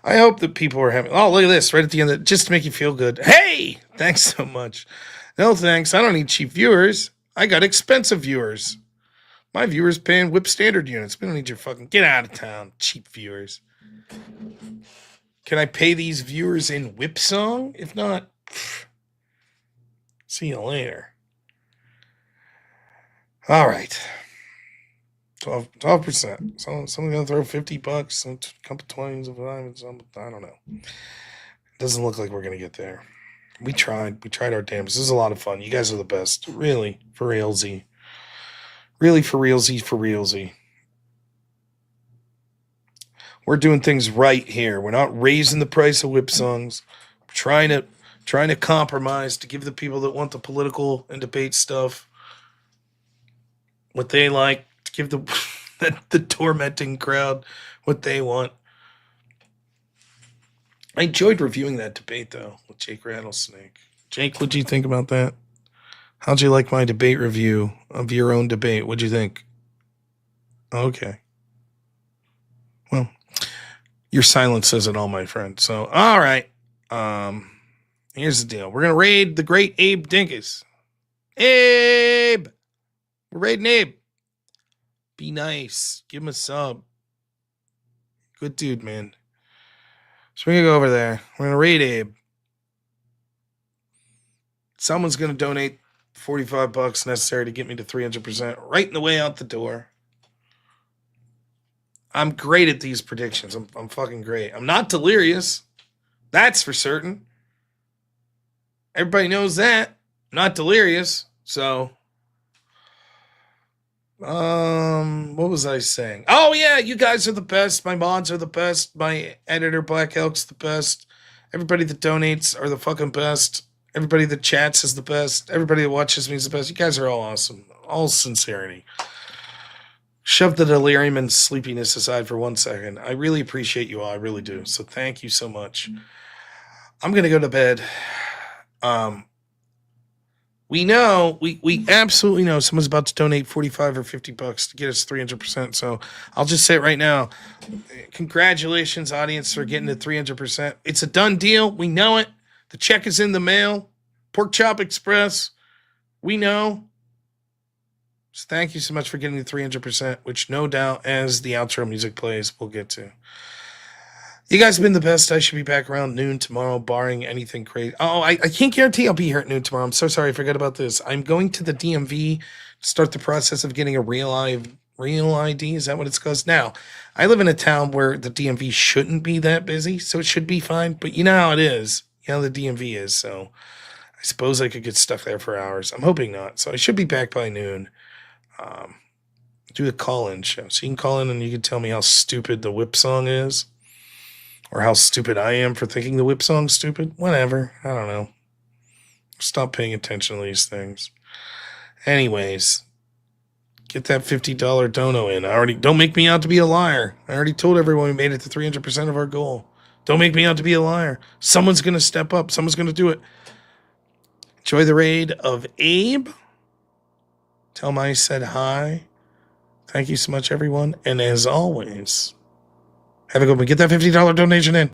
I hope that people are having... Oh, look at this, right at the end, just to make you feel good. Hey! Thanks so much. No thanks. I don't need cheap viewers. I got expensive viewers. My viewers paying whip standard units. We don't need your fucking... Get out of town, cheap viewers. Can I pay these viewers in whip song? If not, see you later. All right. 12%. Someone's gonna throw $50, a couple 20s of diamonds. I don't know. It doesn't look like we're gonna get there. We tried our damnedest. This is a lot of fun. You guys are the best. Really, for realsy. Really, for realsy. We're doing things right here. We're not raising the price of whip songs. We're trying to compromise to give the people that want the political and debate stuff what they like. Give the tormenting crowd what they want. I enjoyed reviewing that debate, though, with Jake Rattlesnake. Jake, what'd you think about that? How'd you like my debate review of your own debate? What'd you think? Okay. Well, your silence says it all, my friend. So, all right. Here's the deal. We're going to raid the great Abe Dinkus. Abe! We're raiding Abe. Be nice. Give him a sub. Good dude, man. So we're going to go over there. We're going to raid Abe. Someone's going to donate $45 necessary to get me to 300% right in the way out the door. I'm great at these predictions. I'm fucking great. I'm not delirious. That's for certain. Everybody knows that. I'm not delirious. So... what was I saying? Oh yeah, you guys are the best. My mods are the best. My editor Black Elk's the best. Everybody that donates are the fucking best. Everybody that chats is the best. Everybody that watches me is the best. You guys are all awesome. All sincerity. Shove the delirium and sleepiness aside for 1 second. I really appreciate you all. I really do. So thank you so much. I'm going to go to bed. We know, we absolutely know someone's about to donate 45 or 50 bucks to get us 300%. So I'll just say it right now. Congratulations, audience, for getting to 300%. It's a done deal. We know it. The check is in the mail. Pork Chop Express. We know. So thank you so much for getting to 300%, which no doubt, as the outro music plays, we'll get to. You guys have been the best. I should be back around noon tomorrow, barring anything crazy. Oh, I can't guarantee I'll be here at noon tomorrow. I'm so sorry. I forgot about this. I'm going to the DMV to start the process of getting a real ID. Is that what it's called? Now, I live in a town where the DMV shouldn't be that busy, so it should be fine. But you know how it is. You know how the DMV is. So I suppose I could get stuck there for hours. I'm hoping not. So I should be back by noon. Do the call-in show. So you can call in and you can tell me how stupid the whip song is. Or how stupid I am for thinking the whip song's stupid. Whatever. I don't know. Stop paying attention to these things. Anyways, get that $50 dono in. Don't make me out to be a liar. I already told everyone we made it to 300% of our goal. Don't make me out to be a liar. Someone's going to step up. Someone's going to do it. Enjoy the raid of Abe. Tell him I said hi. Thank you so much, everyone. And as always, have a good one. Get that $50 donation in.